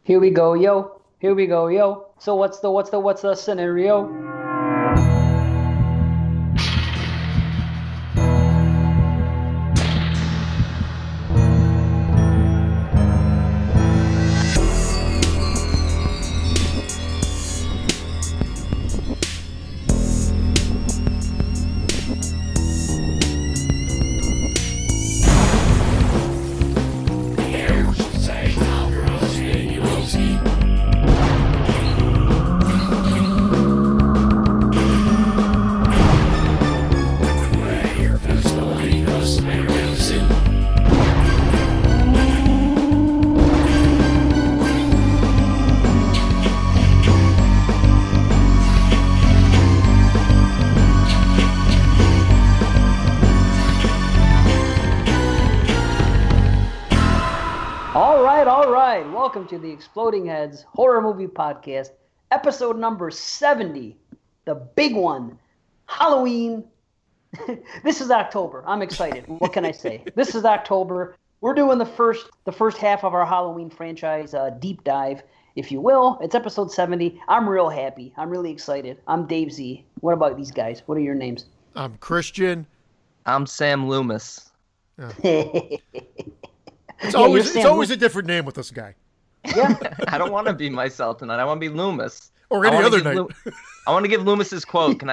Here we go, yo. Here we go, yo. So what's the scenario? All right. Welcome to the Exploding Heads Horror Movie Podcast, episode number 70, the big one, Halloween. This is October. I'm excited. What can I say? This is October. We're doing the first half of our Halloween franchise deep dive, if you will. It's episode 70. I'm real happy. I'm really excited. I'm Dave Z. What about these guys? What are your names? I'm Christian. I'm Sam Loomis. Yeah. It's always a different name with this guy. Yeah. I don't want to be myself tonight. I want to be Loomis. Or any other night. I want to give Loomis his quote. Can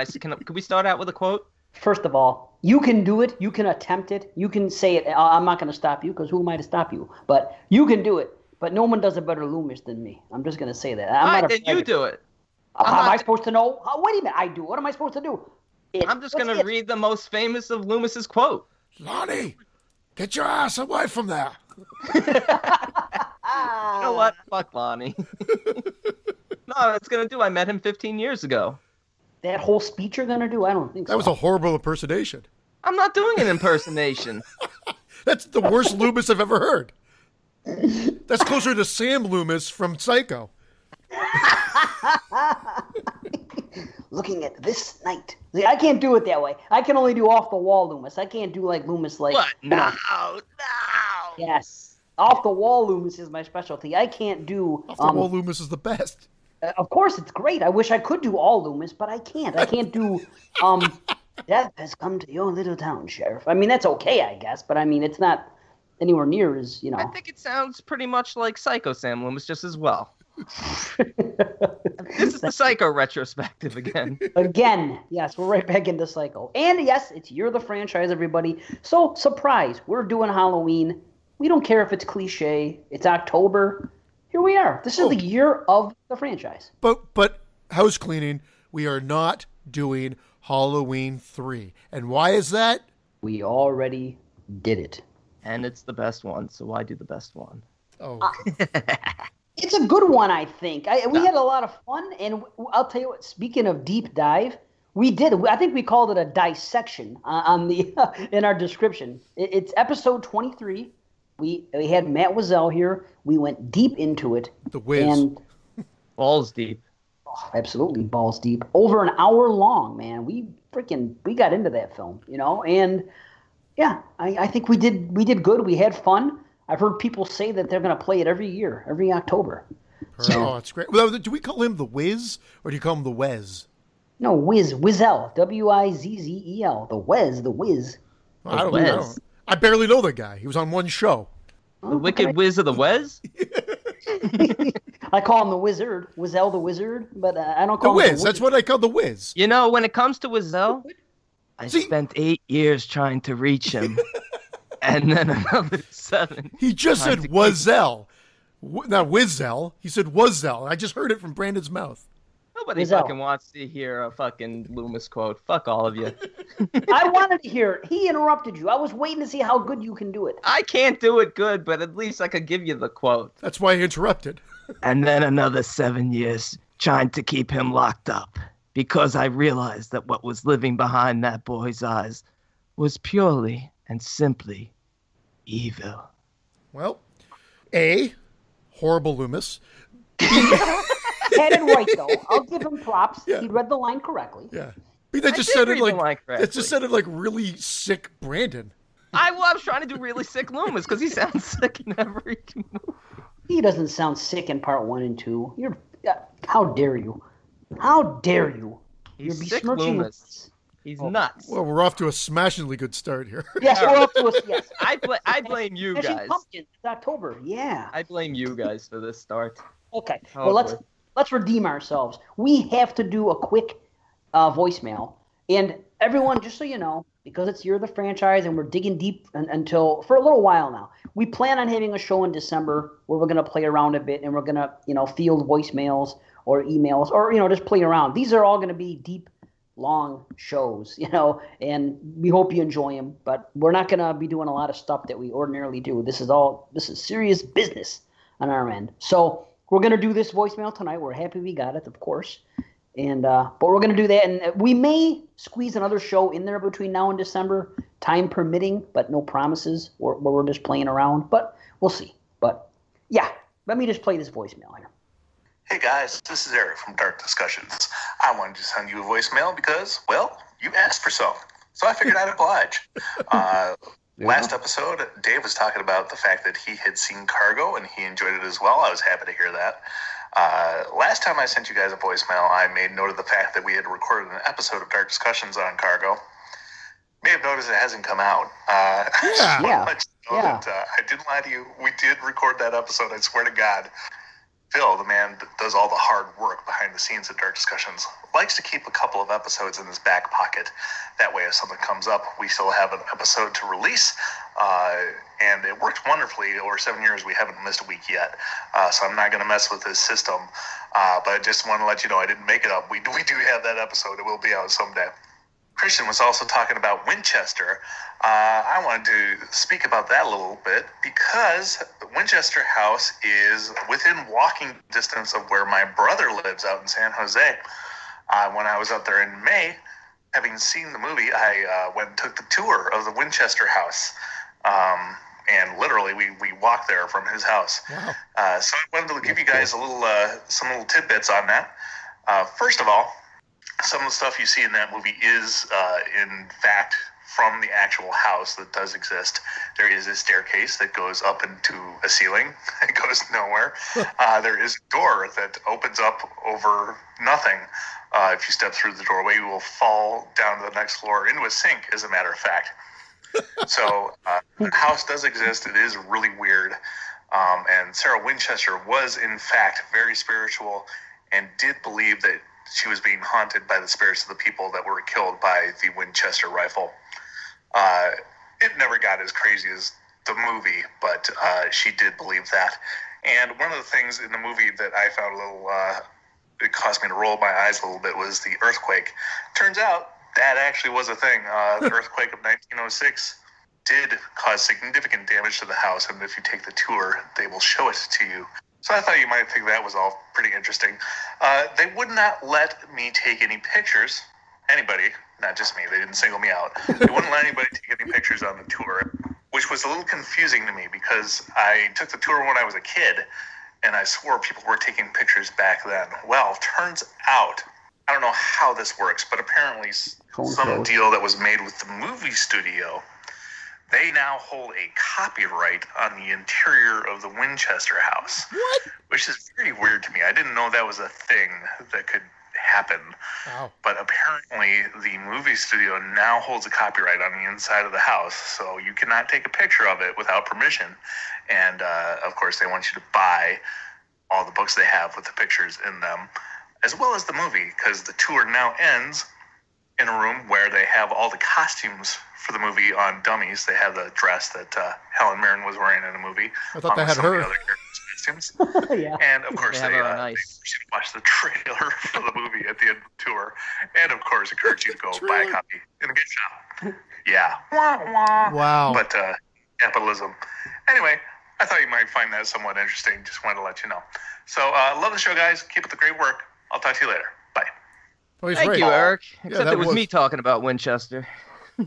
we start out with a quote? First of all, you can do it. You can attempt it. You can say it. I'm not going to stop you because who am I to stop you? But you can do it. But no one does a better Loomis than me. I'm just going to say that. All right, then you do it. How am I supposed to know? Wait a minute. I do. What am I supposed to do? I'm just going to read the most famous of Loomis's quote. Lonnie, get your ass away from there. You know what? Fuck Lonnie. No, it's going to do. I met him 15 years ago. That whole speech you're going to do? I don't think so. That was a horrible impersonation. I'm not doing an impersonation. That's the worst Loomis I've ever heard. That's closer to Sam Loomis from Psycho. Looking at this night. See, I can't do it that way. I can only do off the wall Loomis. I can't do like Loomis like. What? No. Yes. Off the wall Loomis is my specialty. I can't do. Off the wall Loomis is the best. Of course, it's great. I wish I could do all Loomis, but I can't. I can't do. Death has come to your little town, Sheriff. I mean, that's okay, I guess, but I mean, it's not anywhere near as I think it sounds pretty much like Psycho Sam Loomis just as well. This is the Psycho retrospective again. Again, yes, we're right back into Psycho. And yes, it's Year of the Franchise, everybody. So, surprise, we're doing Halloween. We don't care if it's cliche. It's October. Here we are. This is the year of the franchise. But house cleaning, we are not doing Halloween 3. And why is that? We already did it. And it's the best one, so why do the best one? Oh. It's a good one, I think. We had a lot of fun, and I'll tell you what, speaking of deep dive, I think we called it a dissection on the in our description. It's episode 23. We had Matt Wazell here. We went deep into it. The whiz. And balls deep. Oh, absolutely balls deep. Over an hour long, man. We got into that film, and yeah, I think we did good. We had fun. I've heard people say that they're going to play it every year, every October. Oh, that's great. Well, do we call him the Wiz, or do you call him the Wez? No, Wizell. Wizzel. The Wiz. I don't know. I barely know that guy. He was on one show. The Wicked Wiz of the Wez? I call him the Wizard. Wizell the Wizard, but I don't call him the Wiz. That's what I call the Wiz. You know, when it comes to Wizell, I spent 8 years trying to reach him. And then another 7. He just said Wazell. Not Wizell. He said Wazell. I just heard it from Brandon's mouth. Nobody fucking wants to hear a fucking Loomis quote. Fuck all of you. I wanted to hear it. He interrupted you. I was waiting to see how good you can do it. I can't do it good, but at least I could give you the quote. That's why he interrupted. And then another 7 years trying to keep him locked up because I realized that what was living behind that boy's eyes was purely and simply evil. Well, A, horrible Loomis. B, had it right, though. I'll give him props. Yeah. He read the line correctly. Yeah. B, that just sounded like really sick Brandon. I was trying to do really sick Loomis because he sounds sick in every movie. He doesn't sound sick in part 1 and 2. How dare you? How dare you? He's You're sick, besmirching Loomis. He's nuts. Well, we're off to a smashingly good start here. Yes, we're up to yes. I blame you Smashing guys. Pumpkins. It's October. Yeah. I blame you guys for this start. Okay. Oh, Well, let's redeem ourselves. We have to do a quick voicemail, and everyone, just so you know, because it's Year of the Franchise, and we're digging deep until for a little while now. We plan on having a show in December where we're gonna play around a bit, and we're gonna field voicemails or emails or just play around. These are all gonna be deep, long shows, and we hope you enjoy them. But we're not gonna be doing a lot of stuff that we ordinarily do. This is serious business on our end. So we're gonna do this voicemail tonight. We're happy we got it, of course. And but we're gonna do that, and we may squeeze another show in there between now and December, time permitting, but no promises. Where we're just playing around, but we'll see. But yeah, let me just play this voicemail here. Hey guys, this is Eric from Dark Discussions. I wanted to send you a voicemail because, well, you asked for some, so I figured I'd oblige. Last episode, Dave was talking about the fact that he had seen Cargo and he enjoyed it as well. I was happy to hear that. Last time I sent you guys a voicemail, I made note of the fact that we had recorded an episode of Dark Discussions on Cargo. May have noticed it hasn't come out. I didn't lie to you. We did record that episode, I swear to God. Phil, the man that does all the hard work behind the scenes at Dark Discussions, likes to keep a couple of episodes in his back pocket. That way, if something comes up, we still have an episode to release. And it worked wonderfully. Over 7 years, we haven't missed a week yet. So I'm not going to mess with his system. But I just want to let you know I didn't make it up. We do have that episode. It will be out someday. Christian was also talking about Winchester. I wanted to speak about that a little bit because the Winchester House is within walking distance of where my brother lives out in San Jose. When I was out there in May, having seen the movie, I went and took the tour of the Winchester House. And literally, we walked there from his house. Wow. So I wanted to give you guys some little tidbits on that. First of all, some of the stuff you see in that movie is, in fact, from the actual house that does exist. There is a staircase that goes up into a ceiling. It goes nowhere. There is a door that opens up over nothing. If you step through the doorway, you will fall down to the next floor into a sink, as a matter of fact. So the house does exist. It is really weird. And Sarah Winchester was, in fact, very spiritual and did believe that she was being haunted by the spirits of the people that were killed by the Winchester rifle. It never got as crazy as the movie, but she did believe that. And one of the things in the movie that I found a little, it caused me to roll my eyes a little bit, was the earthquake. Turns out that actually was a thing. The earthquake of 1906 did cause significant damage to the house, and if you take the tour, they will show it to you. So I thought you might think that was all pretty interesting. They would not let me take any pictures. Anybody, not just me, they didn't single me out. They wouldn't let anybody take any pictures on the tour, which was a little confusing to me because I took the tour when I was a kid, and I swore people were taking pictures back then. Well, turns out, I don't know how this works, but apparently some deal that was made with the movie studio, they now hold a copyright on the interior of the Winchester house. What? Which is very weird to me. I didn't know that was a thing that could happen. Wow. But apparently the movie studio now holds a copyright on the inside of the house, so you cannot take a picture of it without permission. And of course they want you to buy all the books they have with the pictures in them, as well as the movie, because the tour now ends in a room where they have all the costumes for the movie on dummies. They have the dress that Helen Mirren was wearing in the movie. I thought they had her. The other characters' costumes. Yeah. And of course they should watch the trailer for the movie at the end of the tour. And of course encourage you to go buy a copy in a gift shop. Yeah. Wow. But capitalism. Anyway, I thought you might find that somewhat interesting. Just wanted to let you know. So love the show, guys. Keep up the great work. I'll talk to you later. Bye. Oh, Thank you, Eric. Except it was me talking about Winchester.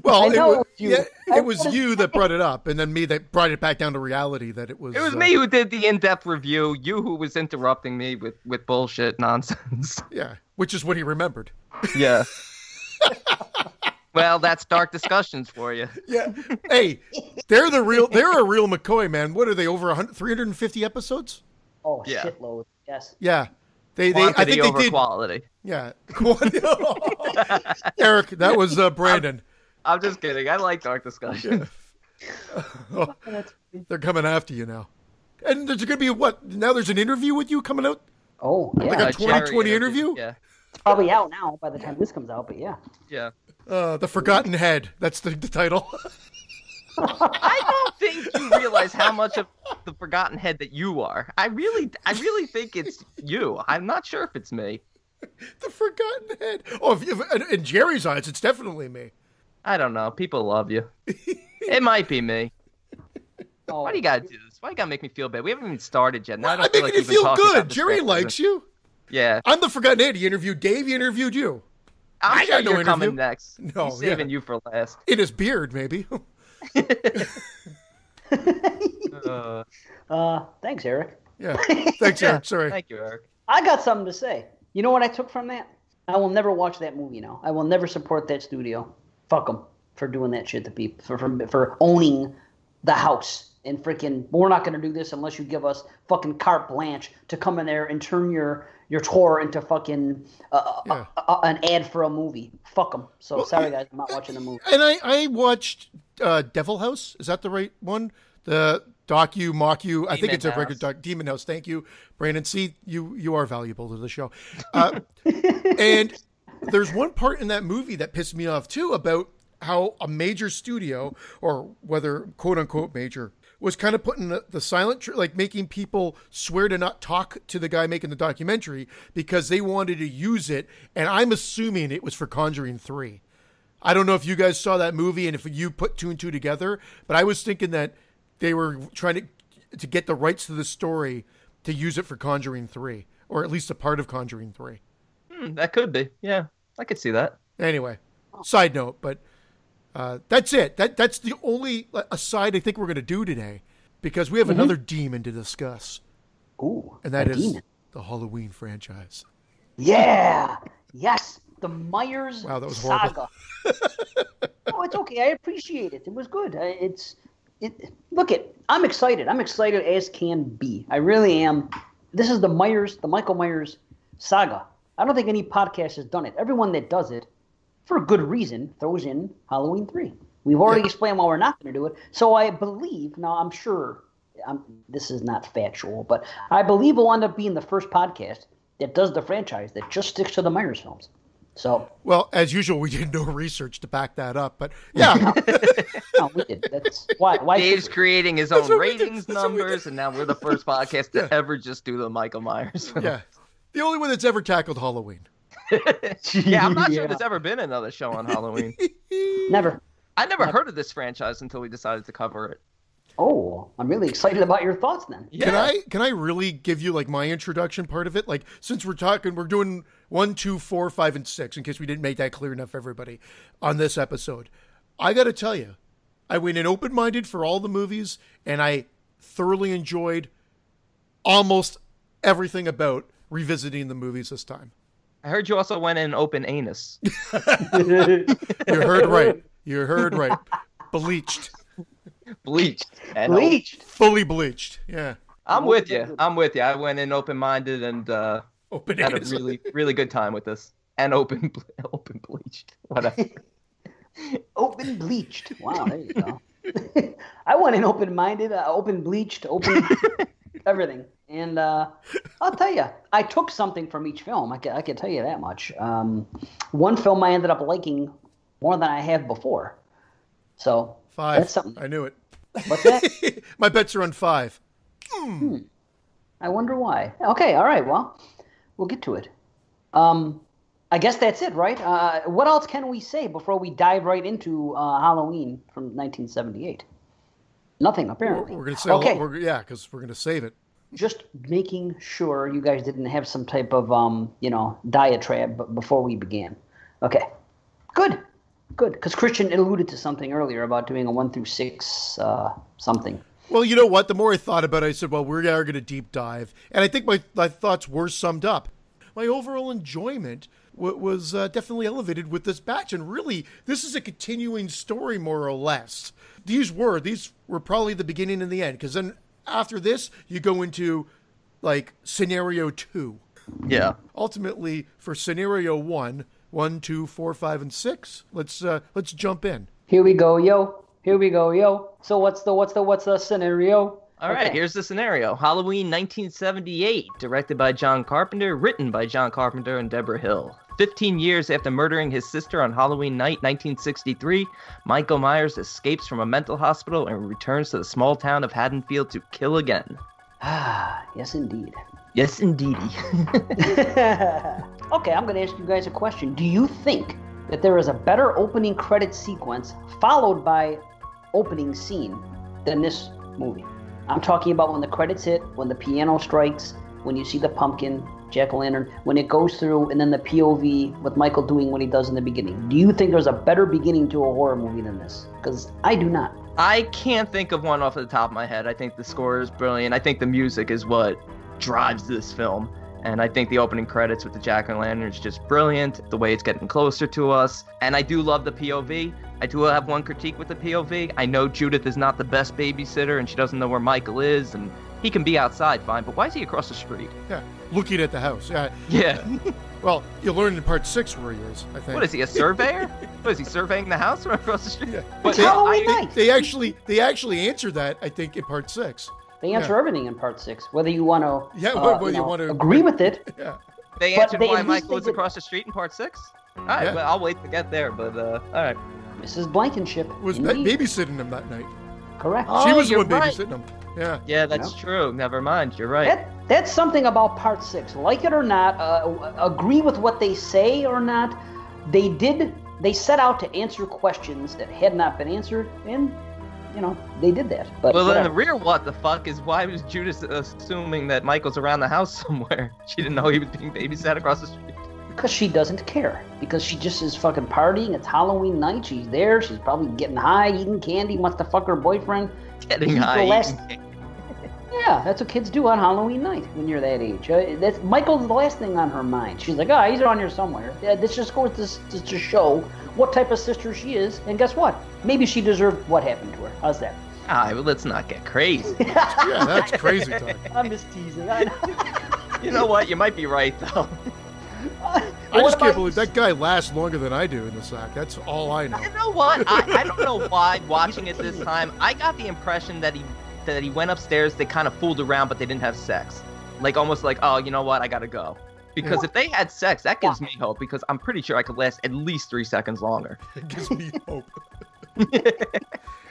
Well, it was you that brought it up, and then me that brought it back down to reality that it was... It was me who did the in-depth review, you who was interrupting me with bullshit nonsense. Yeah, which is what he remembered. Yeah. Well, that's Dark Discussions for you. Yeah. Hey, they're a real McCoy, man. What are they, over 350 episodes? Oh, Yeah. shitload. Yes. Yeah. I Quantity think they over did. quality. Yeah. Eric, that was Brandon. I'm just kidding. I like dark discussion. Oh, they're coming after you now. And there's going to be what? Now there's an interview with you coming out? Oh, yeah. Like a Jerry 2020 interview? Yeah. It's probably out now by the time this comes out, but yeah. Yeah. The Forgotten Head. That's the title. I don't think you realize how much of the forgotten head that you are. I really think it's you. I'm not sure if it's me. The Forgotten Head. Oh, in Jerry's eyes, it's definitely me. I don't know. People love you. It might be me. Oh, Why do you gotta do this? Why do you gotta make me feel bad? We haven't even started yet. Now I I'm don't feel making like you we've been feel talking good. about this Jerry crap. likes you. Yeah. I'm the Forgotten Head. He interviewed Dave. He interviewed you. I'm I sure got no you're coming interview. next. No, He's saving yeah. you for last. In his beard, maybe. Thanks, Eric. Yeah. Thanks, Eric. Sorry. Thank you, Eric. I got something to say. You know what I took from that? I will never watch that movie now. I will never support that studio. Fuck them for doing that shit to people, for owning the house and freaking, we're not going to do this unless you give us fucking carte blanche to come in there and turn your tour into fucking an ad for a movie. Fuck them. So sorry, guys, I'm not watching the movie. And I watched Devil House. Is that the right one? The mock-you. I think it's a regular Demon House. Thank you, Brandon. See, you are valuable to the show. And there's one part in that movie that pissed me off too about how a major studio, or whether quote unquote major, was kind of putting the silent, like making people swear to not talk to the guy making the documentary because they wanted to use it. And I'm assuming it was for Conjuring 3. I don't know if you guys saw that movie and if you put 2 and 2 together, but I was thinking that they were trying to get the rights to the story to use it for Conjuring 3, or at least a part of Conjuring 3. That could be. Yeah, I could see that. Anyway, side note, but that's it. That's the only aside I think we're going to do today, because we have another demon to discuss. Ooh, and that is demon. The Halloween franchise. Yeah. Yes. The Myers Wow, that was saga. horrible. No, it's okay. I appreciate it. It was good. Look it. I'm excited. I'm excited as can be. I really am. This is the Michael Myers saga. I don't think any podcast has done it. Everyone that does it, for a good reason, throws in Halloween 3. We've already explained why we're not going to do it. So I believe, now I'm sure, this is not factual, but I believe we'll end up being the first podcast that does the franchise that just sticks to the Myers films. So, well, as usual, we did no research to back that up, but yeah. No, we did. That's why Dave's creating his own what we did. ratings numbers, and now we're the first podcast to ever just do the Michael Myers. Yeah. The only one that's ever tackled Halloween. Yeah, I'm not sure there's ever been another show on Halloween. Never. I never heard of this franchise until we decided to cover it. Oh, I'm really excited about your thoughts then. Yeah. Can I really give you like my introduction part of it? Like, since we're doing 1, 2, 4, 5, and 6, in case we didn't make that clear enough for everybody on this episode. I got to tell you, I went in open-minded for all the movies, and I thoroughly enjoyed almost everything about revisiting the movies this time. I heard you also went in open anus. You heard right. You heard right. Bleached. Bleached. Bleached. Fully bleached. Yeah. I'm with you. I went in open-minded and had a Anus. really, really good time with this. And open bleached. Whatever. Open bleached. Wow, there you go. I went in open-minded, open bleached, open everything. And I'll tell you, I took something from each film. I can tell you that much. One film I ended up liking more than I have before. So 5. that's something. I knew it. What's that? My bets are on 5. I wonder why. Okay, all right. Well, we'll get to it. I guess that's it, right? What else can we say before we dive right into Halloween from 1978? Nothing, apparently. We're going to say because we're going to save it. Just making sure you guys didn't have some type of, diatribe before we began. Okay. Good. Because Christian alluded to something earlier about doing a 1 through 6 something. Well, you know what? The more I thought about it, I said, well, we are going to deep dive. And I think my thoughts were summed up. My overall enjoyment was definitely elevated with this batch. And really, this is a continuing story, more or less. These were probably the beginning and the end. Because then after this, you go into like scenario 2. Yeah. Ultimately, for scenario 1, 1, 2, 4, 5, and 6, let's jump in. Here we go, yo. Here we go, yo. So what's the scenario? All right, Okay. here's the scenario. Halloween 1978, directed by John Carpenter, written by John Carpenter and Deborah Hill. 15 years after murdering his sister on Halloween night 1963, Michael Myers escapes from a mental hospital and returns to the small town of Haddonfield to kill again. Ah, yes, indeed. Yes, indeedy. Okay, I'm going to ask you guys a question. Do you think that there is a better opening credit sequence followed by opening scene than this movie? I'm talking about when the credits hit, when the piano strikes, when you see the pumpkin, jack-o'-lantern, when it goes through, and then the POV with Michael doing what he does in the beginning. Do you think there's a better beginning to a horror movie than this? Because I do not. I can't think of one off the top of my head. I think the score is brilliant. I think the music is what drives this film. And I think the opening credits with the jack-o'-lantern is just brilliant, the way it's getting closer to us. And I do love the POV. I do have one critique with the POV. I know Judith is not the best babysitter, and she doesn't know where Michael is, and he can be outside fine, but why is he across the street? Yeah, looking at the house. Yeah. Yeah. Well, you'll learn in part 6 where he is, I think. What is he, a surveyor? What is he, surveying the house from across the street? Yeah. It's Halloween night. They actually answer that, I think, in part 6. They answer everything in part 6, whether you want to whether you want to agree with it. Yeah. They But answered they- why at least Michael they was did- across the street in part 6? All right, Yeah. well, I'll wait to get there, but all right. Mrs. Blankenship. Was indeed. babysitting him that night. Correct. Oh, She was the you're one right. babysitting him. Yeah. Yeah, that's true. Never mind. You're right. That's something about part 6. Like it or not, agree with what they say or not, they set out to answer questions that had not been answered, and, they did that. But Well, then the whatever. real what the fuck is why was Judith assuming that Michael's around the house somewhere? She didn't know he was being babysat across the street. Because she doesn't care. Because she just is fucking partying. It's Halloween night. She's there. She's probably getting high, eating candy, wants to fuck her boyfriend. Getting He's the high. last- eating- Yeah, that's what kids do on Halloween night when you're that age. Michael's the last thing on her mind. She's like, he's around here somewhere. Yeah, this just goes to show what type of sister she is. And guess what? Maybe she deserved what happened to her. How's that? All right, well, let's not get crazy. Yeah, that's crazy talk. I'm just teasing. I know. You know what? You might be right, though. I just can't believe that guy lasts longer than I do in the sack. That's all I know. You know what? I don't know why, watching it this time, I got the impression that he went upstairs, they kind of fooled around, but they didn't have sex. Like, almost like, oh, you know what? I gotta go. Because if they had sex, that gives me hope, because I'm pretty sure I could last at least 3 seconds longer. It gives me hope.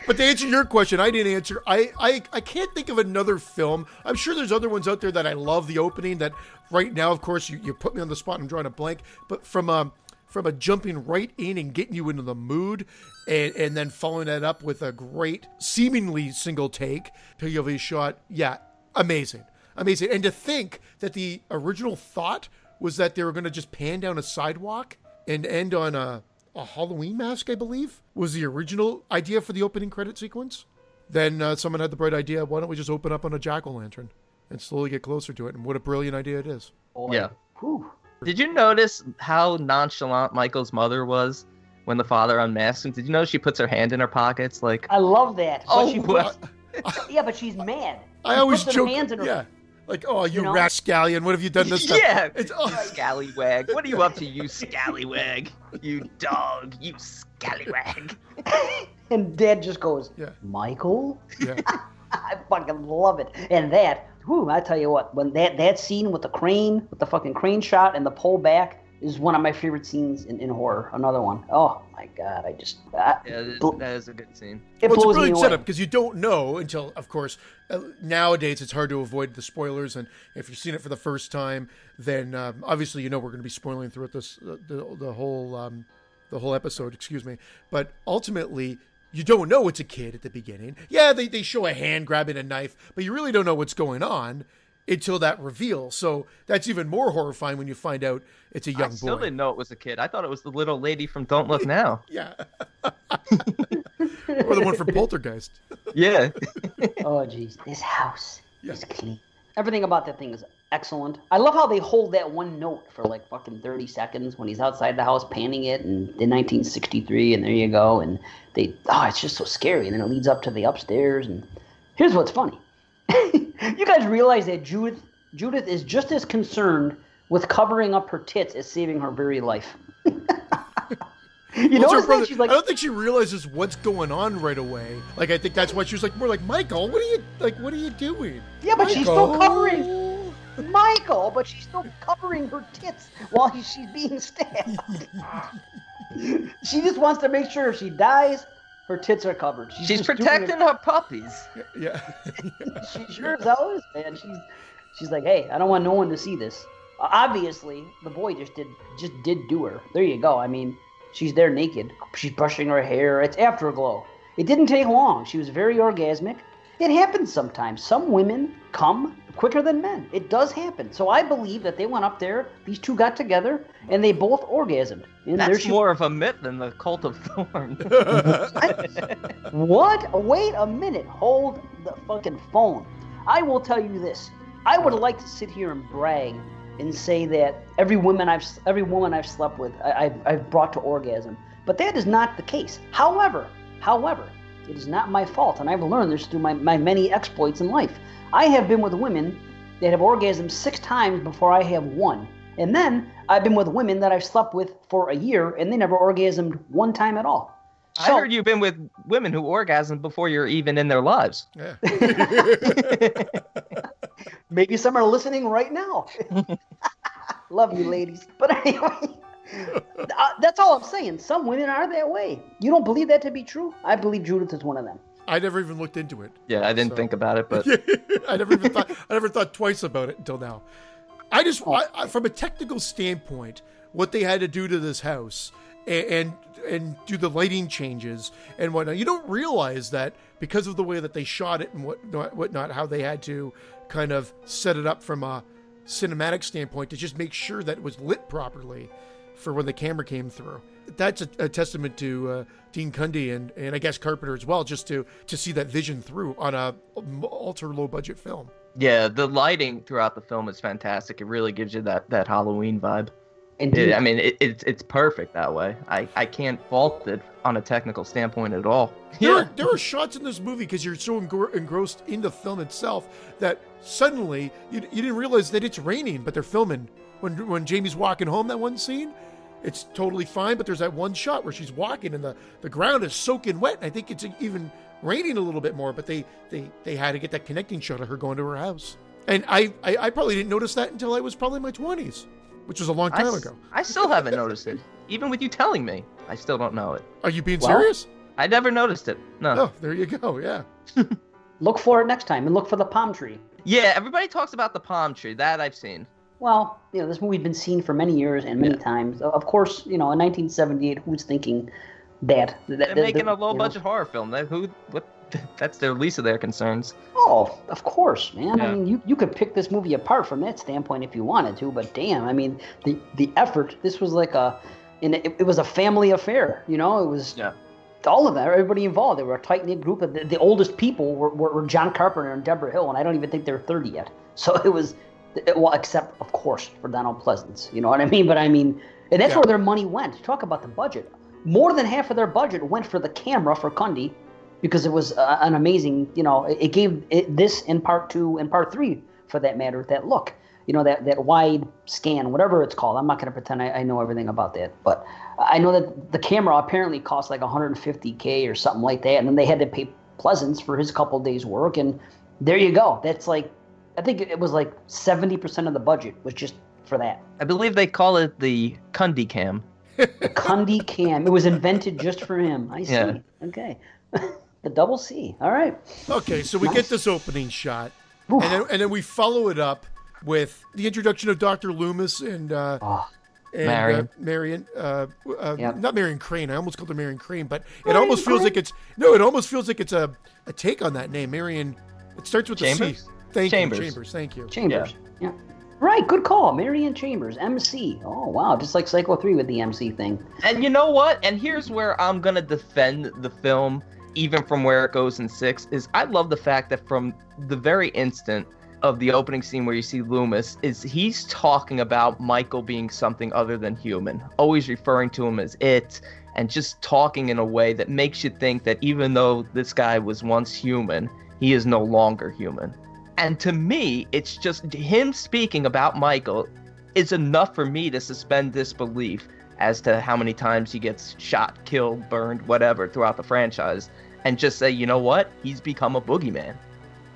But to answer your question, I didn't answer. I can't think of another film. I'm sure there's other ones out there that I love the opening that right now, of course, you put me on the spot and I'm drawing a blank. But from a jumping right in and getting you into the mood and then following that up with a great, seemingly single take POV shot. Yeah, amazing. Amazing. And to think that the original thought was that they were going to just pan down a sidewalk and end on a Halloween mask, I believe, was the original idea for the opening credit sequence. Then someone had the bright idea, why don't we just open up on a jack-o'-lantern and slowly get closer to it? And what a brilliant idea it is. Boy. Yeah. Whew. Did you notice how nonchalant Michael's mother was when the father unmasked him? Did you notice she puts her hand in her pockets? Like, I love that. But oh, she well, yeah, but she's mad. I She always puts her joke, hands in her- yeah. Like, oh, you know? rascallion, what have you done this time? yeah, It's, you scallywag. What are you up to, you scallywag? You dog, you scallywag. And Dad just goes, Yeah. Michael? yeah. I fucking love it. And that, I tell you what, when that scene with the crane, with the fucking crane shot and the pull back is one of my favorite scenes in horror. Another one. Oh my God, Yeah, that is a good scene. it Well, it's a blows me brilliant away. setup because you don't know until, of course, nowadays it's hard to avoid the spoilers. And if you've seen it for the first time, then obviously you know we're going to be spoiling throughout this the whole episode. Excuse me, but ultimately you don't know it's a kid at the beginning. Yeah, they show a hand grabbing a knife, but you really don't know what's going on until that reveal. So that's even more horrifying when you find out it's a young I still boy. didn't know it was a kid. I thought it was the little lady from Don't Look Now. Yeah. Or the one from Poltergeist. Yeah. Oh, jeez. This house Yeah. is clean. Everything about that thing is excellent. I love how they hold that one note for like fucking 30 seconds when he's outside the house panning it in 1963, and there you go. And it's just so scary. And then it leads up to the upstairs. And here's what's funny. You guys realize that Judith Judith is just as concerned with covering up her tits as saving her very life. You notice that she's like, I don't think she realizes what's going on right away. Like, I think that's why she was like, more like, Michael, what are you doing? Yeah, but she's still covering Michael, but she's still covering her tits while she's being stabbed. She just wants to make sure if she dies, her tits are covered. She's protecting her puppies. Yeah. She sure as hell is, man. She's like, hey, I don't want no one to see this. Obviously, the boy just did do her. There you go. I mean, she's there naked. She's brushing her hair. It's afterglow. It didn't take long. She was very orgasmic. It happens sometimes. Some women come quicker than men. It does happen. So I believe that they went up there, these two got together, and they both orgasmed. And that's more of a myth than the Cult of Thorn. What? Wait a minute. Hold the fucking phone. I will tell you this. I would like to sit here and brag and say that every woman I've slept with, I've brought to orgasm. But that is not the case. However, it is not my fault, and I've learned this through my many exploits in life. I have been with women that have orgasmed 6 times before I have one. And then I've been with women that I've slept with for a year, and they never orgasmed one time at all. So, I heard you've been with women who orgasmed before you're even in their lives. Yeah. Maybe some are listening right now. Love you, ladies. But anyway, that's all I'm saying. Some women are that way. You don't believe that to be true? I believe Judith is one of them. I never even looked into it. Yeah, I didn't think about it, but I never thought twice about it until now. I from a technical standpoint, what they had to do to this house and do the lighting changes and whatnot, you don't realize that because of the way that they shot it and whatnot, how they had to kind of set it up from a cinematic standpoint to just make sure that it was lit properly for when the camera came through. That's a testament to Dean Cundy and I guess Carpenter as well, just to see that vision through on a ultra low budget film. Yeah, the lighting throughout the film is fantastic. It really gives you that Halloween vibe. It's perfect that way. I can't fault it on a technical standpoint at all. There are shots in this movie because you're so engrossed in the film itself that suddenly you didn't realize that it's raining, but they're filming. When Jamie's walking home, that one scene, it's totally fine, but there's that one shot where she's walking and the ground is soaking wet. I think it's even raining a little bit more, but they had to get that connecting shot of her going to her house. And I probably didn't notice that until I was probably in my 20s. Which was a long time ago. I still haven't noticed it. Even with you telling me, I still don't know it. Are you being serious? I never noticed it. No. Oh, there you go. Yeah. Look for it next time and look for the palm tree. Yeah, everybody talks about the palm tree. That I've seen. Well, this movie's been seen for many years and many times. Of course, in 1978, who's thinking that? They're making a low-budget horror film. That's the least of their concerns. Oh, of course, man. Yeah. I mean, you could pick this movie apart from that standpoint if you wanted to, but damn, I mean, the effort. This was like it was a family affair. It was all of that, everybody involved. They were a tight knit group. The oldest people were John Carpenter and Deborah Hill, and I don't even think they're 30 yet. So it was, except of course for Donald Pleasance. You know what I mean? But I mean, and that's where their money went. Talk about the budget. More than half of their budget went for the camera for Cundy. Because it was an amazing, it gave this in part 2 and part 3, for that matter, that look, that wide scan, whatever it's called. I'm not going to pretend I know everything about that. But I know that the camera apparently cost like $150K or something like that. And then they had to pay Pleasance for his couple days' work. And there you go. That's like, I think it was like 70% of the budget was just for that. I believe they call it the Cundy cam. The Cundy cam. It was invented just for him. I see. Yeah. Okay. The double C. All right. Okay, so we get this opening shot, and then we follow it up with the introduction of Dr. Loomis and Marion. Not Marion Crane. I almost called her Marion Crane, but it almost feels like it's a take on that name, Marion. It starts with Chambers? a C. Chambers. Chambers. Thank you. Chambers. Yeah. Right, good call. Marion Chambers, MC. Oh, wow, just like Psycho 3 with the MC thing. And you know what? And here's where I'm going to defend the film, even from where it goes in 6, is I love the fact that from the very instant of the opening scene where you see Loomis, is he's talking about Michael being something other than human, always referring to him as it, and just talking in a way that makes you think that even though this guy was once human, he is no longer human. And to me, it's just him speaking about Michael is enough for me to suspend disbelief as to how many times he gets shot, killed, burned, whatever throughout the franchise, and just say, you know what? He's become a boogeyman.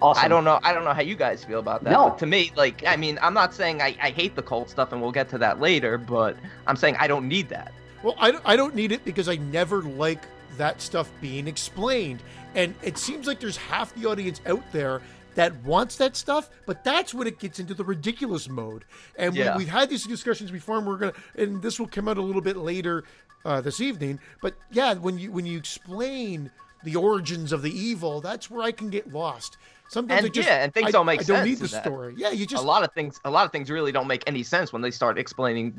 Awesome. I don't know how you guys feel about that. No. But to me, like, I mean, I'm not saying I hate the cult stuff, and we'll get to that later, but I'm saying I don't need that. Well, I don't need it because I never like that stuff being explained. And it seems like there's half the audience out there that wants that stuff, but that's when it gets into the ridiculous mode. And we've had these discussions before, and and this will come out a little bit later this evening. But yeah, when you explain the origins of the evil, that's where I can get lost. Sometimes and things don't make sense. I don't need the story. Yeah, you just a lot of things really don't make any sense when they start explaining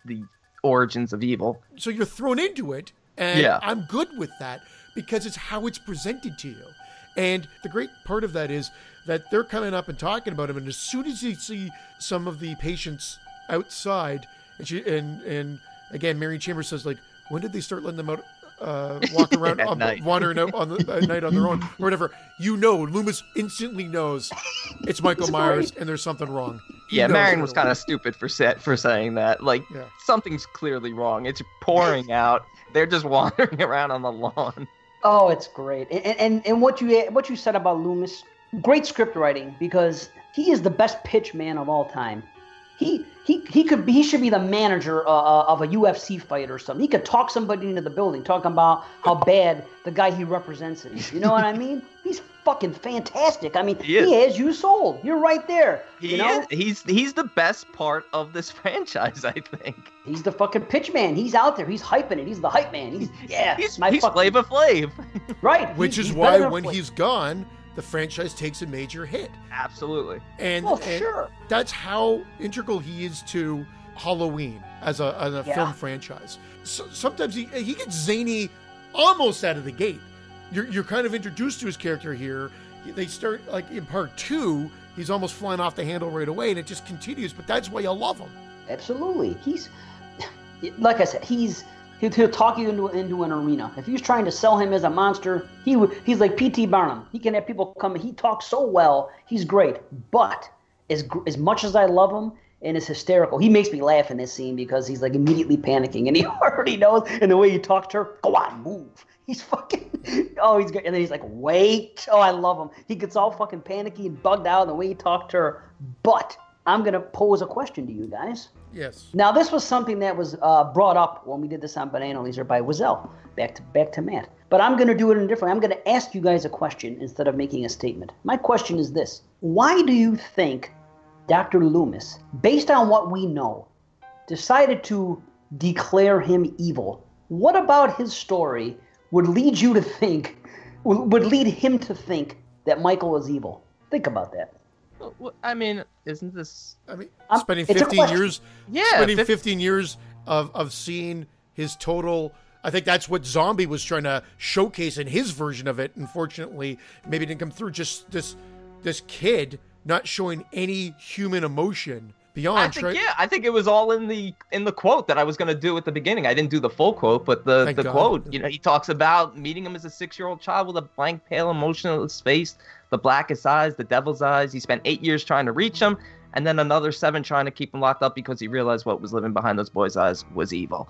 the origins of evil. So you're thrown into it, and I'm good with that because it's how it's presented to you. And the great part of that is that they're coming up and talking about him, and as soon as you see some of the patients outside, and again, Mary Chambers says, like, when did they start letting them out? Walk around, wandering out at night on their own, or whatever. Loomis instantly knows it's Michael Myers, and there's something wrong. Marion was kind of stupid for saying that. Like, something's clearly wrong. It's pouring out. They're just wandering around on the lawn. Oh, it's great. And what you said about Loomis, great script writing, because he is the best pitch man of all time. He should be the manager of a UFC fight or something. He could talk somebody into the building, talking about how bad the guy he represents is. You know what I mean? He's fucking fantastic. I mean, he has you sold. You're right there. He's the best part of this franchise, I think. He's the fucking pitch man. He's out there. He's hyping it. He's the hype man. He's Flavor Flav. Right. Which is why when he's gone, the franchise takes a major hit. Absolutely. And sure. That's how integral he is to Halloween as a film franchise. So sometimes he gets zany almost out of the gate. You're kind of introduced to his character here. They start, like, in part 2, he's almost flying off the handle right away, and it just continues, but that's why you love him. Absolutely. He's, like I said, he'll talk you into an arena. If he's trying to sell him as a monster, he's like P.T. Barnum. He can have people come. He talks so well. He's great. But as much as I love him and is hysterical, he makes me laugh in this scene because he's like immediately panicking and he already knows. And the way he talks to her, go on, move. He's fucking. Oh, he's great. And then he's like, wait. Oh, I love him. He gets all fucking panicky and bugged out in the way he talked to her. But I'm gonna pose a question to you guys. Yes. Now, this was something that was brought up when we did this on Banana Laser by Wazell. Back to Matt. But I'm going to do it in a different way. I'm going to ask you guys a question instead of making a statement. My question is this. Why do you think Dr. Loomis, based on what we know, decided to declare him evil? What about his story would lead him to think that Michael is evil? Think about that. Well, I mean, isn't this... I mean, spending 15 years... Yeah. Spending 15 years of seeing his total... I think that's what Zombie was trying to showcase in his version of it. Unfortunately, maybe it didn't come through. Just this kid not showing any human emotion beyond... I think it was all in the quote that I was going to do at the beginning. I didn't do the full quote, but the quote. He talks about meeting him as a 6-year-old child with a blank, pale, emotionless face, the blackest eyes, the devil's eyes. He spent 8 years trying to reach him, and then another 7 trying to keep him locked up because he realized what was living behind those boys' eyes was evil.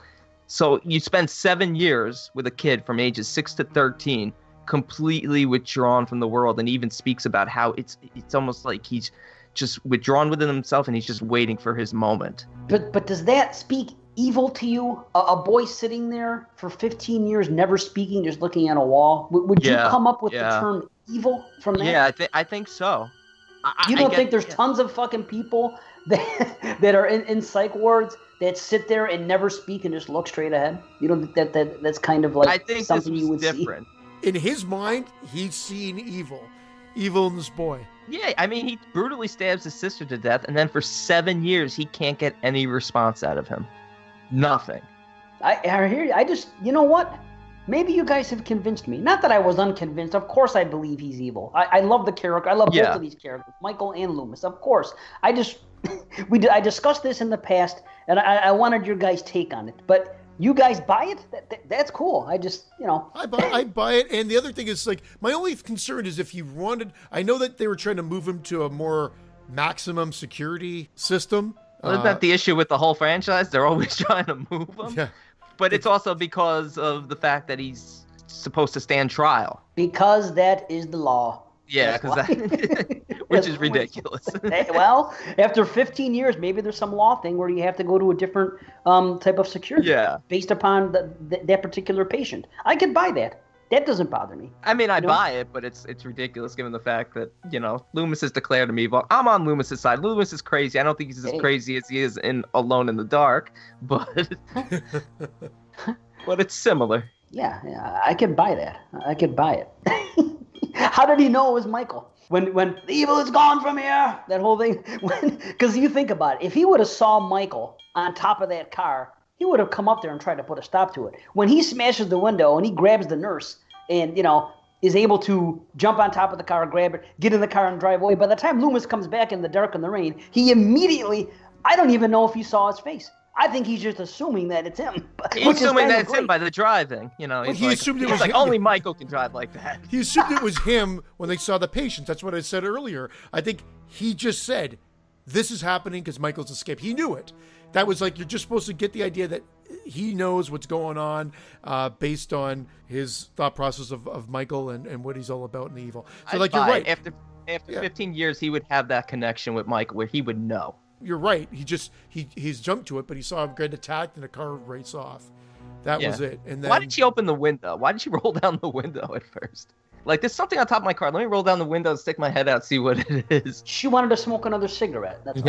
So you spend 7 years with a kid from ages 6 to 13, completely withdrawn from the world, and even speaks about how it's almost like he's just withdrawn within himself and he's just waiting for his moment. But does that speak evil to you? A boy sitting there for 15 years, never speaking, just looking at a wall? Would you come up with the term evil from that? Yeah, I think so. You don't think there's tons of fucking people that are in psych wards that sit there and never speak and just look straight ahead? You don't think that's kind of like I think something you would different. See? In his mind, he's seeing evil in this boy. Yeah, I mean, he brutally stabs his sister to death, and then for 7 years, he can't get any response out of him. Nothing. I hear you. You know what? Maybe you guys have convinced me. Not that I was unconvinced. Of course I believe he's evil. I love the character. I love both of these characters, Michael and Loomis. Of course. I discussed this in the past, and I wanted your guys' take on it. But You guys buy it? That's cool. I just, I buy it. And the other thing is, like, my only concern is if he wanted, I know that they were trying to move him to a more maximum security system. Well, isn't that the issue with the whole franchise? They're always trying to move him. Yeah. But it's also because of the fact that he's supposed to stand trial. Because that is the law. Yeah, which is ridiculous. Well, after 15 years, maybe there's some law thing where you have to go to a different type of security based upon that particular patient. I could buy that. That doesn't bother me. I mean, I buy it, but it's ridiculous given the fact that, Loomis has declared him evil. I'm on Loomis's side. Loomis is crazy. I don't think he's as crazy as he is in Alone in the Dark, but but it's similar. Yeah, I could buy that. I could buy it. How did he know it was Michael? When the evil is gone from here, that whole thing. Because you think about it, if he would have saw Michael on top of that car, he would have come up there and tried to put a stop to it. When he smashes the window and he grabs the nurse and, is able to jump on top of the car, grab it, get in the car and drive away, by the time Loomis comes back in the dark and the rain, he immediately, I don't even know if he saw his face. I think he's just assuming that it's him. He's assuming that it's him by the driving. He assumed it was like, only Michael can drive like that. He assumed it was him when they saw the patients. That's what I said earlier. I think he just said, this is happening because Michael's escaped. He knew it. That was like, you're just supposed to get the idea that he knows what's going on based on his thought process of Michael and what he's all about in the evil. So you're right. After 15 years, he would have that connection with Michael where he would know. You're right. He's jumped to it, but he saw him get attacked and a car race off. That was it. And then, why did she open the window? Why did she roll down the window at first? Like, there's something on top of my car. Let me roll down the window and stick my head out, see what it is. She wanted to smoke another cigarette. That's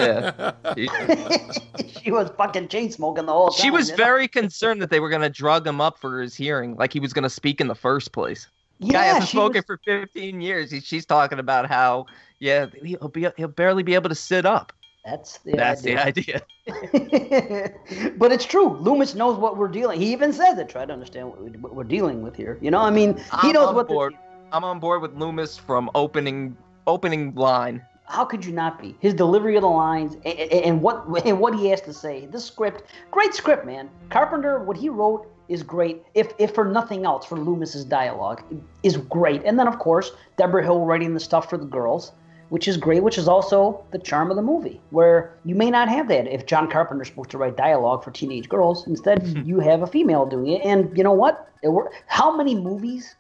She was fucking chain smoking the whole time. She was very concerned that they were going to drug him up for his hearing, like he was going to speak in the first place. Yeah, guy hasn't spoken for 15 years. She's talking about how, he'll barely be able to sit up. That's the idea. But it's true. Loomis knows what we're dealing. He even says it. Try to understand what we're dealing with here. He knows what. I'm on board with Loomis from opening line. How could you not be? His delivery of the lines and what he has to say. The script, great script, man. Carpenter, what he wrote is great. If for nothing else, for Loomis's dialogue is great. And then of course Deborah Hill writing the stuff for the girls, which is great, which is also the charm of the movie, where you may not have that if John Carpenter's supposed to write dialogue for teenage girls. Instead, you have a female doing it. And you know what? How many movies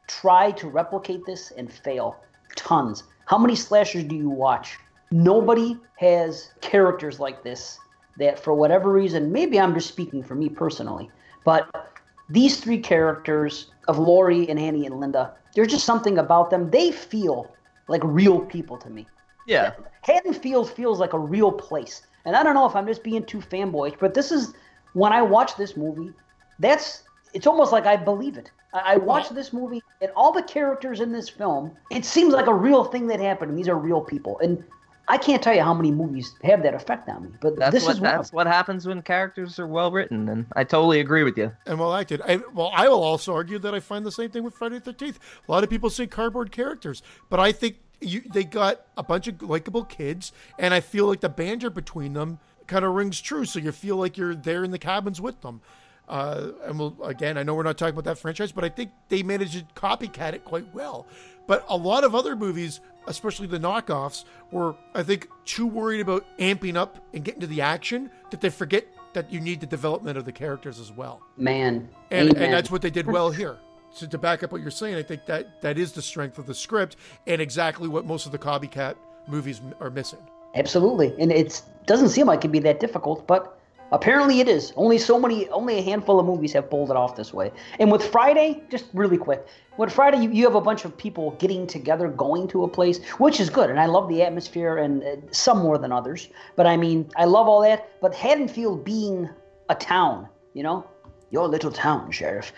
try to replicate this and fail? Tons. How many slashers do you watch? Nobody has characters like this that, for whatever reason, maybe I'm just speaking for me personally, but these three characters of Laurie and Annie and Linda, there's just something about them. They feel like real people to me. Yeah. Haddonfield feels like a real place. And I don't know if I'm just being too fanboyish, but this is, when I watch this movie, it's almost like I believe it. I watch this movie, and all the characters in this film, it seems like a real thing that happened, and these are real people. And I can't tell you how many movies have that effect on me, but that's what happens when characters are well written, and I totally agree with you. And well acted. I will also argue that I find the same thing with Friday the 13th. A lot of people say cardboard characters, but I think they got a bunch of likable kids, and I feel like the banter between them kind of rings true, so you feel like you're there in the cabins with them. And again, I know we're not talking about that franchise, but I think they managed to copycat it quite well. But a lot of other movies, especially the knockoffs, were, I think, too worried about amping up and getting to the action that they forget that you need the development of the characters as well. Man. And that's what they did well here. So to back up what you're saying, I think that is the strength of the script and exactly what most of the copycat movies are missing. Absolutely. And it doesn't seem like it'd be that difficult, but apparently it is. Only a handful of movies have pulled it off this way. And with Friday, just really quick, with Friday, you have a bunch of people getting together, going to a place, which is good. And I love the atmosphere, and some more than others. But I mean, I love all that. But Haddonfield being a town, your little town, Sheriff,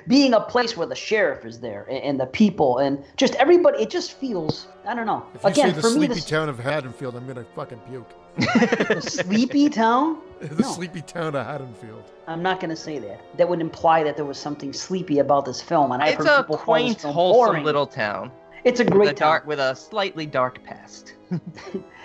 being a place where the sheriff is there and the people and just everybody, it just feels, I don't know. If you say the sleepy town of Haddonfield, I'm going to fucking puke. The sleepy town? The sleepy town of Haddonfield. I'm not going to say that. That would imply that there was something sleepy about this film. And it's a quaint, wholesome little town. It's a great town. With a slightly dark past.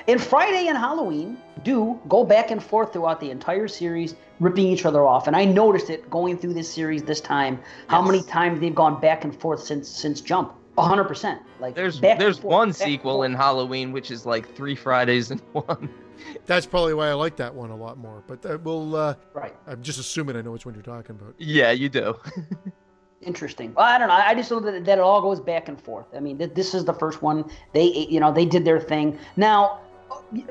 And Friday and Halloween do go back and forth throughout the entire series, ripping each other off. And I noticed it going through this series this time, how many times they've gone back and forth since Jump. 100%. Like there's forth, one sequel in Halloween, which is like 3 Fridays in one. That's probably why I like that one a lot more. But we'll. Right. I'm just assuming I know which one you're talking about. Yeah, you do. Interesting. Well, I don't know. I just know that it all goes back and forth. I mean, this is the first one. They did their thing. Now,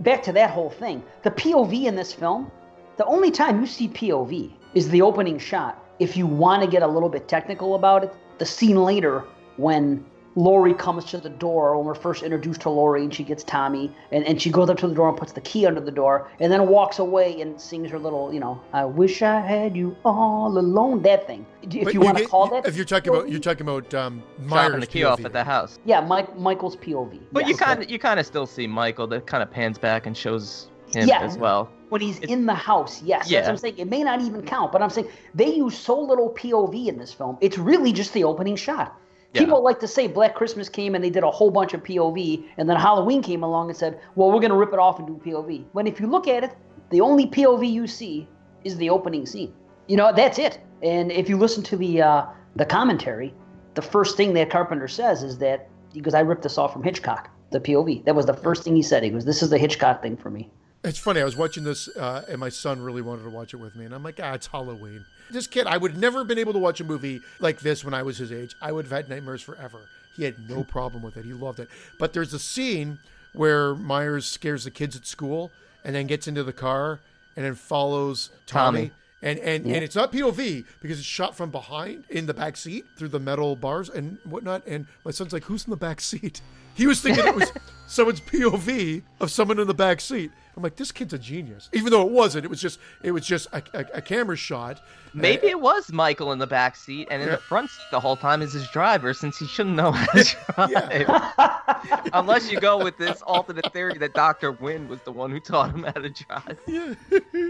back to that whole thing. The POV in this film, the only time you see POV is the opening shot. If you want to get a little bit technical about it, the scene later when Laurie comes to the door, when we're first introduced to Laurie and she gets Tommy, and she goes up to the door and puts the key under the door, and then walks away and sings her little, I wish I had you all alone, that thing. If you want to call that. If you're talking about Myers dropping the key off at the house. Yeah, Michael's POV. But yes. you kind of still see Michael that kind of pans back and shows him as well. When he's in the house, yes. Yeah. That's what I'm saying. It may not even count, but I'm saying they use so little POV in this film. It's really just the opening shot. Yeah. People like to say Black Christmas came and they did a whole bunch of POV, and then Halloween came along and said, well, we're going to rip it off and do POV. When if you look at it, the only POV you see is the opening scene. That's it. And if you listen to the commentary, the first thing that Carpenter says is that, because I ripped this off from Hitchcock, the POV. That was the first thing he said. He goes, this is the Hitchcock thing for me. It's funny. I was watching this, and my son really wanted to watch it with me. And I'm like, it's Halloween. This kid, I would never have been able to watch a movie like this when I was his age. I would have had nightmares forever. He had no problem with it. He loved it. But there's a scene where Myers scares the kids at school and then gets into the car and then follows Tommy. And it's not POV because it's shot from behind in the back seat through the metal bars and whatnot. And my son's like, who's in the back seat? He was thinking it was someone's POV of someone in the back seat. I'm like, this kid's a genius. Even though it wasn't. It was just a camera shot. Maybe it was Michael in the back seat, and in the front seat the whole time is his driver, since he shouldn't know how to drive. Unless you go with this alternate theory that Dr. Wynn was the one who taught him how to drive. Yeah.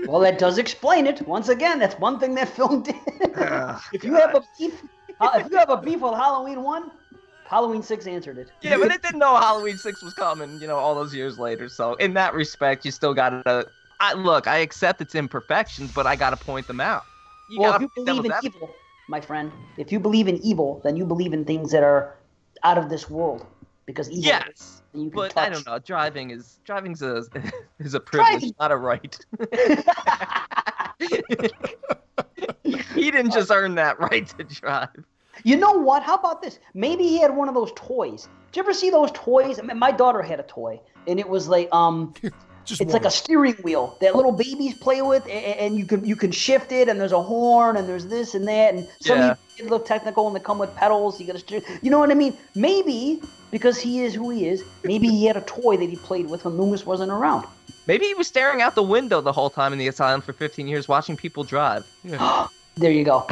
Well, that does explain it. Once again, that's one thing that film did. If you have a beef with Halloween 1, Halloween 6 answered it. Yeah, but it didn't know Halloween 6 was coming, all those years later. So in that respect, you still got to... I accept its imperfections, but I got to point them out. If you believe in evil, my friend, if you believe in evil, then you believe in things that are out of this world. Because evil yes, you can but touch. I don't know. Driving's a privilege, not a right. He didn't just earn that right to drive. You know what? How about this? Maybe he had one of those toys. Did you ever see those toys? I mean, my daughter had a toy, and it was like it's like a steering wheel that little babies play with, and you can shift it, and there's a horn, and there's this and that, and some of you get a little technical, and they come with pedals. You got to steer. You know what I mean? Maybe because he is who he is, maybe he had a toy that he played with when Loomis wasn't around. Maybe he was staring out the window the whole time in the asylum for 15 years, watching people drive. Yeah. There you go.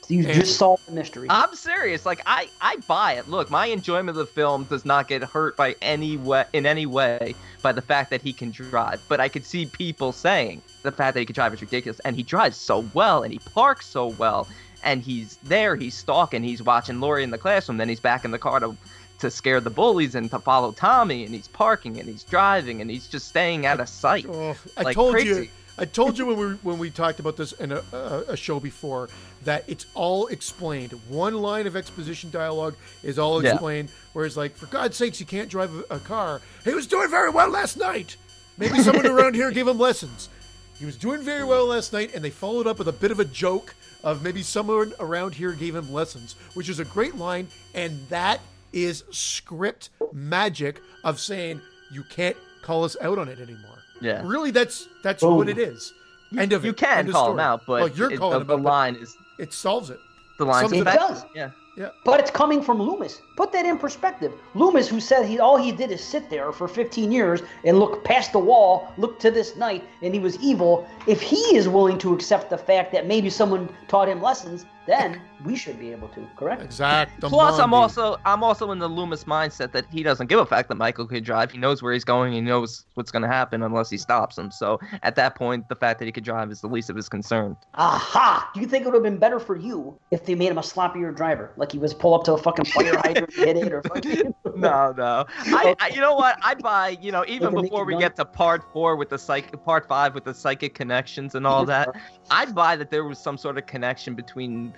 You just solved the mystery. I'm serious. Like, I buy it. Look, my enjoyment of the film does not get hurt in any way by the fact that he can drive. But I could see people saying the fact that he can drive is ridiculous. And he drives so well, and he parks so well. And he's there, he's stalking, he's watching Laurie in the classroom. Then he's back in the car to scare the bullies and to follow Tommy. And he's parking, and he's driving, and he's just staying out of sight. I told you when we talked about this in a show before that it's all explained. One line of exposition dialogue is all explained. Whereas, like, for God's sakes, you can't drive a car. He was doing very well last night. Maybe someone around here gave him lessons. He was doing very well last night, and they followed up with a bit of a joke of maybe someone around here gave him lessons, which is a great line, and that is script magic of saying you can't call us out on it anymore. Yeah. Really, that's what it is. End of it. You can call him out, but you're calling the line is... It solves it. The line's it does. Yeah. But it's coming from Loomis. Put that in perspective. Loomis, who said all he did is sit there for 15 years and look past the wall, look to this night, and he was evil. If he is willing to accept the fact that maybe someone taught him lessons, then we should be able to, correct? Exactly. Plus, I'm also in the Loomis mindset that he doesn't give a fuck that Michael could drive. He knows where he's going. He knows what's going to happen unless he stops him. So at that point, the fact that he could drive is the least of his concern. Aha! Do you think it would have been better for you if they made him a sloppier driver? Like he was pull up to a fucking fire hydrant and hit it or fucking... No. I you know what? I buy, even before we get to part 5 with the psychic connections and all that, I'd buy that there was some sort of connection between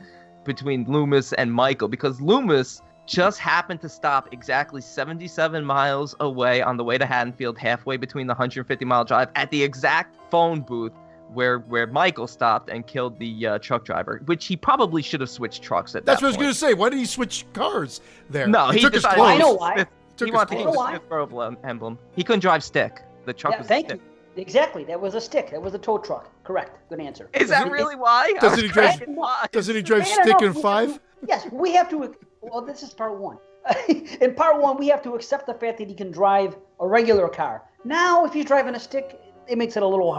Loomis and Michael, because Loomis just happened to stop exactly 77 miles away on the way to Haddonfield, halfway between the 150-mile drive, at the exact phone booth where Michael stopped and killed the truck driver, which he probably should have switched trucks at that point. That's what I was going to say. Why did he switch cars there? No, he took decided, his clothes. I know why. He wanted to use the Smith Grove emblem. He couldn't drive stick. The truck was thank stick. you. Exactly. That was a stick. That was a tow truck. Correct. Good answer. Is that really why? Doesn't he drive stick in 5? Yes, we have to. Well, this is part 1. In part 1, we have to accept the fact that he can drive a regular car. Now, if he's driving a stick, it makes it a little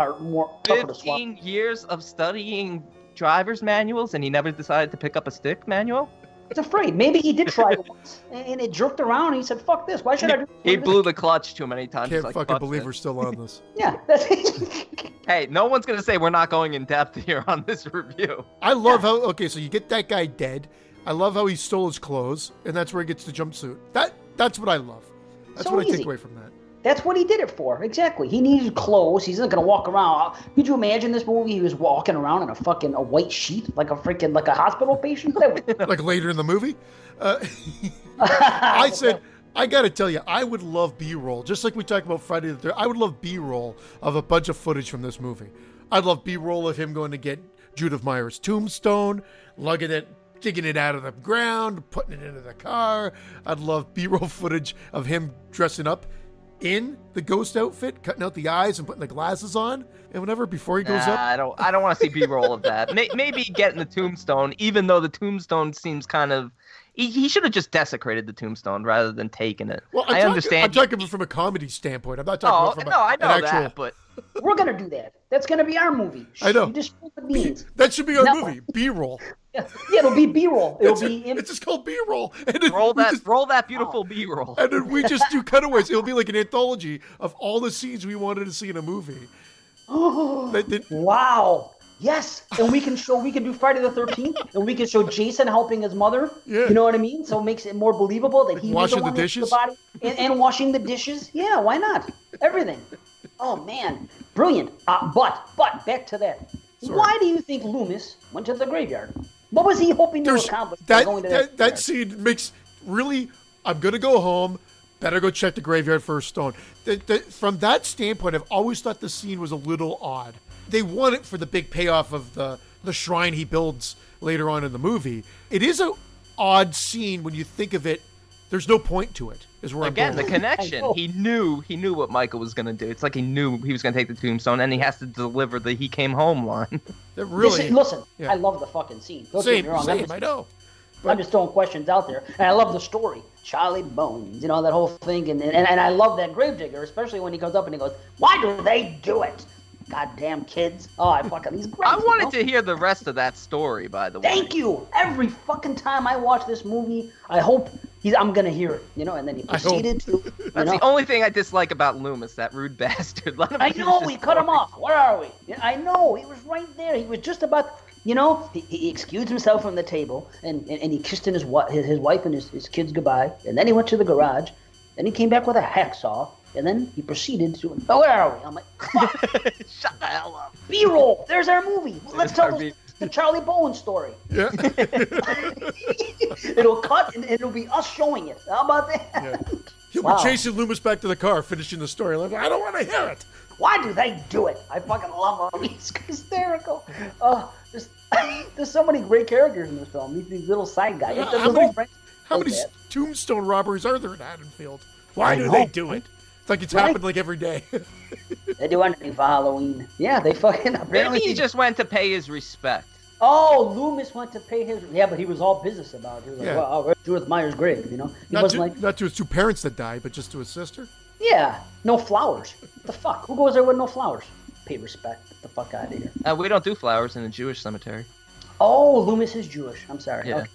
tougher to swap. 15 years of studying driver's manuals, and he never decided to pick up a stick manual? He's afraid. Maybe he did try it once, and it jerked around, and he said, fuck this. Why should I do this? He blew the clutch too many times. Can't fucking believe we're still on this. Yeah. Hey, no one's going to say we're not going in depth here on this review. I love how, so you get that guy dead. I love how he stole his clothes, and that's where he gets the jumpsuit. That's what I love. That's what I take away from that. That's what he did it for. Exactly. He needed clothes. He's not going to walk around. Could you imagine this movie? He was walking around in a white sheet, like a hospital patient? Like later in the movie? I said, I got to tell you, I would love B-roll. Just like we talked about Friday the 13th, I would love B-roll of a bunch of footage from this movie. I'd love B-roll of him going to get Judith Meyer's tombstone, lugging it, digging it out of the ground, putting it into the car. I'd love B-roll footage of him dressing up in the ghost outfit, cutting out the eyes and putting the glasses on and whatever before he goes up. I don't want to see B-roll of that. Maybe getting the tombstone, even though the tombstone seems kind of... He should have just desecrated the tombstone rather than taking it. Well, I understand. I'm talking from a comedy standpoint. I'm not talking about I know an actual... that, but... We're going to do that. That's going to be our movie. I know. You just spill the beans. That should be our movie, B-roll. Yeah, it'll be B-roll. It's just called B-roll. Roll that beautiful B-roll. And then we just do cutaways. It'll be like an anthology of all the scenes we wanted to see in a movie. Wow. Yes. And we can do Friday the 13th, and we can show Jason helping his mother. Yeah. You know what I mean? So it makes it more believable that he was the one washing the dishes? The body and washing the dishes. Yeah, why not? Everything. Oh, man. Brilliant. But back to that. Sorry. Why do you think Loomis went to the graveyard? What was he hoping to accomplish by going to that scene makes really, I'm going to go home, better go check the graveyard for a stone. From that standpoint, I've always thought the scene was a little odd. They want it for the big payoff of the shrine he builds later on in the movie. It is an odd scene when you think of it. There's no point to it. Again, the connection. He knew what Michael was going to do. It's like he knew he was going to take the tombstone, and he has to deliver the "he came home" line. Listen, yeah. I love the fucking scene. Same, I know. But I'm just throwing questions out there, and I love the story. Charlie Bones, that whole thing, and I love that gravedigger, especially when he comes up and he goes, "Why do they do it? Goddamn kids!" Oh, I fucking these. I wanted to hear the rest of that story, by the way. Thank you. Every fucking time I watch this movie, I hope I'm gonna hear it, and then he proceeded to. That's the only thing I dislike about Loomis, that rude bastard. I know, we cut him off. Where are we? I know, he was right there. He was just about, he excused himself from the table, and he kissed his wife and his kids goodbye, and then he went to the garage, then he came back with a hacksaw, and then he proceeded to, where are we? I'm like, shut the hell up. B-roll, there's our movie. Let's tell the Charlie Bowen story. Yeah. It'll cut and it'll be us showing it. How about that? Yeah. He'll be chasing Loomis back to the car, finishing the story. Like, I don't want to hear it. Why do they do it? I fucking love him. He's hysterical. There's so many great characters in this film. These little side guys. How many tombstone robberies are there in Haddonfield? Why do they do it? It's like it's happened like every day. They do anything for Halloween. Yeah, they fucking apparently. Maybe he just went to pay his respect. Oh, Loomis went to pay his. Yeah, but he was all business about it. He was like, well, where's Judith Meyer's grave? He wasn't not to his two parents that died, but just to his sister. Yeah, no flowers. What the fuck? Who goes there with no flowers? Pay respect. Get the fuck out of here. We don't do flowers in the Jewish cemetery. Oh, Loomis is Jewish. I'm sorry. Yeah. Okay.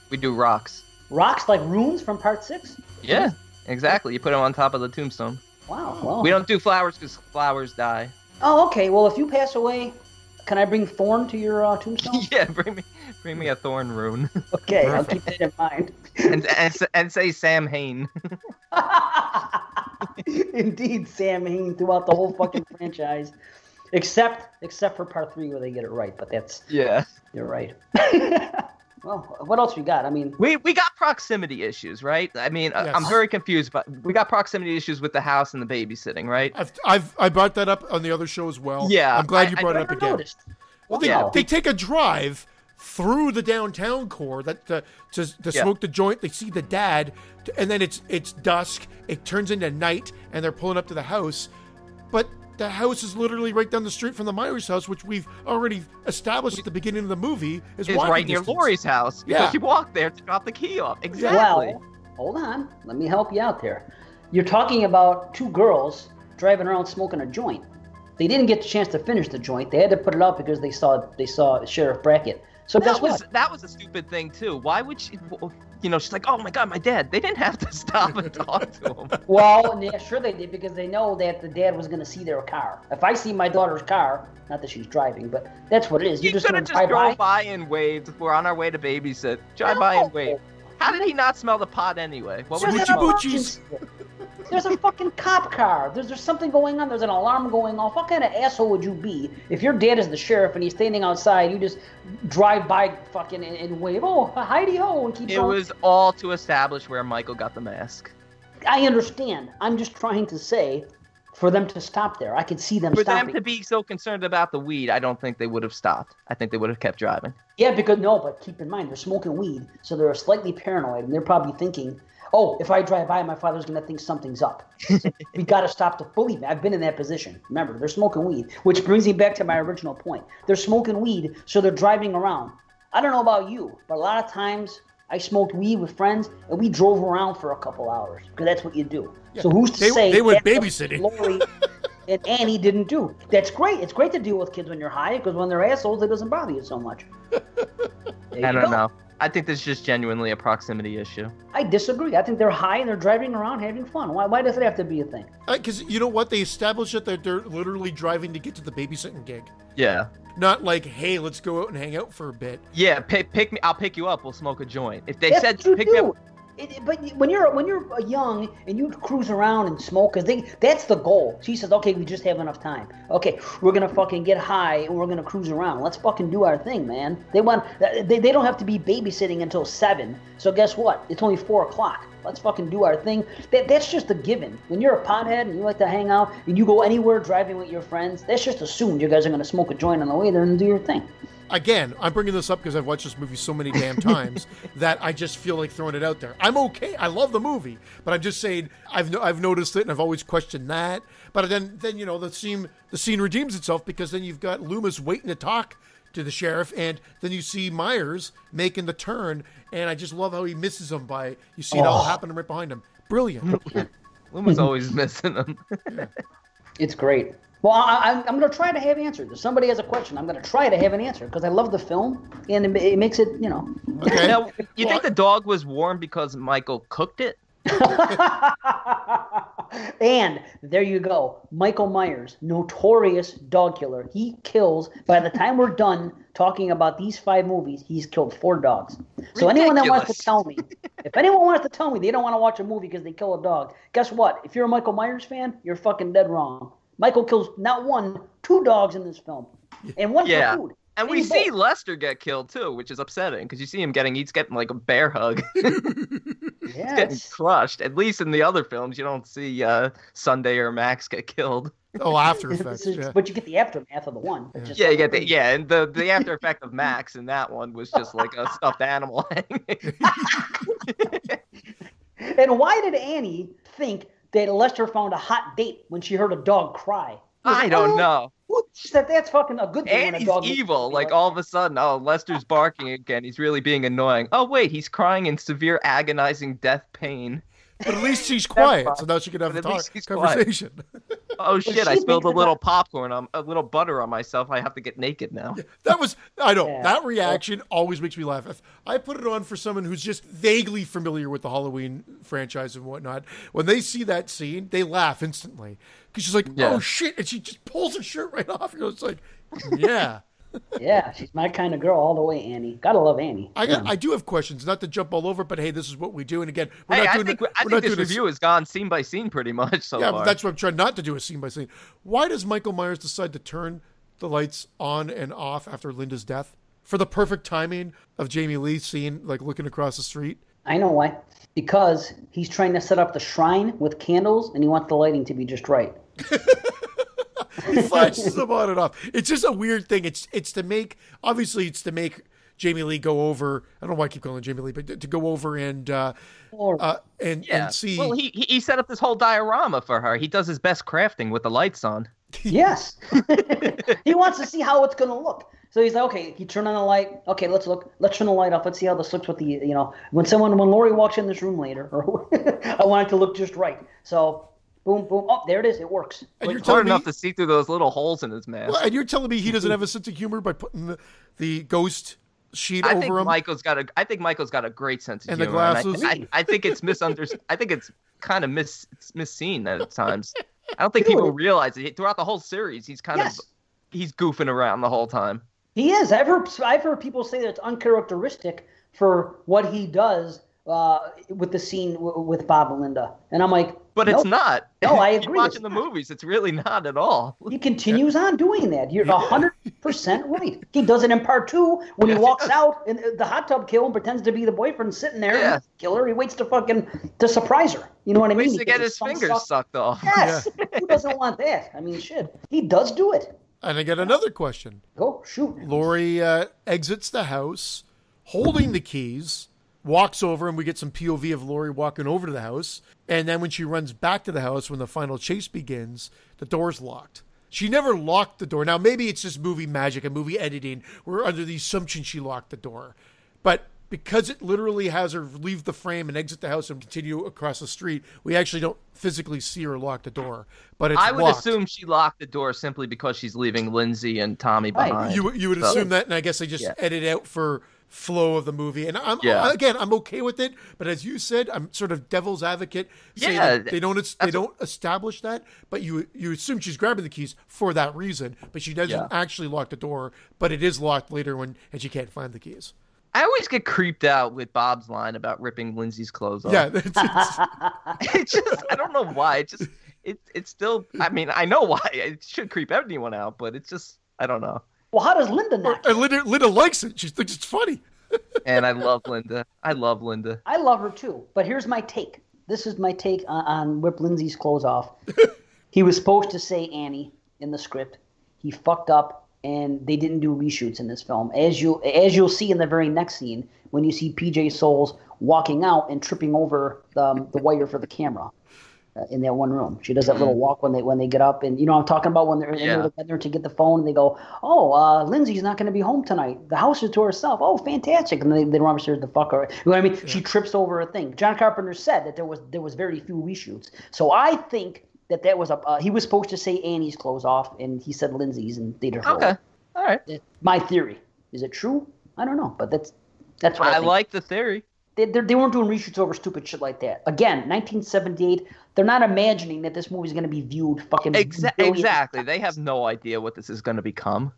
We do rocks. Rocks like runes from part 6? Yeah, exactly. You put them on top of the tombstone. Wow. Well. We don't do flowers because flowers die. Oh, okay. Well, if you pass away, can I bring thorn to your tombstone? Yeah, bring me a thorn rune. Okay, I'll keep that in mind. and say Sam Hain. Indeed, Sam Hain throughout the whole fucking franchise, except for part 3 where they get it right. But that's you're right. Well, what else we got? I mean, we got proximity issues, right? I mean, Yes. I'm very confused, but we got proximity issues with the house and the babysitting, right? I brought that up on the other show as well. Yeah, I'm glad you brought it I up never again. noticed. Well, they take a drive through the downtown core to smoke the joint. They see the dad, and then it's dusk. It turns into night, and they're pulling up to the house. But the house is literally right down the street from the Myers house, which we've already established at the beginning of the movie is right near distance. Lori's house. Yeah. Because you walk there to drop the key off. Exactly. Well, hold on. Let me help you out there. You're talking about 2 girls driving around smoking a joint. They didn't get the chance to finish the joint. They had to put it out because they saw Sheriff Brackett. So that was a stupid thing too. Why would she? She's like, oh my god, my dad. They didn't have to stop and talk to him. Well, yeah, sure they did because they know that the dad was going to see their car. If I see my daughter's car, not that she's driving, but that's what it is. You could have just drove by and waved. We're on our way to babysit. Drive by and wave. How did he not smell the pot anyway? What was Boochies. There's a fucking cop car. There's something going on. There's an alarm going off. What kind of asshole would you be if your dad is the sheriff and he's standing outside? You just drive by fucking and wave, oh, hidey-ho, and keep going. It was all to establish where Michael got the mask. I understand. I'm just trying to say for them to stop there. I could see them stopping. For them to be so concerned about the weed, I don't think they would have stopped. I think they would have kept driving. Yeah, but keep in mind, they're smoking weed, so they're slightly paranoid, and they're probably thinking, oh, if I drive by, my father's going to think something's up. So we got to stop to believe me. I've been in that position. Remember, they're smoking weed, which brings me back to my original point. They're smoking weed, so they're driving around. I don't know about you, but a lot of times I smoked weed with friends, and we drove around for a couple hours, because that's what you do. Yeah, so who's to say they went babysitting? Lori and Annie didn't do. That's great. It's great to deal with kids when you're high, because when they're assholes, it doesn't bother you so much. I don't know. I think this is just genuinely a proximity issue. I disagree. I think they're high and they're driving around having fun. Why does it have to be a thing? Because you know what? They established that they're literally driving to get to the babysitting gig. Yeah. Not like, hey, let's go out and hang out for a bit. Yeah, pick me. I'll pick you up. We'll smoke a joint. If they That's said what pick you me do. up. But when you're young and you cruise around and smoke, that's the goal. She says, okay, we just have enough time. Okay, we're gonna fucking get high and we're gonna cruise around. Let's fucking do our thing, man. They don't have to be babysitting until 7. So guess what? It's only 4 o'clock. Let's fucking do our thing. That's just a given. When you're a pothead and you like to hang out and you go anywhere driving with your friends, that's just assumed you guys are gonna smoke a joint on the way there and do your thing. Again, I'm bringing this up because I've watched this movie so many damn times that I just feel like throwing it out there. I'm okay. I love the movie, but I'm just saying I've noticed it and I've always questioned that. But then the scene redeems itself because then you've got Loomis waiting to talk to the sheriff, and then you see Myers making the turn, and I just love how he misses him by you see it all happening right behind him. Brilliant. Loomis always missing him. It's great. Well, I'm going to try to have answers. If somebody has a question, I'm going to try to have an answer because I love the film and it makes it, Okay. Now, you think the dog was warm because Michael cooked it? And there you go. Michael Myers, notorious dog killer. He kills, by the time we're done talking about these 5 movies, he's killed 4 dogs. So anyone that wants to tell me, if anyone wants to tell me they don't want to watch a movie because they kill a dog, guess what? If you're a Michael Myers fan, you're fucking dead wrong. Michael kills not 1, 2 dogs in this film. And 1 for food. And we see Lester get killed too, which is upsetting because you see him getting like a bear hug. He's getting crushed. At least in the other films, you don't see Sunday or Max get killed. Oh, after effects. But you get the aftermath of the one. Yeah, you get and the after effect of Max in that one was just like a stuffed animal hanging. And why did Annie think that Lester found a hot date when she heard a dog cry? I don't know. That's fucking a good thing. Annie's evil. Like all of a sudden, Lester's barking again. He's really being annoying. Oh, wait, he's crying in severe, agonizing death pain. But at least she's quiet, so now she can have a conversation. Oh shit! I spilled a little butter on myself. I have to get naked now. Yeah, I know that reaction always makes me laugh. If I put it on for someone who's just vaguely familiar with the Halloween franchise and whatnot, when they see that scene, they laugh instantly because she's like, "Oh shit!" and she just pulls her shirt right off. It's like, yeah. Yeah, she's my kind of girl all the way, Annie. Gotta love Annie. I do have questions, not to jump all over, but hey, this is what we do. And again, I think this review has gone scene by scene pretty much so far. Yeah, that's what I'm trying not to do, a scene by scene. Why does Michael Myers decide to turn the lights on and off after Linda's death for the perfect timing of Jamie Lee seeing, like, looking across the street? I know why. Because he's trying to set up the shrine with candles, and he wants the lighting to be just right. He flashes them on and off. It's just a weird thing. It's to make Jamie Lee go over. I don't know why I keep calling her Jamie Lee, but to go over and see. Well, he set up this whole diorama for her. He does his best crafting with the lights on. Yes, he wants to see how it's going to look. So he's like, okay, you turn on the light. Okay, let's look. Let's turn the light off. Let's see how this looks with the, when Lori walks in this room later, I want it to look just right. So. Boom, boom. Oh, there it is. It works. And you're hard enough to see through those little holes in his mask. Well, and you're telling me he doesn't have a sense of humor by putting the ghost sheet over him? I think Michael's got a great sense of humor. And the glasses? I think it's misunderstood. I think it's kind of misseen at times. I don't think people realize it. Throughout the whole series, he's he's goofing around the whole time. He is. I've heard people say that it's uncharacteristic for what he does with the scene with Bob and Linda. And I'm like, but nope. It's not. No, I agree. Watching the movies, it's really not at all. He continues on doing that. You're 100% right. He does it in part 2 when he walks out in the hot tub kill and pretends to be the boyfriend sitting there and kill her. He waits to surprise her. You know what I mean? He waits to get his fingers sucked off. Yes. Who doesn't want that? I mean, shit. He does do it. And I got another question. Go, shoot. Lori exits the house holding the keys, walks over, and we get some POV of Lori walking over to the house. And then when she runs back to the house, when the final chase begins, the door's locked. She never locked the door. Now, maybe it's just movie magic and movie editing. We're under the assumption she locked the door. But because it literally has her leave the frame and exit the house and continue across the street, we actually don't physically see her lock the door. But it's I would locked. Assume she locked the door simply because she's leaving Lindsay and Tommy behind. You would assume that, and I guess they just edit out for flow of the movie. And I'm okay with it, but as you said, I'm sort of devil's advocate. That they don't establish that, but you assume she's grabbing the keys for that reason, but she doesn't actually lock the door, but it is locked later and she can't find the keys. I always get creeped out with Bob's line about ripping Lindsay's clothes off. Yeah, it's just, I don't know why. It's still, I mean, I know why. It should creep anyone out, but it's just, I don't know. Well, how does Linda not? Linda likes it. She thinks it's funny. And I love Linda. I love her too. But here's my take. This is my take on Rip Lindsay's clothes off. He was supposed to say Annie in the script. He fucked up, and they didn't do reshoots in this film. As you'll see in the very next scene, when you see PJ Souls walking out and tripping over the wire for the camera. In that one room, she does that little walk when they get up, and I'm talking about when they're together to get the phone, and they go, "Oh, Lindsay's not going to be home tonight. The house is to herself. Oh, fantastic!" And they run upstairs to fuck her. You know what I mean? Yeah. She trips over a thing. John Carpenter said that there was very few reshoots, so I think that was he was supposed to say Annie's clothes off, and he said Lindsay's, and they did her. Okay, all right. My theory. Is it true? I don't know, but that's what I think. Like the theory. They weren't doing reshoots over stupid shit like that. Again, 1978. They're not imagining that this movie's going to be viewed fucking exactly. They have no idea what this is going to become.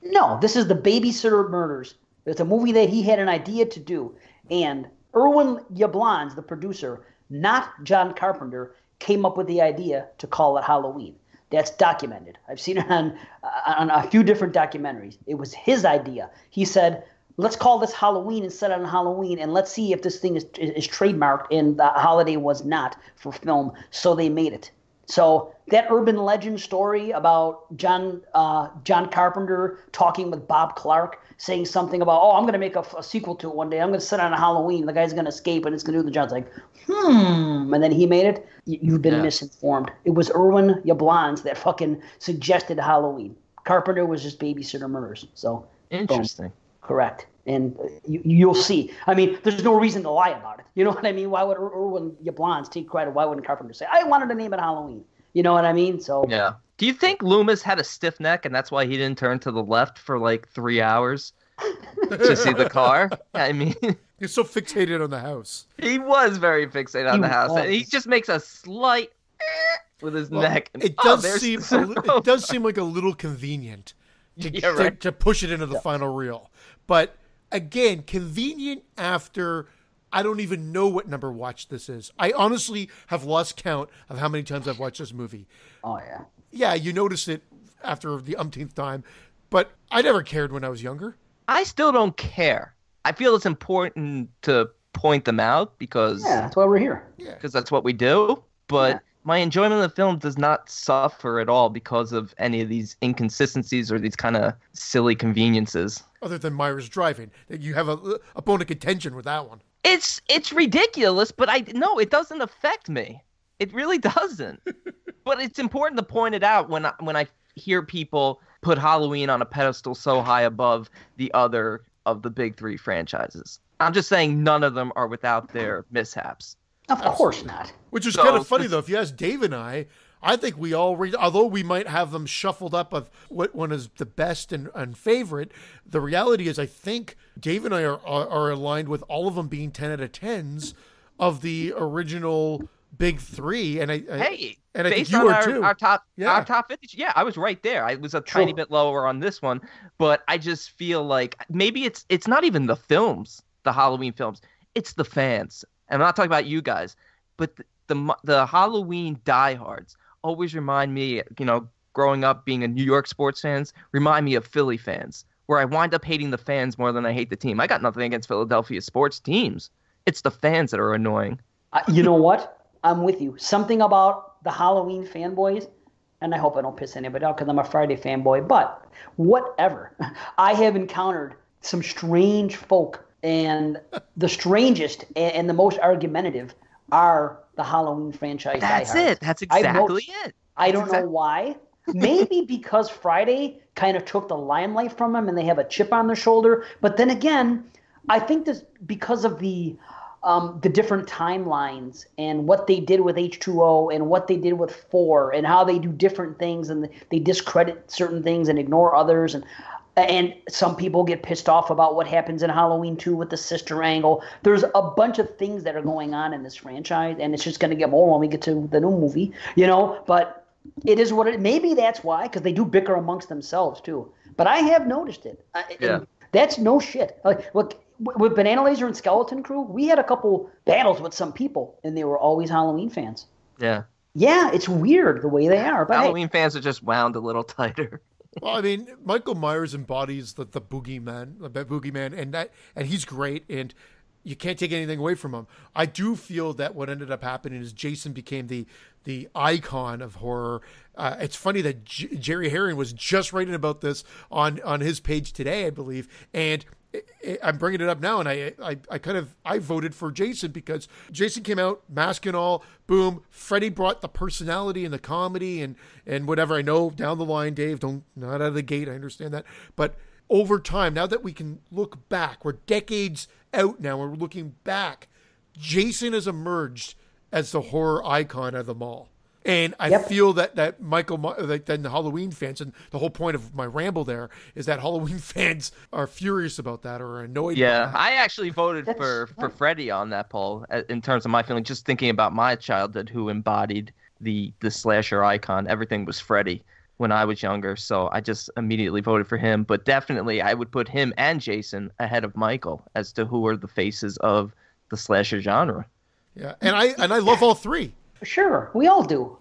No, this is the Babysitter Murders. It's a movie that he had an idea to do, and Irwin Yablans, the producer, not John Carpenter, came up with the idea to call it Halloween. That's documented. I've seen it on a few different documentaries. It was his idea. He said, let's call this Halloween and set it on Halloween, and let's see if this thing is trademarked, and the holiday was not for film, so they made it. So that urban legend story about John Carpenter talking with Bob Clark, saying something about, I'm going to make a sequel to it one day. I'm going to set it on Halloween. The guy's going to escape, and it's going to do the John's like, and then he made it. You've been misinformed. It was Irwin Yablans that fucking suggested Halloween. Carpenter was just Babysitter Murders. So interesting. Boom. Correct. And you'll see. I mean, there's no reason to lie about it. You know what I mean? Why would Irwin Yablans take credit? Why wouldn't Carpenter say, I wanted to name it Halloween? You know what I mean? So Yeah. Do you think Loomis had a stiff neck and that's why he didn't turn to the left for like 3 hours to see the car? I mean, He's so fixated on the house. he was very fixated on the house. And he was. just makes a slight with his neck. And, It does seem like a little convenient to push it into the final reel. But again, convenient after I don't even know what number watch this is. I honestly have lost count of how many times I've watched this movie. Oh yeah. Yeah, you notice it after the umpteenth time, but I never cared when I was younger. I still don't care. I feel it's important to point them out because that's why we're here. Because that's what we do. But my enjoyment of the film does not suffer at all because of any of these inconsistencies or these kind of silly conveniences. Other than Myra's driving, you have a bone of contention with that one. It's ridiculous, but it doesn't affect me. It really doesn't. But it's important to point it out when I hear people put Halloween on a pedestal so high above the other of the big three franchises. I'm just saying none of them are without their mishaps. Of course not. Which is kind of funny, though. If you ask Dave and I think we all although we might have them shuffled up of what one is the best and favorite, the reality is I think Dave and I are aligned with all of them being 10 out of 10s of the original big three. And I think you are too. Our top 50. Yeah, I was right there. I was a tiny bit lower on this one, but I just feel like maybe it's not even the films, the Halloween films. It's the fans. And I'm not talking about you guys, but the Halloween diehards always remind me, growing up being a New York sports fans, remind me of Philly fans, where I wind up hating the fans more than I hate the team. I got nothing against Philadelphia sports teams. It's the fans that are annoying. You know what? I'm with you. Something about the Halloween fanboys, and I hope I don't piss anybody off because I'm a Friday fanboy, but whatever. I have encountered some strange folk, and the strangest and the most argumentative are the Halloween franchise That's diehards. it. That's exactly it. I don't know why. Maybe because Friday kind of took the limelight from them and they have a chip on their shoulder. But then again, I think this because of the different timelines and what they did with H2O and what they did with 4 and how they do different things and they discredit certain things and ignore others. And some people get pissed off about what happens in Halloween 2 with the sister angle. There's a bunch of things that are going on in this franchise, and it's just going to get more when we get to the new movie, But it is what it. Maybe that's why, because they do bicker amongst themselves too. But I have noticed it. And that's no shit. Look, with Banana Laser and Skeleton Crew, we had a couple battles with some people, and they were always Halloween fans. Yeah. Yeah, it's weird the way they are. But Halloween fans are just wound a little tighter. Well, I mean, Michael Myers embodies the boogeyman, and he's great, and you can't take anything away from him. I do feel that what ended up happening is Jason became the icon of horror. It's funny that Jerry Herring was just writing about this on his page today, I believe, and I'm bringing it up now, and I voted for Jason because Jason came out, mask and all, boom. Freddy brought the personality and the comedy and whatever. I know down the line, Dave, not out of the gate, I understand that. But over time, now that we can look back, we're decades out now, we're looking back, Jason has emerged as the horror icon of them all. And I feel that Michael, then the Halloween fans, and the whole point of my ramble there is that Halloween fans are furious about that or annoyed. Yeah, by that. I actually voted for Freddy on that poll in terms of my feeling. Just thinking about my childhood, who embodied the slasher icon, everything was Freddy when I was younger. So I just immediately voted for him. But definitely, I would put him and Jason ahead of Michael as to who are the faces of the slasher genre. Yeah, and I love all three. Sure, we all do.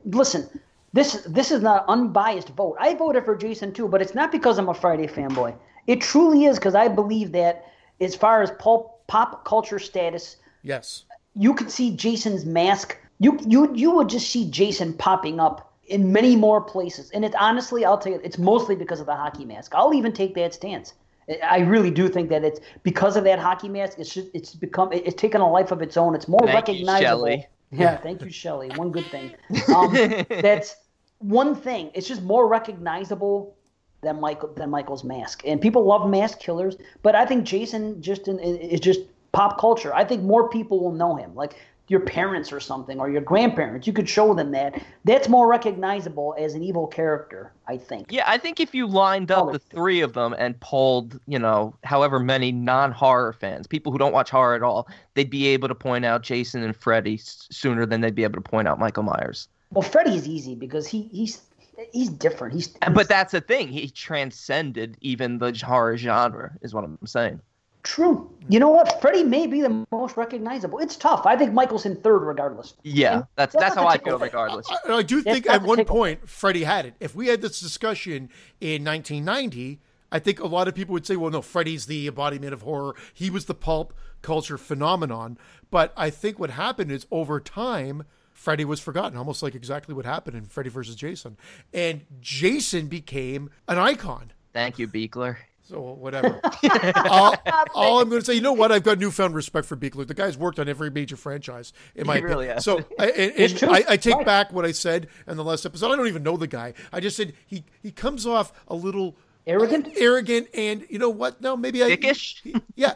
Listen, this is not an unbiased vote. I voted for Jason too, but it's not because I'm a Friday fanboy. It truly is because I believe that as far as pop culture status, yes, you could see Jason's mask. You would just see Jason popping up in many more places. And honestly, I'll tell you, it's mostly because of the hockey mask. I'll even take that stance. I really do think that it's because of that hockey mask. It's taken a life of its own. It's more recognizable. You, Shelley. Yeah, thank you, Shelley. One good thing. That's one thing. It's just more recognizable than Michael's mask. And people love mask killers, but I think Jason is just pop culture. I think more people will know him. Like your parents or something, or your grandparents. You could show them that. That's more recognizable as an evil character, I think. Yeah, I think if you lined up the three of them and polled, however many non-horror fans, people who don't watch horror at all, they'd be able to point out Jason and Freddy sooner than they'd be able to point out Michael Myers. Well, Freddy's easy because he's different. But that's the thing. He transcended even the horror genre, is what I'm saying. True. You know what? Freddy may be the most recognizable. It's tough. I think Michael's in third regardless. Yeah, and that's how I feel regardless. I do think at one point Freddy had it. If we had this discussion in 1990, I think a lot of people would say, well, no, Freddy's the embodiment of horror. He was the pulp culture phenomenon. But I think what happened is over time, Freddy was forgotten, almost like exactly what happened in Freddy vs. Jason. And Jason became an icon. Thank you, Beekler. So whatever. all I'm going to say, you know what? I've got newfound respect for Beekler. The guy's worked on every major franchise, in my opinion. Really has. So I take back what I said in the last episode. I don't even know the guy. I just said he comes off a little arrogant, and you know what? No, maybe dickish. Yeah,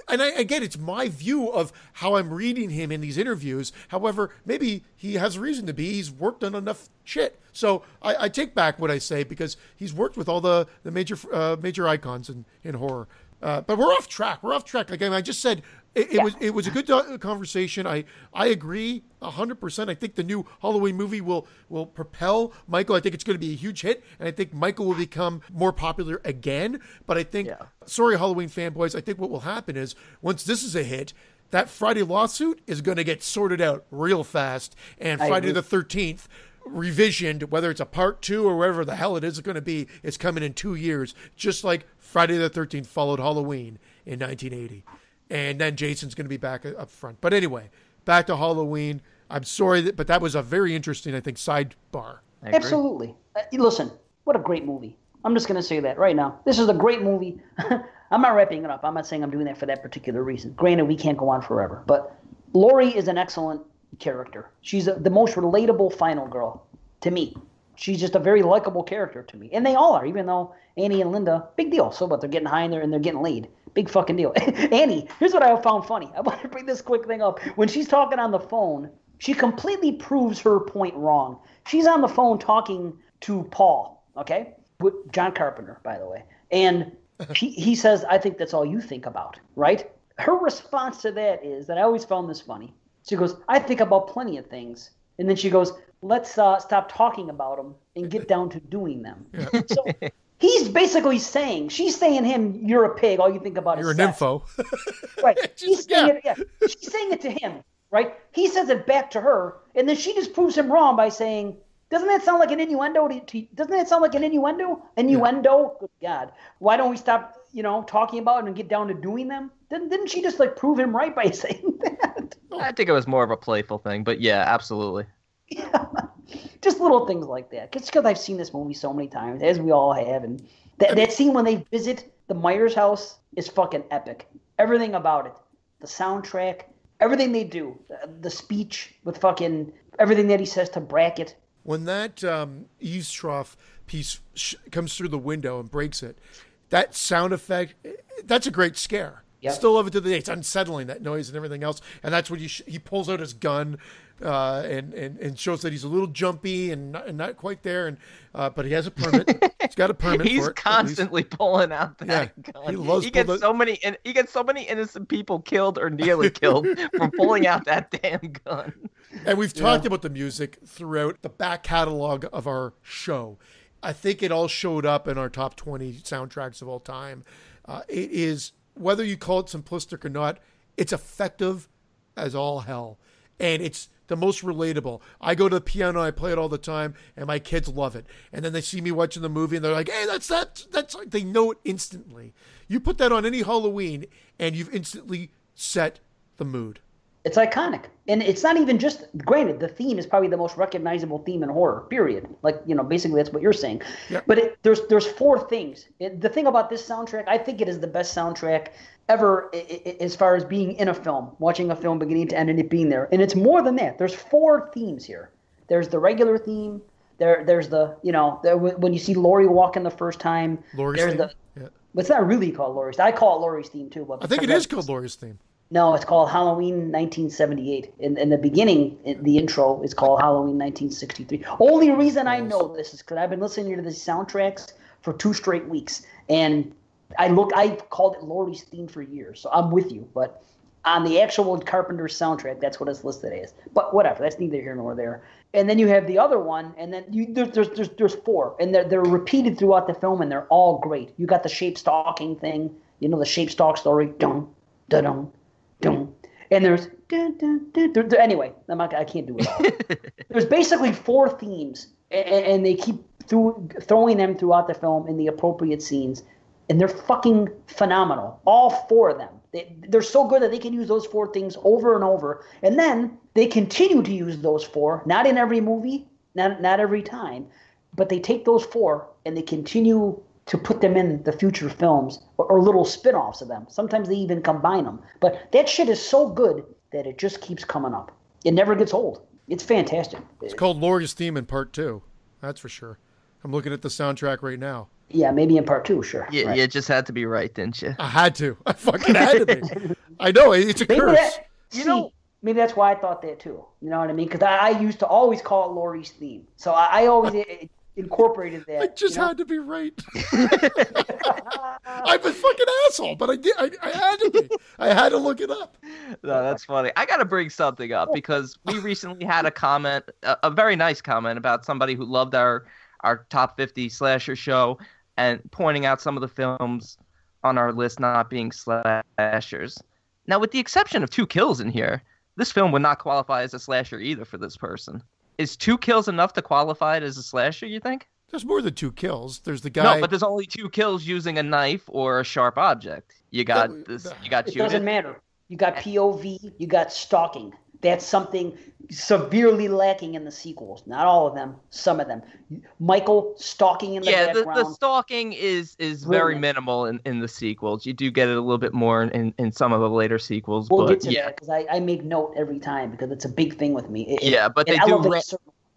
and again, it's my view of how I'm reading him in these interviews. However, maybe he has reason to be. He's worked on enough shit. So I take back what I say because he's worked with all the major icons in horror. But we're off track. Again, I just said it was a good conversation. I agree 100%. I think the new Halloween movie will propel Michael. I think it's going to be a huge hit, and I think Michael will become more popular again. But I think, sorry, Halloween fanboys, I think what will happen is once this is a hit, that Friday lawsuit is going to get sorted out real fast, and Friday the 13th revisioned, whether it's a part 2 or whatever the hell it is going to be, it's coming in 2 years, just like Friday the 13th followed Halloween in 1980. And then Jason's going to be back up front. But anyway, back to Halloween. I'm sorry, but that was a very interesting, I think, sidebar. Absolutely. Listen, what a great movie. I'm just going to say that right now. This is a great movie. I'm not wrapping it up. I'm not saying I'm doing that for that particular reason. Granted, we can't go on forever. But Laurie is an excellent character. She's the most relatable final girl to me. She's just a very likable character to me. And they all are, even though Annie and Linda, big deal. So what? They're getting high and they're getting laid. Big fucking deal. Annie, here's what I found funny. I want to bring this quick thing up. When she's talking on the phone, she completely proves her point wrong. She's on the phone talking to Paul, okay? With John Carpenter, by the way. And he says, I think that's all you think about, right? Her response to that is that I always found this funny. She goes, I think about plenty of things. And then she goes, let's stop talking about them and get down to doing them. Yeah. So he's basically saying, she's saying him, you're a pig, all you think about is sex. You're an nympho. Right. She's saying it to him, right? He says it back to her, and then she just proves him wrong by saying, doesn't that sound like an innuendo? Doesn't that sound like an innuendo? Innuendo? Yeah. Good God. Why don't we stop, talking about it and get down to doing them? Didn't she just prove him right by saying that? I think it was more of a playful thing, but yeah, absolutely. Yeah. Just little things like that. Just because I've seen this movie so many times, as we all have, and that scene when they visit the Myers house is fucking epic. Everything about it, the soundtrack, everything they do, the speech with fucking everything that he says to Brackett. When that eaves trough piece comes through the window and breaks it, that sound effect, that's a great scare. Yep. Still love it to the day. It's unsettling, that noise and everything else. And that's when he pulls out his gun and shows that he's a little jumpy and not quite there. And but he has a permit. He's got a permit. He's for it, constantly pulling out that gun. He gets so many innocent people killed or nearly killed from pulling out that damn gun. And we've talked about the music throughout the back catalog of our show. I think it all showed up in our top 20 soundtracks of all time. It is, whether you call it simplistic or not, it's effective as all hell. And it's the most relatable. I go to the piano, I play it all the time, and my kids love it. And then they see me watching the movie, and they're like, hey, that's like, they know it instantly. You put that on any Halloween, and you've instantly set the mood. It's iconic. And it's not even just, granted, the theme is probably the most recognizable theme in horror, period. Basically that's what you're saying. Yeah. But there's four things. The thing about this soundtrack, I think it is the best soundtrack ever as far as being in a film, watching a film beginning to end and it being there. And it's more than that. There's four themes here. There's the regular theme. There's the, when you see Laurie walking the first time. Laurie's theme? It's not really called Laurie's. I call it Laurie's theme too. But I think it is called Laurie's theme. No, it's called Halloween 1978. In the beginning, the intro is called Halloween 1963. Only reason I know this is because I've been listening to the soundtracks for 2 straight weeks, and I've called it Laurie's theme for years, so I'm with you. But on the actual Carpenter soundtrack, that's what it's listed as. But whatever, that's neither here nor there. And then you have the other one, and then there's 4, and they're repeated throughout the film, and they're all great. You got the shape stalking thing, the shape stalk story, dum, da dum. And there's anyway, I can't do it all. There's basically 4 themes, and they keep throwing them throughout the film in the appropriate scenes, and they're fucking phenomenal. All 4 of them. They're so good that they can use those 4 things over and over, and then they continue to use those 4, not in every movie, not every time, but they take those 4 and they continue to put them in the future films or little spin-offs of them. Sometimes they even combine them. But that shit is so good that it just keeps coming up. It never gets old. It's fantastic. It's called Laurie's Theme in Part 2. That's for sure. I'm looking at the soundtrack right now. Yeah, maybe in Part 2, sure. Yeah, right. You just had to be right, didn't you? I had to. I fucking had to be. I know. It's a curse. Maybe that's why I thought that too. You know what I mean? Because I used to always call it Laurie's Theme. So I always incorporated that. I just had to be right. I'm a fucking asshole, but I did. I had to be. I had to look it up. No, that's funny. I got to bring something up because we recently had a comment, a very nice comment about somebody who loved our top 50 slasher show and pointing out some of the films on our list not being slashers. Now, with the exception of 2 kills in here, this film would not qualify as a slasher either for this person. Is 2 kills enough to qualify it as a slasher, you think? There's more than 2 kills. There's the guy. No, but there's only 2 kills using a knife or a sharp object. You got It doesn't matter. You got POV, you got stalking. That's something severely lacking in the sequels. Not all of them, some of them. Michael stalking in the background. Yeah, the stalking is very minimal in the sequels. You do get it a little bit more in some of the later sequels. We'll get to that because I make note every time because it's a big thing with me. But they do.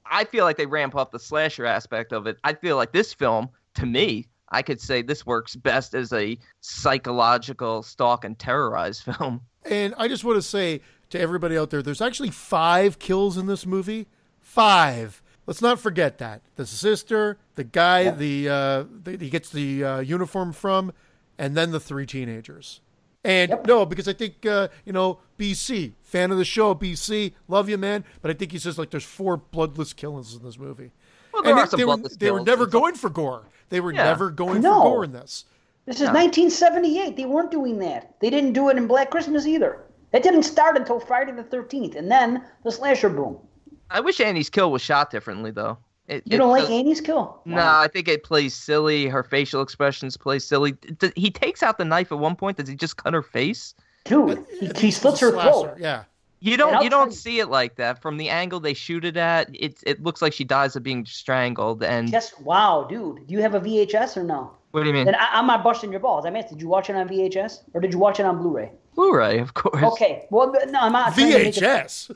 I feel like they ramp up the slasher aspect of it. I feel like this film, to me, I could say this works best as a psychological stalk and terrorize film. And I just want to say to everybody out there, there's actually 5 kills in this movie. 5. Let's not forget that. The sister, the guy, he gets the uniform from, and then the 3 teenagers. And no, because I think, BC, fan of the show, BC, love you, man. But I think he says, there's 4 bloodless killings in this movie. Well, there are some bloodless kills. They were never going for gore. They were never going for gore in this. This is 1978. They weren't doing that. They didn't do it in Black Christmas either. It didn't start until Friday the 13th, and then the slasher boom. I wish Annie's kill was shot differently, though. You don't like Annie's kill? No, I think it plays silly. Her facial expressions play silly. He takes out the knife at one point. Does he just cut her face? Dude, he slits her throat. Yeah. You don't see it like that. From the angle they shoot it at, it looks like she dies of being strangled. And wow, dude. Do you have a VHS or no? What do you mean? And I'm not busting your balls. I mean, did you watch it on VHS or did you watch it on Blu-ray? Blu-ray, of course. Okay. Well, no, I'm not. VHS.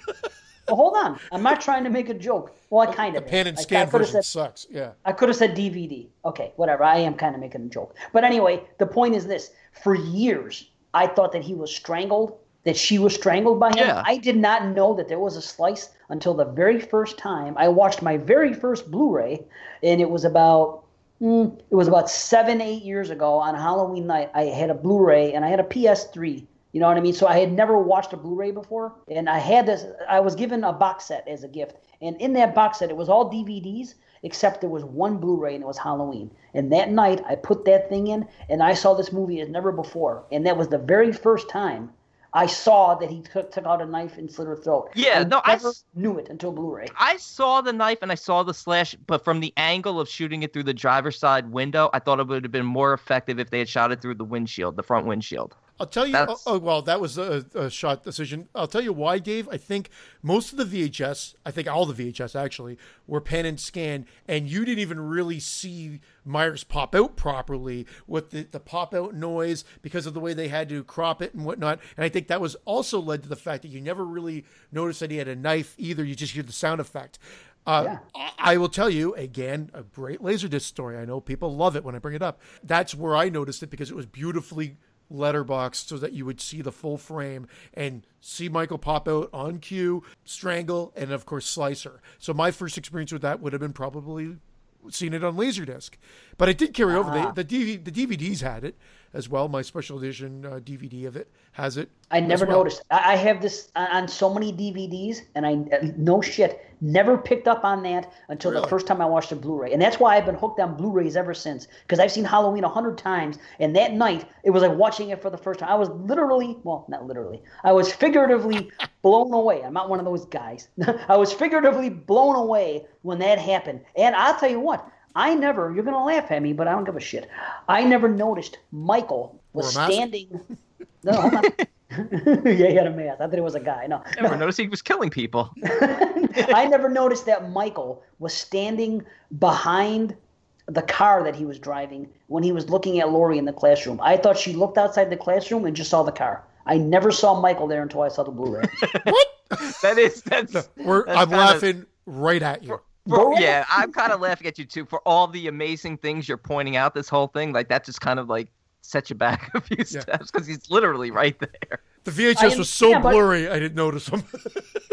Well, hold on. I'm not trying to make a joke. Well, I kind of. The pan and scan version sucks. Yeah. I could have said DVD. Okay, whatever. I am kind of making a joke. But anyway, the point is this. For years, I thought that he was strangled, that she was strangled by him. Yeah. I did not know that there was a slice until the very first time I watched my very first Blu-ray, and it was about 7-8 years ago on Halloween night. I had a Blu-ray, and I had a PS3. You know what I mean? So I had never watched a Blu-ray before, and I was given a box set as a gift. And in that box set, it was all DVDs, except there was one Blu-ray, and it was Halloween. And that night, I put that thing in, and I saw this movie as never before. And that was the very first time I saw that he took out a knife and slit her throat. Yeah, I never knew it until Blu-ray. I saw the knife and I saw the slash, but from the angle of shooting it through the driver's side window, I thought it would have been more effective if they had shot it through the windshield, the front windshield. I'll tell you. Well, that was a shot decision. I'll tell you why, Dave. I think most of the VHS, I think all the VHS actually, were pan and scan, and you didn't even really see Myers pop out properly with the pop out noise because of the way they had to crop it and whatnot. And I think that was also led to the fact that you never really noticed that he had a knife either. You just hear the sound effect. I will tell you, again, a great Laserdisc story. I know people love it when I bring it up. That's where I noticed it because it was beautifully letterbox so that you would see the full frame and see Michael pop out on cue, strangle, and of course slice her. So my first experience with that would have been probably seeing it on Laserdisc. But it did carry over. The DVDs had it as well. My special edition DVD of it has it. I never noticed. I have this on so many DVDs, and I no shit, never picked up on that until the first time I watched a Blu-ray. And that's why I've been hooked on Blu-rays ever since, because I've seen Halloween 100 times, and that night, it was like watching it for the first time. I was literally, well, not literally, I was figuratively blown away. I'm not one of those guys. I was figuratively blown away when that happened. And I'll tell you what, you're going to laugh at me, but I don't give a shit. I never noticed Michael was standing. No, hold on. Yeah, he had a mask. I thought he was a guy. No. Never noticed he was killing people. I never noticed that Michael was standing behind the car that he was driving when he was looking at Laurie in the classroom. I thought she looked outside the classroom and just saw the car. I never saw Michael there until I saw the Blu-ray. What? I'm laughing right at you. Yeah, I'm kind of laughing at you too for all the amazing things you're pointing out. This whole thing, like that, just kind of like set you back a few steps because he's literally right there. The VHS was so blurry, I didn't notice him.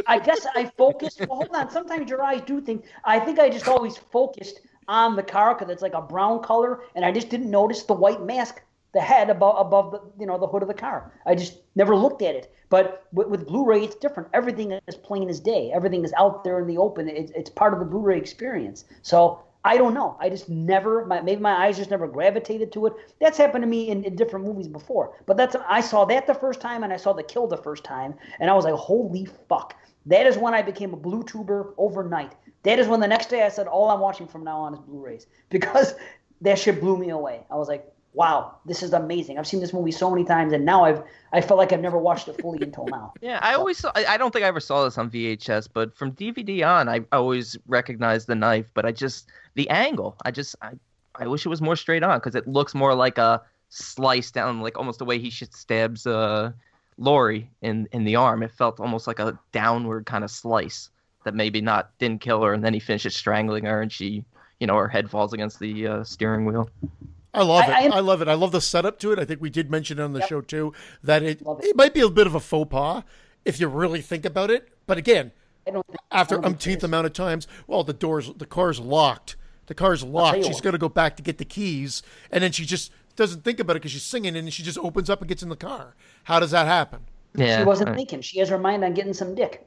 I guess I focused. Well, hold on. Sometimes your eyes do things. I think I just always focused on the car because it's like a brown color, and I just didn't notice the white mask, the head above the the hood of the car. I just never looked at it. But with Blu-ray, it's different. Everything is plain as day. Everything is out there in the open. It's part of the Blu-ray experience. So I don't know. I just never, maybe my eyes just never gravitated to it. That's happened to me in different movies before. But I saw that the first time, and I saw The Kill the first time, and I was like, holy fuck. That is when I became a Blue Tuber overnight. That is when the next day I said, all I'm watching from now on is Blu-rays. Because that shit blew me away. I was like, wow, this is amazing. I've seen this movie so many times, and now I felt like I've never watched it fully until now. Yeah, I don't think I ever saw this on VHS, but from DVD on, I always recognized the knife, but the angle, I wish it was more straight on, because it looks more like a slice down, like almost the way he stabs Laurie in the arm. It felt almost like a downward kind of slice that maybe didn't kill her, and then he finishes strangling her, and she, her head falls against the steering wheel. I love it. I love it. I love the setup to it. I think we did mention it on the show too, that it might be a bit of a faux pas if you really think about it. But again, after umpteenth amount of times, well, the car's locked. The car's locked. She's going to go back to get the keys, and then she just doesn't think about it because she's singing, and she just opens up and gets in the car. How does that happen? Yeah, she wasn't thinking. She has her mind on getting some dick.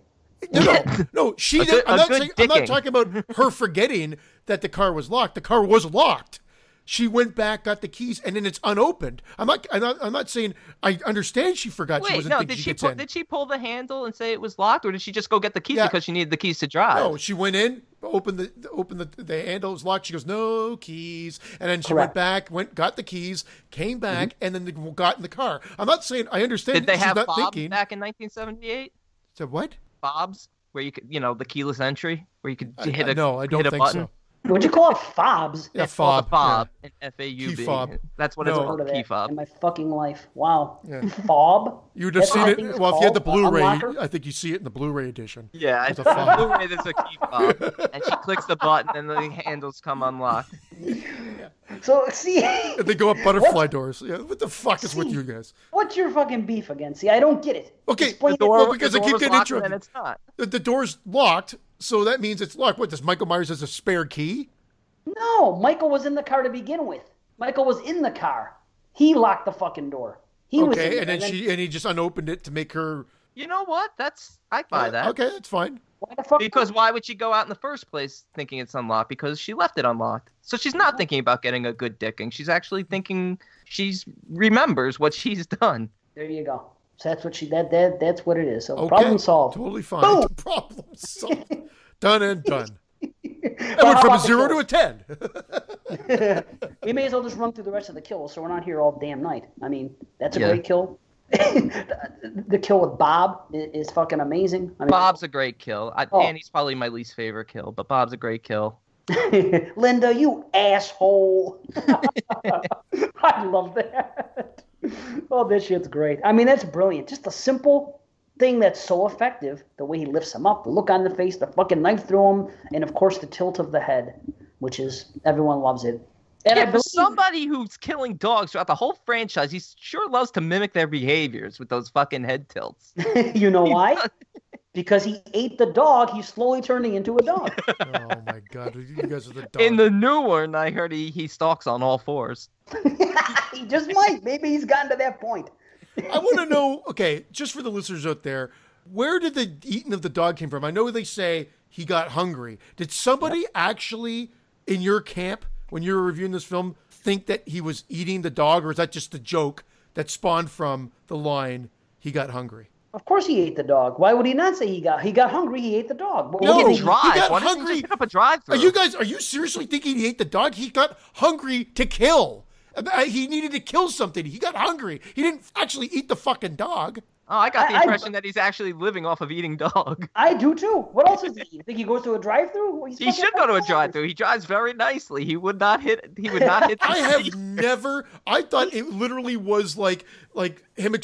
No. I'm not talking about her forgetting that the car was locked. The car was locked. She went back, got the keys, and then it's unopened. I'm not saying I understand she forgot. She wasn't thinking she gets in. Did she pull the handle and say it was locked, or did she just go get the keys because she needed the keys to drive? No, she went in, opened the handle was locked. She goes, no keys, and then she went back, got the keys, came back, and then got in the car. I'm not saying I understand. Did they have not Bob thinking. Back in 1978? So what? Bob's, where you could, the keyless entry, where you could hit a no, I don't think button. so. Would you call it fobs? Yeah, it's fob. Yeah. And F-A-U-B. Key fob. That's what it's called, key fob. In my fucking life. Wow. Yeah. Fob? You'd have seen it. Well, if you had the Blu-ray, I think you see it in the Blu-ray edition. Yeah, it's a fob. Blu-ray, there's a key fob. And she clicks the button, and the handles come unlocked. Yeah. So, see... And they go up butterfly doors. Yeah, what the fuck is with you guys? What's your fucking beef again? See, I don't get it. Okay, because I keep getting interrupted. It's not. The door's locked, so that means it's locked. What, does Michael Myers has a spare key? No, Michael was in the car to begin with. Michael was in the car. He locked the fucking door. And he just unopened it to make her. You know what? I buy that. Okay, that's fine. Why the fuck? Because why would she go out in the first place thinking it's unlocked? Because she left it unlocked. So she's not thinking about getting a good dicking. She's actually thinking remembers what she's done. There you go. So that's what that's what it is. So problem solved. Totally fine. Boom! Problem solved. Done and done. I went from a 0 to a 10. We may as well just run through the rest of the kills, so we're not here all damn night. I mean, that's a great kill. The kill with Bob is fucking amazing. I mean, Bob's a great kill. Annie's probably my least favorite kill, but Bob's a great kill. Linda, you asshole. I love that. Oh, this shit's great. I mean, that's brilliant. Just a simple thing that's so effective, the way he lifts him up, the look on the face, the fucking knife through him, and of course the tilt of the head, which is, everyone loves it. And yeah, for somebody who's killing dogs throughout the whole franchise, he sure loves to mimic their behaviors with those fucking head tilts. You know why? Because he ate the dog, he's slowly turning into a dog. Oh my God, you guys are the dog. In the new one, I heard he stalks on all fours. He just might. Maybe he's gotten to that point. I want to know, okay, just for the listeners out there, where did the eating of the dog came from? I know they say he got hungry. Did somebody actually in your camp, when you were reviewing this film, think that he was eating the dog, or is that just a joke that spawned from the line, he got hungry? Of course he ate the dog. Why would he not say he got hungry, he ate the dog? No, he got Why hungry. He pick up a drive-thru? Are you seriously thinking he ate the dog? He got hungry to kill. He needed to kill something. He got hungry. He didn't actually eat the fucking dog. Oh, I got the impression that he's actually living off of eating dog. I do too. What else is he eat? Think he goes to a drive-through? He should go to a drive-through. He drives very nicely. He would not hit. He would not hit. I have never. I thought it literally was like him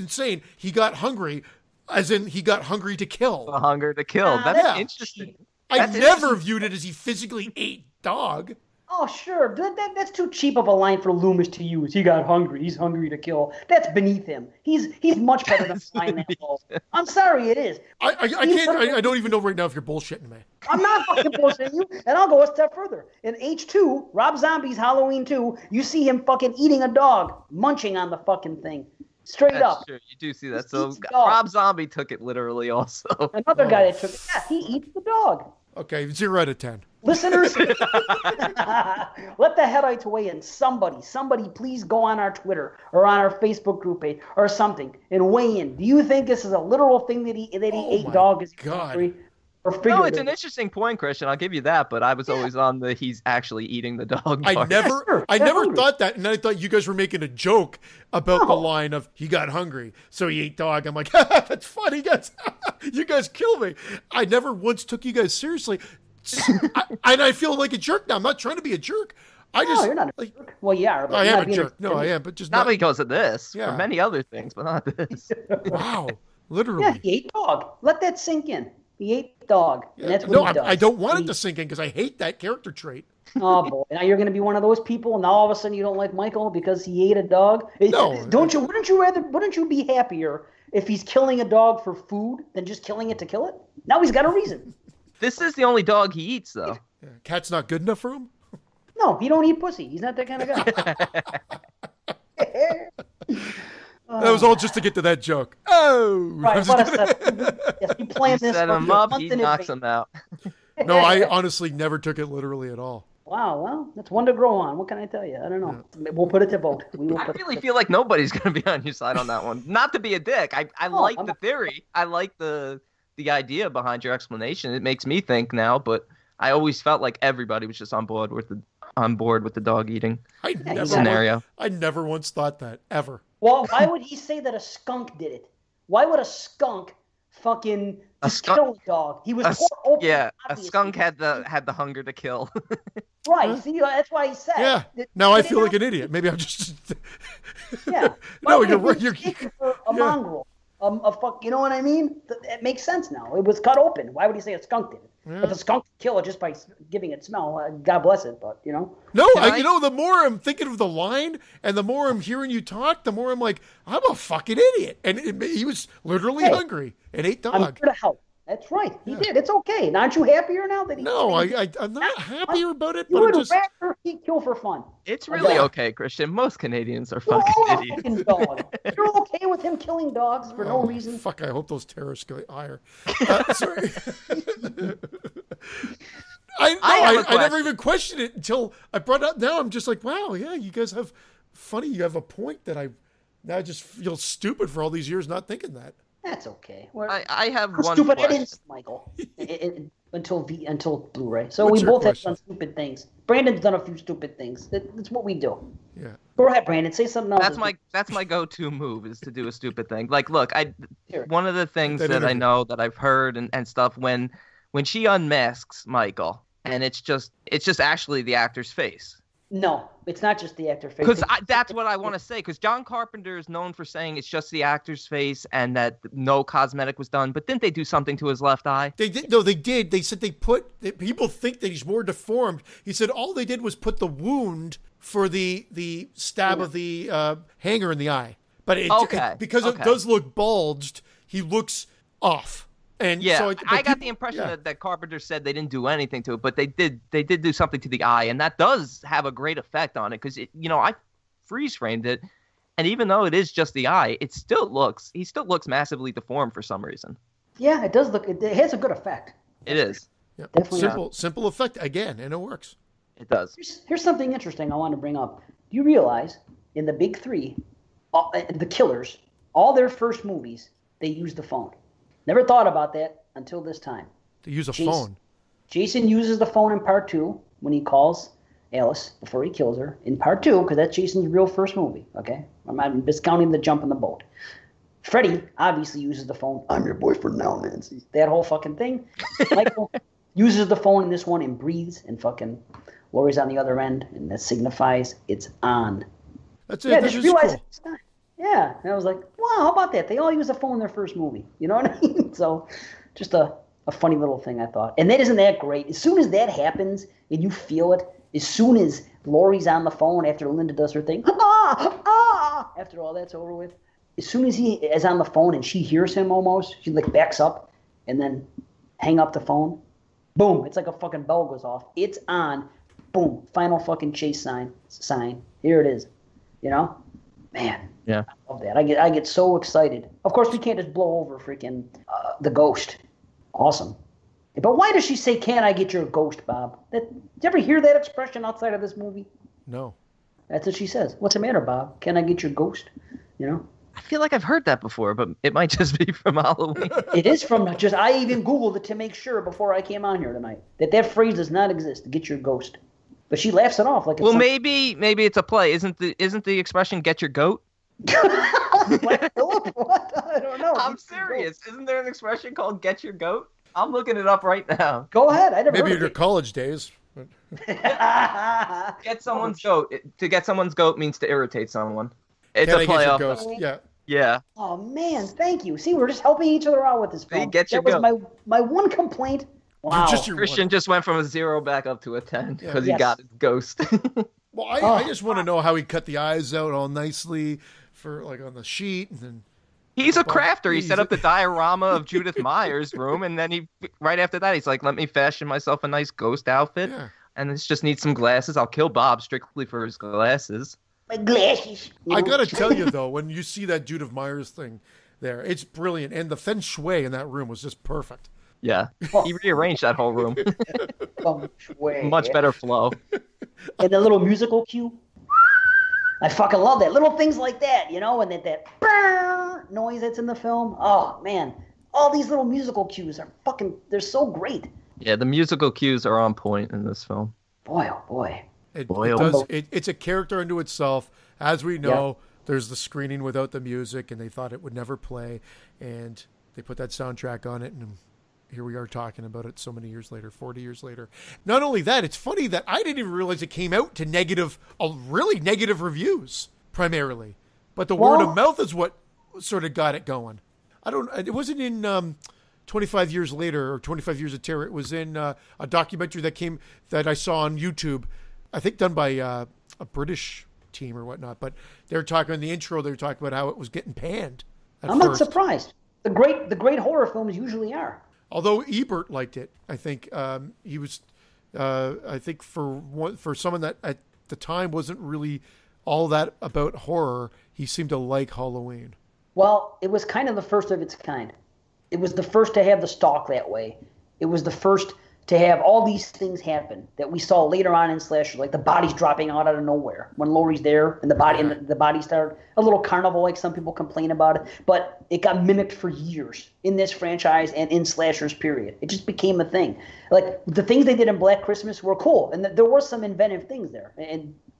saying he got hungry, as in he got hungry to kill. The hunger to kill. That's interesting. I never viewed it as he physically ate dog. Oh, sure. That's too cheap of a line for Loomis to use. He got hungry. He's hungry to kill. That's beneath him. He's much better than flying that low. I'm sorry, it is. I don't even know right now if you're bullshitting me. I'm not fucking bullshitting you, and I'll go a step further. In H2, Rob Zombie's Halloween 2, you see him fucking eating a dog, munching on the fucking thing. Straight That's up. true. You do see that. So Rob Zombie took it literally also. Another guy that took it. Yeah, he eats the dog. Okay, 0 out of 10. Listeners, let the Headites weigh in. Somebody, please go on our Twitter or on our Facebook group page or something and weigh in. Do you think this is a literal thing that he ate dog? Is hungry? No, it's an interesting point, Christian. I'll give you that, but I was always on the he's actually eating the dog. I never thought that, and I thought you guys were making a joke about the line of he got hungry, so he ate dog. I'm like, that's funny, guys. You guys kill me. I never once took you guys seriously, and I feel like a jerk now. I'm not trying to be a jerk. You're not a jerk. Well, yeah, I am a jerk. No, I am, but just not because of this. Yeah. For many other things, but not this. Wow, literally. Yeah, he ate dog. Let that sink in. He ate dog. Yeah. And that's what he does. I don't want it to sink in because I hate that character trait. Oh boy! Now you're going to be one of those people, and now all of a sudden you don't like Michael because he ate a dog. No, don't you? Wouldn't you be happier if he's killing a dog for food than just killing it to kill it? Now he's got a reason. This is the only dog he eats, though. Yeah. Cat's not good enough for him. No, he don't eat pussy. He's not that kind of guy. That was all just to get to that joke. Oh, right. Yes, he planned this. Set him up, he knocks him out. No, I honestly never took it literally at all. Wow, well, that's one to grow on. What can I tell you? I don't know. Yeah. We'll put it to vote. I really feel like nobody's going to be on your side on that one. Not to be a dick. I like the theory. I like the idea behind your explanation. It makes me think now, but I always felt like everybody was just on board with the dog eating scenario. I never once thought that, kill Well, why would he say that a skunk did it? Why would a skunk fucking kill a dog? He was open. Yeah, obviously. A skunk had the hunger to kill. Right. See, that's why he said. Yeah. Now I feel like an idiot. Maybe I'm just. Yeah. No, you're right. You're a mongrel. You know what I mean? It makes sense now. It was cut open. Why would he say a skunk did it? Yeah. If a skunk could kill it just by giving it smell, God bless it. But you know. No, the more I'm thinking of the line, and the more I'm hearing you talk, the more I'm like, I'm a fucking idiot. And he was literally hungry and ate dog. I'm here to help. That's right. He did. It's okay. Now, aren't you happier now that he? No, I'm not happier about it. You would rather he kill for fun. It's really okay, Christian. Most Canadians are fucking idiots. Dog. You're okay with him killing dogs for no reason? Fuck! I hope those terrorists go higher. Sorry. I never even questioned it until I brought it up. Now I'm just like, wow, yeah, you guys have you have a point that I just feel stupid for all these years not thinking that. That's okay. I have one stupid question. Michael, until Blu-ray. So we both have done stupid things. Brandon's done a few stupid things. That's what we do. Yeah. Go ahead, Brandon. Say something else. That's my go-to move is to do a stupid thing. Like, look, one of the things that I know that I've heard and stuff when she unmasks Michael and it's just actually the actor's face. No, it's not just the actor's face. Because that's what I want to say. Because John Carpenter is known for saying it's just the actor's face and that no cosmetic was done. But didn't they do something to his left eye? They did. No, they did. They said people think that he's more deformed. He said all they did was put the wound for the stab of the hanger in the eye. But because it does look bulged, he looks off. And yeah, so I got the impression that Carpenter said they didn't do anything to it, but they did do something to the eye, and that does have a great effect on it because I freeze framed it, and even though it is just the eye, he still looks massively deformed for some reason. Yeah, it does look. It has a good effect. It is. Yep. Definitely simple effect again, and it works. It does. Here's something interesting I want to bring up. Do you realize in the big three, the killers, all their first movies, they used the phone? Never thought about that until this time. To use a phone. Jason uses the phone in part 2 when he calls Alice before he kills her. In part 2, because that's Jason's real first movie, okay? I'm not discounting the jump in the boat. Freddy obviously uses the phone. I'm your boyfriend now, Nancy. That whole fucking thing. Michael uses the phone in this one and breathes, and fucking Laurie's on the other end, and that signifies it's on. That's it. Yeah, just realize it's not. Yeah, and I was like, wow, how about that? They all use a phone in their first movie. You know what I mean? So just a funny little thing I thought. And that isn't that great. As soon as that happens and you feel it, as soon as Laurie's on the phone after Linda does her thing, after all that's over with, as soon as he is on the phone and she hears him almost, she like backs up and then hang up the phone. Boom. It's like a fucking bell goes off. It's on. Boom. Final fucking chase sign. Here it is. You know? Man. Yeah. I love that. I get so excited. Of course, we can't just blow over freaking the ghost. Awesome. But why does she say, "Can I get your ghost, Bob?" Did you ever hear that expression outside of this movie? No. That's what she says. What's the matter, Bob? Can I get your ghost? You know? I feel like I've heard that before, but it might just be from Halloween. It is from I even Googled it to make sure before I came on here tonight that phrase does not exist. Get your ghost. But she laughs it off like it's maybe it's a play. Isn't the expression "get your goat"? Black Phillip? What? I don't know. I'm serious. Isn't there an expression called "get your goat"? I'm looking it up right now. Go ahead. I never maybe heard in your college days. Get someone's goat. To get someone's goat means to irritate someone. It's Can a I play get your off. ghost? Yeah. Yeah. Oh man, thank you. See, we're just helping each other out with this film. Get your that was goat. my one complaint. Wow. Christian just went from a 0 back up to a 10 because he got his ghost. Well, I just want to know how he cut the eyes out all nicely for like on the sheet, and then he's a crafter. He set up the diorama of Judith Meyer's room, and then right after that, he's like, "Let me fashion myself a nice ghost outfit." Yeah. And this just needs some glasses. I'll kill Bob strictly for his glasses. My glasses. I gotta tell you though, when you see that Judith Meyer's thing there, it's brilliant, and the feng shui in that room was just perfect. Yeah, he rearranged that whole room. Much better flow. And the little musical cue. I fucking love that. Little things like that, you know, and that brrr noise that's in the film. Oh, man. All these little musical cues are they're so great. Yeah, the musical cues are on point in this film. Boy, oh boy. It's a character unto itself. As we know, there's the screening without the music, and they thought it would never play, and they put that soundtrack on it, and here we are talking about it so many years later, 40 years later. Not only that, it's funny that I didn't even realize it came out to really negative reviews, primarily. But the word of mouth is what sort of got it going. It wasn't in 25 Years Later or 25 Years of Terror. It was in a documentary that I saw on YouTube, I think done by a British team or whatnot. But they're talking in the intro, they're talking about how it was getting panned. I'm not surprised. The great horror films usually are. Although Ebert liked it, I think he was. I think for someone that at the time wasn't really all that about horror, he seemed to like Halloween. Well, it was kind of the first of its kind. It was the first to have the stalk that way. It was the first to have all these things happen that we saw later on in slasher, like the bodies dropping out of nowhere when Laurie's there, and the body started a little carnival, like some people complain about it. But it got mimicked for years in this franchise and in slashers. Period. It just became a thing. Like the things they did in Black Christmas were cool, and there were some inventive things there.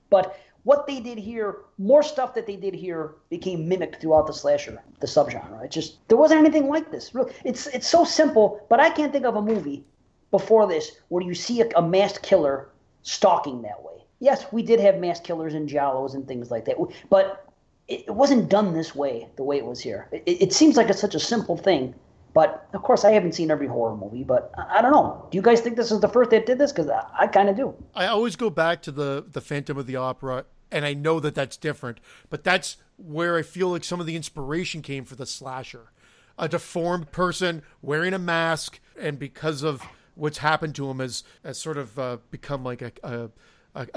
But what they did here, more stuff that they did here, became mimicked throughout the slasher, the subgenre. There wasn't anything like this. Really, it's so simple, but I can't think of a movie before this where you see a masked killer stalking that way. yes, we did have mass killers and giallos and things like that, but it wasn't done this way, the way it was here. It seems like it's such a simple thing, but of course I haven't seen every horror movie, but I don't know. Do you guys think this is the first that did this? Because I kind of do. I always go back to the Phantom of the Opera, and I know that that's different, but that's where I feel like some of the inspiration came for the slasher. A deformed person wearing a mask, and because of what's happened to him has sort of become like a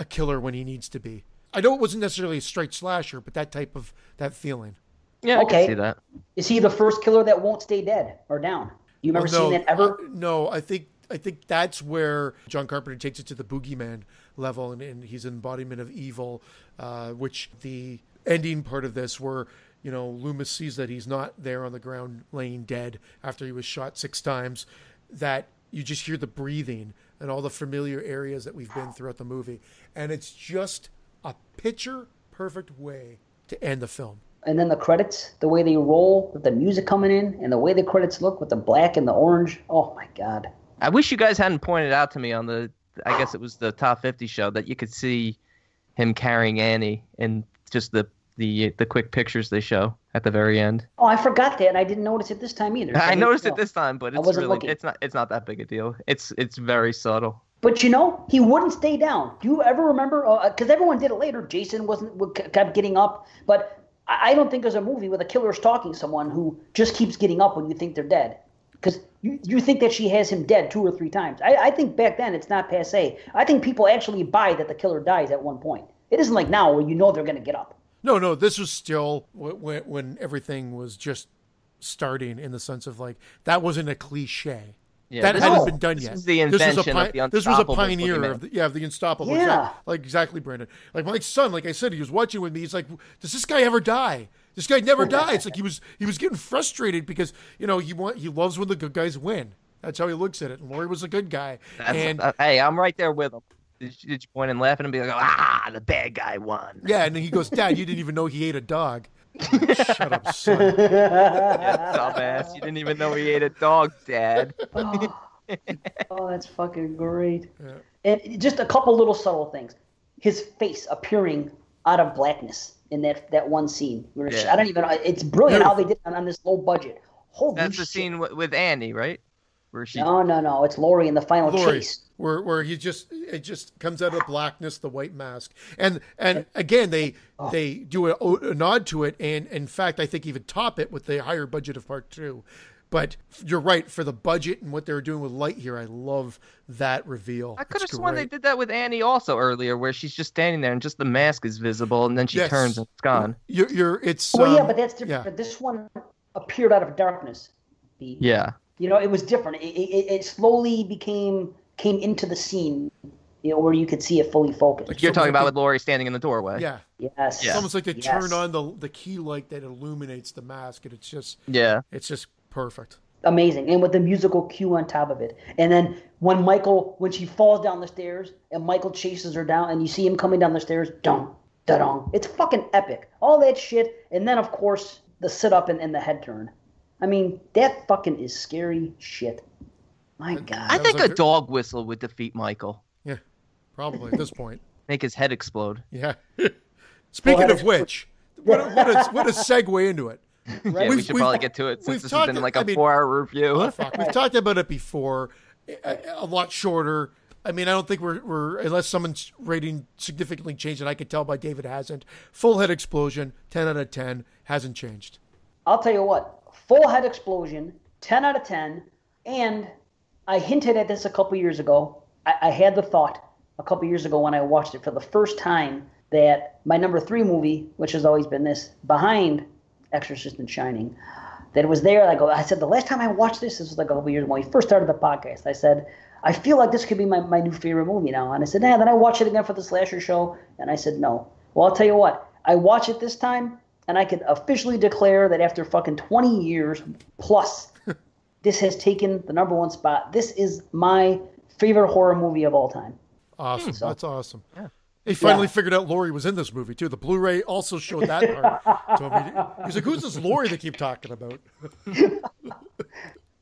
killer when he needs to be. I know it wasn't necessarily a straight slasher, but that feeling. Yeah, okay. I can see that. Is he the first killer that won't stay dead or down? You remember seeing that ever? No, I think that's where John Carpenter takes it to the boogeyman level, and he's an embodiment of evil, which the ending part of this where, you know, Loomis sees that he's not there on the ground laying dead after he was shot 6 times, that you just hear the breathing and all the familiar areas that we've been throughout the movie. And it's just a picture-perfect way to end the film. And then the credits, the way they roll, with the music coming in, and the way the credits look with the black and the orange. Oh, my God. I wish you guys hadn't pointed out to me on I guess it was the Top 50 show, that you could see him carrying Annie in just the quick pictures they show at the very end. Oh, I forgot that, and I didn't notice it this time either. I noticed it this time, but it's not that big a deal. It's very subtle. But you know, he wouldn't stay down. Do you ever remember? Because everyone did it later. Jason kept getting up, but I don't think there's a movie where the killer is stalking someone who just keeps getting up when you think they're dead. Because you think that she has him dead 2 or 3 times. I think back then it's not passé. I think people actually buy that the killer dies at one point. It isn't like now where you know they're going to get up. No, this was still when everything was just starting, in the sense of like, that wasn't a cliche. Yeah, that hadn't been done this yet. Was the invention of the Unstoppable. This was a pioneer of the Unstoppable. Yeah. Like exactly, Brandon. Like my son, like I said, he was watching with me. He's like, does this guy ever die? This guy never dies. Like he was getting frustrated because, you know, he loves when the good guys win. That's how he looks at it. And Laurie was a good guy. Hey, I'm right there with him. Did you point and laugh and be like, the bad guy won? Yeah, and then he goes, Dad, you didn't even know he ate a dog. Shut up, son. Yeah, dumbass. You didn't even know he ate a dog, Dad. Oh, that's fucking great. Yeah. And just a couple little subtle things. His face appearing out of blackness in that one scene. Yeah. I don't even know. It's brilliant how they did it on this low budget. Holy That's shit. the scene with Annie, right? Where she... No. It's Laurie in the final chase. Where it just comes out of the blackness, the white mask, and again they do a nod to it, and in fact I think even top it with the higher budget of part 2. But you're right, for the budget and what they were doing with light here, I love that reveal. I could have sworn they did that with Annie also earlier, where she's just standing there and just the mask is visible, and then she turns and it's gone. But that's different. Yeah. This one appeared out of darkness. Yeah. You know, it was different. It slowly came into the scene, you know, where you could see it fully focused. Like you're talking about with Laurie standing in the doorway. Yeah. Yes. It's almost like they turn on the key light that illuminates the mask, and it's just perfect. Amazing. And with the musical cue on top of it. And then when she falls down the stairs and Michael chases her down and you see him coming down the stairs, dong, da-dong. It's fucking epic. All that shit. And then, of course, the sit-up and the head turn. I mean, that fucking is scary shit. My God. I think a dog whistle would defeat Michael. Yeah, probably at this point. Make his head explode. Yeah. Speaking of which, what a segue into it. Right. Yeah, we should probably get to it since this has been like a 4-hour review. Oh, fuck. We've talked about it before, a lot shorter. I mean, I don't think we're unless someone's rating significantly changed, and I could tell by David hasn't. Full head explosion, 10 out of 10, hasn't changed. I'll tell you what, full head explosion, 10 out of 10, and I hinted at this a couple years ago. I had the thought a couple years ago when I watched it for the first time that my number 3 movie, which has always been this, behind Exorcist and Shining, that it was there. I said, the last time I watched this was like a couple years ago when we first started the podcast. I said, I feel like this could be my new favorite movie now. And I said, then I watched it again for the slasher show. And I said, no. Well, I'll tell you what. I watch it this time, and I can officially declare that after fucking 20 years plus, this has taken the number 1 spot. This is my favorite horror movie of all time. Awesome. So, that's awesome. Yeah. They finally figured out Laurie was in this movie, too. The Blu-ray also showed that part. So he's like, who's this Laurie they keep talking about?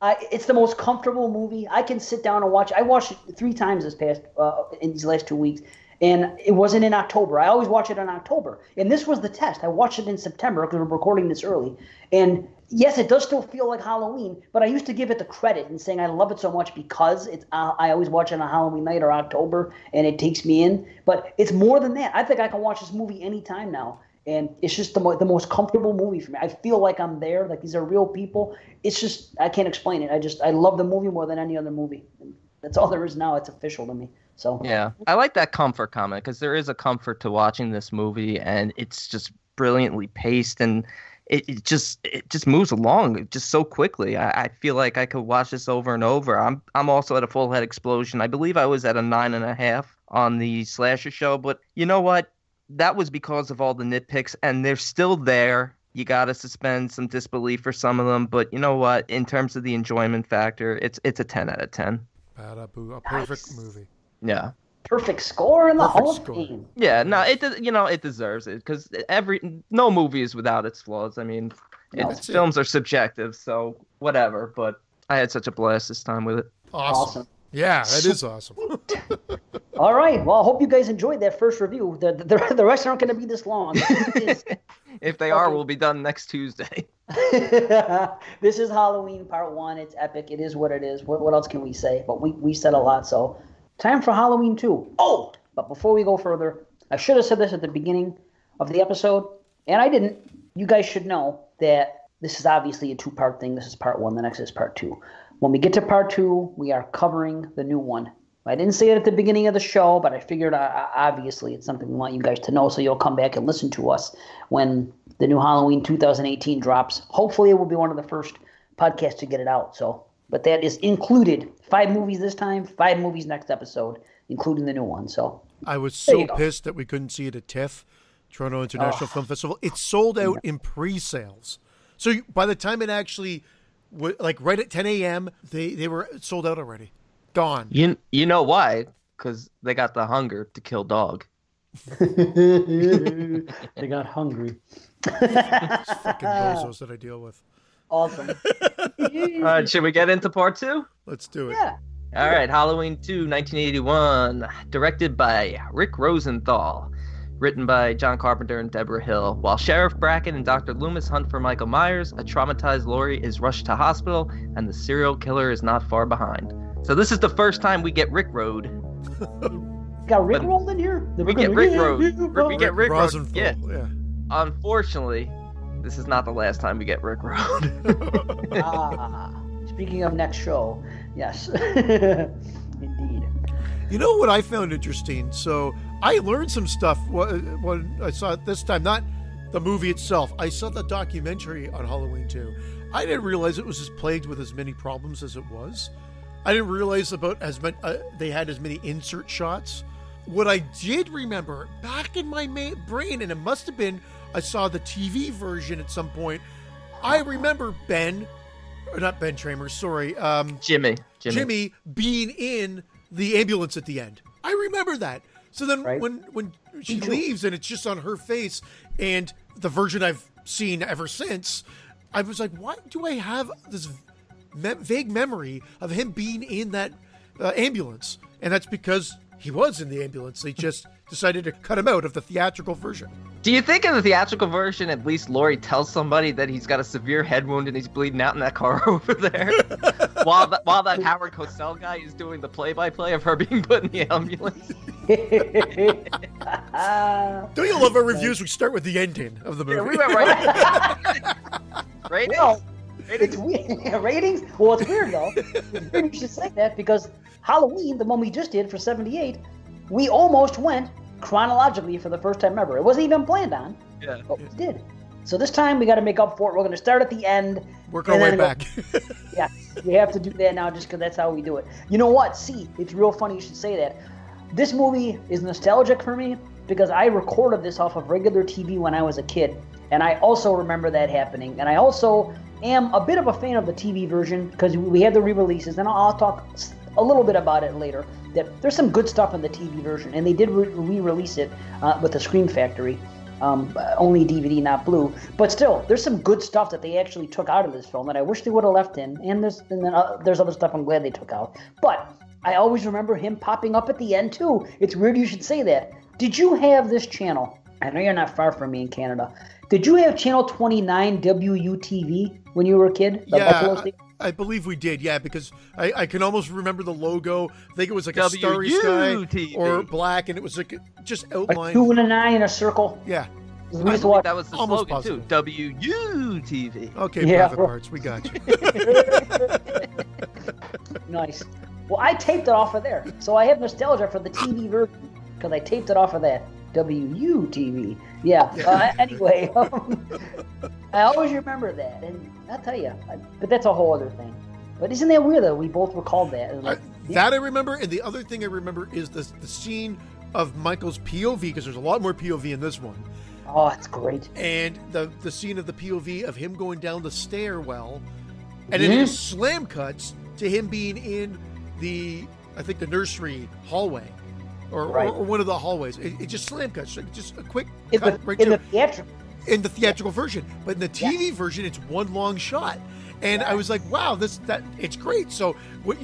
It's the most comfortable movie. I can sit down and watch. I watched it 3 times in these last 2 weeks. And it wasn't in October. I always watch it in October. And this was the test. I watched it in September because we're recording this early. And yes, it does still feel like Halloween, but I used to give it the credit and saying I love it so much because I always watch it on Halloween night or October, and it takes me in. But it's more than that. I think I can watch this movie anytime now. And it's just the most comfortable movie for me. I feel like I'm there, like these are real people. It's just, I can't explain it. I love the movie more than any other movie. That's all there is now. It's official to me. So yeah, I like that comfort comment because there is a comfort to watching this movie, and it's just brilliantly paced, and it just moves along just so quickly. I feel like I could watch this over and over. I'm also at a full head explosion. I believe I was at a 9.5 on the slasher show, but you know what? That was because of all the nitpicks, and they're still there. You got to suspend some disbelief for some of them, but you know what? In terms of the enjoyment factor, it's a 10 out of 10. A perfect movie. Yeah. Perfect score in the Hall of Fame. Yeah, no, it deserves it because no movie is without its flaws. I mean, films are subjective, so whatever. But I had such a blast this time with it. Awesome. Yeah, that is awesome. All right. Well, I hope you guys enjoyed that first review. The rest aren't going to be this long. If they are, we'll be done next Tuesday. This is Halloween Part 1. It's epic. It is what it is. What else can we say? But we said a lot, so time for Halloween 2. Oh! But before we go further, I should have said this at the beginning of the episode, and I didn't. You guys should know that this is obviously a 2-part thing. This is Part 1. The next is Part 2. When we get to Part 2, we are covering the new one. I didn't say it at the beginning of the show, but I figured obviously it's something we want you guys to know, so you'll come back and listen to us when the new Halloween 2018 drops. Hopefully it will be one of the first podcasts to get it out. But that is included. 5 movies this time, 5 movies next episode, including the new one. So I was so pissed that we couldn't see it at TIFF, Toronto International Film Festival. It sold out in pre-sales. So by the time it actually, like right at 10 a.m., they were sold out already. Gone. You know why? Because they got the hunger to kill dog. They got hungry. Fucking bozos that I deal with. Awesome. All right, should we get into Part 2? Let's do it. Yeah. All right, Halloween 2, 1981, directed by Rick Rosenthal, written by John Carpenter and Deborah Hill. While Sheriff Bracken and Dr. Loomis hunt for Michael Myers, a traumatized Laurie is rushed to hospital, and the serial killer is not far behind. So this is the first time we get Rick Road. Got Rick rolled in here? We get Rick Road. We get Rick Road. Yeah. Unfortunately, this is not the last time we get Rick Road. Speaking of next show, yes. Indeed. You know what I found interesting? So I learned some stuff when I saw it this time, not the movie itself. I saw the documentary on Halloween 2. I didn't realize it was as plagued with as many problems as it was. I didn't realize about as many, they had as many insert shots. What I did remember back in my brain, and it must have been, I saw the TV version at some point. I remember Jimmy being in the ambulance at the end. I remember that. So then when she leaves and it's just on her face, and the version I've seen ever since, I was like, why do I have this vague memory of him being in that ambulance? And that's because he was in the ambulance. They just decided to cut him out of the theatrical version. Do you think in the theatrical version, at least Laurie tells somebody that he's got a severe head wound and he's bleeding out in that car over there? while that Howard Cosell guy is doing the play-by-play of her being put in the ambulance? Don't you love our reviews? We start with the ending of the movie. Yeah, we went right. Ratings? Well, it's weird. Ratings? Well, it's weird, though. It's weird you should say that, because Halloween, the one we just did for 78, we almost went chronologically for the first time ever. It wasn't even planned on, but we did. So this time we got to make up for it. We're going to start at the end. Work our way back. Yeah, we have to do that now just because that's how we do it. You know what? See, it's real funny you should say that. This movie is nostalgic for me because I recorded this off of regular TV when I was a kid, and I also remember that happening. And I also am a bit of a fan of the TV version because we had the re-releases, and I'll talk a little bit about it later. That there's some good stuff in the TV version, and they did re-release it with the Scream Factory, only DVD, not Blue. But still, there's some good stuff that they actually took out of this film that I wish they would have left in. And there's other stuff I'm glad they took out. But I always remember him popping up at the end, too. It's weird you should say that. Did you have this channel? I know you're not far from me in Canada. Did you have Channel 29 WUTV when you were a kid? Yeah, I believe we did, yeah, because I can almost remember the logo. I think it was like a starry sky or black, and it was like just outlined. A 2 and a 9 in a circle. Yeah. We used to watch. That was the Almost slogan, too. WUTV. Okay, Yeah. private parts, we got you. Nice. Well, I taped it off of there, so I have nostalgia for the TV version because I taped it off of that. WUTV. Yeah. Anyway, I always remember that, and I'll tell you, but that's a whole other thing. But isn't that weird that we both recalled that? Like, that I remember, and the other thing I remember is the scene of Michael's POV, because there's a lot more POV in this one. Oh, it's great. And the scene of the POV of him going down the stairwell, and then it just slam cuts to him being in I think the nursery hallway. Or one of the hallways. It just slam cuts. Just a quick cut right in there. In the theatrical version. But in the TV version, it's one long shot. And I was like, wow, it's great. So what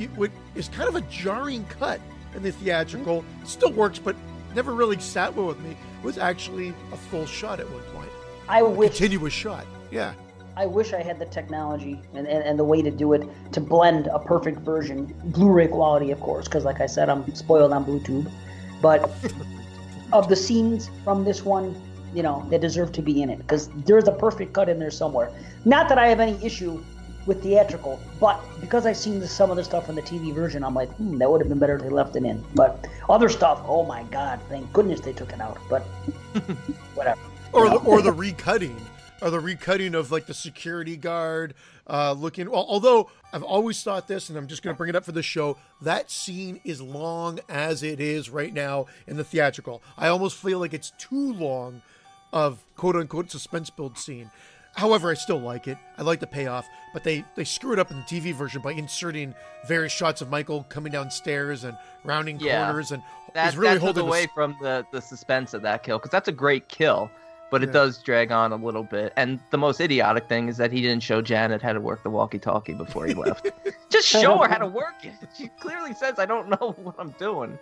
is kind of a jarring cut in the theatrical, still works, but never really sat well with me, was actually a full shot at one point. A continuous shot. Yeah. I wish I had the technology and the way to do it, to blend a perfect version, Blu-ray quality, of course, because like I said, I'm spoiled on Bluetooth. But of the scenes from this one, they deserve to be in it, because there's a perfect cut in there somewhere. Not that I have any issue with theatrical, but because I've seen some of the stuff in the TV version, I'm like, that would have been better if they left it in. But other stuff, oh my God, thank goodness they took it out. But whatever. Or the recutting. Or the recutting of like the security guard looking. Well, although I've always thought this, and I'm just going to bring it up for the show, that scene is long as it is right now in the theatrical. I almost feel like it's too long of quote unquote suspense build scene. However, I still like it. I like the payoff, but they screw it up in the TV version by inserting various shots of Michael coming downstairs and rounding corners, and he's really holding away from the suspense of that kill, because that's a great kill. But it does drag on a little bit. And the most idiotic thing is that he didn't show Janet how to work the walkie-talkie before he left. Just show her how to work it. She clearly says, I don't know what I'm doing.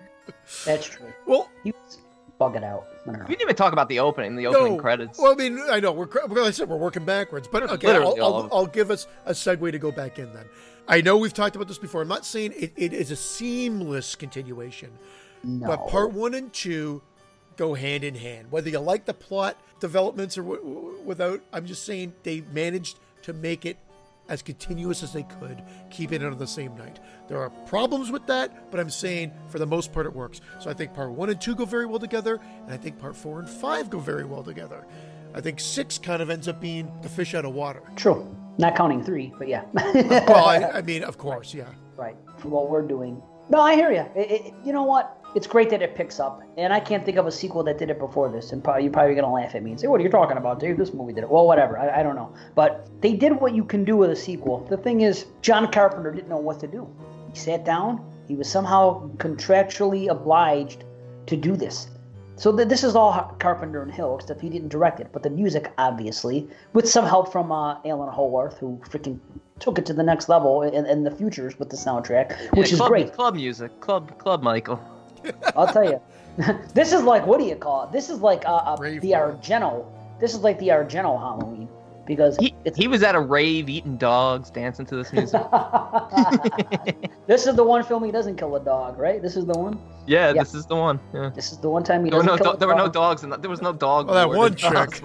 That's true. Well, he was bugging out. We didn't even talk about the opening credits. Well, I mean, I know. Like I said, we're working backwards. But okay, I'll give us a segue to go back in then. I know we've talked about this before. I'm not saying it is a seamless continuation. No. But part 1 and 2 go hand in hand. Whether you like the plot developments or without, I'm just saying they managed to make it as continuous as they could, keeping it on the same night. There are problems with that, but I'm saying for the most part it works. So I think part 1 and 2 go very well together, and I think part 4 and 5 go very well together. I think 6 kind of ends up being the fish out of water. True. Not counting 3, but yeah. Well, I mean, of course, yeah. Right. For what we're doing. No, I hear you. You know what? It's great that it picks up, and I can't think of a sequel that did it before this, and you're probably going to laugh at me and say, what are you talking about, Dave? This movie did it. Well, whatever. I don't know. But they did what you can do with a sequel. The thing is, John Carpenter didn't know what to do. He sat down. He was somehow contractually obliged to do this. So this is all Carpenter and Hill, except he didn't direct it. But the music, obviously, with some help from Alan Howarth, who freaking took it to the next level in the futures with the soundtrack, which is great. Club music. Club Michael. I'll tell you. This is like, what do you call it? This is like the Argento. This is like the Argento Halloween. Because he was at a rave eating dogs, dancing to this music. This is the one film he doesn't kill a dog, right? This is the one? Yeah. This is the one. Yeah. This is the one time he doesn't kill a dog. There were no dogs, and there was no dog. Oh, that one chick.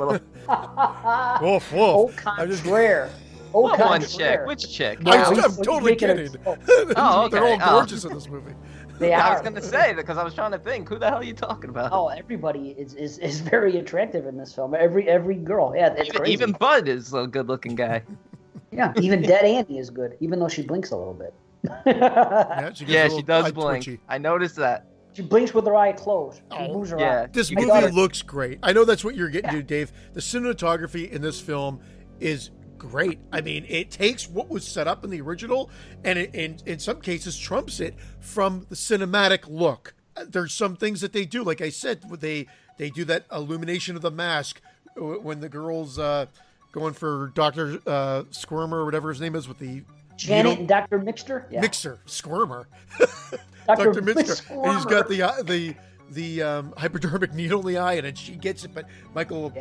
Woof, woof. Au contraire. What one chick? Which chick? I'm totally kidding. Oh, okay. They're all gorgeous in this movie. They are. I was going to say that because I was trying to think, who the hell are you talking about? Oh, everybody is very attractive in this film. Every girl. Yeah, it's crazy. Even Bud is a good-looking guy. Yeah, even Dead Annie is good, even though she blinks a little bit. Yeah, she does blink. Twitchy. I noticed that. She blinks with her eye closed. She moves her eye. This movie looks great. I know that's what you're getting to, Dave. The cinematography in this film is great. I mean, it takes what was set up in the original and in some cases trumps it from the cinematic look. There's some things that they do, like I said, they do that illumination of the mask when the girl's going for Dr. Squirmer or whatever his name is with the Janet and Dr. Mixter? Yeah. Mixer, Squirmer. Dr. Mixer. And he's got the hypodermic needle in the eye, and then she gets it, but Michael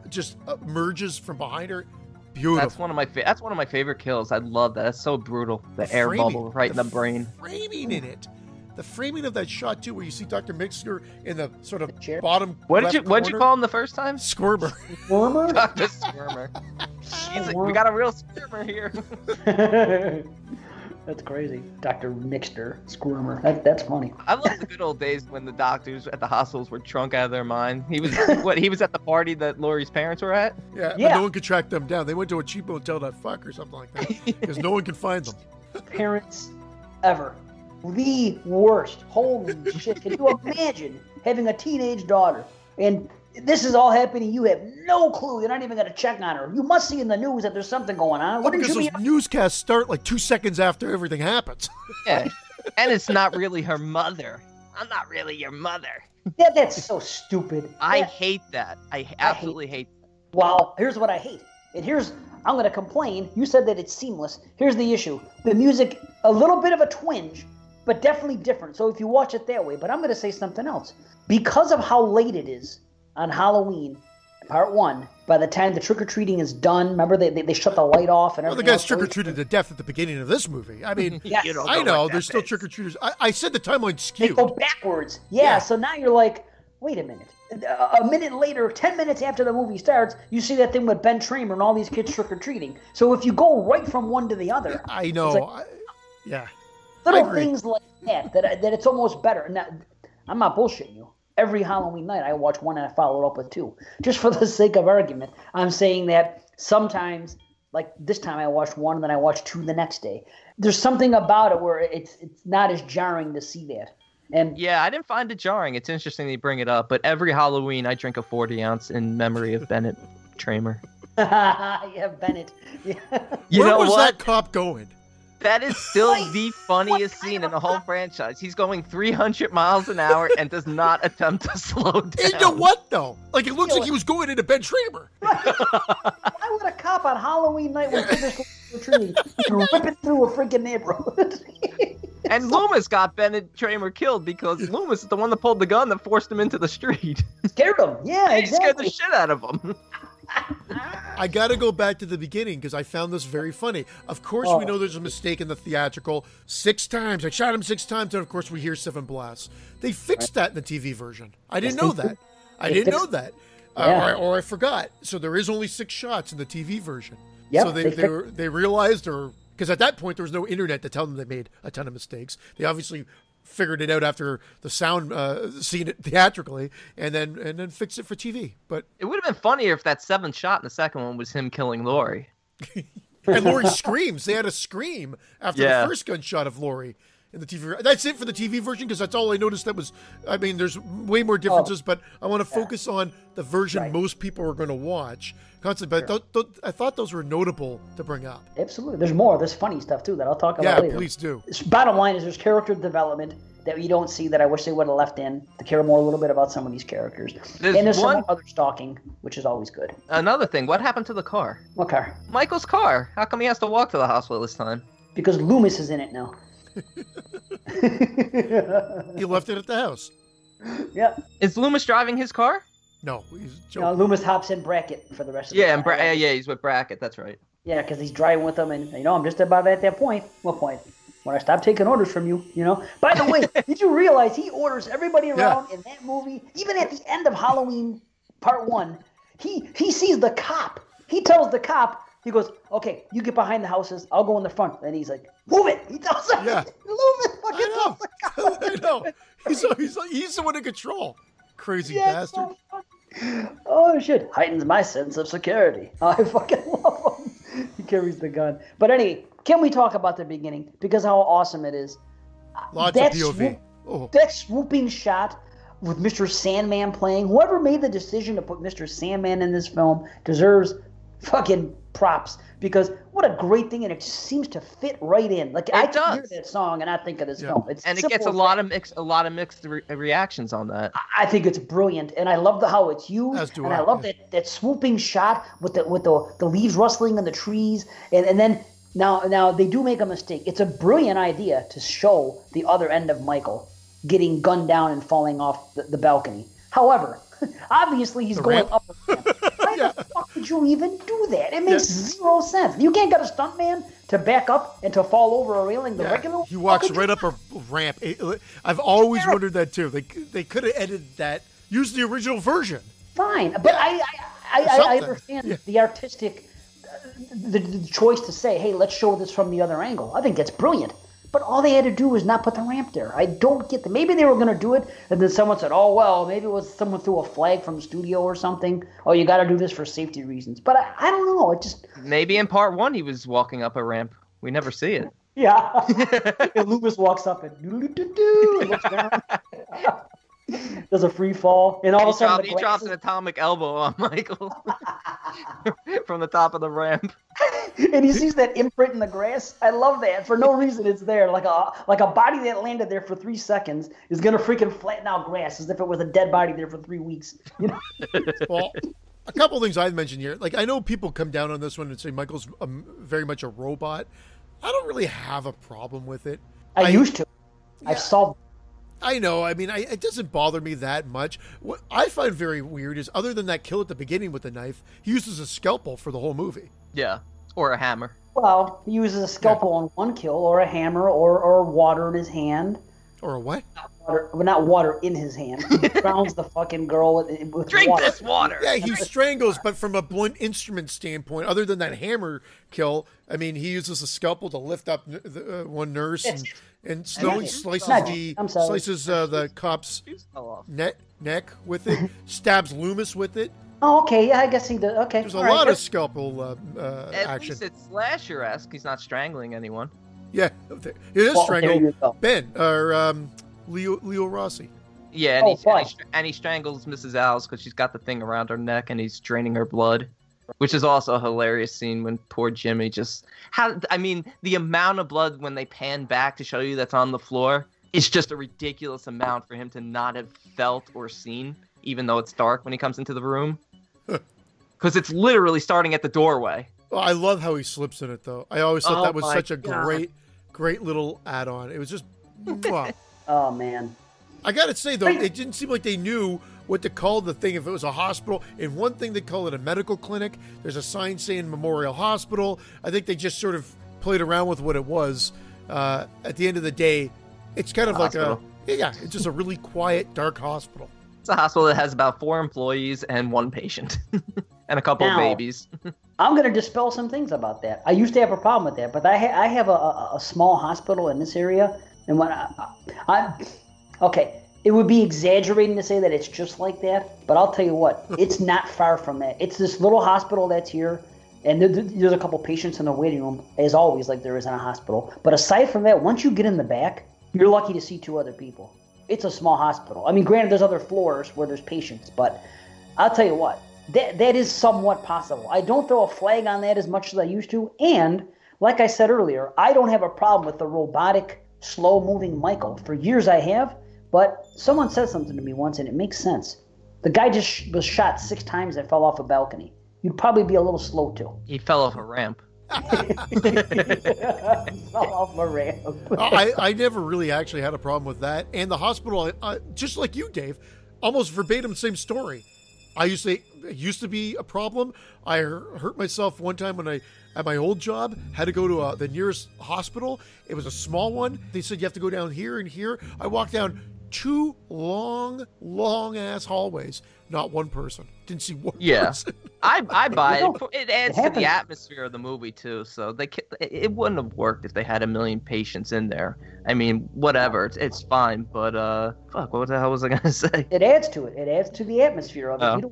just merges from behind her. Beautiful. That's one of my favorite kills. I love that. That's so brutal. The air bubble right in the brain. Framing in it. The framing of that shot too, where you see Dr. Mixer in the sort of chair. bottom. What'd you call him the first time? Squirmer. Squirmer? Dr. Squirmer. We got a real squirmer here. That's crazy. Dr. Mixter, Squirmer. That's funny. I love the good old days when the doctors at the hospitals were drunk out of their mind. He was he was at the party that Laurie's parents were at? Yeah, but no one could track them down. They went to a cheap hotel to fuck or something like that because no one can find them. Parents ever. The worst. Holy shit. Can you imagine having a teenage daughter and this is all happening, you have no clue. You're not even going to check on her. You must see in the news that there's something going on. Well, because those newscasts start like 2 seconds after everything happens. Yeah, and it's not really her mother. I'm not really your mother. That's so stupid. I hate that. I absolutely hate that. Well, here's what I hate. And I'm going to complain. You said that it's seamless. Here's the issue. The music, a little bit of a twinge, but definitely different. So if you watch it that way, but I'm going to say something else. Because of how late it is, on Halloween, part 1, by the time the trick-or-treating is done, remember they shut the light off and everything. Well, the guy's trick-or-treated to death at the beginning of this movie. I mean, yes. I know, there's still trick-or-treaters. I said the timeline's skewed. They go backwards. Yeah, so now you're like, wait a minute. A minute later, 10 minutes after the movie starts, you see that thing with Ben Tramer and all these kids trick-or-treating. So if you go right from one to the other... I know. Little things like that it's almost better. Now, I'm not bullshitting you. Every Halloween night, I watch one and I follow it up with 2. Just for the sake of argument, I'm saying that sometimes, like this time I watched 1 and then I watched 2 the next day. There's something about it where it's not as jarring to see that. And yeah, I didn't find it jarring. It's interesting that you bring it up, but every Halloween I drink a 40-ounce in memory of Bennett Tramer. Yeah, Bennett. Yeah. Where was that cop going? That is still the funniest scene in the whole franchise. He's going 300 miles an hour and does not attempt to slow down. Into what, though? Like, it looks like he was going into Ben Tramer. Why would a cop on Halloween night when kids are trick-or-treating rip it through a freaking neighborhood? And Loomis got Bennett Tramer killed because Loomis is the one that pulled the gun that forced him into the street. Scared him. Yeah, exactly. He scared the shit out of him. I got to go back to the beginning because I found this very funny. Of course, we know there's a mistake in the theatrical. 6 times. I shot him 6 times, and of course, we hear 7 blasts. They fixed that in the TV version. I didn't know that. I didn't know that. Or I forgot. So there is only 6 shots in the TV version. Yep, so they realized, or because at that point, there was no internet to tell them they made a ton of mistakes. They obviously figured it out after the sound seen it theatrically and then fixed it for TV. But it would have been funnier if that 7th shot in the second one was him killing Laurie. And Laurie screams. They had a scream after the first gunshot of Laurie in the TV. That's it for the TV version because that's all I noticed. There's way more differences, but I want to focus on the version most people are going to watch. But I thought those were notable to bring up. Absolutely. There's more. There's funny stuff, too, that I'll talk about later. Yeah, please do. Bottom line is there's character development that you don't see that I wish they would have left in to care more a little bit about some of these characters. There's some other stalking, which is always good. Another thing, what happened to the car? What car? Michael's car. How come he has to walk to the hospital this time? Because Loomis is in it now. He left it at the house. Yep. Is Loomis driving his car? No, he's joking. Loomis hops in Brackett for the rest of the time. Yeah, he's with Brackett. That's right. Yeah, because he's driving with them, and I'm just about at that point. What point? When I stop taking orders from you, By the way, did you realize he orders everybody around in that movie? Even at the end of Halloween Part 1, he sees the cop. He tells the cop, he goes, "Okay, you get behind the houses. I'll go in the front." And he's like, "Move it!" He tells him, "Move it!" Fucking tells the cop. I know. He's the one in control. Crazy bastard. Oh shit! Heightens my sense of security. I fucking love him. He carries the gun. But anyway, can we talk about the beginning? Because how awesome it is. Lots of POV. That swooping shot with Mr. Sandman playing. Whoever made the decision to put Mr. Sandman in this film deserves fucking props, because what a great thing, and it just seems to fit right in. Like I can hear that song and I think of this film. It gets a lot of mixed reactions on that. I think it's brilliant, and I love how it's used. I love that swooping shot with the leaves rustling in the trees, and then Now they do make a mistake. It's a brilliant idea to show the other end of Michael getting gunned down and falling off the balcony. However, obviously he's going up a ramp. Why the fuck did you even do that? It makes zero sense. You can't get a stuntman to back up and to fall over a railing the regular way. He walks right up a ramp. I've always wondered that too. They could have edited that. Use the original version. Fine, but I understand the artistic the choice to say, hey, let's show this from the other angle. I think that's brilliant. But all they had to do was not put the ramp there. I don't get that. Maybe they were going to do it, and then someone said, oh, well, maybe it was someone threw a flag from the studio or something. Oh, you got to do this for safety reasons. But I don't know. It just... Maybe in part one he was walking up a ramp. We never see it. Yeah. And Loomis walks up and looks down. Does a free fall, and all of a sudden he drops an atomic elbow on Michael from the top of the ramp, and he sees that imprint in the grass. I love that. For no reason, it's there, like a body that landed there for 3 seconds is gonna freaking flatten out grass as if it was a dead body there for 3 weeks. You know? Well, a couple things I'd mention here. Like, I know people come down on this one and say Michael's very much a robot. I don't really have a problem with it. I used to. Yeah. I've solved. I know. I mean, it doesn't bother me that much. What I find very weird is, other than that kill at the beginning with the knife, he uses a scalpel for the whole movie. Yeah, or a hammer. Well, he uses a scalpel on one kill, or a hammer, or water in his hand. Or a what? Not water in his hand. He drowns the fucking girl with Drink water. this water! Yeah, he strangles, but from a blunt instrument standpoint, other than that hammer kill, I mean, he uses a scalpel to lift up one nurse and slowly slices the cop's neck with it, stabs Loomis with it. Oh, okay. Yeah, I guess he does. Okay. There's a lot of scalpel action. At least it's slasher-esque. He's not strangling anyone. Yeah, it is strangle. Ben, or Leo Rossi. Yeah, and he strangles Mrs. Owls because she's got the thing around her neck and he's draining her blood, which is also a hilarious scene when poor Jimmy the amount of blood when they pan back to show you that's on the floor is just a ridiculous amount for him to not have felt or seen, even though it's dark when he comes into the room. Because it's literally starting at the doorway. Well, I love how he slips in it, though. I always thought that was such a great little add-on. It was just... Wow. Oh, man. I gotta say, though, it didn't seem like they knew what to call the thing. If it was a hospital, in one thing they call it a medical clinic. There's a sign saying Memorial Hospital. I think they just sort of played around with what it was. At the end of the day, it's kind of like it's just a really quiet, dark hospital. It's a hospital that has about 4 employees and 1 patient. And a couple of babies. I'm going to dispel some things about that. I used to have a problem with that, but I have a small hospital in this area. And when it would be exaggerating to say that it's just like that, but I'll tell you what, it's not far from that. It's this little hospital that's here, and there's a couple patients in the waiting room, as always, like there is in a hospital. But aside from that, once you get in the back, you're lucky to see 2 other people. It's a small hospital. I mean, granted, there's other floors where there's patients, but I'll tell you what, that is somewhat possible. I don't throw a flag on that as much as I used to, and like I said earlier, I don't have a problem with the robotic, slow-moving Michael. For years I have, but someone said something to me once, and it makes sense. The guy just was shot 6 times and fell off a balcony. You'd probably be a little slow, too. He fell off a ramp. Fell off a ramp. I never really actually had a problem with that. And the hospital, just like you, Dave, almost verbatim same story. It used to be a problem. I hurt myself one time when at my old job, had to go to the nearest hospital. It was a small one. They said you have to go down here and here. I walked down 2 long ass hallways. Not one person. Didn't see one person. I buy it. It adds to the atmosphere of the movie too. So it wouldn't have worked if they had 1 million patients in there. I mean, whatever. It's fine. But what the hell was I gonna say? It adds to it. It adds to the atmosphere of it.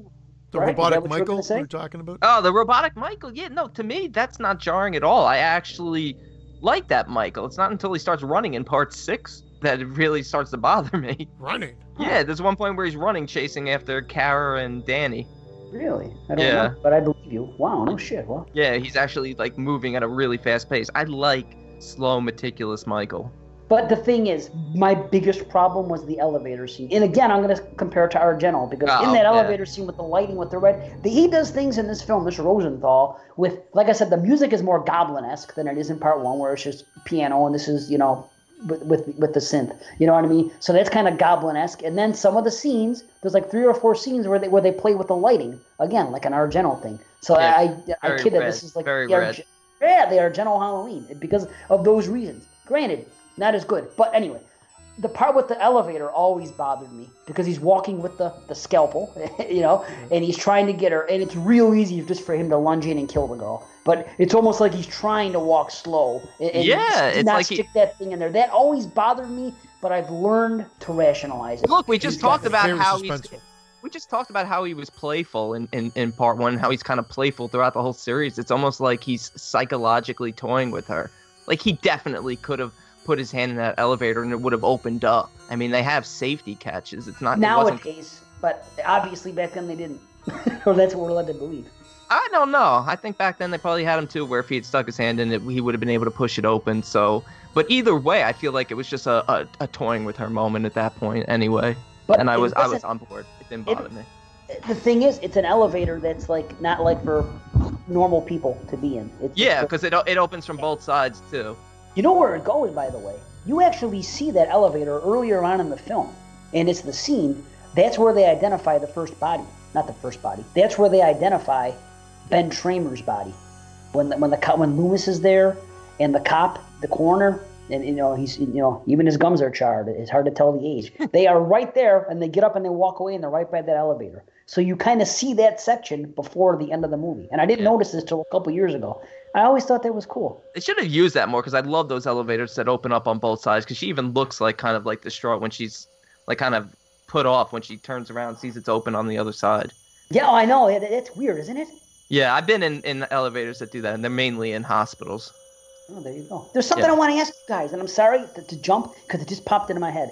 The robotic Michael we were talking about? Oh, the robotic Michael. Yeah, no, to me, that's not jarring at all. I actually like that Michael. It's not until he starts running in part 6 that it really starts to bother me. Running? Yeah, there's one point where he's running, chasing after Kara and Danny. Really? I don't know, but I believe you. Wow, no shit. Well. Yeah, he's actually, moving at a really fast pace. I like slow, meticulous Michael. But the thing is, my biggest problem was the elevator scene. And again, I'm going to compare it to Argento, because in that elevator scene with the lighting, with the red, he does things in this film, this Rosenthal, with, like I said, the music is more Goblin-esque than it is in part one, where it's just piano, and this is, with the synth. You know what I mean? So that's kind of Goblin-esque. And then some of the scenes, there's like 3 or 4 scenes where they play with the lighting, again, like an Argento thing. So I kid that this is like very red. The Argento Halloween, because of those reasons. Granted, not as good. But anyway, the part with the elevator always bothered me, because he's walking with the scalpel, and he's trying to get her, and it's real easy just for him to lunge in and kill the girl. But it's almost like he's trying to walk slow and it's not like stick that thing in there. That always bothered me, but I've learned to rationalize it. Look, we just talked about how he was playful in part one, how he's kind of playful throughout the whole series. It's almost like he's psychologically toying with her. Like, he definitely could have put his hand in that elevator and it would have opened up. I mean, they have safety catches. It's not nowadays, but obviously back then they didn't. Or that's what we're led to believe. I don't know. I think back then they probably had him too, where if he had stuck his hand in it, he would have been able to push it open. So, but either way, I feel like it was just a toying with her moment at that point, anyway. But and I was on board. It didn't bother me. The thing is, it's an elevator that's like not like for normal people to be in. Because it opens from both sides too. You know where it goes, by the way? You actually see that elevator earlier on in the film, and it's the scene. That's where they identify the first body. Not the first body. That's where they identify Ben Tramer's body. When Loomis is there, and the cop, the coroner, and he's even his gums are charred. It's hard to tell the age. They are right there, and they get up and they walk away, and they're right by that elevator. So you kind of see that section before the end of the movie. And I didn't notice this till a couple years ago. I always thought that was cool. They should have used that more, because I love those elevators that open up on both sides, because she even looks like kind of like distraught when she's like kind of put off when she turns around and sees it's open on the other side. Yeah, I know. It's weird, isn't it? Yeah, I've been in elevators that do that, and they're mainly in hospitals. Oh, there you go. There's something I want to ask you guys, and I'm sorry to jump, because it just popped into my head.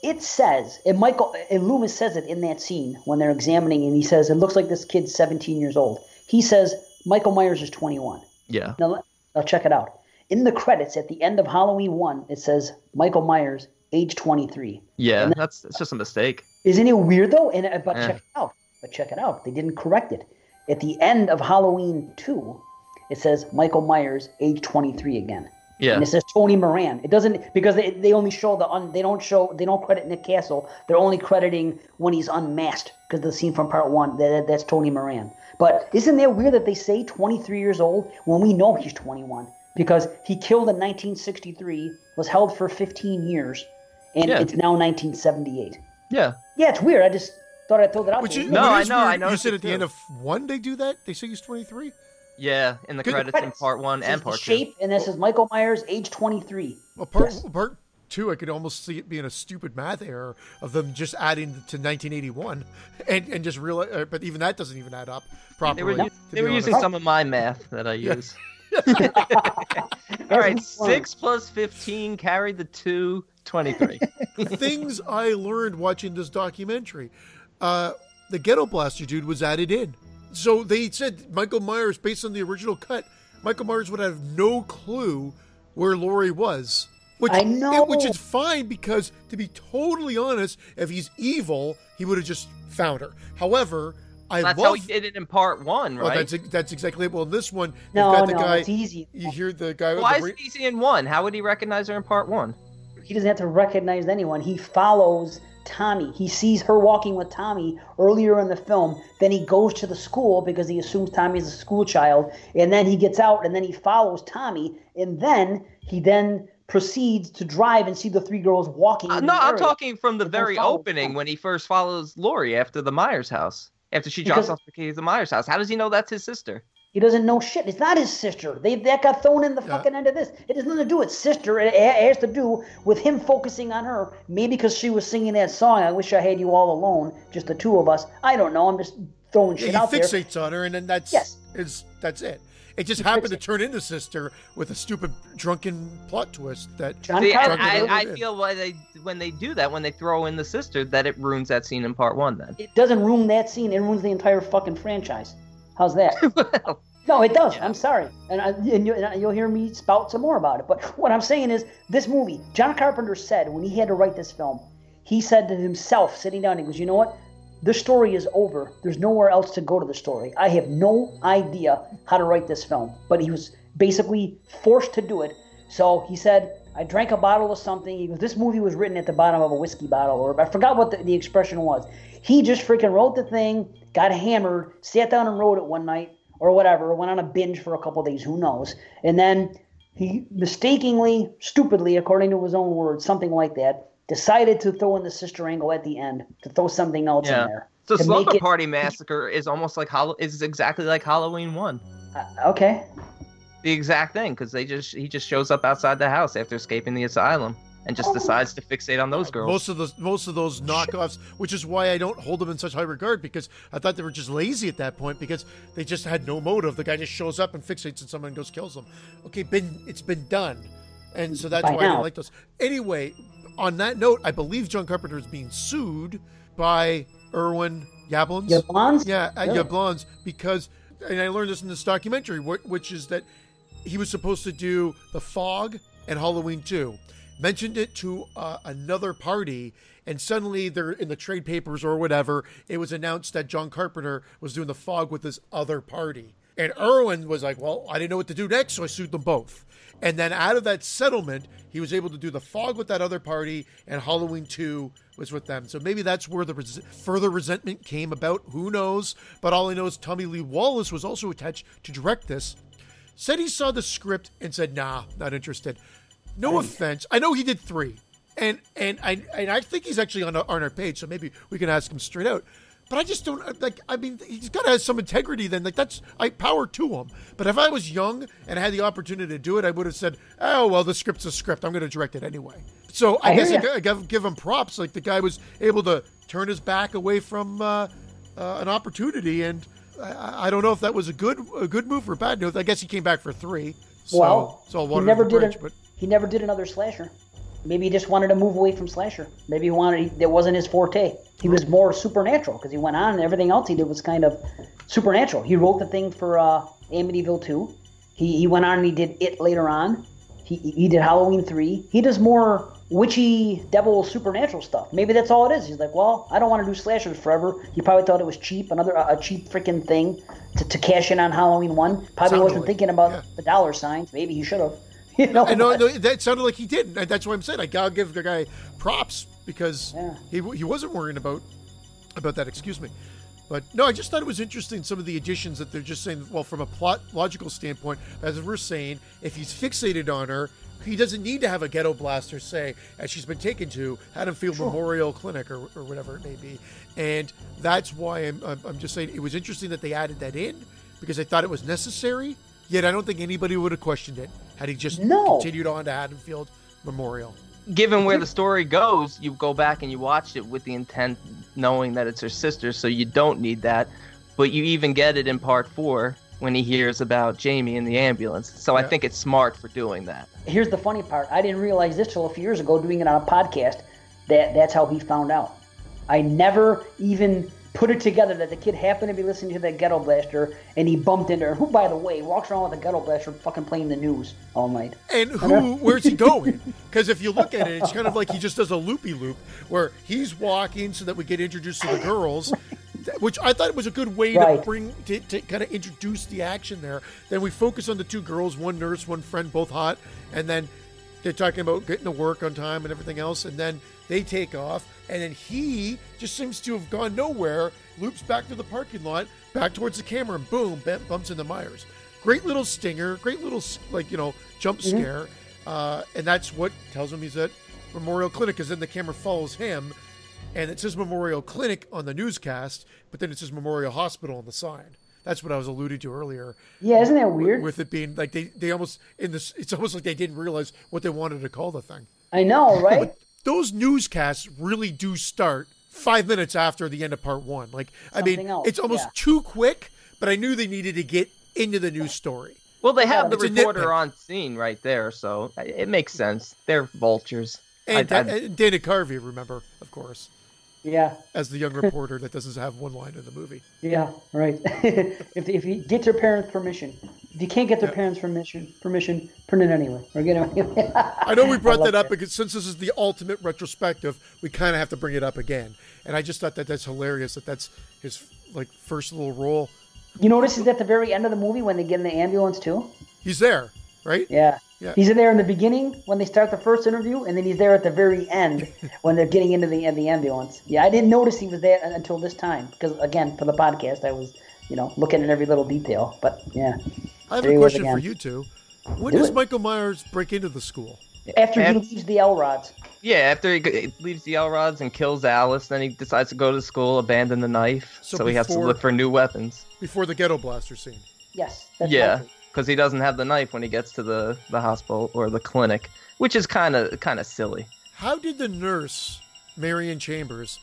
It says, and Loomis says it in that scene when they're examining, and he says, it looks like this kid's 17 years old. He says, Michael Myers is 21. Yeah. Now, check it out. In the credits at the end of Halloween 1, it says, Michael Myers, age 23. Yeah, that's just a mistake. Isn't it weird, though? Check it out. They didn't correct it. At the end of Halloween 2, it says, Michael Myers, age 23 again. Yeah. And it says Tony Moran. It doesn't, because they only show they don't credit Nick Castle. They're only crediting when he's unmasked, because the scene from part 1, that's Tony Moran. But isn't that weird that they say 23 years old when we know he's 21? Because he killed in 1963, was held for 15 years, and it's now 1978. Yeah. Yeah, it's weird. I just thought I'd throw that out there. I know. You said at the end of 1 they do that? They say he's 23? Yeah, in the credits in part 1 and part 2. Shape, and this is Michael Myers, age 23. Well, part 2, I could almost see it being a stupid math error of them just adding to 1981, and just realize. But even that doesn't even add up properly. They were using some of my math that I use. All right, 6 plus 15 carried the 2, 23. Things I learned watching this documentary. The Ghetto Blaster dude was added in. So they said Michael Myers, based on the original cut, Michael Myers would have no clue where Laurie was. I know. Which is fine, because, to be totally honest, if he's evil, he would have just found her. However, that's how he did it in part 1, right? Well, that's exactly it. Well, in this one, it's easy. You hear the guy. Why is it easy in 1? How would he recognize her in part 1? He doesn't have to recognize anyone. He follows Tommy. He sees her walking with Tommy earlier in the film. Then he goes to the school because he assumes Tommy's a school child. And then he gets out, and then he follows Tommy. And then he proceeds to drive and see the 3 girls walking. No, I'm talking from the very opening when he first follows Laurie after the Myers house. After she drops off the keys to the Myers house. How does he know that's his sister? He doesn't know shit. It's not his sister. That got thrown in the fucking end of this. It has nothing to do with sister. It has to do with him focusing on her. Maybe because she was singing that song, I Wish I Had You All Alone, just the 2 of us. I don't know. I'm just throwing shit out there. He fixates on her, and then that's it. It just happened to turn into sister with a stupid drunken plot twist that. I feel when they do that, when they throw in the sister, that it ruins that scene in part 1. Then it doesn't ruin that scene. It ruins the entire fucking franchise. How's that? No, it does. Yeah. I'm sorry. And you'll hear me spout some more about it. But what I'm saying is, this movie, John Carpenter said when he had to write this film, he said to himself, sitting down, he goes, you know what? The story is over. There's nowhere else to go to the story. I have no idea how to write this film. But he was basically forced to do it. So he said, I drank a bottle of something. He goes, this movie was written at the bottom of a whiskey bottle. Or I forgot what the expression was. He just freaking wrote the thing, got hammered, sat down and wrote it one night or whatever, went on a binge for a couple of days, who knows. And then he mistakenly, stupidly, according to his own words, something like that, decided to throw in the sister angle at the end, to throw something else in there. So Slumber Party Massacre is almost like is exactly like Halloween 1. Okay. The exact thing, because he just shows up outside the house after escaping the asylum and just decides to fixate on those girls. Most of those knockoffs, which is why I don't hold them in such high regard, because I thought they were just lazy at that point because they just had no motive. The guy just shows up and fixates on someone and goes kills them. Okay, it's been done, and so that's why I don't like those. Anyway, on that note, I believe John Carpenter is being sued by Irwin Yablans. Yablans? Yeah, at Yablans, because, and I learned this in this documentary, which is that he was supposed to do The Fog and Halloween 2. Mentioned it to another party, and suddenly they're in the trade papers or whatever. It was announced that John Carpenter was doing The Fog with this other party. And Irwin was like, well, I didn't know what to do next, so I sued them both. And then out of that settlement, he was able to do The Fog with that other party, and Halloween 2 was with them. So maybe that's where the further resentment came about. Who knows? But all I know is Tommy Lee Wallace was also attached to direct this. Said he saw the script and said, nah, not interested. No offense. I know he did 3. And I think he's actually on our page, so maybe we can ask him straight out. But I just don't, he's got to have some integrity then. Power to him. But if I was young and I had the opportunity to do it, I would have said, oh, well, the script's a script. I'm going to direct it anyway. So I guess I give him props. Like, the guy was able to turn his back away from an opportunity. And I don't know if that was a good move or a bad move. I guess he came back for 3. He never did another slasher. Maybe he just wanted to move away from slasher. Maybe that wasn't his forte. He was more supernatural because he went on and everything else he did was kind of supernatural. He wrote the thing for Amityville 2. He went on and he did It later on. He did Halloween 3. He does more witchy, devil, supernatural stuff. Maybe that's all it is. He's like, well, I don't want to do slashers forever. He probably thought it was cheap, a cheap freaking thing to cash in on Halloween 1. Probably wasn't thinking about the dollar signs. Maybe he should have. No, that sounded like he didn't. That's what I'm saying. I gotta give the guy props because he wasn't worrying about that. Excuse me, but no, I just thought it was interesting some of the additions that they're just saying. Well, from a plot logical standpoint, as we're saying, if he's fixated on her, he doesn't need to have a ghetto blaster say, as she's been taken to Haddonfield Memorial Clinic or whatever it may be, and that's why I'm just saying it was interesting that they added that in because I thought it was necessary. Yet I don't think anybody would have questioned it had he just continued on to Haddonfield Memorial. Given where the story goes, you go back and you watch it with the intent knowing that it's her sister, so you don't need that. But you even get it in part 4 when he hears about Jamie in the ambulance. So I think it's smart for doing that. Here's the funny part. I didn't realize this till a few years ago doing it on a podcast that's how he found out. I never even put it together that the kid happened to be listening to that ghetto blaster and he bumped into her, who, by the way, walks around with a ghetto blaster fucking playing the news all night. And where's he going? Because if you look at it, it's kind of like he just does a loopy-loop where he's walking so that we get introduced to the girls, which I thought was a good way to kind of introduce the action there. Then we focus on the 2 girls, one nurse, one friend, both hot, and then they're talking about getting to work on time and everything else, and then they take off, and then he just seems to have gone nowhere, loops back to the parking lot, back towards the camera, and boom, bumps into Myers. Great little stinger, great little, jump scare, and that's what tells him he's at Memorial Clinic, because then the camera follows him, and it says Memorial Clinic on the newscast, but then it says Memorial Hospital on the sign. That's what I was alluding to earlier. Yeah, isn't that weird? With it being like they almost it's almost like they didn't realize what they wanted to call the thing. I know, right? But those newscasts really do start 5 minutes after the end of part 1. It's almost too quick, but I knew they needed to get into the news story. Well, they have the reporter on scene right there, so it makes sense. They're vultures. And Dana Carvey, remember, of course. Yeah. As the young reporter that doesn't have one line in the movie. Yeah, right. if you get your parents' permission, if you can't get their parents' permission, print it anyway. Or get it. I know we brought that up because since this is the ultimate retrospective, we kind of have to bring it up again. And I just thought that's hilarious that that's his like first little role. You notice he's at the very end of the movie when they get in the ambulance too? He's there, right? Yeah. Yeah. He's in there in the beginning when they start the first interview, and then he's there at the very end when they're getting into the ambulance. Yeah, I didn't notice he was there until this time because, again, for the podcast, I was, looking at every little detail. But yeah, I have a question for you two. When does Michael Myers break into the school? After he leaves the L-Rods. Yeah, after he leaves the L-Rods and kills Alice, then he decides to go to the school, abandon the knife, so he has to look for new weapons. Before the ghetto blaster scene. Yes. That's yeah. Because he doesn't have the knife when he gets to the hospital or the clinic, which is kind of silly. How did the nurse, Marion Chambers,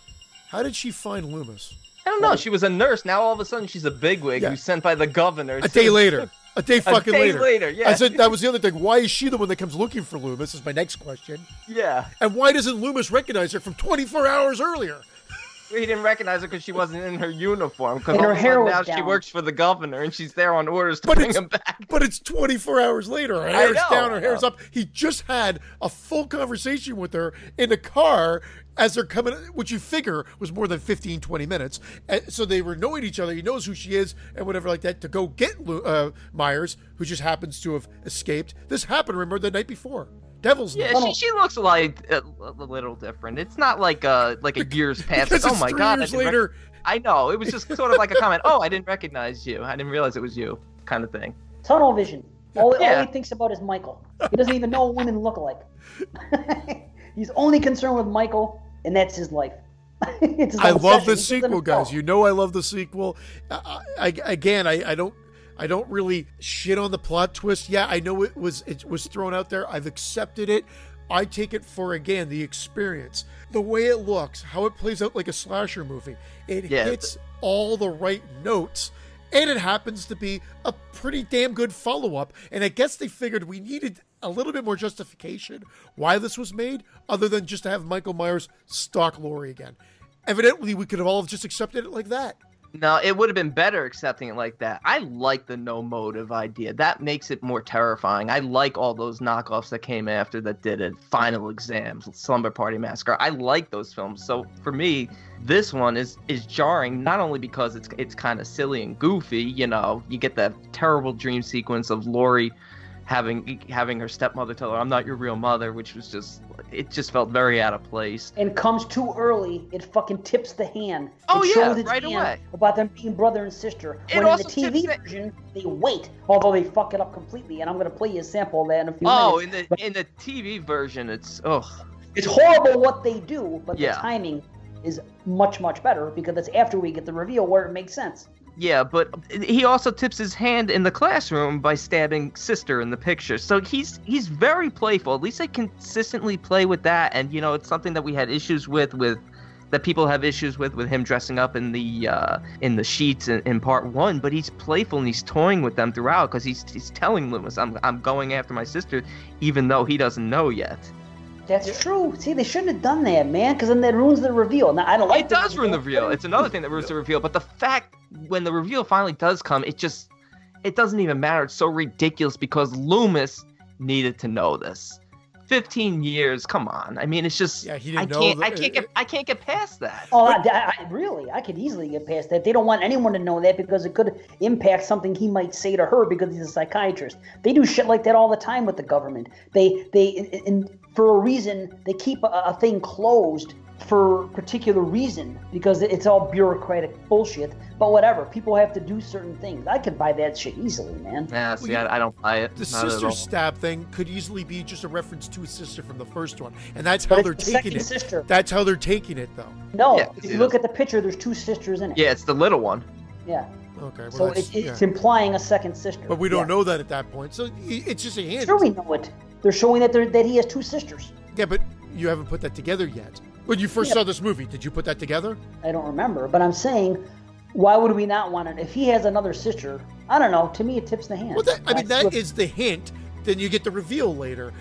how did she find Loomis? I don't know. She was a nurse. Now all of a sudden she's a bigwig who's sent by the governor. A day later. A day later. Yeah. I said that was the other thing. Why is she the one that comes looking for Loomis is my next question. Yeah. And why doesn't Loomis recognize her from 24 hours earlier? He didn't recognize her because she wasn't in her uniform. Because her hair was now down. She works for the governor and she's there on orders to bring him back. But it's 24 hours later. Her hair's down, her hair's up. He just had a full conversation with her in the car as they're coming, which you figure was more than 15, 20 minutes. And so they were knowing each other. He knows who she is and whatever like that to go get Myers, who just happens to have escaped. This happened, remember, the night before. Devil's Night. Yeah, she looks like a little different. It's not like a year's past. Like, oh my God! Years later. I know. It was just sort of like a comment. Oh, I didn't recognize you. I didn't realize it was you, kind of thing. Tunnel vision. All he thinks about is Michael. He doesn't even know what women look like. He's only concerned with Michael, and that's his life. I love the sequel, guys. You know I love the sequel. I don't really shit on the plot twist. Yeah, I know it was thrown out there. I've accepted it. I take it for, again, the experience. The way it looks, how it plays out like a slasher movie. It hits all the right notes. And it happens to be a pretty damn good follow-up. And I guess they figured we needed a little bit more justification why this was made, other than just to have Michael Myers stalk Laurie again. Evidently, we could have all just accepted it like that. No, it would have been better accepting it like that. I like the no motive idea. That makes it more terrifying. I like all those knockoffs that came after that did it. Final Exams, Slumber Party Massacre. I like those films. So for me, this one is jarring, not only because it's kind of silly and goofy. You get that terrible dream sequence of Laurie having her stepmother tell her, "I'm not your real mother," which was just felt very out of place. And comes too early. It fucking tips the hand. Oh, it yeah, shows its right hand away. About them being brother and sister. It When in the also TV tips version, they wait. Although they fuck it up completely. And I'm going to play you a sample of that in a few minutes. Oh, in the TV version, it's horrible what they do, but Yeah. the timing is much, much better because it's after we get the reveal where it makes sense. Yeah, but he also tips his hand in the classroom by stabbing sister in the picture. So he's very playful. At least I consistently play with that, and it's something that we had issues with that people have issues with him dressing up in the sheets in part 1. But he's playful and he's toying with them throughout because he's telling Loomis, I'm going after my sister, even though he doesn't know yet. That's true. See, they shouldn't have done that, man, because then that ruins the reveal. Now, I don't like it. Does ruin the reveal. It's another thing that ruins the reveal. But the fact when the reveal finally does come, it doesn't even matter. It's so ridiculous because Loomis needed to know this. 15 years, come on. I mean, it's just he didn't know. I can't get past that. Oh, I could easily get past that. They don't want anyone to know that because it could impact something he might say to her because he's a psychiatrist. They do shit like that all the time with the government. For a reason, they keep a thing closed for a particular reason because it's all bureaucratic bullshit. But whatever, people have to do certain things. I could buy that shit easily, man. Yeah, see, I don't buy it. The sister stab thing could easily be just a reference to a sister from the first one, and that's how they're taking it. Sister. That's how they're taking it, though. No, Yeah, if you look at the picture, there's 2 sisters in it. Yeah, it's the little one. Yeah. Okay. Well, So it's implying a second sister. But we don't know that at that point, so it's just a hint. Sure, we know it. They're showing that he has 2 sisters. Yeah, but you haven't put that together yet. When you first saw this movie, did you put that together? I don't remember, but I'm saying, why would we not want it? If he has another sister, I don't know. To me, it tips the hand. Well, that is the hint. Then you get the reveal later.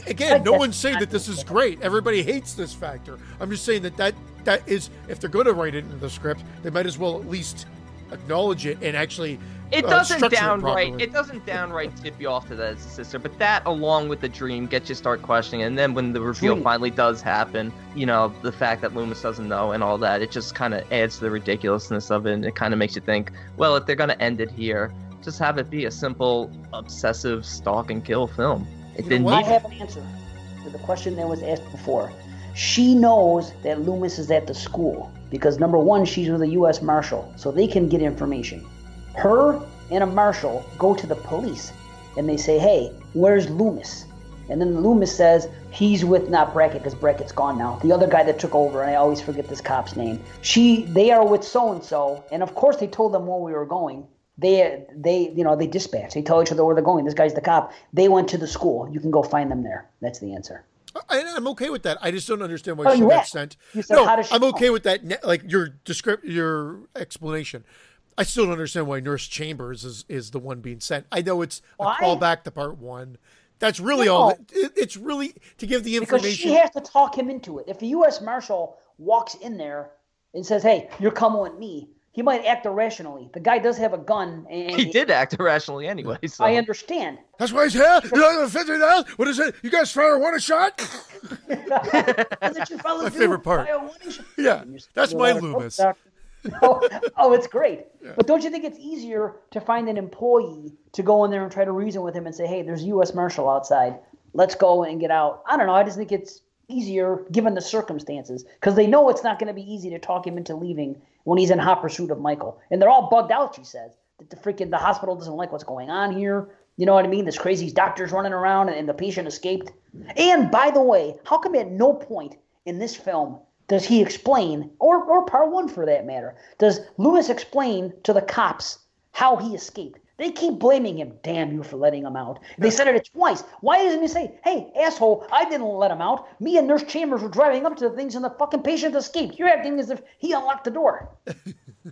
Again, no one's saying that this is great. Everybody hates this factor. I'm just saying that that is, if they're going to write it into the script, they might as well at least acknowledge it and actually it doesn't it downright tip you off to that as a sister, but that along with the dream gets you start questioning, and then when the reveal finally does happen, you know, the fact that Loomis doesn't know and all that, it just kind of adds to the ridiculousness of it, and it kind of makes you think, well, if they're going to end it here, just have it be a simple obsessive stalk and kill film. It didn't need I have an answer to the question that was asked before. She knows that Loomis is at the school because, number one, she's with a U.S. Marshal, so they can get information. Her and a Marshal go to the police, and they say, hey, where's Loomis? And then Loomis says, he's with not Brackett, because Brackett's gone now. The other guy that took over, and I always forget this cop's name. They are with so-and-so, and of course they told them where we were going. They dispatch. They tell each other where they're going. This guy's the cop. They went to the school. You can go find them there. That's the answer. I'm okay with that. I just don't understand why she got sent. I'm okay with that. Like your explanation. I still don't understand why Nurse Chambers is the one being sent. I know it's a callback to part one. That's really all. It's really to give the information. Because she has to talk him into it. If the U.S. Marshal walks in there and says, hey, you're coming with me, he might act irrationally. The guy does have a gun. And he did act irrationally anyway. So. I understand. That's why he's here. You're not going to $50. What is it? You guys fire one a shot? That's your my favorite part. Yeah, that's my Loomis. It's great. Yeah. But don't you think it's easier to find an employee to go in there and try to reason with him and say, hey, there's a U.S. Marshal outside. Let's go and get out. I don't know. I just think it's easier given the circumstances because they know it's not going to be easy to talk him into leaving when he's in hot pursuit of Michael. And they're all bugged out, she says. That the hospital doesn't like what's going on here. You know what I mean? There's crazy doctors running around and the patient escaped. And by the way, how come at no point in this film does he explain, or part one for that matter, does Loomis explain to the cops how he escaped? They keep blaming him. Damn you for letting him out. They said it twice. Why doesn't he say, hey, asshole, I didn't let him out. Me and Nurse Chambers were driving up to the things and the fucking patient escaped. You're acting as if he unlocked the door.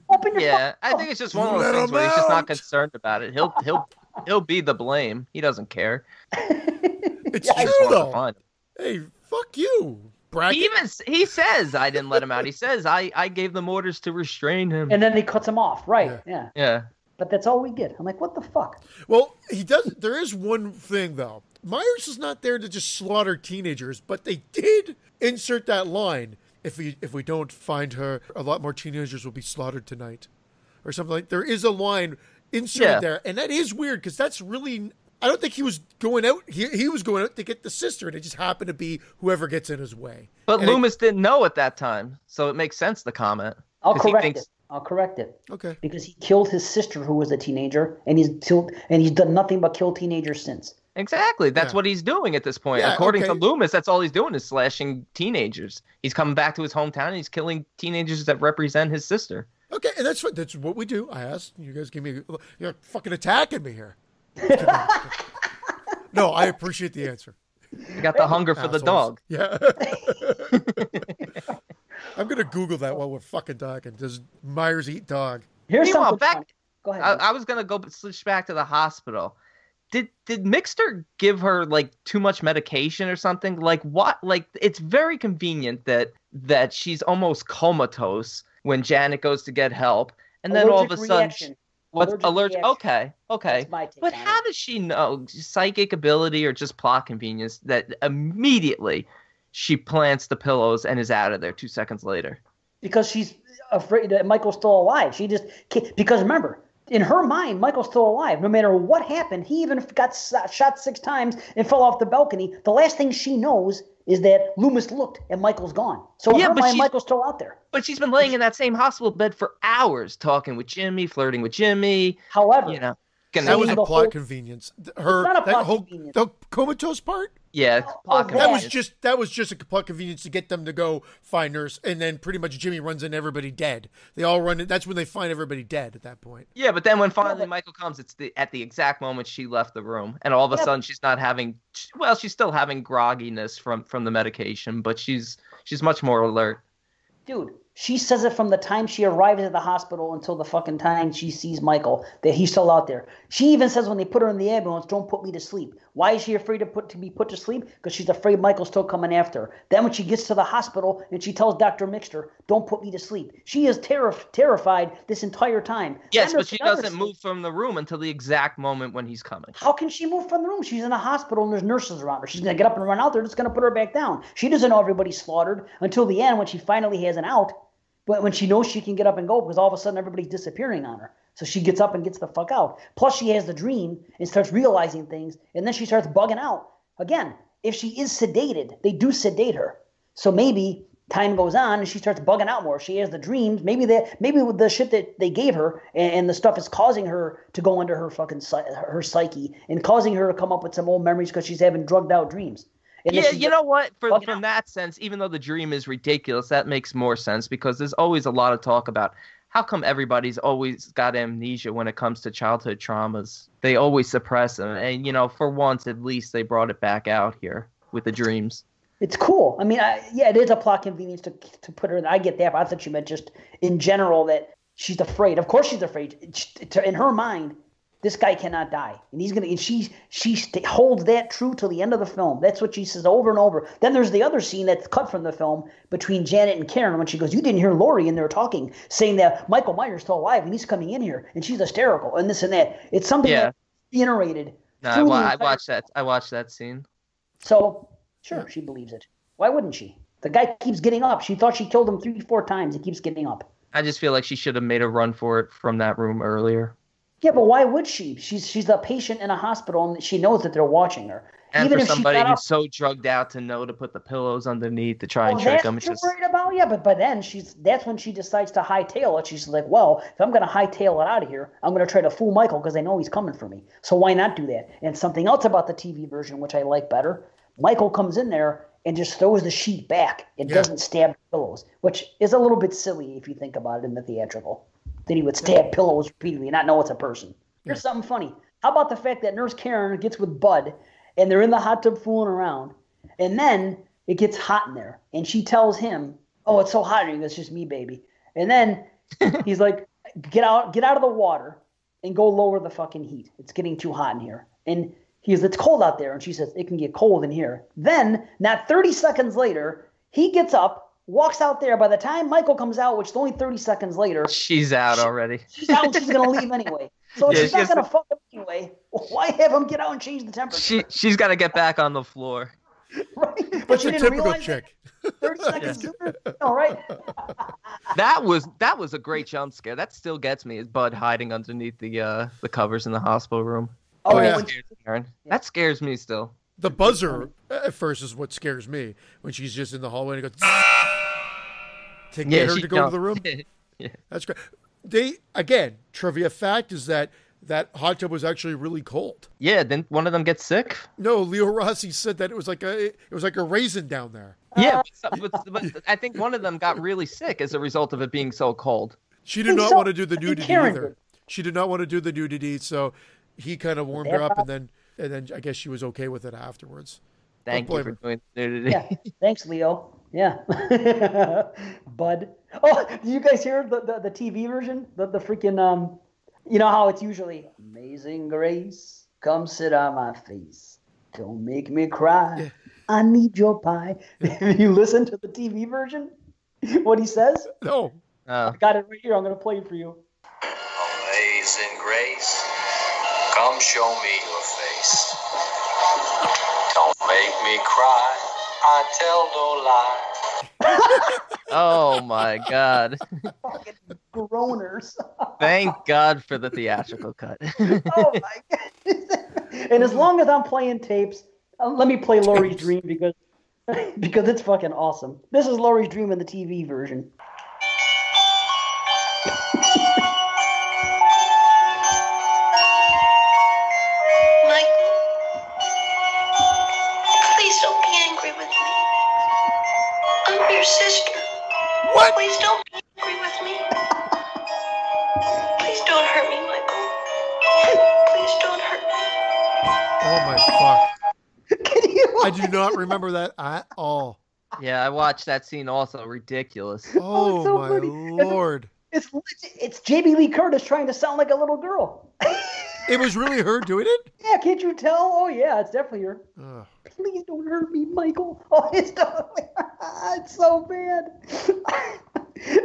Open your Yeah, I think it's just one of those things where he's just not concerned about it. He'll be the blame. He doesn't care. It's true, though. Hey, fuck you. Bracket. He says I didn't let him out. He says I gave them orders to restrain him. And then he cuts him off. Right. Yeah. But that's all we get. I'm like, what the fuck? Well, he does. There is one thing though. Myers is not there to just slaughter teenagers, but they did insert that line. If we don't find her, a lot more teenagers will be slaughtered tonight, or something like. There is a line inserted there, and that is weird because that's really. I don't think he was going out. He was going out to get the sister, and it just happened to be whoever gets in his way. But Loomis didn't know at that time, so it makes sense to comment. I'll correct it. Okay. Because he killed his sister, who was a teenager, and he's done nothing but kill teenagers since. Exactly. That's what he's doing at this point. Yeah, According to Loomis, that's all he's doing is slashing teenagers. He's coming back to his hometown and he's killing teenagers that represent his sister. Okay, and that's what we do. I asked. You guys you're fucking attacking me here. No, I appreciate the answer. You got the hunger for the dog. Yeah. I'm going to Google that while we're fucking talking. Does Myers eat dog? Meanwhile, go ahead. I was going to switch back to the hospital. Did Mixter give her like too much medication or something? Like what? Like it's very convenient that she's almost comatose when Janet goes to get help, and then all of a sudden, allergic? Okay. But how does she know psychic ability or just plot convenience that immediately she plants the pillows and is out of there 2 seconds later? Because she's afraid that Michael's still alive. Because remember, in her mind, Michael's still alive. No matter what happened, he even got shot 6 times and fell off the balcony. The last thing she knows is that Loomis looked and Michael's gone. So in her mind, Michael's still out there. But she's been laying in that same hospital bed for hours, talking with Jimmy, flirting with Jimmy. However, that was a plot convenience. The comatose part. Yeah, that was just a plot convenience to get them to go find Nurse, and then pretty much Jimmy runs in everybody dead. They all run in. That's when they find everybody dead at that point. Yeah, but then when finally Michael comes, it's at the exact moment she left the room, and all of a sudden she's not having. Well, she's still having grogginess from the medication, but she's much more alert. Dude, She says it from the time she arrives at the hospital until the fucking time she sees Michael, that he's still out there. She even says when they put her in the ambulance, don't put me to sleep. Why is she afraid to be put to sleep? Because she's afraid Michael's still coming after her. Then when she gets to the hospital and she tells Dr. Mixter, don't put me to sleep. She is terrified this entire time. Yes, but she doesn't move from the room until the exact moment when he's coming. How can she move from the room? She's in a hospital and there's nurses around her. She's going to get up and run out there. It's going to put her back down. She doesn't know everybody's slaughtered until the end when she finally has an out. But when she knows she can get up and go because all of a sudden everybody's disappearing on her. So she gets up and gets the fuck out. Plus she has the dream and starts realizing things. And then she starts bugging out. Again, if she is sedated, they do sedate her. So maybe time goes on and she starts bugging out more. She has the dreams. Maybe with the shit that they gave her and the stuff is causing her to go into her fucking her psyche and causing her to come up with some old memories because she's having drugged out dreams. And yeah, you know what? From that sense, even though the dream is ridiculous, that makes more sense because there's always a lot of talk about how come everybody's always got amnesia when it comes to childhood traumas. They always suppress them. And, for once, at least, they brought it back out here with the dreams. It's cool. I mean, it is a plot convenience to put her in. I get that, but I thought you meant just in general that she's afraid. Of course she's afraid. In her mind, this guy cannot die, and he's gonna. And she holds that true till the end of the film. That's what she says over and over. Then there's the other scene that's cut from the film between Janet and Karen when she goes, "You didn't hear Laurie in there talking, saying that Michael Myers still alive and he's coming in here," and she's hysterical and this and that. It's something that's reiterated. No, I watched that. I watched that scene. So sure, she believes it. Why wouldn't she? The guy keeps getting up. She thought she killed him 3-4 times. He keeps getting up. I just feel like she should have made a run for it from that room earlier. Yeah, but why would she? She's a patient in a hospital, and she knows that they're watching her. And even for somebody who's so drugged out to know to put the pillows underneath to try and trick them. That's what you're worried about? Yeah, but then that's when she decides to hightail it. She's like, well, if I'm going to hightail it out of here, I'm going to try to fool Michael because I know he's coming for me. So why not do that? And something else about the TV version, which I like better, Michael comes in there and just throws the sheet back. It doesn't stab the pillows, which is a little bit silly if you think about it in the theatrical. That he would stab pillows repeatedly and not know it's a person. Here's something funny. How about the fact that Nurse Karen gets with Bud, and they're in the hot tub fooling around, and then it gets hot in there, and she tells him, "Oh, it's so hot in here. It's just me, baby." And then he's like, "Get out of the water, and go lower the fucking heat. It's getting too hot in here." And he's, "It's cold out there," and she says, "It can get cold in here." Then, not 30 seconds later, he gets up. Walks out there. By the time Michael comes out, which is only 30 seconds later, she's out already. She's out and she's going to leave anyway. So if she's not going to fuck him anyway, why have him get out and change the temperature? She's got to get back on the floor. Right? But she didn't realize chick. 30 seconds later? No, right? That was a great jump scare. That still gets me, is Bud hiding underneath the covers in the hospital room. Oh, yeah. That scares me still. The buzzer at first is what scares me when she's just in the hallway and it goes to get her to go to the room. Yeah. That's great. Again, trivia fact is that hot tub was actually really cold. Yeah, didn't one of them get sick? No, Leo Rossi said that it was like a raisin down there. Yeah, but I think one of them got really sick as a result of it being so cold. She did not want to do the nudity either. She did not want to do the nudity, so he kind of warmed her up, and then I guess she was okay with it afterwards. Thank you for doing the nudity. Yeah, thanks, Leo. Yeah. Bud. Oh, do you guys hear the TV version? The freaking, you know how it's usually, "Amazing Grace, come sit on my face. Don't make me cry. Yeah. I need your pie." You listen to the TV version? What he says? No. I got it right here. I'm going to play it for you. "Amazing Grace, come show me your face. Don't make me cry. I tell no lie." Oh my God. Fucking groaners. Thank God for the theatrical cut. Oh my God. And as long as I'm playing tapes, let me play Laurie's Dream because it's fucking awesome. This is Laurie's Dream in the TV version. Sister. What? Please don't be angry with me. Please don't hurt me, Michael. Please don't hurt me. Oh my fuck. I do not remember that at all. Yeah, I watched that scene also. Ridiculous. Oh, so my funny. Lord. It's Jamie Lee Curtis trying to sound like a little girl. It was really her doing it? Yeah, can't you tell? Oh, yeah, it's definitely her. Ugh. Please don't hurt me, Michael. Oh, it's so bad.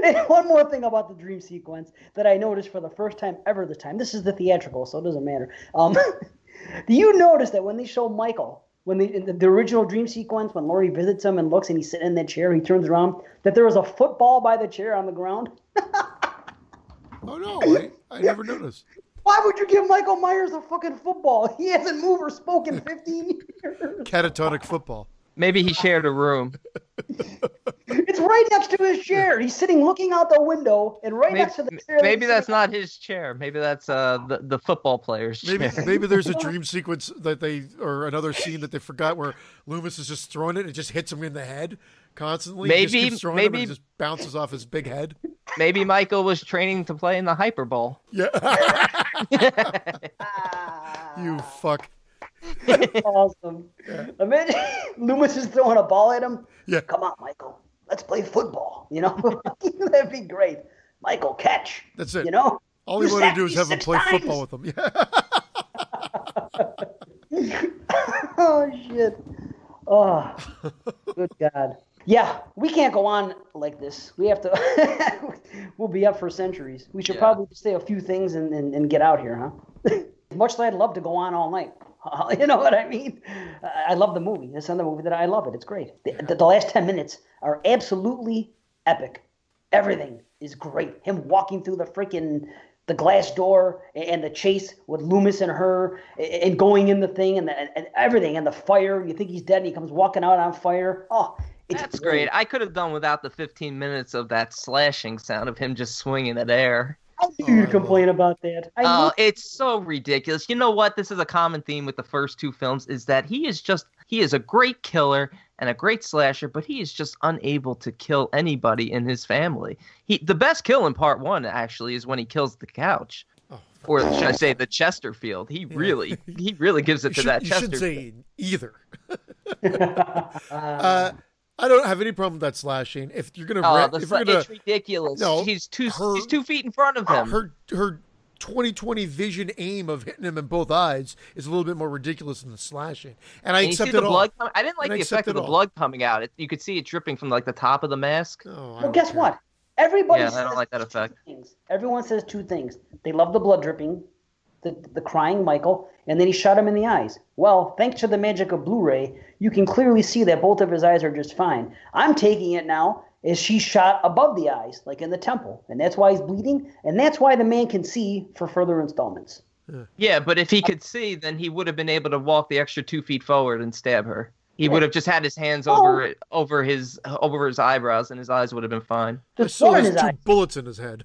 And one more thing about the dream sequence that I noticed for the first time ever this time. This is the theatrical, so it doesn't matter. Do you notice that when they show Michael, in the original dream sequence, when Laurie visits him and looks and he's sitting in that chair, he turns around, that there was a football by the chair on the ground? Oh, no. I never noticed. Why would you give Michael Myers a fucking football? He hasn't moved or spoken 15 years. Catatonic football. Maybe he shared a room. It's right next to his chair. He's sitting looking out the window, and next to the chair. Maybe that's not his chair. Maybe that's the football player's chair. Maybe there's a dream sequence or another scene that they forgot where Loomis is just throwing it and it just hits him in the head constantly. He just keeps throwing him and it just bounces off his big head. Maybe Michael was training to play in the Hyperball. Yeah. You fuck. That's awesome. Yeah. Imagine Loomis is throwing a ball at him. Yeah. Come on, Michael. Let's play football. That'd be great. Michael, catch. That's it. You All we want to do is have him play times. football with him. Yeah. Oh, shit. Oh, good God. Yeah, we can't go on like this. We have to. We'll be up for centuries. We should probably say a few things and get out here, huh? Much as I'd love to go on all night. You know what I mean? I love the movie. It's another movie that I love it. It's great. The last 10 minutes are absolutely epic. Everything is great. Him walking through the glass door and the chase with Loomis and her and going in the thing and everything and the fire. You think he's dead and he comes walking out on fire. Oh, that's great. I could have done without the 15 minutes of that slashing sound of him just swinging at air. How do you complain about that? It's so ridiculous. You know what? This is a common theme with the first two films is that he is a great killer and a great slasher, but he is just unable to kill anybody in his family. The best kill in part one, actually, is when he kills the couch. Or should I say the Chesterfield? He really gives it to that Chesterfield. You should say either. I don't have any problem with that slashing. If you're gonna, it's ridiculous. No, he's 2 feet in front of him. Her 20/20 vision aim of hitting him in both eyes is a little bit more ridiculous than the slashing. And I accept it all. I didn't like the effect of the blood coming out. You could see it dripping from like the top of the mask. Well, guess what? Everybody says I don't like that effect. Everyone says two things. They love the blood dripping, the crying Michael, and then he shot him in the eyes. Well, thanks to the magic of Blu-ray, you can clearly see that both of his eyes are just fine. I'm taking it now as she shot above the eyes, like in the temple, and that's why he's bleeding, and that's why the man can see for further installments. Yeah, but if he could see, then he would have been able to walk the extra 2 feet forward and stab her. He would have just had his hands over his eyebrows, and his eyes would have been fine. So there's 2 bullets in his head.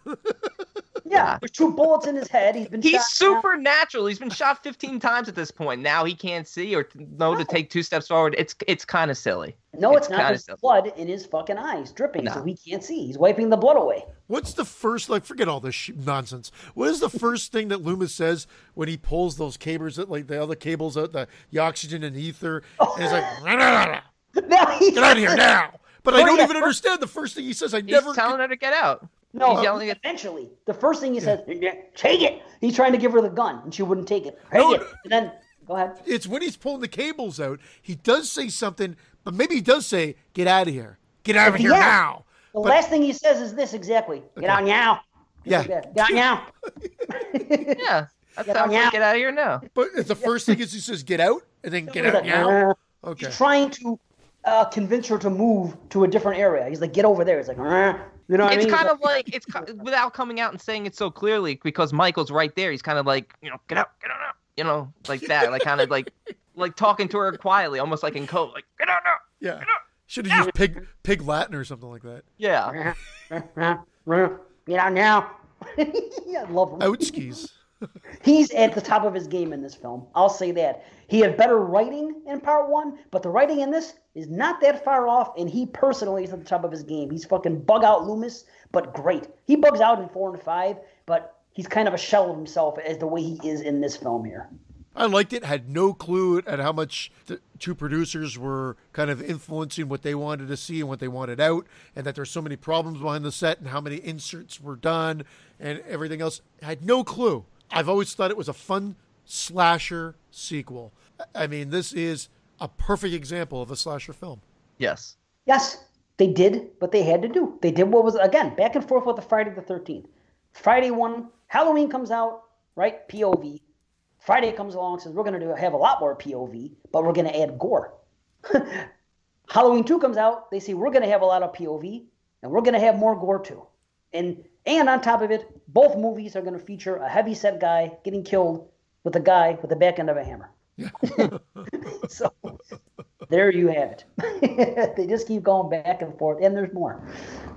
Yeah, there's 2 bullets in his head. He's supernatural. He's been shot 15 times at this point. Now he can't see or know to take 2 steps forward. It's kind of silly. No, it's not. There's blood in his fucking eyes dripping, so he can't see. He's wiping the blood away. What's the first, forget all this nonsense. What is the first thing that Loomis says when he pulls those cables, the other cables out, the oxygen and ether? And he's like, get out of here now. But I don't even understand the first thing he says. He's telling her to get out. No, he's yelling eventually. The first thing he says, take it. He's trying to give her the gun, and she wouldn't take it. Take it. And then, go ahead. It's when he's pulling the cables out. He does say something, but maybe he does say, get out of here. Get out of here now. The last thing he says is this exactly. Get out now. Yeah. Get out now. Yeah. That sounds like get out of here now. But it's the first thing is he says, get out, and then get out now. Okay. He's trying to convince her to move to a different area. He's like, get over there. It's like, you know what I mean? It's kind of like, without coming out and saying it so clearly, because Michael's right there. He's kind of like, get out now. Like that. Like kind of like talking to her quietly, almost like in code. Like, get out now. Yeah. Get out. Should have used pig Latin or something like that. Yeah. Get out now. Yeah, I love him. Outskis. He's at the top of his game in this film. I'll say that. He had better writing in part 1, but the writing in this is not that far off, and he personally is at the top of his game. He's fucking bug out Loomis, but great. He bugs out in 4 and 5, but he's kind of a shell of himself as the way he is in this film here. I liked it, had no clue at how much the two producers were kind of influencing what they wanted to see and what they wanted out, and that there's so many problems behind the set and how many inserts were done and everything else. I had no clue. I've always thought it was a fun slasher sequel. I mean, this is a perfect example of a slasher film. Yes. Yes, they did what they had to do. They did what was, again, back and forth with the Friday the 13th. Friday 1, Halloween comes out, right? POV. Friday comes along and says, we're going to have a lot more POV, but we're going to add gore. Halloween 2 comes out. They say, we're going to have a lot of POV, and we're going to have more gore too. And on top of it, both movies are going to feature a heavy-set guy getting killed with a guy with the back end of a hammer. Yeah. So there you have it. They just keep going back and forth, and there's more.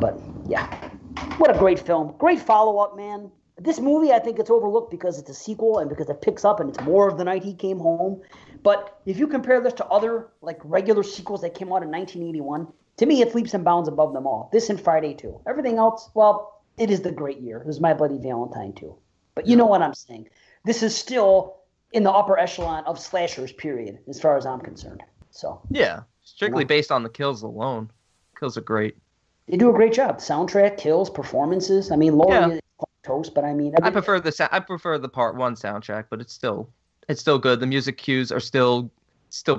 But, yeah, what a great film. Great follow-up, man. This movie, I think it's overlooked because it's a sequel and because it picks up and it's more of The Night He Came Home. But if you compare this to other like regular sequels that came out in 1981, to me, it's leaps and bounds above them all. This and Friday 2. Everything else, well, it is the great year. It was My Bloody Valentine too. But you know what I'm saying. This is still in the upper echelon of slashers, period, as far as I'm concerned. So yeah, strictly based on the kills alone. Kills are great. They do a great job. Soundtrack, kills, performances. I mean, Laurie is toast, but I mean, I prefer the part 1 soundtrack, but it's still good. The music cues are still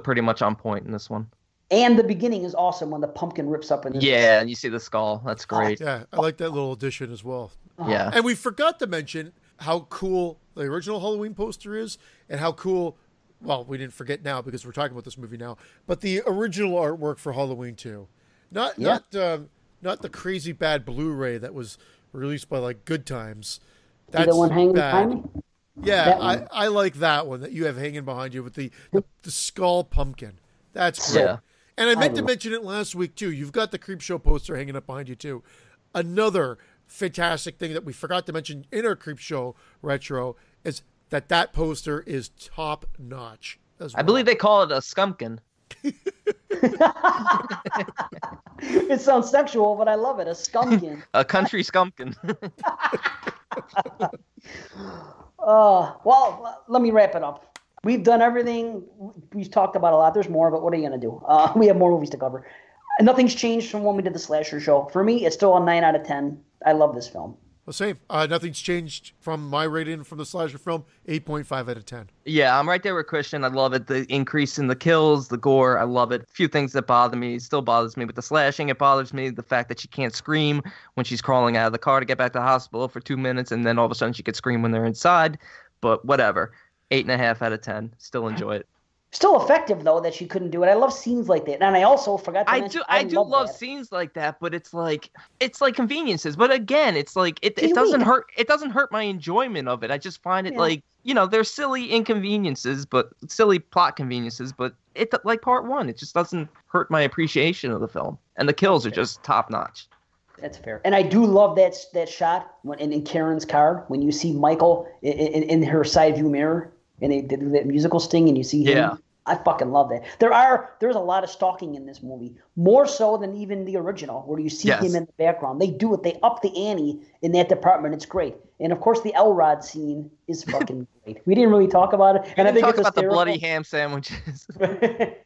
pretty much on point in this one. And the beginning is awesome when the pumpkin rips up. And you see the skull. That's great. Yeah, I like that little addition as well. Yeah. And we forgot to mention how cool the original Halloween poster is and how cool, well, we didn't forget now because we're talking about this movie now, but the original artwork for Halloween 2. Not the crazy bad Blu-ray that was released by like Good Times. That's the one hanging behind me? Yeah, I like that one that you have hanging behind you with the skull pumpkin. That's great. Yeah. And I meant to mention it last week too. You've got the Creepshow poster hanging up behind you too. Another fantastic thing that we forgot to mention in our Creepshow retro is that poster is top notch as well. I believe they call it a skumpkin. It sounds sexual, but I love it. A skumpkin. A country skumpkin. Well, let me wrap it up. We've done everything. We've talked about a lot. There's more, but what are you going to do? We have more movies to cover. And nothing's changed from when we did the slasher show. For me, it's still a 9 out of 10. I love this film. Well, same. Nothing's changed from my rating from the slasher film. 8.5 out of 10. Yeah, I'm right there with Christian. I love it. The increase in the kills, the gore, I love it. A few things that bother me. It still bothers me with the slashing. It bothers me the fact that she can't scream when she's crawling out of the car to get back to the hospital for 2 minutes, and then all of a sudden she could scream when they're inside. But whatever. 8.5 out of 10. Still enjoy it. Still effective, though, that she couldn't do it. I love scenes like that. And I also forgot to mention... I do love scenes like that, but it's like conveniences. But again, it's like it doesn't hurt. It doesn't hurt my enjoyment of it. I just find it like, they're silly inconveniences, but silly plot conveniences. But it, like part 1, it just doesn't hurt my appreciation of the film. And the kills are just top notch. That's fair. And I do love that shot in Karen's car when you see Michael in her side view mirror and they do that musical sting and you see him. Yeah. I fucking love that. There's a lot of stalking in this movie, more so than even the original, where you see him in the background. They do it. They up the ante in that department. It's great. And of course, the Elrod scene is fucking great. We didn't really talk about it. And I think talk about the bloody ham sandwiches.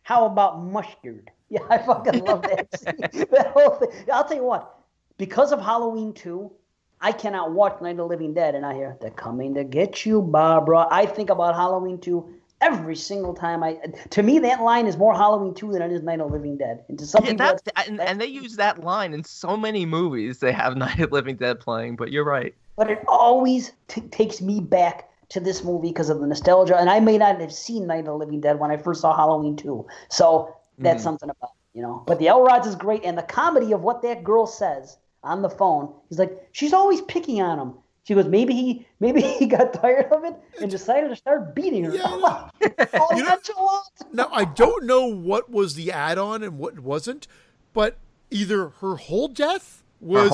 How about mustard? Yeah, I fucking love that scene. That whole thing. I'll tell you what. Because of Halloween 2, I cannot watch Night of the Living Dead, and I hear they're coming to get you, Barbara. I think about Halloween 2. Every single time to me, that line is more Halloween 2 than it is Night of the Living Dead. And to some people, and they use that line in so many movies. They have Night of the Living Dead playing, but you're right. But it always takes me back to this movie because of the nostalgia. And I may not have seen Night of the Living Dead when I first saw Halloween 2. So that's something about it, But the Elrods is great. And the comedy of what that girl says on the phone, he's like, she's always picking on him. She goes, maybe he got tired of it and decided to start beating her. Yeah. Now, I don't know what was the add-on and what wasn't, but either her whole death was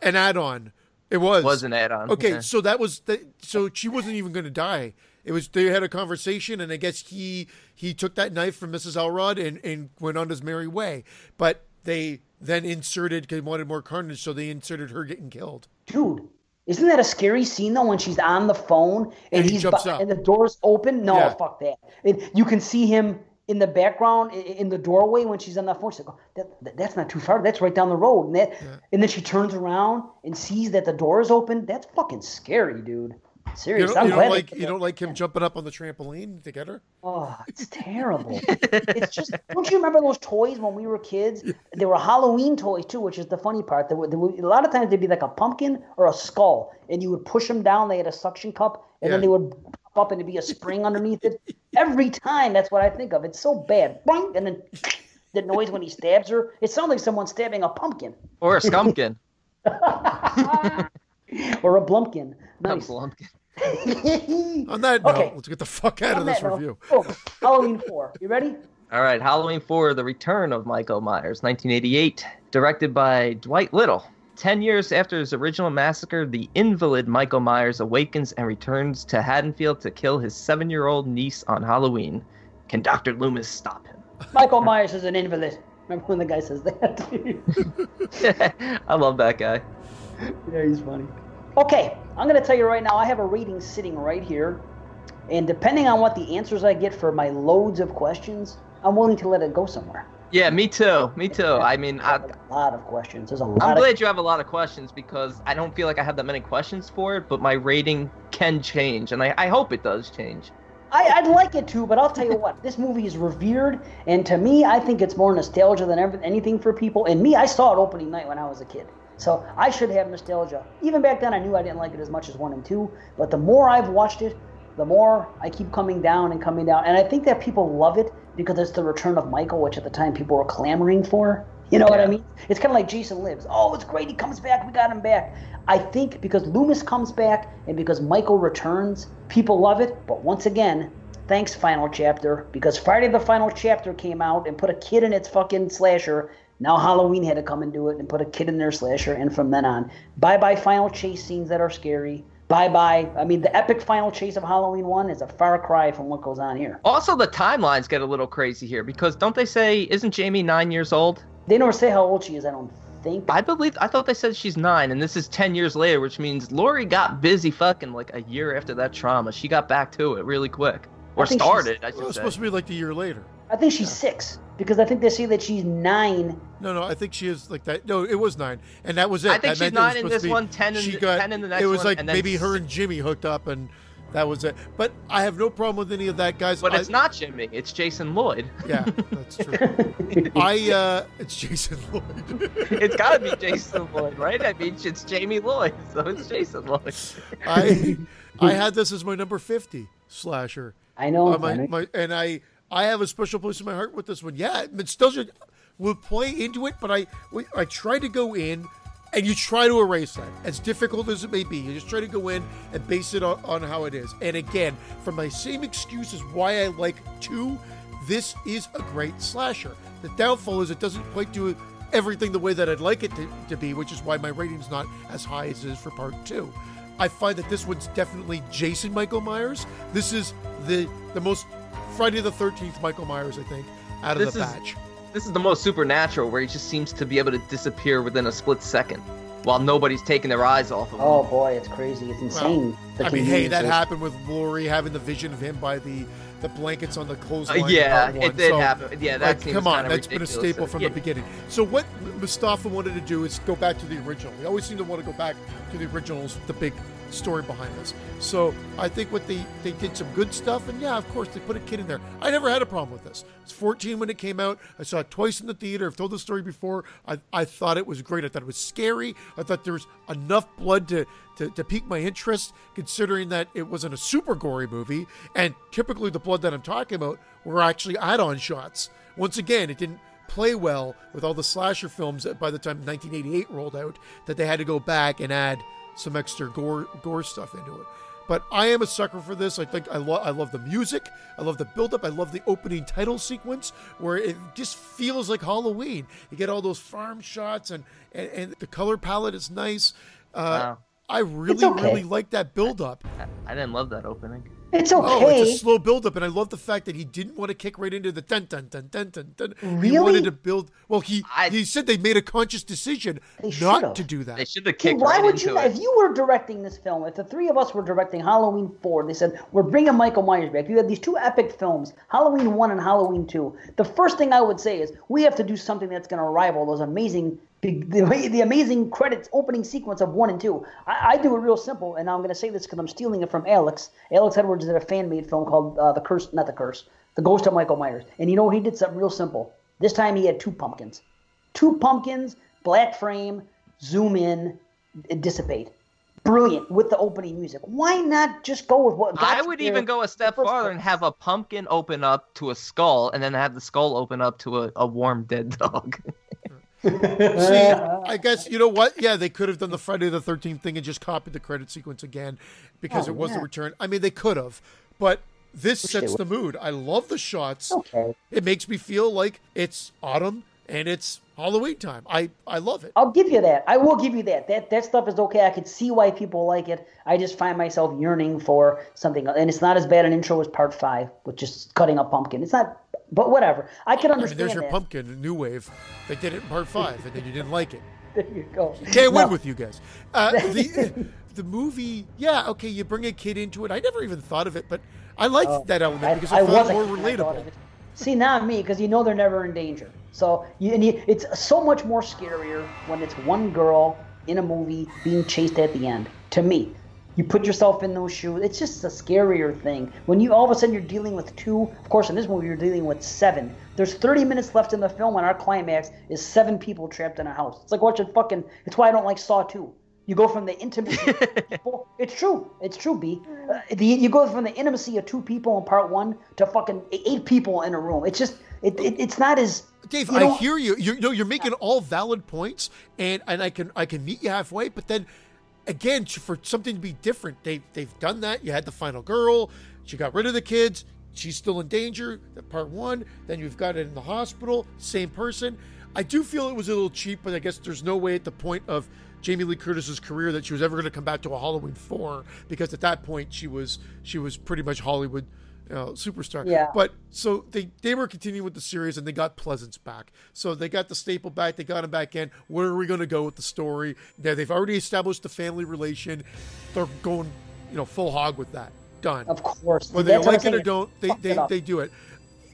an add-on. It was an add-on. Okay, so that was so she wasn't even going to die. It was they had a conversation, and I guess he took that knife from Mrs. Elrod and went on his merry way. But they then inserted, because they wanted more carnage, so they inserted her getting killed. Dude. Isn't that a scary scene though when she's on the phone and he jumps up and the door's open? No, fuck that. You can see him in the background in the doorway when she's on that phone. She's like, oh, that's not too far. That's right down the road. And then she turns around and sees that the door is open. That's fucking scary, dude. Seriously, you don't like him jumping up on the trampoline to get her? Oh, it's terrible. It's just, don't you remember those toys when we were kids? They were Halloween toys too, which is the funny part. A lot of times they'd be like a pumpkin or a skull, and you would push them down. They had a suction cup, and then they would pop up and it'd be a spring underneath it. Every time, that's what I think of. It's so bad. Boing, and then the noise when he stabs her. It sounds like someone stabbing a pumpkin. Or a skumpkin. Or a blumpkin. Nice. A blumpkin. On that note, let's get the fuck out of this review. Halloween 4. You ready? All right, Halloween 4, The Return of Michael Myers, 1988, directed by Dwight Little. 10 years after his original massacre, the invalid Michael Myers awakens and returns to Haddonfield to kill his 7-year-old niece on Halloween. Can Dr. Loomis stop him? Michael Myers is an invalid. Remember when the guy says that? I love that guy. Yeah, he's funny. Okay, I'm going to tell you right now, I have a rating sitting right here. And depending on what the answers I get for my loads of questions, I'm willing to let it go somewhere. Yeah, me too. Me too. I mean, a lot of questions. There's a lot. I'm glad you have a lot of questions because I don't feel like I have that many questions for it, but my rating can change, and I hope it does change. I'd like it to, but I'll tell you what, this movie is revered, and to me, I think it's more nostalgia than anything for people. And me, I saw it opening night when I was a kid. So I should have nostalgia. Even back then, I knew I didn't like it as much as 1 and 2, but the more I've watched it, the more I keep coming down. And I think that people love it because it's the return of Michael, which at the time people were clamoring for. You know what I mean? It's kind of like Jason Lives. Oh, it's great. He comes back. We got him back. I think because Loomis comes back and because Michael returns, people love it. But once again, thanks, Final Chapter, because Friday the Final Chapter came out and put a kid in its fucking slasher. Now Halloween had to come and do it and put a kid in their slasher, and from then on, bye-bye final chase scenes that are scary. Bye-bye. I mean, the epic final chase of Halloween 1 is a far cry from what goes on here. Also, the timelines get a little crazy here, because don't they say, isn't Jamie 9 years old? They never say how old she is, I don't think. I thought they said she's 9, and this is 10 years later, which means Laurie got busy fucking like a year after that trauma. She got back to it really quick. Or started, I should say. It was supposed to be like a year later. I think she's 6, because I think they say that she's 9. No, I think she is like that. No, it was 9, and that was it. I think she's 9 in this one, 10 in the next one. It was like and then maybe her and Jimmy hooked up, and that was it. But I have no problem with any of that, guys. But it's not Jimmy. It's Jason Lloyd. Yeah, that's true. It's Jason Lloyd. It's got to be Jason Lloyd, right? I mean, it's Jamie Lloyd, so it's Jason Lloyd. I had this as my number 50 slasher. I know. And I have a special place in my heart with this one. Yeah, nostalgia will play into it, but I try to go in, and you try to erase that. As difficult as it may be, you just try to go in and base it on how it is. And again, for my same excuses why I like 2, this is a great slasher. The downfall is it doesn't quite do everything the way that I'd like it to be, which is why my rating's not as high as it is for part 2. I find that this one's definitely Jason Michael Myers. This is the most Friday the 13th Michael Myers, I think, out of the batch. This is the most supernatural, where he just seems to be able to disappear within a split second while nobody's taking their eyes off of him. Oh, boy, it's crazy. It's insane. Well, I mean, hey, that happened with Laurie having the vision of him by the blankets on the clothesline. Yeah, it did happen. Yeah, that seems come on, kind of that's been a staple from the beginning. So what Mustafa wanted to do is go back to the original. We always seem to want to go back to the originals, the big story behind this. So I think what they did some good stuff, and yeah, of course they put a kid in there. I never had a problem with this. I was 14 when it came out. I saw it twice in the theater. I've told the story before. I thought it was great. I thought it was scary. I thought there was enough blood to pique my interest, considering that it wasn't a super gory movie, and typically the blood that I'm talking about were actually add-on shots. Once again, it didn't play well with all the slasher films that by the time 1988 rolled out, that they had to go back and add some extra gore stuff into it. But I am a sucker for this. I think I love the music. I love the build-up. I love the opening title sequence where it just feels like Halloween. You get all those farm shots, and the color palette is nice. Wow. I really like that build-up. I didn't love that opening. It's okay. Oh, it's a slow build-up, and I love the fact that he didn't want to kick right into the dun dun dun dun dun dun. Really? He wanted to build. Well, he said they made a conscious decision not to do that. They should have kicked why right would into you? it. If you were directing this film, if the three of us were directing Halloween 4, they said we're bringing Michael Myers back. You had these two epic films, Halloween 1 and Halloween 2. The first thing I would say is we have to do something that's going to rival those amazing. The amazing credits opening sequence of 1 and 2. I do it real simple, and I'm going to say this because I'm stealing it from Alex. Alex Edwards did a fan-made film called The Ghost of Michael Myers. And you know, he did something real simple. This time he had 2 pumpkins. 2 pumpkins, black frame, zoom in, dissipate. Brilliant with the opening music. Why not just go with what got I would even go a step farther and have a pumpkin open up to a skull, and then have the skull open up to a warm dead dog. See, I guess, you know what? Yeah, they could have done the Friday the 13th thing and just copied the credit sequence again because it was the return. I mean, they could have, but this sets the mood. I love the shots. Okay. It makes me feel like it's autumn and it's Halloween time. I love it. I'll give you that. I will give you that. That stuff is okay. I could see why people like it. I just find myself yearning for something. And it's not as bad an intro as Part 5, with just cutting a pumpkin. It's not, but whatever. I can understand there's your that. pumpkin, New Wave. They did it in Part 5, and then you didn't like it. There you go. Can't win with you guys. The movie, yeah, okay, you bring a kid into it. I never even thought of it, but I liked that element because I found it more relatable. See, not me, because you know they're never in danger. So it's so much more scarier when it's one girl in a movie being chased at the end. To me, you put yourself in those shoes. It's just a scarier thing. When you all of a sudden you're dealing with 2, of course in this movie you're dealing with 7. There's 30 minutes left in the film and our climax is 7 people trapped in a house. It's like watching fucking, it's why I don't like Saw 2. You go from the intimacy of people. It's true, B. You go from the intimacy of 2 people in Part 1 to fucking 8 people in a room. It's just, it's not as... Dave, I hear you. You're making all valid points, and I can meet you halfway, but then again, for something to be different, they've done that. You had the final girl. She got rid of the kids. She's still in danger. Part 1. Then you've got it in the hospital. Same person. I do feel it was a little cheap, but I guess there's no way at the point of Jamie Lee Curtis's career that she was ever going to come back to a Halloween 4, because at that point she was pretty much Hollywood superstar. Yeah. But so they were continuing with the series, and they got Pleasance back. So they got the staple back. They got him back in. Where are we going to go with the story? Now they've already established the family relation. They're going, full hog with that. Done. Of course. Whether they like it or don't, they do it.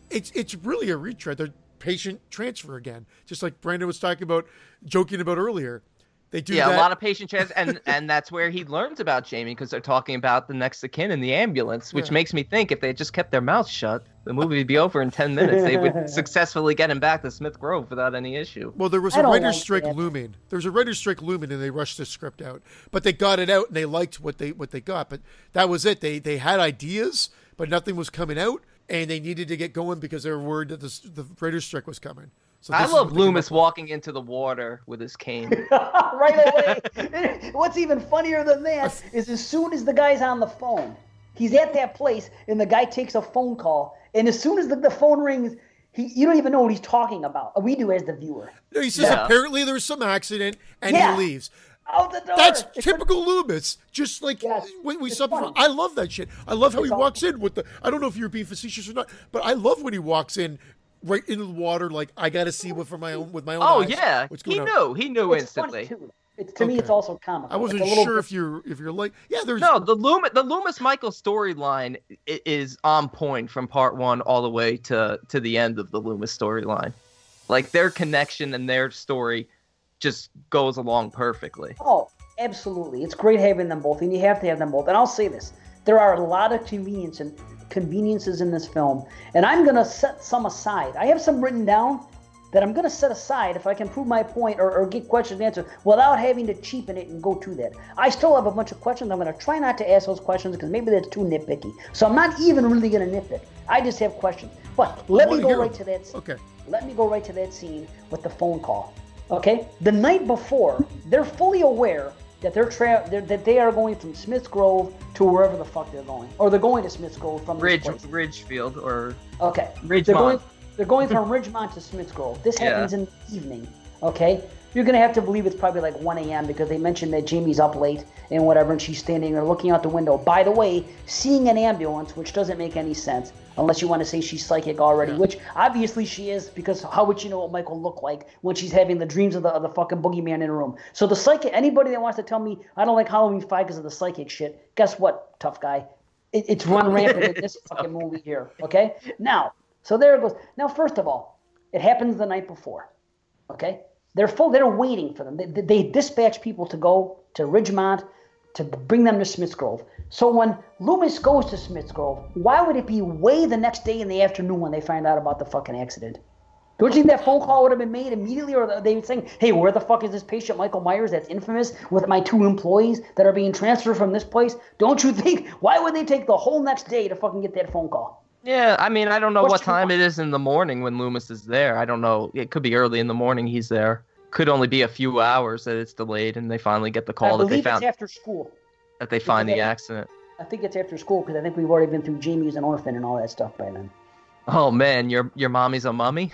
It's really a retread. They're patient transfer again, just like Brandon was joking about earlier. They do that. A lot of patient transfer, and that's where he learns about Jamie, because they're talking about the next of kin in the ambulance, which makes me think if they had just kept their mouths shut, the movie would be over in 10 minutes. They would successfully get him back to Smith Grove without any issue. Well, there was a writer's strike looming. There was a writer's strike looming, and they rushed the script out. But they got it out, and they liked what they got. But that was it. They had ideas, but nothing was coming out, and they needed to get going because they were worried that the writer's strike was coming. So I love Loomis walking into the water with his cane. Right away. What's even funnier than that is as soon as the guy's on the phone, he's at that place, and the guy takes a phone call, and as soon as the phone rings, you don't even know what he's talking about. We do as the viewer. He says apparently there was some accident, and he leaves. Out the door. That's typical Loomis. Just like when we saw before. I love that shit. I love how he walks in with I don't know if you're being facetious or not, but I love when he walks in right into the water, like I got to see with my own eyes. Oh yeah, he knew instantly. To me, it's also comical. I wasn't sure if you're like there's the Loomis Michael storyline is on point from Part 1 all the way to the end of the Loomis storyline. Like their connection and their story just goes along perfectly. Oh, absolutely! It's great having them both, and you have to have them both. And I'll say this: there are a lot of conveniences in this film, and I'm going to set some aside. I have some written down that I'm going to set aside if I can prove my point or get questions answered without having to cheapen it and go to that. I still have a bunch of questions. I'm going to try not to ask those questions because maybe that's too nitpicky. So I'm not even really going to nitpick. I just have questions. But let me go right to that. Okay. Let me go right to that scene with the phone call. Okay? The night before, they're fully aware that that they are going from Smith's Grove to wherever the fuck they're going, or they're going to Smith's Grove from Ridgefield or okay, Ridgemont. They're going from Ridgemont to Smith's Grove. This happens in the evening. okay, you're going to have to believe it's probably like 1 a.m. because they mentioned that Jamie's up late and whatever, and she's standing there looking out the window. By the way, seeing an ambulance, which doesn't make any sense unless you want to say she's psychic already, which obviously she is, because how would you know what Michael looked like when she's having the dreams of the fucking boogeyman in her room? So the psychic, anybody that wants to tell me I don't like Halloween 5 because of the psychic shit, guess what, tough guy? It's run rampant in this fucking movie here, okay? Now, so there it goes. Now, first of all, it happens the night before, okay? They're waiting for them. They dispatch people to go to Ridgemont to bring them to Smith's Grove. So when Loomis goes to Smith's Grove, why would it be way the next day in the afternoon when they find out about the fucking accident? Don't you think that phone call would have been made immediately, or they would saying, hey, where the fuck is this patient Michael Myers that's infamous with my 2 employees that are being transferred from this place? Don't you think, why would they take the whole next day to fucking get that phone call? Yeah, I mean, I don't know what time it is in the morning when Loomis is there. I don't know. It could be early in the morning he's there. Could only be a few hours that it's delayed, and they finally get the call that they found. It's after school. That they find the accident. I think it's after school because I think we've already been through Jamie's an orphan and all that stuff by then. Oh man, your mommy's a mummy.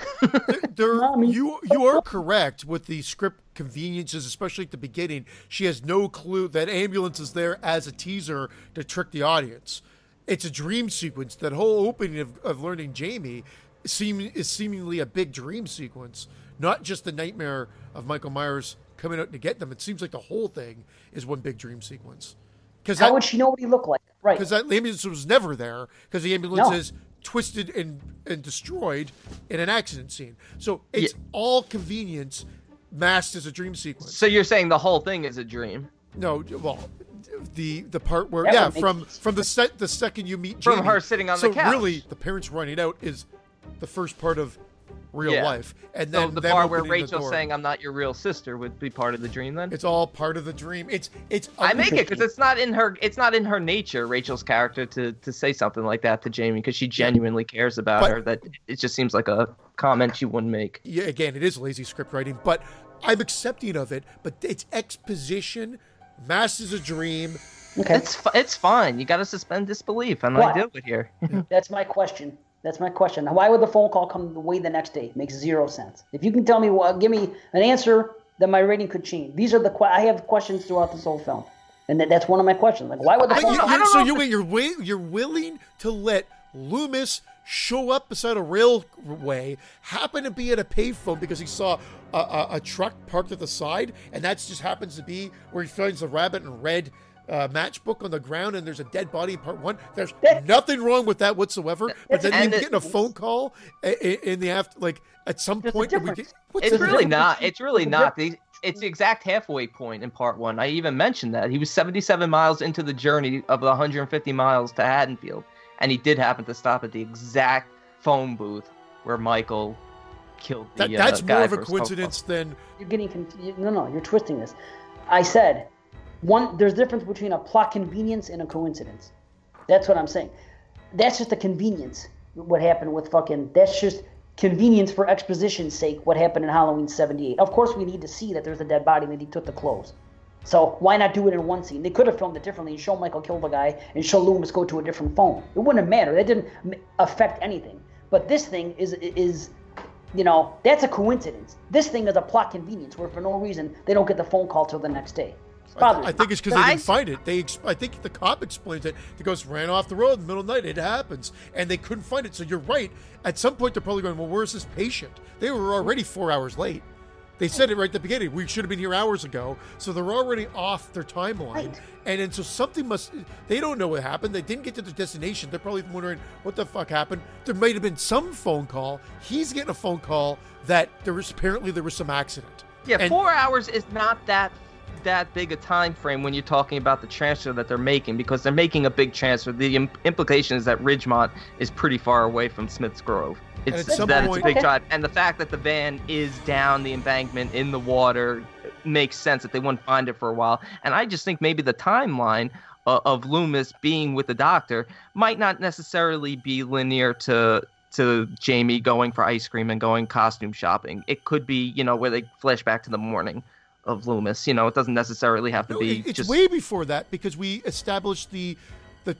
You are correct with the script conveniences, especially at the beginning. She has no clue that ambulance is there as a teaser to trick the audience. It's a dream sequence. That whole opening of learning Jamie is seemingly a big dream sequence, not just the nightmare of Michael Myers coming out to get them. It seems like the whole thing is one big dream sequence. How would she know what he looked like? Right. Because that ambulance was never there, because the ambulance is twisted and destroyed in an accident scene. So it's all convenience masked as a dream sequence. So you're saying the whole thing is a dream? No, well, the part where from the second you meet Jamie, from her sitting on the couch. So really, the parents running out is the first part of real life, and then the part where Rachel's saying "I'm not your real sister" would be part of the dream. Then it's all part of the dream. It's I make it because it's not in her nature, Rachel's character, to say something like that to Jamie, because she genuinely cares about her. That it just seems like a comment she wouldn't make. Yeah, again, it is lazy script writing, but I'm accepting of it. But it's exposition masked as a dream. Okay. It's fine. You got to suspend disbelief, and I do it here. That's my question. Now, why would the phone call come away the next day? It makes zero sense. If you can tell me, give me an answer, then my rating could change. These are I have questions throughout this whole film, and that's one of my questions. Like, why would the phone call? You're willing to let Loomis show up beside a railway, happen to be at a payphone because he saw a truck parked at the side, and that just happens to be where he finds the rabbit and red matchbook on the ground, and there's a dead body in part 1. There's nothing wrong with that whatsoever. But then you getting a phone call in the after, like at some point. It's really not. It's really not. It's the exact halfway point in part 1. I even mentioned that he was 77 miles into the journey of the 150 miles to Haddonfield, and he did happen to stop at the exact phone booth where Michael killed the guy. That's more of a coincidence than you're getting confused. No, you're twisting this. I said. There's a difference between a plot convenience and a coincidence. That's what I'm saying. That's just a convenience. What happened with that's just convenience for exposition's sake, what happened in Halloween 78. Of course, we need to see that there's a dead body and that he took the clothes. So why not do it in one scene? They could have filmed it differently and show Michael kill the guy and show Loomis go to a different phone. It wouldn't have mattered. That didn't affect anything. But this thing is that's a coincidence. This thing is a plot convenience where for no reason they don't get the phone call till the next day. I think it's because they didn't find it. I think the cop explains it. He goes, ran off the road in the middle of the night. It happens. And they couldn't find it. So you're right. At some point, they're probably going, well, where's this patient? They were already 4 hours late. They said it right at the beginning. We should have been here hours ago. So they're already off their timeline. Right. And then so something they don't know what happened. They didn't get to their destination. They're probably wondering what the fuck happened. There might have been some phone call. He's getting a phone call that there was some accident. Yeah, 4 hours is not that big a time frame when you're talking about the transfer that they're making, because they're making a big transfer. The implication is that Ridgemont is pretty far away from Smith's Grove. It's a big drive, and the fact that the van is down the embankment in the water makes sense that they wouldn't find it for a while. And I just think maybe the timeline of Loomis being with the doctor might not necessarily be linear to Jamie going for ice cream and going costume shopping. It could be, where they flash back to the morning of Loomis. It doesn't necessarily have to be. It's way before that, because we established the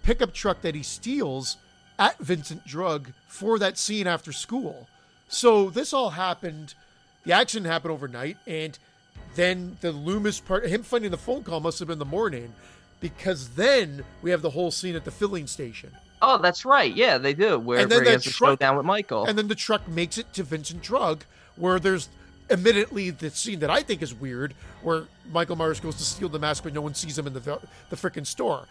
pickup truck that he steals at Vincent Drug for that scene after school. So this all happened the action happened overnight, and then the Loomis part, him finding the phone call must have been the morning, because then we have the whole scene at the filling station. Oh, that's right. Yeah, they do. Where he has a showdown with Michael. And then the truck makes it to Vincent Drug, where there's admittedly the scene that I think is weird, where Michael Myers goes to steal the mask, but no one sees him in the frickin' store.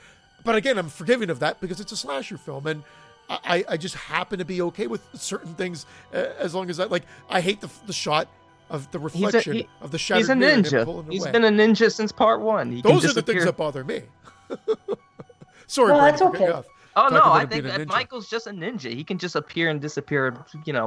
But again, I'm forgiving of that because it's a slasher film, and I just happen to be okay with certain things as long as I hate the shot of the reflection of the shattered mirror. He's a ninja. He's been a ninja since part 1. Those are the things that bother me. Sorry, no, Brandon, that's okay. off. Oh no, I think that Michael's just a ninja. He can just appear and disappear,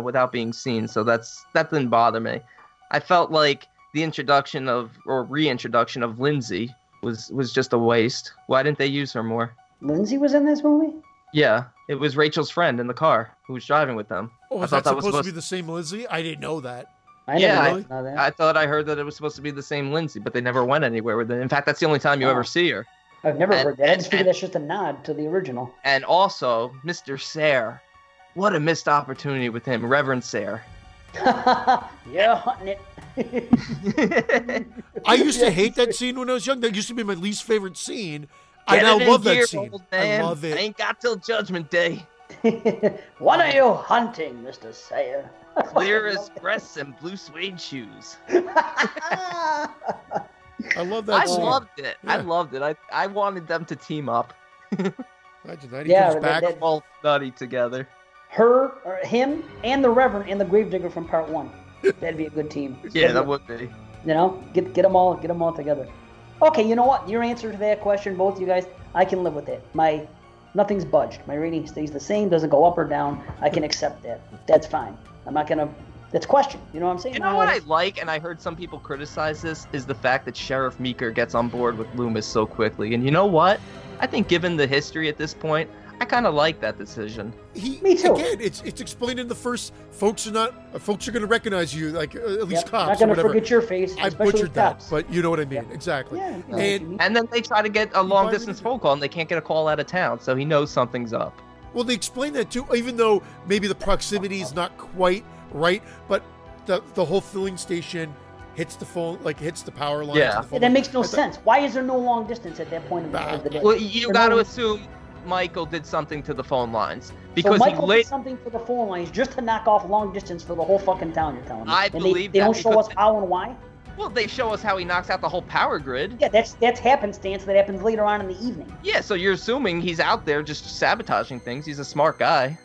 without being seen. So that didn't bother me. I felt like the introduction reintroduction of Lindsay was just a waste. Why didn't they use her more? Lindsay was in this movie? Yeah, it was Rachel's friend in the car who was driving with them. Oh, was that supposed to be the same Lindsay? I didn't know that. I thought I heard that it was supposed to be the same Lindsay, but they never went anywhere with it. In fact, that's the only time you ever see her. I've never heard that. I just figured that's just a nod to the original. And also, Mr. Sayre. What a missed opportunity with him, Reverend Sayre. You're hunting it. I used to hate that scene when I was young. That used to be my least favorite scene. I now love that scene. I love it. I ain't got till Judgment Day. What are you hunting, Mr. Sayre? Clear as breasts and blue suede shoes. I love that scene. Loved it. Yeah. I loved it. I wanted them to team up. Imagine that. He comes back all nutty together. Him, and the Reverend and the Gravedigger from part 1. That'd be a good team. Yeah, that would be. Get them all together. Okay, you know what? Your answer to that question, both you guys, I can live with it. Nothing's budged. My rating stays the same, doesn't go up or down. I can accept that. That's fine. I'm not gonna. That's question. You know what I'm saying? You know what I like, and I heard some people criticize this, is the fact that Sheriff Meeker gets on board with Loomis so quickly. And you know what? I think given the history at this point, I kind of like that decision. Me too. Again, it's explained in the first. Folks are going to recognize you, like at least cops. Not going to forget your face. I butchered that, but you know what I mean. Yeah. Exactly. Yeah, and then they try to get a long distance phone call, and they can't get a call out of town, so he knows something's up. Well, they explain that too, even though maybe the proximity is not quite right, but the whole filling station hits the phone, hits the power line. Yeah, that makes no sense. Why is there no long distance at that point in the day? Well, you got to assume Michael did something to the phone lines because Michael did something to the phone lines just to knock off long distance for the whole fucking town. You're telling me? I believe they don't show us how and why. Well, they show us how he knocks out the whole power grid. Yeah, that's happenstance that happens later on in the evening. Yeah, so you're assuming he's out there just sabotaging things. He's a smart guy.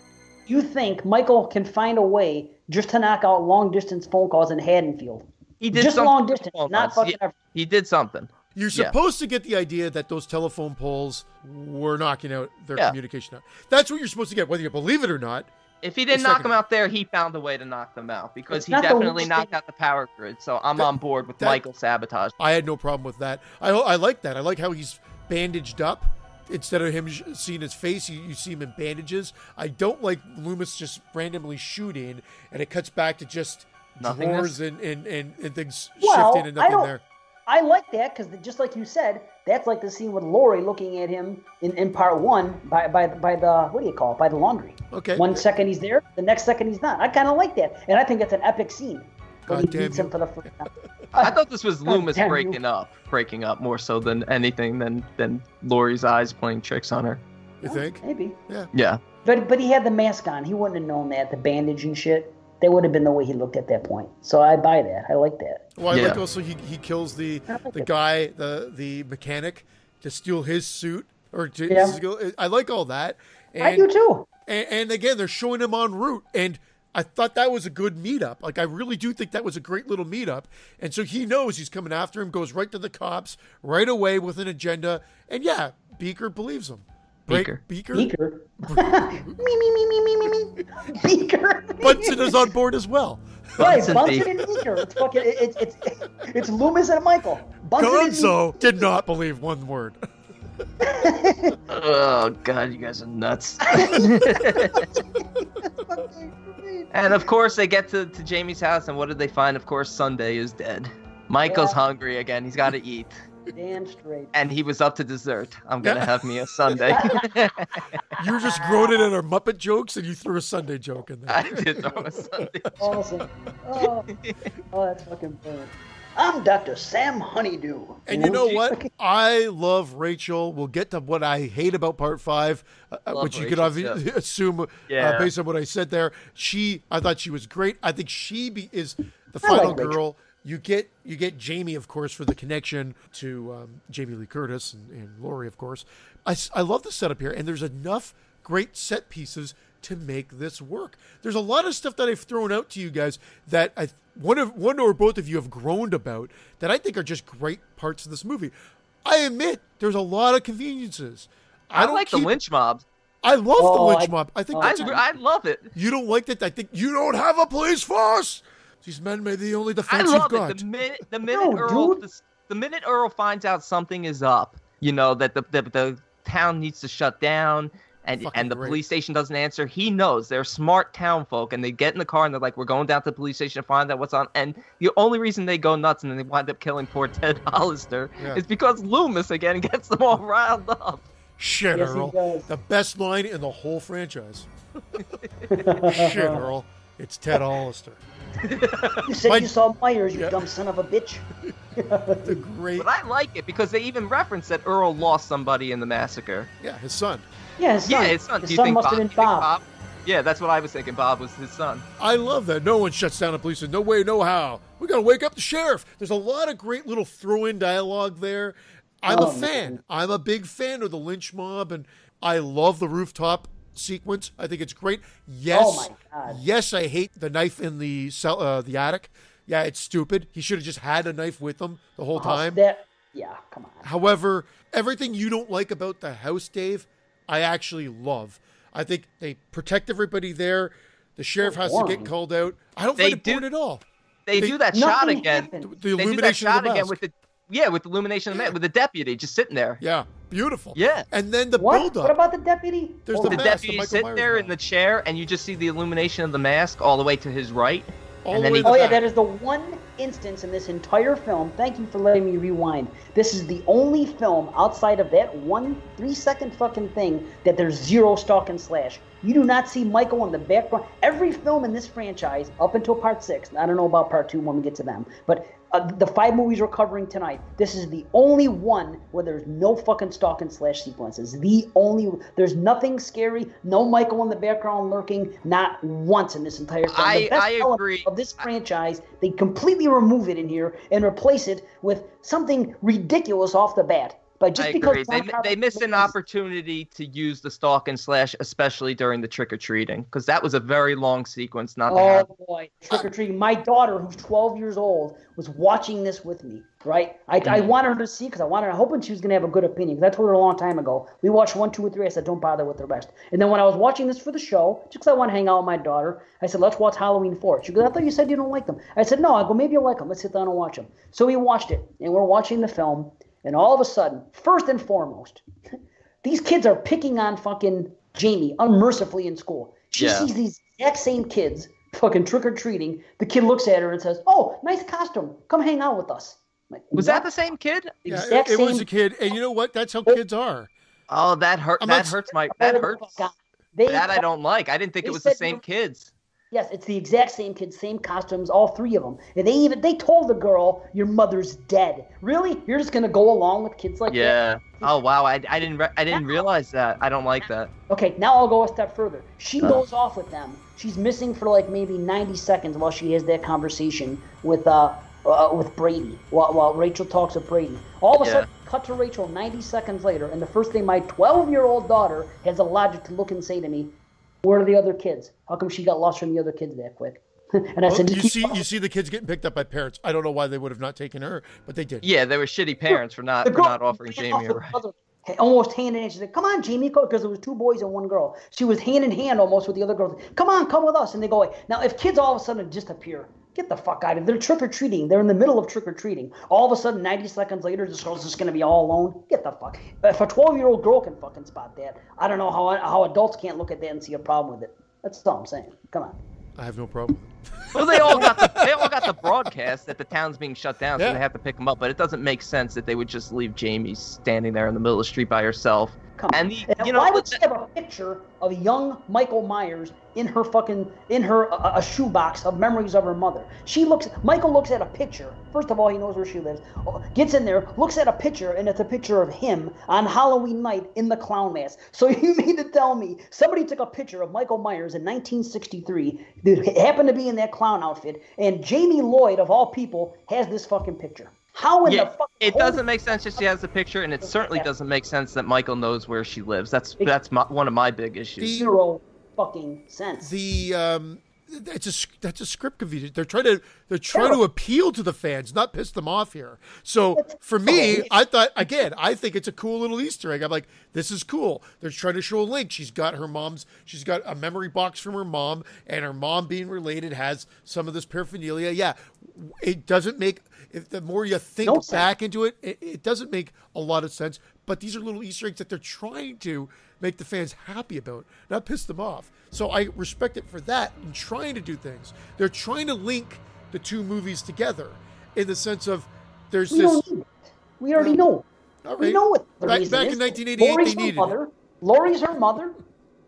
You think Michael can find a way just to knock out long distance phone calls in Haddonfield? He did just long distance, not fucking. Yeah, he did something. You're supposed to get the idea that those telephone poles were knocking out their communication out. That's what you're supposed to get, whether you believe it or not. If he didn't knock them out there, he found a way to knock them out because he definitely knocked out the power grid. So I'm on board with Michael sabotage. I had no problem with that. I like that. I like how he's bandaged up. Instead of him seeing his face, you see him in bandages. I don't like Loomis just randomly shooting, and it cuts back to just drawers and things shifting and nothing there. I like that because just like you said, that's like the scene with Laurie looking at him in part 1 by the what do you call it, by the laundry. Okay. 1 second he's there, the next second he's not. I kind of like that, and I think that's an epic scene. When he beats him for the first time. I thought this was Loomis breaking up more so than anything than Laurie's eyes playing tricks on her. You think? Maybe. Yeah. But he had the mask on. He wouldn't have known that, the bandage and shit. That would have been the way he looked at that point. So I buy that. I like that. Well, I like also he kills the guy, the mechanic, to steal his suit. I like all that. And, I do too. And again, they're showing him en route. And I thought that was a good meetup. I really do think that was a great little meetup. And so he knows he's coming after him, goes right to the cops right away with an agenda. And yeah, Beaker believes him. Beaker. Me. Beaker. Bunsen is on board as well. Right, Bunsen and Beaker. It's fucking. It's Loomis and Michael. Gonzo did not believe one word. Oh God, you guys are nuts. And of course, they get to Jamie's house, and what did they find? Of course, Sunday is dead. Michael's hungry again. He's got to eat. Damn straight. And he was up to dessert. I'm going to have me a sundae. You were just groaning at our Muppet jokes, and you threw a Sunday joke in there. I did throw a sundae. Awesome. Oh, that's fucking brilliant. I'm Dr. Sam Honeydew. And you know what? I love Rachel. We'll get to what I hate about part 5, which you could obviously assume based on what I said there. I thought she was great. I think she is the final girl. You get Jamie, of course, for the connection to Jamie Lee Curtis and Laurie, of course. I love the setup here, and there's enough great set pieces to make this work. There's a lot of stuff that I've thrown out to you guys that one or both of you have groaned about that I think are just great parts of this movie. I admit there's a lot of conveniences. I like the lynch mob. I love the lynch mob. I think I love it. You don't like that? I think you don't have a police force. These men may be the only defense you've got. The minute Earl finds out something is up, that the town needs to shut down, and the police station doesn't answer, he knows. They're smart town folk, and they get in the car and they're like, we're going down to the police station to find out what's on. And the only reason they go nuts and then they wind up killing poor Ted Hollister is because Loomis again gets them all riled up. Shit, Earl. The best line in the whole franchise. Shit, Earl. It's Ted Hollister. You said you saw Myers, you dumb son of a bitch. The great. But I like it because they even reference that Earl lost somebody in the massacre. Yeah, his son. Yeah, his son. His son. His son must have been Bob. Yeah, that's what I was thinking. Bob was his son. I love that. No one shuts down the police. No way, no how. We got to wake up the sheriff. There's a lot of great little throw-in dialogue there. I'm a fan. Man. I'm a big fan of the lynch mob, and I love the rooftop sequence. I think it's great. Yes. Oh my God. Yes, I hate the knife in the attic. Yeah, it's stupid. He should have just had a knife with him the whole time. Yeah, come on. However, everything you don't like about the house, Dave, I actually love. I think they protect everybody there. The sheriff has to get called out. I don't find it boring at all. They do that shot again. The illumination of the mask. With the illumination of the mask, with the deputy just sitting there. Yeah, beautiful. Yeah. And then the build-up. What about the deputy? There's the deputy sitting there in the chair, and you just see the illumination of the mask all the way to his right. That is the one instance in this entire film. Thank you for letting me rewind. This is the only film outside of that 1 3-second fucking thing that there's zero stalk and slash. You do not see Michael in the background. Every film in this franchise, up until part 6, I don't know about part 2 when we get to them, but the 5 movies we're covering tonight, this is the only one where there's no fucking stalk and slash sequences. There's nothing scary, no Michael in the background lurking, not once in this entire film. I agree. Of this franchise, they completely remove it in here and replace it with something ridiculous off the bat. But just I agree. They missed an opportunity to use the stalk and slash, especially during the trick-or-treating, because that was a very long sequence. Boy, trick-or-treating. My daughter, who's 12 years old, was watching this with me, right? I wanted her to see, because I hoping she was going to have a good opinion, because I told her a long time ago. We watched 1, 2, and 3. I said, don't bother with the rest. And then when I was watching this for the show, just because I want to hang out with my daughter, I said, let's watch Halloween 4. She goes, I thought you said you don't like them. I said, no. I go, maybe you'll like them. Let's sit down and watch them. So we watched it, and we're watching the film. And all of a sudden, first and foremost, these kids are picking on fucking Jamie unmercifully in school. She sees these exact same kids fucking trick-or-treating. The kid looks at her and says, oh, nice costume. Come hang out with us. Like, was that the same kid? Yeah, it was a kid. And you know what? That's how kids are. Oh, that hurts. That hurts. That I don't like. I didn't think it was the same kids. Yes, it's the exact same kids, same costumes, all 3 of them. And they told the girl, your mother's dead. Really? You're just gonna go along with kids like that? Yeah. Oh wow, I didn't realize that. I don't like that. Okay, now I'll go a step further. She goes off with them. She's missing for like maybe 90 seconds while she has that conversation with Brady. While Rachel talks with Brady. All of a sudden, cut to Rachel 90 seconds later, and the first thing my 12-year-old daughter has the logic to look and say to me, where are the other kids? How come she got lost from the other kids that quick? And I said, you see the kids getting picked up by parents. I don't know why they would have not taken her, but they did. Yeah, they were shitty parents for not offering Jamie a ride. Almost hand in hand. She said, come on, Jamie, because there was 2 boys and 1 girl. She was hand in hand almost with the other girls. Come on, come with us. And they go away. Now, if kids all of a sudden disappear, get the fuck out of it. They're trick-or-treating. They're in the middle of trick-or-treating. All of a sudden, 90 seconds later, this girl's just going to be all alone. Get the fuck. If a 12-year-old girl can fucking spot that, I don't know how adults can't look at that and see a problem with it. That's all I'm saying. Come on. I have no problem. Well, they all got the broadcast that the town's being shut down, so they have to pick them up. But it doesn't make sense that they would just leave Jamie standing there in the middle of the street by herself. Come on. Why would she have a picture of young Michael Myers in her a shoebox of memories of her mother? Michael looks at a picture. First of all, he knows where she lives. Gets in there, looks at a picture, and it's a picture of him on Halloween night in the clown mask. So you mean to tell me somebody took a picture of Michael Myers in 1963 that happened to be in that clown outfit, and Jamie Lloyd, of all people, has this fucking picture? How in the fuck? It doesn't make sense that she has the picture, and it certainly doesn't make sense that Michael knows where she lives. That's one of my big issues. Zero fucking sense. That's a script confusion. They're trying to appeal to the fans, not piss them off here. So for me, I think it's a cool little Easter egg. I'm like, this is cool. They're trying to show a link. She's got a memory box from her mom, and her mom being related has some of this paraphernalia. Yeah, it doesn't make. If the more you think back into it, it doesn't make a lot of sense. But these are little Easter eggs that they're trying to make the fans happy about, not piss them off. So I respect it for that and trying to do things. They're trying to link the two movies together in the sense of there's this. We already know. All right. We know what the back reason in is. 1988, they needed it. Lori's her mother,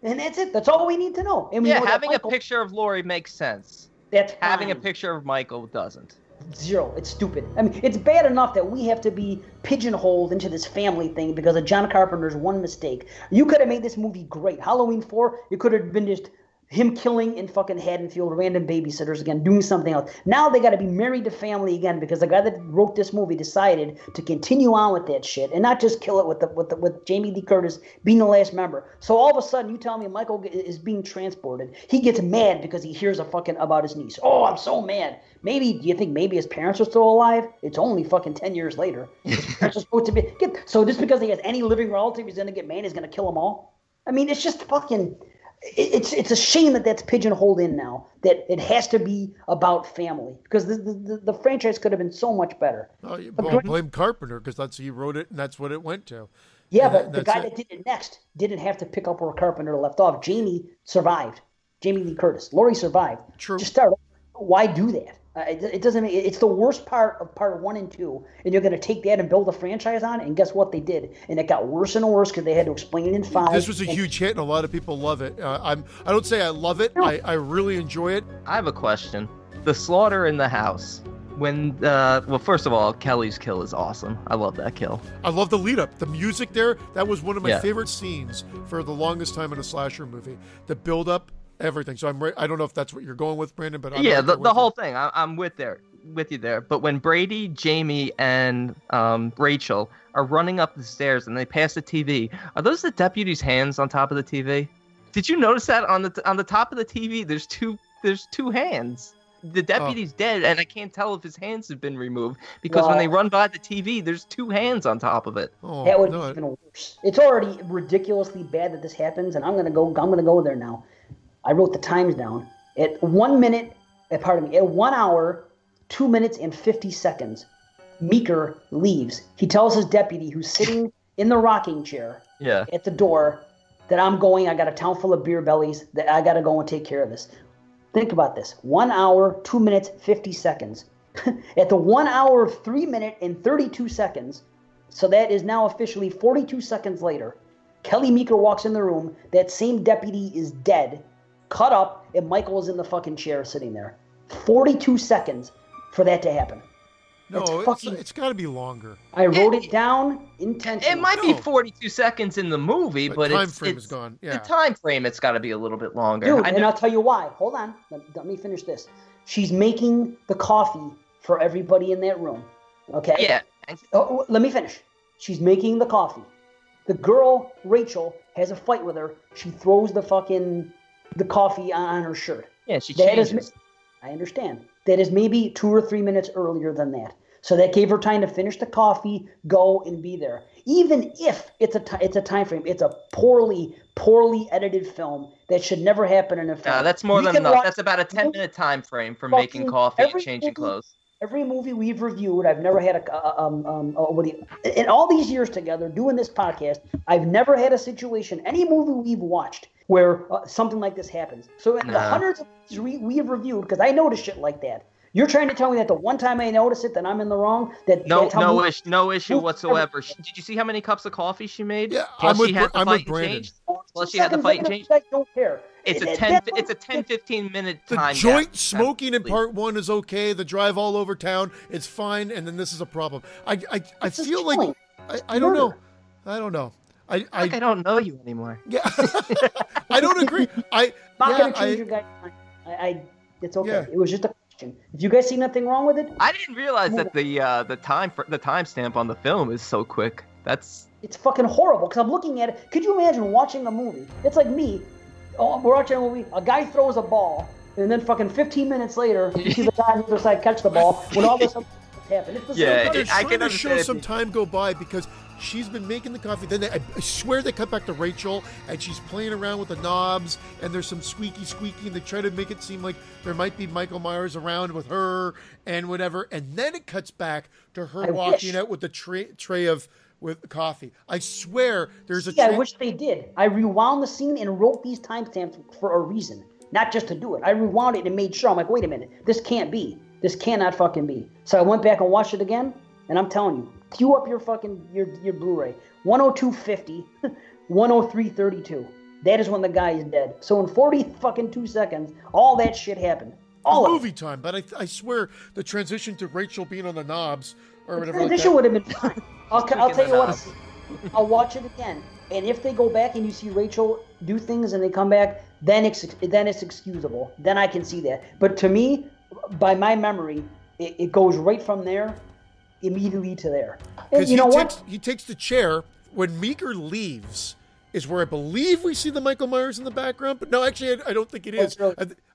and that's it. That's all we need to know. And we know having a picture of Lori makes sense. That's fine. Having a picture of Michael doesn't. Zero. It's stupid. I mean, it's bad enough that we have to be pigeonholed into this family thing because of John Carpenter's one mistake. You could have made this movie great. Halloween 4, it could have been just him killing in fucking Haddonfield, random babysitters again, doing something else. Now they got to be married to family again because the guy that wrote this movie decided to continue on with that shit and not just kill it with Jamie Lee Curtis being the last member. So all of a sudden, you tell me Michael is being transported. He gets mad because he hears about his niece. Oh, I'm so mad. Do you think maybe his parents are still alive? It's only fucking 10 years later. His parents are supposed to be. So just because he has any living relative, he's going to get mad, he's going to kill them all? I mean, it's just fucking. It's a shame that that's pigeonholed in now, that it has to be about family, because the franchise could have been so much better. Oh, blame Carpenter, because he wrote it and that's what it went to. Yeah, but the guy that did it next didn't have to pick up where Carpenter left off. Jamie survived. Jamie Lee Curtis. Laurie survived. True. Just start over. Why do that? It doesn't make it's the worst part of part 1 and 2, and you're going to take that and build a franchise on it, and guess what they did? And it got worse and worse because they had to explain it in 5. This was a huge hit, and a lot of people love it. I don't say I love it. No. I really enjoy it. I have a question. The slaughter in the house. First of all, Kelly's kill is awesome. I love that kill. I love the lead up. The music there, that was one of my favorite scenes for the longest time in a slasher movie. The build up. Everything. So I don't know if that's what you're going with, Brandon, but the whole thing. I'm with you there. But when Brady, Jamie, and Rachel are running up the stairs and they pass the TV, are those the deputy's hands on top of the TV? Did you notice that on the top of the TV? There's two hands. The deputy's dead, and I can't tell if his hands have been removed because when they run by the TV, there's 2 hands on top of it. That would be even worse. It's already ridiculously bad that this happens, and I'm gonna go there now. I wrote the times down. At 1 hour, 2 minutes, and 50 seconds, Meeker leaves. He tells his deputy, who's sitting in the rocking chair at the door, that I got a town full of beer bellies, that I got to go and take care of this. Think about this. 1 hour, 2 minutes, 50 seconds. At the 1 hour, 3 minute, and 32 seconds, so that is now officially 42 seconds later, Kelly Meeker walks in the room. That same deputy is dead, cut up, and Michael is in the fucking chair sitting there. 42 seconds for that to happen. No, it's got to be longer. I wrote it down intentionally. It might be 42 seconds in the movie, but time frame is gone. Yeah. The time frame, it's got to be a little bit longer. Dude, and I'll tell you why. Hold on. Let me finish this. She's making the coffee for everybody in that room. Okay? Yeah. Let me finish. She's making the coffee. The girl, Rachel, has a fight with her. She throws the coffee on her shirt. Yeah, she changes. I understand. That is maybe 2 or 3 minutes earlier than that. So that gave her time to finish the coffee, go, and be there. Even if it's a time frame, it's a poorly edited film that should never happen in a film. That's more than enough. That's about a 10-minute time frame for making coffee and changing clothes. Every movie we've reviewed, I've never had in all these years together doing this podcast, I've never had a situation, any movie we've watched, where something like this happens. So in the hundreds of movies we have reviewed, because I notice shit like that. You're trying to tell me that the one time I notice it, that I'm in the wrong? No issue whatsoever. Did you see how many cups of coffee she made? Yeah, Plus I'm she had the fight and Brandon. change. Plus she had the fight and change. I don't care. It's a 10-15 minute time. The joint smoking in part 1 is okay. The drive all over town, it's fine. And then this is a problem. I feel like I don't know. I don't know. I don't know you anymore. Yeah, I don't agree. I'm not gonna change your guys' mind. It's okay. Yeah. It was just a question. If you guys see nothing wrong with it, I didn't realize that the timestamp on the film is so quick. It's fucking horrible because I'm looking at it. Could you imagine watching a movie? It's like me. Oh, we're watching a movie. A guy throws a ball, and then fucking 15 minutes later, you see the guy on the other side catch the ball. When all this happened, they're trying to show some time go by because she's been making the coffee. Then I swear they cut back to Rachel, and she's playing around with the knobs, and there's some squeaky, and they try to make it seem like there might be Michael Myers around with her and whatever. And then it cuts back to her walking out with the tray with coffee. I swear there's a I wish they did. I rewound the scene and wrote these timestamps for a reason, not just to do it. I rewound it and made sure. I'm like, wait a minute, this can't be. This cannot fucking be. So I went back and watched it again, and I'm telling you, cue up your fucking your Blu-ray. 102.50, 103.32. That is when the guy is dead. So in 40 fucking 2 seconds, all that shit happened. All of movie time, but I swear the transition to Rachel being on the knobs or whatever. The transition would have been fine. I'll tell you what. I'll watch it again, and if they go back and you see Rachel do things and they come back, then it's excusable. Then I can see that. But to me, by my memory, it goes right from there immediately to there. And you know what? He takes the chair when Meeker leaves. Is where I believe we see the Michael Myers in the background, but no, actually, I don't think it is.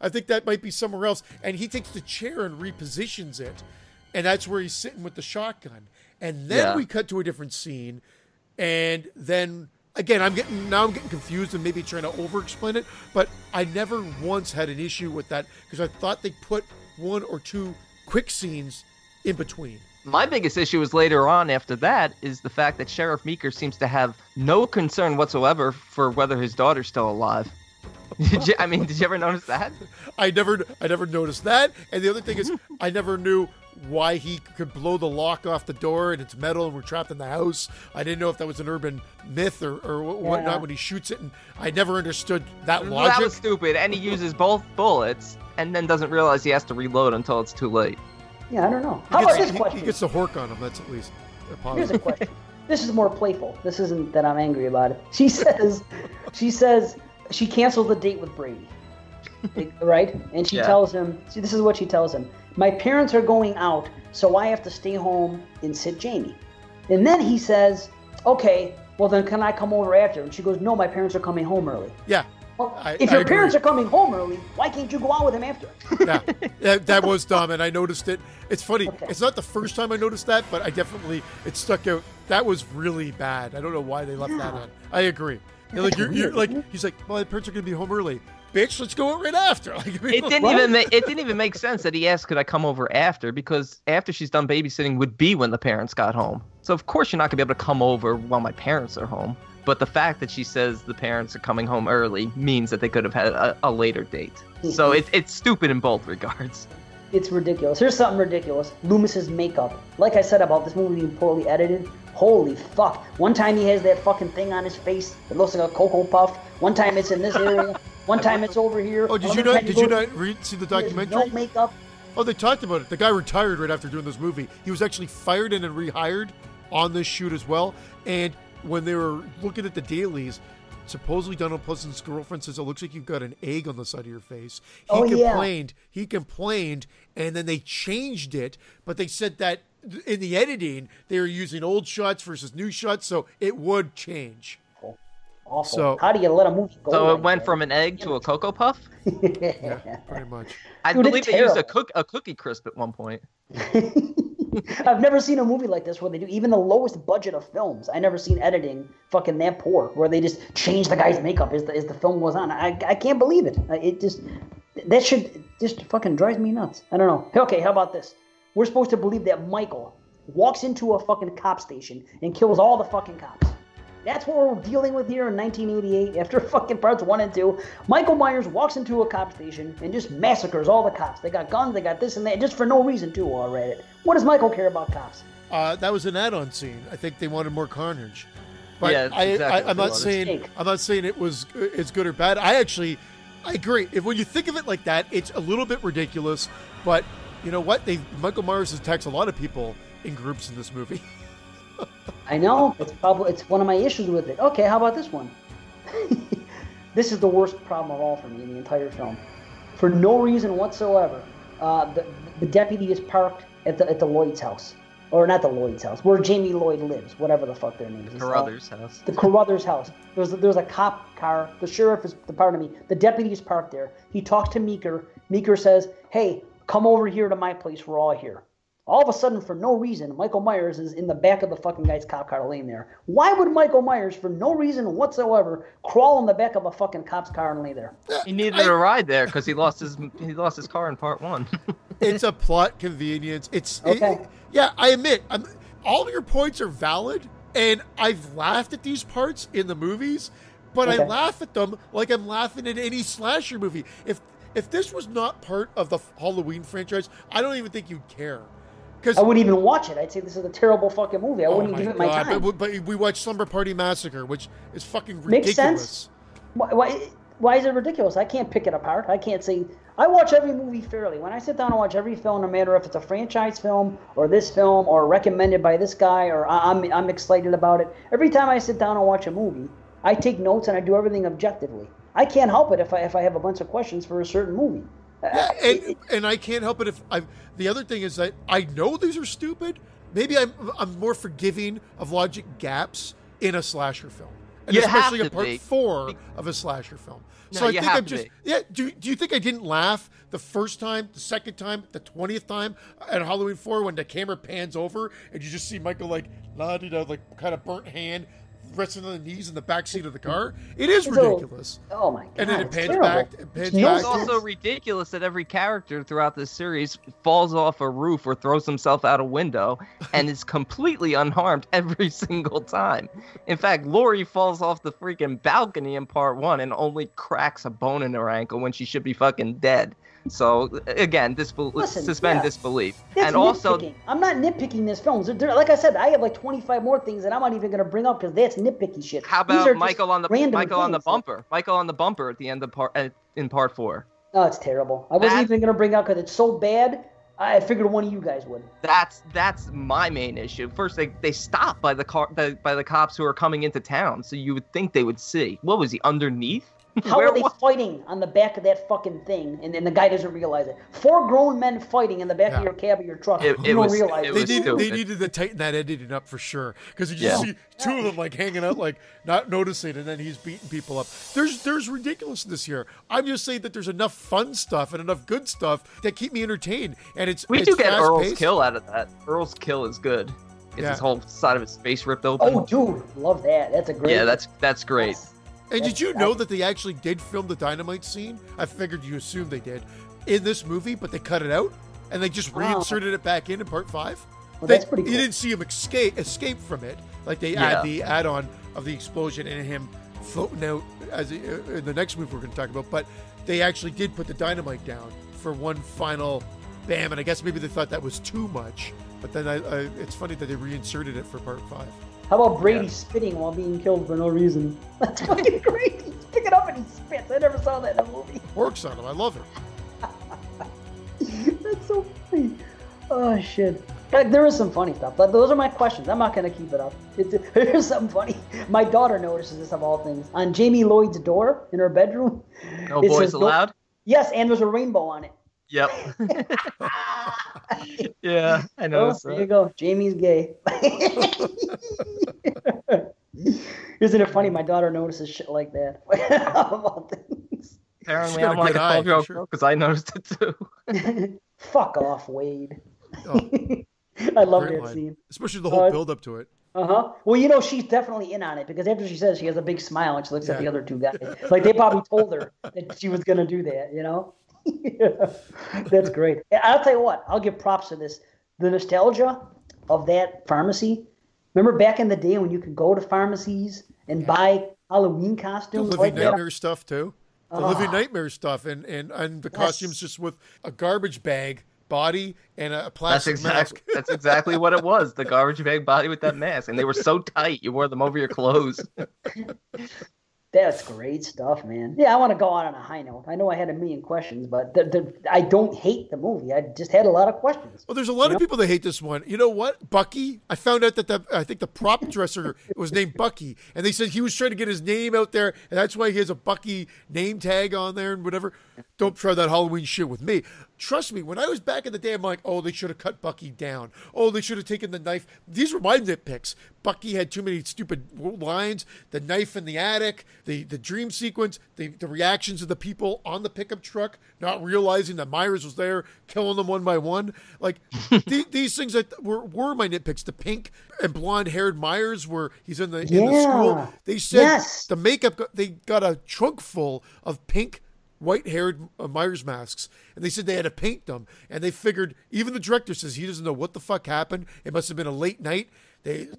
I think that might be somewhere else. And he takes the chair and repositions it, and that's where he's sitting with the shotgun. And then we cut to a different scene, and then again, I'm getting confused and maybe trying to over-explain it, but I never once had an issue with that because I thought they put 1 or 2 quick scenes in between. My biggest issue is later on after that is the fact that Sheriff Meeker seems to have no concern whatsoever for whether his daughter's still alive. Did you ever notice that? I never noticed that. And the other thing is, I never knew why he could blow the lock off the door and it's metal and we're trapped in the house. I didn't know if that was an urban myth or whatnot when he shoots it. And I never understood that logic. That was stupid. And he uses both bullets and then doesn't realize he has to reload until it's too late. Yeah, I don't know. How about this question? He gets the hork on him. That's at least a positive. Here's a question. This is more playful. This isn't that I'm angry about it. She says she canceled the date with Brady, right? And she tells him, see, this is what she tells him. My parents are going out, so I have to stay home and sit Jamie. And then he says, okay, well then can I come over after? And she goes, no, my parents are coming home early. Yeah. Well, if your parents are coming home early, why can't you go out with them after? Yeah, that was dumb, and I noticed it. It's funny. Okay. It's not the first time I noticed that, but it stuck out. That was really bad. I don't know why they left that in. I agree. You're like, he's like, well, my parents are going to be home early. Bitch, let's go out right after. It didn't even make sense that he asked, could I come over after? Because after she's done babysitting would be when the parents got home. So of course you're not going to be able to come over while my parents are home. But the fact that she says the parents are coming home early means that they could have had a later date. So it's stupid in both regards. It's ridiculous. Here's something ridiculous. Loomis's makeup. Like I said about this movie being poorly edited, holy fuck. One time he has that fucking thing on his face that looks like a Cocoa Puff. One time it's in this area. One time it's over here. Oh, did you not see the documentary? No makeup. Oh, they talked about it. The guy retired right after doing this movie. He was actually fired and then rehired on this shoot as well. And when they were looking at the dailies, supposedly Donald Pleasant's girlfriend says it looks like you've got an egg on the side of your face. He complained, and then they changed it, but they said that in the editing, they were using old shots versus new shots, so it would change. Awful. So, how do you let a movie go? So it went from an egg to a Cocoa Puff? Yeah, pretty much. I believe they used a Cookie Crisp at one point. I've never seen a movie like this where they do even the lowest budget of films. I never seen editing fucking that poor, where they just change the guy's makeup as the film goes on. I can't believe it. That should just fucking drives me nuts. I don't know. Okay, how about this? We're supposed to believe that Michael walks into a fucking cop station and kills all the fucking cops. That's what we're dealing with here in 1988 after fucking parts 1 and 2. Michael Myers walks into a cop station and just massacres all the cops. They got guns, they got this and that, just for no reason too while I read it. What does Michael care about cops? That was an add-on scene. I think they wanted more carnage. But Yeah, exactly I'm what not it was. I'm not saying it's good or bad. I agree. When you think of it like that, it's a little bit ridiculous. But you know what? Michael Myers attacks a lot of people in groups in this movie. I know. It's one of my issues with it. Okay, how about this one? This is the worst problem of all for me in the entire film. For no reason whatsoever, the deputy is parked at the Lloyd's house. Or not the Lloyd's house, where Jamie Lloyd lives, whatever the fuck their name is. Carruthers' house. The Carruthers' house. There's a cop car. The sheriff is, the deputy is parked there. He talks to Meeker. Meeker says, hey, come over here to my place. We're all here. All of a sudden, for no reason, Michael Myers is in the back of the fucking guy's cop car laying there. Why would Michael Myers, for no reason whatsoever, crawl in the back of a fucking cop's car and lay there? He needed a ride there because he lost his car in part 1. It's a plot convenience. Okay. I admit, all of your points are valid, and I've laughed at these parts in the movies, but I laugh at them like I'm laughing at any slasher movie. If this was not part of the Halloween franchise, I don't even think you'd care. I wouldn't even watch it. I'd say this is a terrible fucking movie. I wouldn't even give it my time. But we watched Slumber Party Massacre, which is fucking Makes ridiculous. sense. Why is it ridiculous? I can't pick it apart. I can't say... I watch every movie fairly. When I sit down and watch every film, no matter if it's a franchise film or this film or recommended by this guy or I'm excited about it, every time I sit down and watch a movie, I take notes and I do everything objectively. I can't help it if I have a bunch of questions for a certain movie. And I can't help it if the other thing is that I know these are stupid. Maybe I'm more forgiving of logic gaps in a slasher film, and especially a part 4 of a slasher film. No, so I you think have I'm to just be. Do you think I didn't laugh the first time, the second time, the 20th time at Halloween 4 when the camera pans over and you just see Michael like kind of burnt hand resting on the knees in the back seat of the car? It is ridiculous. Oh my god! And then it pans terrible. back. It's also ridiculous that every character throughout this series falls off a roof or throws himself out a window and is completely unharmed every single time. In fact, Laurie falls off the freaking balcony in part 1 and only cracks a bone in her ankle when she should be fucking dead. So again, suspend disbelief. That's and also, nitpicking. I'm not nitpicking this film. Like I said, I have like 25 more things that I'm not even going to bring up because that's nitpicky shit. how These are about just Michael on the things. bumper? Michael on the bumper at the end of part 4. Oh, it's terrible. I wasn't even going to bring up because it's so bad. I figured one of you guys would. That's my main issue. First, they stopped by the cops who are coming into town, so you would think they would see. What was he underneath? How are they fighting on the back of that fucking thing, and the guy doesn't realize it? 4 grown men fighting in the back of your cab of your truck. You don't realize it. They needed to tighten that editing up for sure, because you just see 2 of them like hanging out, like not noticing, and then he's beating people up. There's ridiculousness here. I'm just saying that there's enough fun stuff and enough good stuff that keep me entertained, and it's do get Earl's fast-paced. kill out of that. Earl's kill is good. It's his whole side of his face ripped open. Oh, dude, love that. That's a great. Yeah, that's great. Yes. And did you know that they actually did film the dynamite scene? I figured you assumed they did in this movie, but they cut it out and they just reinserted it back in part 5. Well, that's pretty cool. You didn't see him escape from it, like they add the add-on of the explosion and him floating out as in the next movie we're going to talk about. But they actually did put the dynamite down for one final bam, and I guess maybe they thought that was too much. But then it's funny that they reinserted it for part 5. How about Brady spitting while being killed for no reason? That's fucking great. He's picking up and he spits. I never saw that in a movie. Works on him. I love it. That's so funny. Oh, shit. Like, there is some funny stuff. But those are my questions. I'm not going to keep it up. There's something funny. My daughter notices this of all things. On Jamie Lloyd's door in her bedroom. No boys allowed? Yes, and there's a rainbow on it. Yep. Yeah, I know. There you go. Jamie's gay. Isn't it funny? My daughter notices shit like that. About things. Apparently, I'm like a 12-year-old girl because I noticed it too. Fuck off, Wade. Oh, I love that scene. Especially the whole build up to it. Well, she's definitely in on it because after she says, she has a big smile and she looks at the other 2 guys. Like they probably told her that she was going to do that, That's great. I'll tell you what, I'll give props to this. The nostalgia of that pharmacy. Remember back in the day when you could go to pharmacies and buy Halloween The costumes Living like that. Nightmare stuff too. The Living Nightmare stuff, and the costumes just with a garbage bag body and a plastic mask. That's exactly what it was. The garbage bag body with that mask, and they were so tight you wore them over your clothes. That's great stuff, man. Yeah, I want to go out on a high note. I know I had a million questions, but I don't hate the movie. I just had a lot of questions. Well, there's a lot of people that hate this one. You know what? Bucky. I found out that I think the prop dresser was named Bucky, and they said he was trying to get his name out there, and that's why he has a Bucky name tag on there and whatever. Don't try that Halloween shit with me. Trust me, when I was back in the day, I'm like, oh, they should have cut Bucky down. Oh, they should have taken the knife. These were my nitpicks. Bucky had too many stupid lines. The knife in the attic, the dream sequence, the reactions of the people on the pickup truck, not realizing that Myers was there, killing them one by one. Like, these things that were my nitpicks. The pink and blonde-haired Myers, where he's in the school. They said the makeup, they got a trunk full of pink, white-haired Myers masks, and they said they had to paint them, and they figured, even the director says he doesn't know what the fuck happened. It must have been a late night.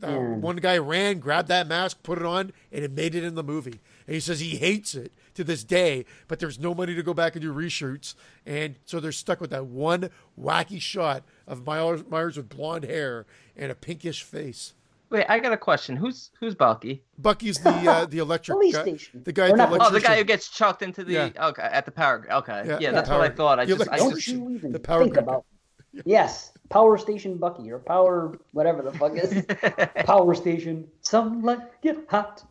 One guy ran, grabbed that mask, put it on, and it made it in the movie. And he says he hates it to this day, but there's no money to go back and do reshoots, and so they're stuck with that one wacky shot of Myers with blonde hair and a pinkish face. Wait, I got a question. Who's Bucky? Bucky's the electric police guy. station. The guy. The guy who gets chucked into the at the power. Okay, that's what I thought. Don't you even think about? Yes, Power Station Bucky or Power whatever the fuck is Power Station. Some like get hot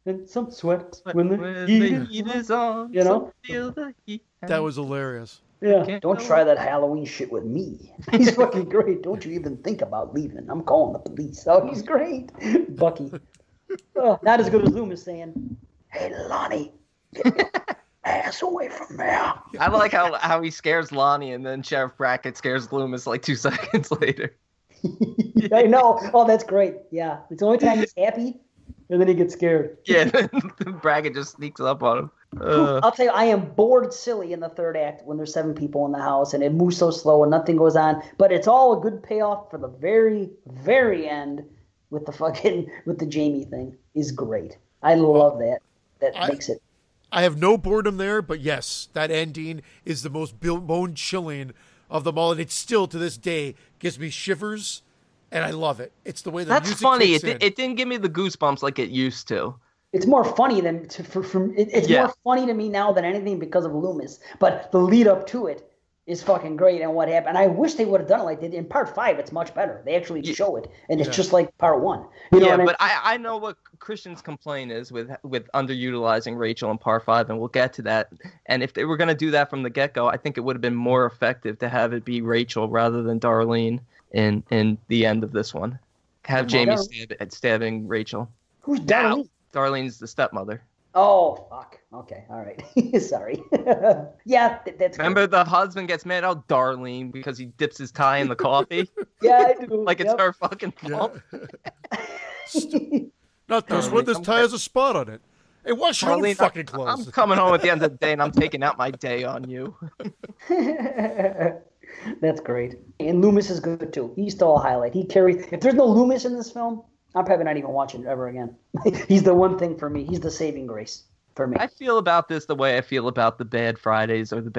and some sweat when the heat is on. You know, feel the heat. That was hilarious. Yeah, don't try that Halloween shit with me. He's fucking great. Don't you even think about leaving. I'm calling the police. Oh, he's great. Bucky. Not as good as Loomis saying, hey, Lonnie, get your ass away from there. I like how he scares Lonnie and then Sheriff Brackett scares Loomis like 2 seconds later. I know. Oh, that's great. Yeah. It's the only time he's happy, and then he gets scared. Yeah, Brackett just sneaks up on him. I'll tell you, I am bored silly in the third act when there's 7 people in the house and it moves so slow and nothing goes on. But it's all a good payoff for the very, very end with the Jamie thing is great. I love that. That makes it. I have no boredom there, but yes, that ending is the most bone chilling of them all, and it still to this day gives me shivers, and I love it. It's the way the music funny. kicks in. It didn't give me the goosebumps like it used to. It's more funny more funny to me now than anything because of Loomis. But the lead up to it is fucking great and what happened. And I wish they would have done it like they did in part 5. It's much better. They actually show it, and it's just like part 1. You know but I know what Christian's complaint is with underutilizing Rachel in part 5, and we'll get to that. And if they were going to do that from the get-go, I think it would have been more effective to have it be Rachel rather than Darlene in the end of this one. Have Jamie stabbing Rachel. Who's Darlene? Darlene's the stepmother. Oh, fuck. Okay, all right. Sorry. Yeah, that's Remember the husband gets mad at Darlene because he dips his tie in the coffee? Yeah, I do. Like it's her fucking fault. Not this one. This tie has a spot on it. Hey, wash your own fucking clothes. I'm coming home at the end of the day and I'm taking out my day on you. That's great. And Loomis is good too. He's still a highlight. He carries. If there's no Loomis in this film, I'm probably not even watching it ever again. He's the one thing for me. He's the saving grace for me. I feel about this the way I feel about the Bad Fridays or the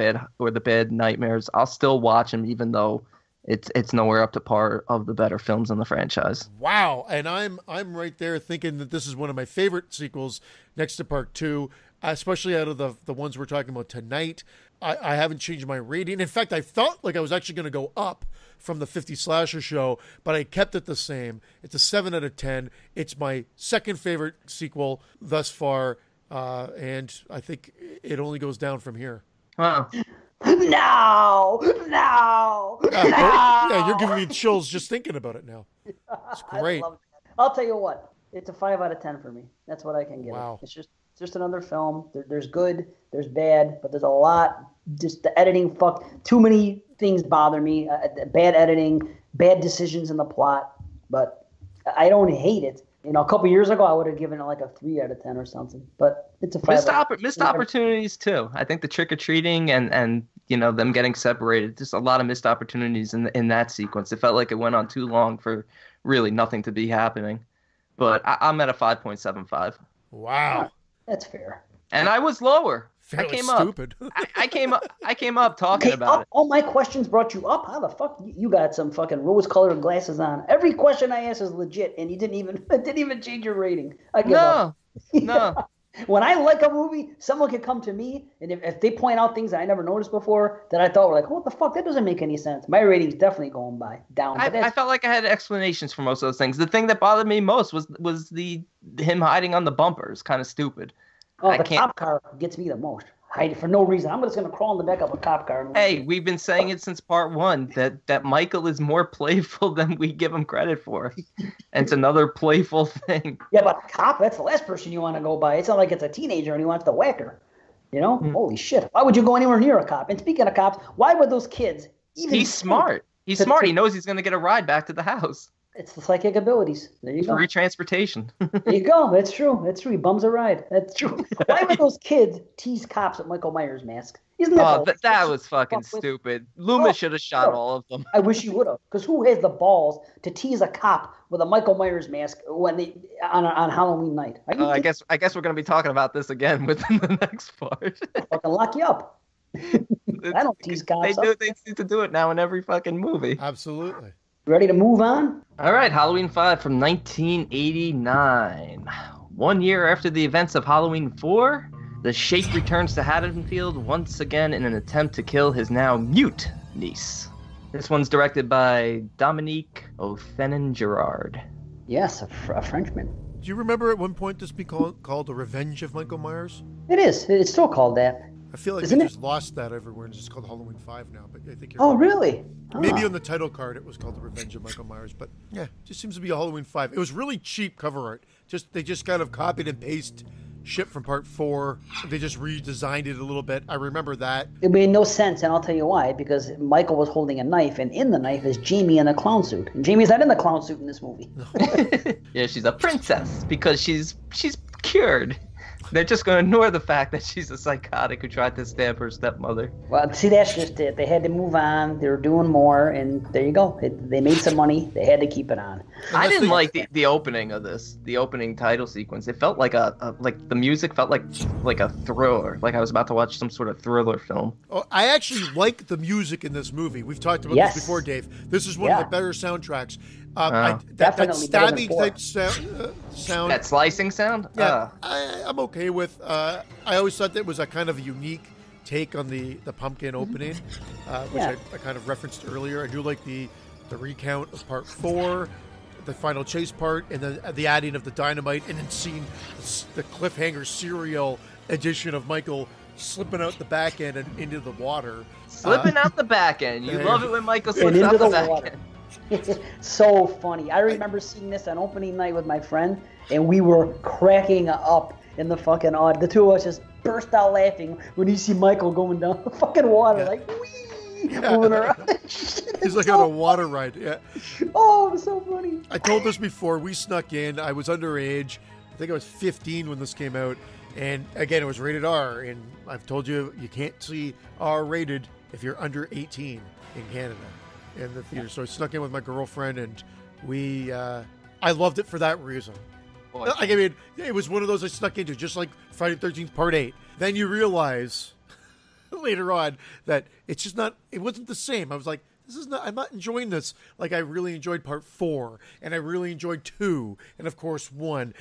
Bad Nightmares. I'll still watch them even though it's nowhere up to par of the better films in the franchise. Wow, and I'm right there thinking that this is one of my favorite sequels next to Part 2, especially out of the ones we're talking about tonight. I haven't changed my rating. In fact, I felt like I was actually going to go up from the 50 Slasher Show, but I kept it the same. It's a 7 out of 10. It's my second favorite sequel thus far, and I think it only goes down from here. Wow. No. Yeah, you're giving me chills just thinking about it now. It's great. I'll tell you what. It's a 5 out of 10 for me. That's what I can give Wow. it. It's just another film. There's good, there's bad, but there's a lot. Just the editing, too many things bother me. Bad editing, bad decisions in the plot. But I don't hate it. You know, a couple years ago, I would have given it like a 3 out of 10 or something. But it's a 5. Missed opportunities too. I think the trick or treating and them getting separated. Just a lot of missed opportunities in that sequence. It felt like it went on too long for really nothing to be happening. But I'm at a 5.75. Wow. That's fair. And I was lower. Fairly I came stupid. up. I came up talking about it. All my questions brought you up. How the fuck you got some fucking rose-colored glasses on? Every question I asked is legit, and you didn't even change your rating. I give up. No. When I like a movie, someone can come to me, and if they point out things that I never noticed before that I thought were like, what the fuck, that doesn't make any sense. My rating's definitely going down. I felt like I had explanations for most of those things. The thing that bothered me most was him hiding on the bumpers. Kind of stupid. Oh, the cop car gets me the most. Hide it for no reason. I'm just going to crawl in the back of a cop car. Hey, we've been saying it since part one that Michael is more playful than we give him credit for. And it's another playful thing. Yeah, but a cop, that's the last person you want to go by. It's not like it's a teenager and he wants to whack her. You know? Holy shit. Why would you go anywhere near a cop? And speaking of cops, why would those kids even... He's smart. He's smart. He knows he's going to get a ride back to the house. It's the psychic abilities. There you go. Free transportation. There you go. That's true. That's true. He bums a ride. That's true. Why would those kids tease cops with Michael Myers mask? Isn't that that was fucking stupid. Loomis should have shot all of them. I wish he would have. Because who has the balls to tease a cop with a Michael Myers mask when they on Halloween night? I guess we're going to be talking about this again within the next part. Fucking lock you up. I don't tease cops. They seem to do it now in every fucking movie. Absolutely. Ready to move on? All right, Halloween 5 from 1989. 1 year after the events of Halloween 4, the Sheik returns to Haddonfield once again in an attempt to kill his now mute niece. This one's directed by Dominique Othenin-Girard. Yes, a Frenchman. Do you remember at one point this be called The Revenge of Michael Myers? It is. It's still called that. I feel like they just lost that everywhere and it's just called Halloween 5 now. But I think you're right. Really? Maybe on the title card it was called The Revenge of Michael Myers. But yeah, it just seems to be a Halloween 5. It was really cheap cover art. They just kind of copied and pasted shit from part 4. They just redesigned it a little bit. I remember that. It made no sense, and I'll tell you why. Because Michael was holding a knife, and in the knife is Jamie in a clown suit. And Jamie's not in the clown suit in this movie. Yeah, she's a princess because she's cured. They're just going to ignore the fact that she's a psychotic who tried to stab her stepmother. Well, see, that's just it. They had to move on. They were doing more, and there you go. They made some money. They had to keep it on. I didn't like the opening of this, the opening title sequence. It felt like like the music felt like a thriller, like I was about to watch some sort of thriller film. Oh, I actually like the music in this movie. We've talked about this before, Dave. This is one of the better soundtracks. That stabbing type sound. That slicing sound? Yeah, I'm okay with. I always thought that was a kind of unique take on the pumpkin opening, which I kind of referenced earlier. I do like the recount of part 4, the final chase part, and then the adding of the dynamite, and then seeing the cliffhanger serial edition of Michael slipping out the back end and into the water. Slipping out the back end. You love it when Michael slips out the back end. So funny. I remember seeing this on opening night with my friend, and we were cracking up in the fucking odd. The two of us just burst out laughing when you see Michael going down the fucking water, like, wee, moving around. He's like on a water ride. Yeah. Oh, it was so funny. I told this before. We snuck in. I was underage. I think I was 15 when this came out. And again, it was rated R. And I've told you, you can't see R rated if you're under 18 in Canada. In the theater. So I snuck in with my girlfriend, and I loved it for that reason. I mean, it was one of those I snuck into, just like Friday the 13th Part 8. Then you realize later on that it's just not, it wasn't the same. I was like, I'm not enjoying this like I really enjoyed Part 4, and I really enjoyed 2, and of course 1.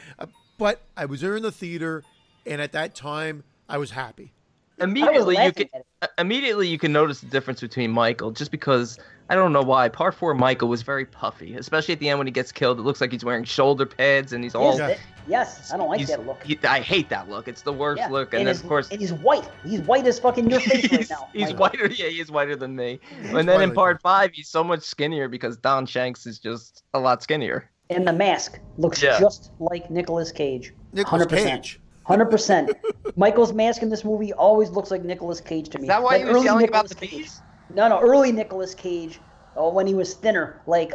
But I was there in the theater, and at that time, I was happy. Immediately you can notice the difference between Michael, just because I don't know why. Part 4 Michael was very puffy, especially at the end when he gets killed. It looks like he's wearing shoulder pads and he's all. Yes, I don't like that look. I hate that look. It's the worst look. And then of course, and he's white. He's white as fucking your face right now. He's whiter. Yeah, he's whiter than me. And then in Part 5, he's so much skinnier because Don Shanks is just a lot skinnier. And the mask looks just like Nicolas Cage. 100%. 100%. Michael's mask in this movie always looks like Nicolas Cage to me. Is that why you were yelling about the bees? No, early Nicolas Cage, when he was thinner, like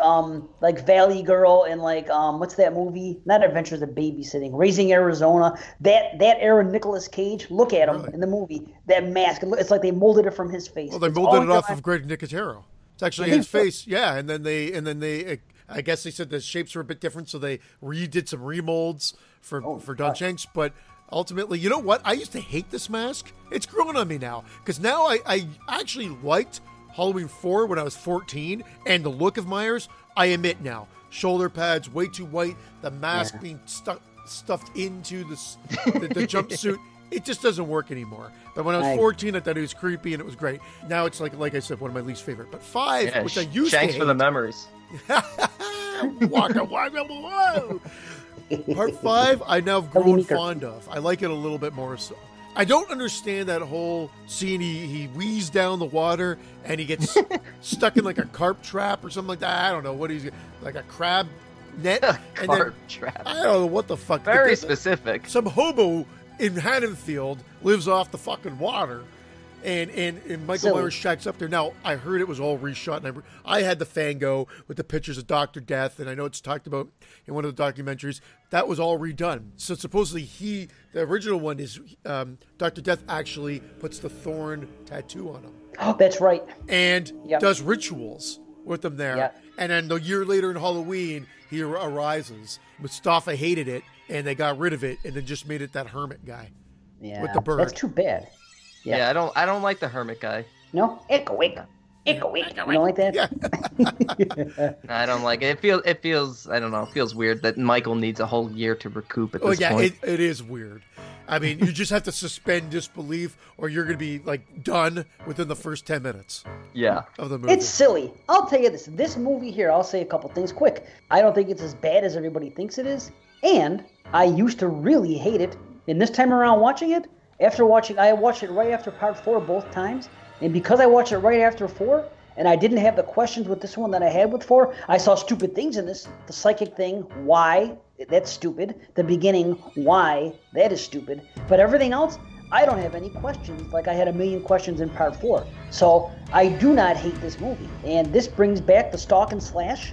Valley Girl and what's that movie? Not Adventures of Babysitting, Raising Arizona. That era Nicolas Cage. Look at him in the movie. That mask. It's like they molded it from his face. Well, they molded it off of Greg Nicotero. It's actually his face. Yeah, and then they I guess they said the shapes were a bit different, so they redid some remolds for Don Shanks. But ultimately, you know what? I used to hate this mask. It's growing on me now because now I actually liked Halloween 4 when I was 14, and the look of Myers, I admit now, shoulder pads way too white, the mask being stuffed into the jumpsuit. It just doesn't work anymore. But when I was 14, I thought it was creepy and it was great. Now it's like I said, one of my least favorite. But 5, which I used to hate. Thanks for the memories. Waka, waka, whoa. Part 5, I now have grown fond of. I like it a little bit more so. I don't understand that whole scene. He wheezes down the water and he gets stuck in like a carp trap or something like that. I don't know what he's like, a crab net. Carp trap. I don't know what the fuck. Very specific. Some hobo in Haddonfield lives off the fucking water, and Michael Myers shacks up there. Now, I heard it was all reshot, and I had the Fango with the pictures of Dr. Death, and I know it's talked about in one of the documentaries. That was all redone. So supposedly the original one is Dr. Death actually puts the thorn tattoo on him. Oh, that's right. And does rituals with them there. Yep. And then the year later in Halloween, he arises. Mustafa hated it, and they got rid of it, and then just made it that hermit guy with the bird. That's too bad. Yeah, I don't like the hermit guy. No, echo. You don't like that? Yeah. I don't like it. It feels I don't know. It feels weird that Michael needs a whole year to recoup at this point. It is weird. I mean, you just have to suspend disbelief, or you're going to be like done within the first 10 minutes. Yeah, of the movie. It's silly. I'll tell you this. This movie here, I'll say a couple things quick. I don't think it's as bad as everybody thinks it is, and I used to really hate it. And this time around, watching it, I watched it right after Part 4 both times, and because I watched it right after 4, and I didn't have the questions with this one that I had with 4, I saw stupid things in this. The psychic thing, why? That's stupid. The beginning, why? That is stupid. But everything else, I don't have any questions like I had a million questions in Part 4. So I do not hate this movie. And this brings back the stalk and slash,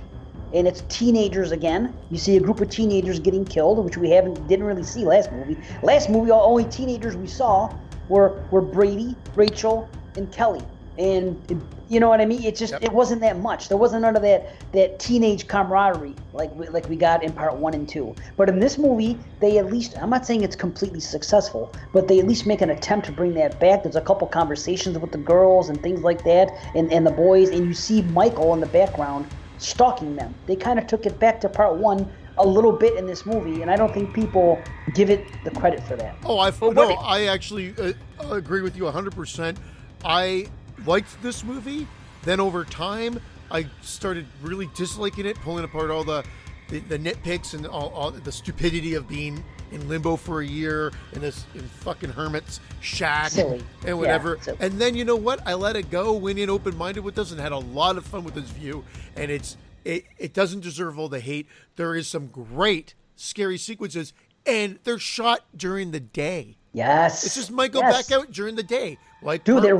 and it's teenagers again. You see a group of teenagers getting killed, which we didn't really see last movie. Last movie, all only teenagers we saw were Brady, Rachel, and Kelly. And you know what I mean? It just It wasn't that much. There wasn't none of that teenage camaraderie like we got in Part 1 and 2. But in this movie, they at least, I'm not saying it's completely successful, but they at least make an attempt to bring that back. There's a couple conversations with the girls and things like that, and the boys, and you see Michael in the background stalking them. They kind of took it back to Part 1 a little bit in this movie, and I don't think people give it the credit for that. I actually agree with you 100%. I liked this movie. Then over time, I started really disliking it, pulling apart all the nitpicks and all the stupidity of being in limbo for a year in fucking hermit's shack and whatever. Yeah, and then you know what? I let it go, went in open-minded with this, and had a lot of fun with this view. And it doesn't deserve all the hate. There is some great scary sequences, and they're shot during the day. Yes. It's just Michael back out during the day. Like dude, the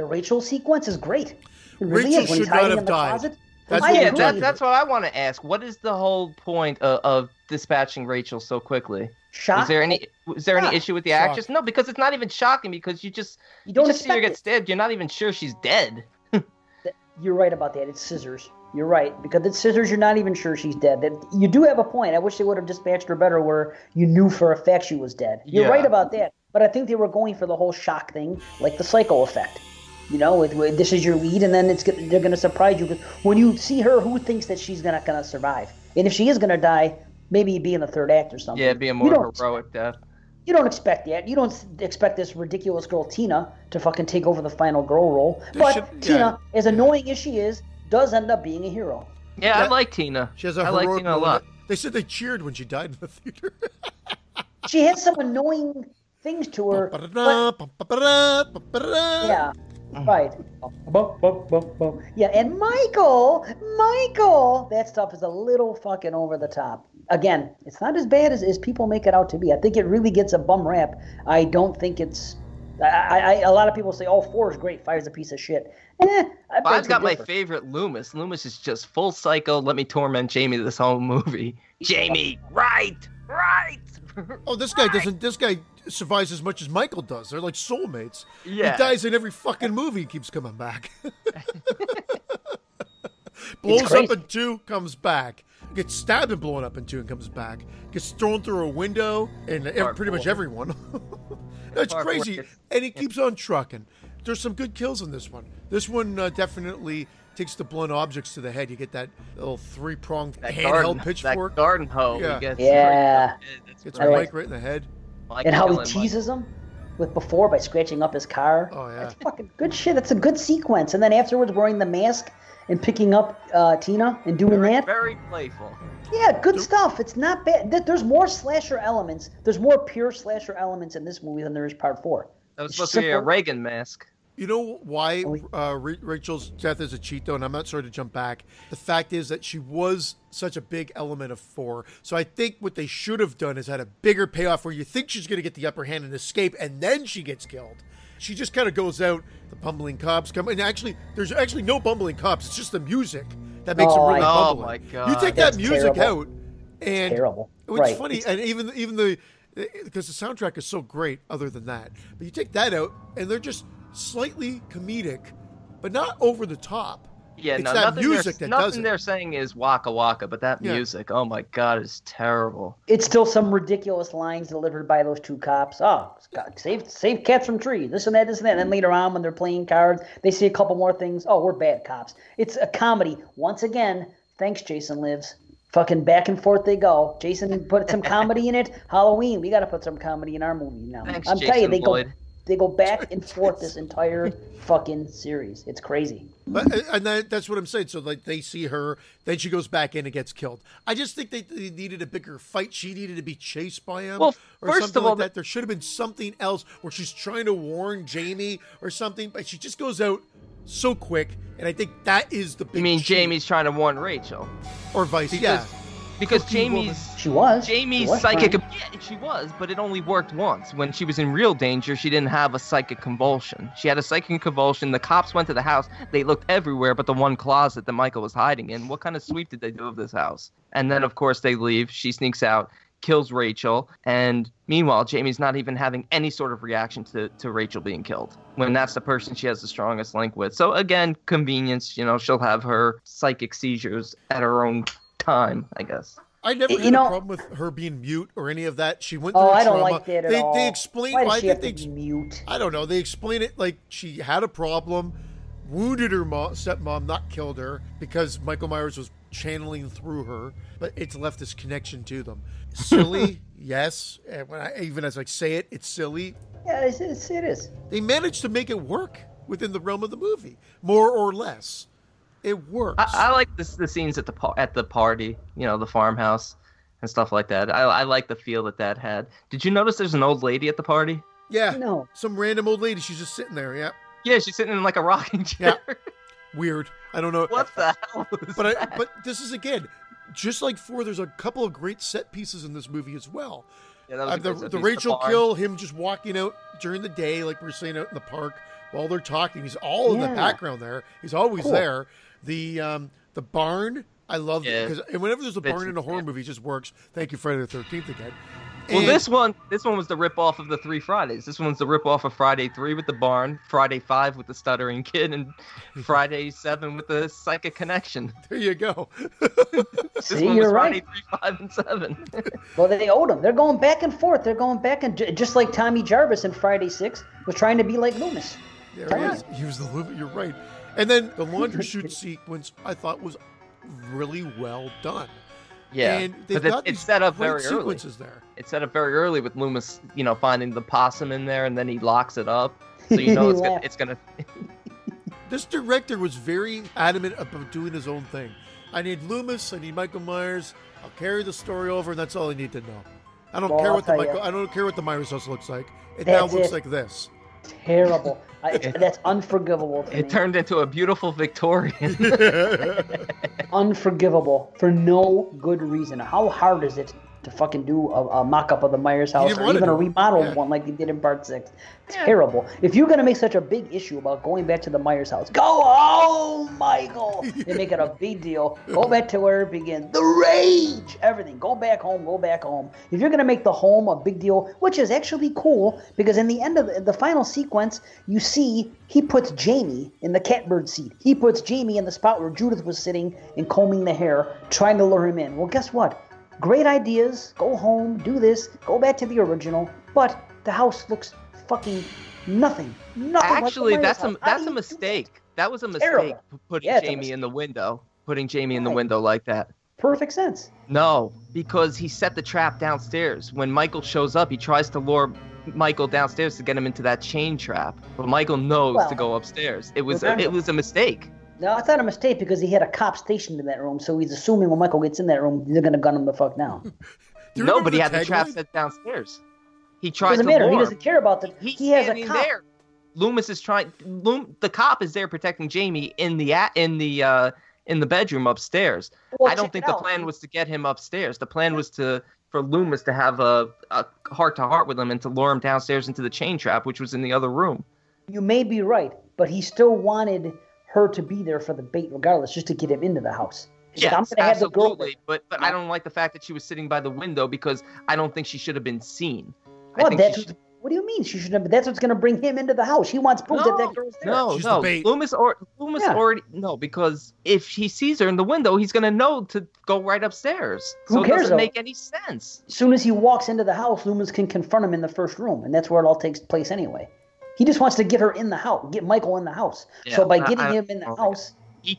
Rachel sequence is great. It really Rachel is. When should not have died. That's what I want to ask. What is the whole point of dispatching Rachel so quickly? Shock? Was there any issue with the actress? No, because it's not even shocking, because you just see her get stabbed. You're not even sure she's dead. You're right about that. It's scissors. You're right. Because it's scissors, you're not even sure she's dead. You do have a point. I wish they would have dispatched her better where you knew for a fact she was dead. You're right about that. But I think they were going for the whole shock thing, like the Psycho effect. You know, this is your lead, and then they're going to surprise you. When you see her, who thinks that she's not going to survive? And if she is going to die, maybe be in the third act or something. Yeah, be a more heroic death. You don't expect that. You don't expect this ridiculous girl, Tina, to fucking take over the final girl role. But Tina, as annoying as she is, does end up being a hero. Yeah, I like Tina. She has I like Tina a lot. They said they cheered when she died in the theater. She had some annoying things to her. Yeah. Right. Yeah, and Michael, that stuff is a little fucking over the top. Again, it's not as bad as people make it out to be. I think it really gets a bum rap. I don't think it's... a lot of people say, 4 is great, 5 is a piece of shit. I've got my favorite Loomis. Loomis is just full psycho, let me torment Jamie this whole movie. Jamie, right! Oh, this guy doesn't... This guy survives as much as Michael does. They're like soulmates. Yeah. He dies in every fucking movie. He keeps coming back. blows up in two, comes back. Gets stabbed and blown up in two and comes back. Gets thrown through a window and pretty much everyone. That's crazy. And he keeps on trucking. There's some good kills in this one. This one definitely takes the blunt objects to the head. You get that little 3-pronged handheld pitchfork. That garden hoe. Yeah. Gets Mike right in the head. And how he teases him before by scratching up his car. Oh, yeah. That's fucking good shit. That's a good sequence. And then afterwards wearing the mask and picking up Tina and doing that. Very playful. Yeah, good stuff. It's not bad. There's more slasher elements. There's more pure slasher elements in this movie than there is part 4. That was supposed to be a Reagan mask. You know why Rachel's death is a cheat, though, and I'm not sorry to jump back. The fact is that she was such a big element of 4. So I think what they should have done is had a bigger payoff where you think she's going to get the upper hand and escape, and then she gets killed. She just kind of goes out, the bumbling cops come, and there's actually no bumbling cops. It's just the music that makes them really bumbling. Oh, my God. You take that music out, and it's terrible. It's funny, and even the, because the soundtrack is so great other than that, but you take that out, and they're just slightly comedic, but not over the top. Yeah, it's no, that music that does nothing they're saying is waka waka, but that music, oh my God, is terrible. It's still some ridiculous lines delivered by those two cops. Oh, save cats from trees, this and that, this and that. And then later on when they're playing cards, they say a couple more things. Oh, we're bad cops. It's a comedy. Once again, thanks, Jason Lives. Fucking back and forth they go. Jason put some comedy in it. Halloween, we got to put some comedy in our movie now. Thanks, I'm telling you, they go back and forth this entire fucking series. It's crazy. That's what I'm saying. So like they see her, then she goes back in and gets killed. I just think they needed a bigger fight. She needed to be chased by him. Well, or first something of all, like that. There should have been something else where she's trying to warn Jamie or something, but she just goes out so quick. And I think that is the big. You mean Jamie's trying to warn Rachel, or vice? Because Jamie's psychic. Yeah, she was, but it only worked once. When she was in real danger, she didn't have a psychic convulsion. She had a psychic convulsion. The cops went to the house. They looked everywhere but the one closet that Michael was hiding in. What kind of sweep did they do of this house? And then, of course, they leave. She sneaks out, kills Rachel, and meanwhile, Jamie's not even having any sort of reaction to Rachel being killed, when that's the person she has the strongest link with. So again, convenience, she'll have her psychic seizures at her own time, I guess. I never had a problem with her being mute or any of that. She went through trauma. I don't like that at all. They explain why she have to be mute. I don't know. They explain it like she had a problem, wounded her stepmom, not killed her, because Michael Myers was channeling through her, but it's left this connection to them. Silly, yes. And even as I say it, it's silly. Yeah, it is. They managed to make it work within the realm of the movie, more or less. It works. I like the scenes at the party, the farmhouse and stuff like that. I like the feel that had. Did you notice there's an old lady at the party? Yeah. No. Some random old lady. She's just sitting there. Yeah. Yeah, she's sitting in like a rocking chair. Yeah. Weird. I don't know. What the hell was that? But this is, again, just like 4, there's a couple of great set pieces in this movie as well. Yeah, that was the Rachel kill, him just walking out during the day, like we were saying, out in the park while they're talking. He's all in the background there. He's always there. The barn, I love it, because whenever there's a barn in a horror movie, it just works. Thank you, Friday the 13th again. Well, this one was the rip-off of the 3 Fridays. This one's the rip-off of Friday 3 with the barn, Friday 5 with the stuttering kid, and Friday 7 with the psychic connection. There you go. This one was Friday 3, 5, and 7. Well, they owed him. They're going back and forth. They're going back and just like Tommy Jarvis in Friday 6 was trying to be like Loomis. There he is. He was the Loomis. You're right. And then the laundry chute sequence, I thought, was really well done. Yeah, and they've got these set up great very sequences early. there. It's set up very early with Loomis, finding the possum in there, and then he locks it up, so it's gonna. This director was very adamant about doing his own thing. I need Loomis. I need Michael Myers. I'll carry the story over, and that's all I need to know. I don't care what the Myers house looks like. It now looks like this. Terrible. That's unforgivable to me. It turned into a beautiful Victorian. Unforgivable for no good reason. How hard is it to fucking do a mock-up of the Myers house or even a remodeled one like they did in Part 6. Terrible. If you're going to make such a big issue about going back to the Myers house, go home, Michael! They make it a big deal. Go back to where it began. The rage! Everything. Go back home. Go back home. If you're going to make the home a big deal, which is actually cool, because in the end of the final sequence, you see he puts Jamie in the catbird seat. He puts Jamie in the spot where Judith was sitting and combing the hair, trying to lure him in. Well, guess what? Great ideas. Go home. Do this. Go back to the original. But the house looks fucking nothing. Actually, like that's a mistake. That was a mistake. Putting Jamie in the window. Putting Jamie in the window like that. Perfect sense. No, because he set the trap downstairs. When Michael shows up, he tries to lure Michael downstairs to get him into that chain trap. But Michael knows to go upstairs. It was a mistake. No, it's not a mistake because he had a cop stationed in that room, so he's assuming when Michael gets in that room, they're going to gun him the fuck down. No, but he had the trap set downstairs. He tries doesn't to matter. lure He doesn't care about that. He has a cop. There. Loomis is trying. The cop is there protecting Jamie in the bedroom upstairs. Well, I don't think the plan was to get him upstairs. The plan was for Loomis to have a heart-to-heart with him and to lure him downstairs into the chain trap, which was in the other room. You may be right, but he still wanted her to be there for the bait regardless, just to get him into the house. Yes, I'm gonna have absolutely. But I don't like the fact that she was sitting by the window because I don't think she should have been seen. Well, what do you mean she should have? That's what's going to bring him into the house. He wants proof that girl's there. No. Loomis already because if he sees her in the window, he's going to know to go right upstairs. So it doesn't make any sense. As soon as he walks into the house, Loomis can confront him in the first room, and that's where it all takes place anyway. He just wants to get her in the house, get Michael in the house. Yeah, so by getting him in the house, he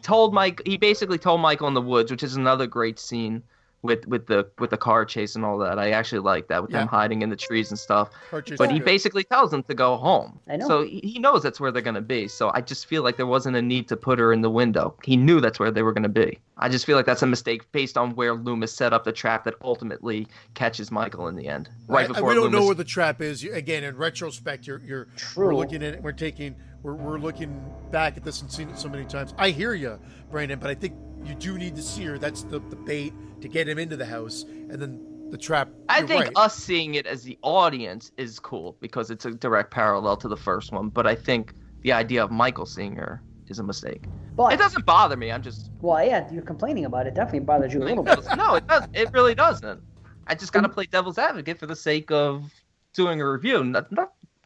basically told Michael in the woods, which is another great scene with the car chase and all that. I actually like that with them hiding in the trees and stuff. But he basically tells them to go home. I know. So he knows that's where they're going to be. So I just feel like there wasn't a need to put her in the window. He knew that's where they were going to be. I just feel like that's a mistake based on where Loomis set up the trap that ultimately catches Michael in the end. Right before we don't know where the trap is. Again, in retrospect, we're looking at it. We're looking back at this and seeing it so many times. I hear you, Brandon, but I think you do need to see her. That's the bait to get him into the house, and then the trap. I think us seeing it as the audience is cool because it's a direct parallel to the first one. But I think the idea of Michael seeing her is a mistake. But it doesn't bother me. I'm just. Well, yeah, you're complaining about it. Definitely bothers you a little bit. No, it doesn't. It really doesn't. I just gotta play devil's advocate for the sake of doing a review.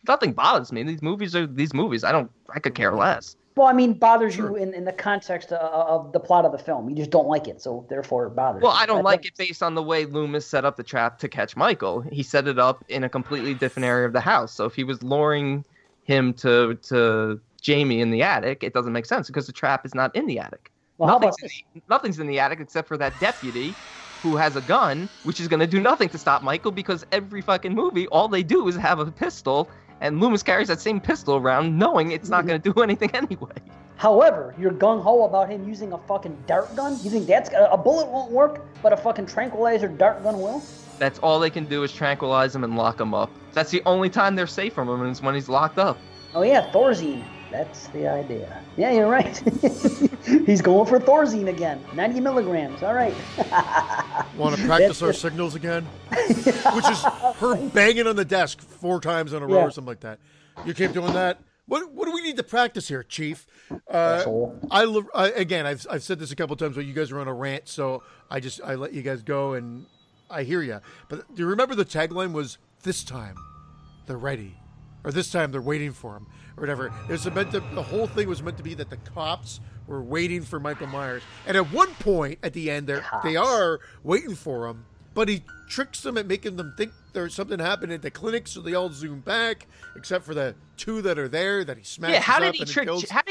Nothing bothers me. These movies are these movies. I could care less. Well, I mean, bothers you in the context of the plot of the film. You just don't like it, so therefore it bothers you. Well, I don't like it based on the way Loomis set up the trap to catch Michael. He set it up in a completely different area of the house. So if he was luring him to Jamie in the attic, it doesn't make sense because the trap is not in the attic. Well, nothing's in the attic except for that deputy who has a gun, which is going to do nothing to stop Michael because every fucking movie, all they do is have a pistol. And Loomis carries that same pistol around knowing it's not going to do anything anyway. However, you're gung-ho about him using a fucking dart gun? You think a bullet won't work, but a fucking tranquilizer dart gun will? That's all they can do is tranquilize him and lock him up. That's the only time they're safe from him is when he's locked up. Oh yeah, Thorazine. That's the idea. Yeah, you're right. He's going for Thorazine again. 90 milligrams. All right. Want to practice our signals again? Which is her banging on the desk 4 times in a row or something like that. You keep doing that? What do we need to practice here, Chief? Again, I've said this a couple times, but you guys are on a rant, so I let you guys go, and I hear you. But do you remember the tagline was, "This time, they're ready," or "This time, they're waiting for him," or whatever. The whole thing was meant to be that the cops were waiting for Michael Myers, and at one point at the end, they are waiting for him, but he tricks them at making them think there's something happening at the clinic, so they all zoom back, except for the 2 that are there that he smashes up. Yeah, how did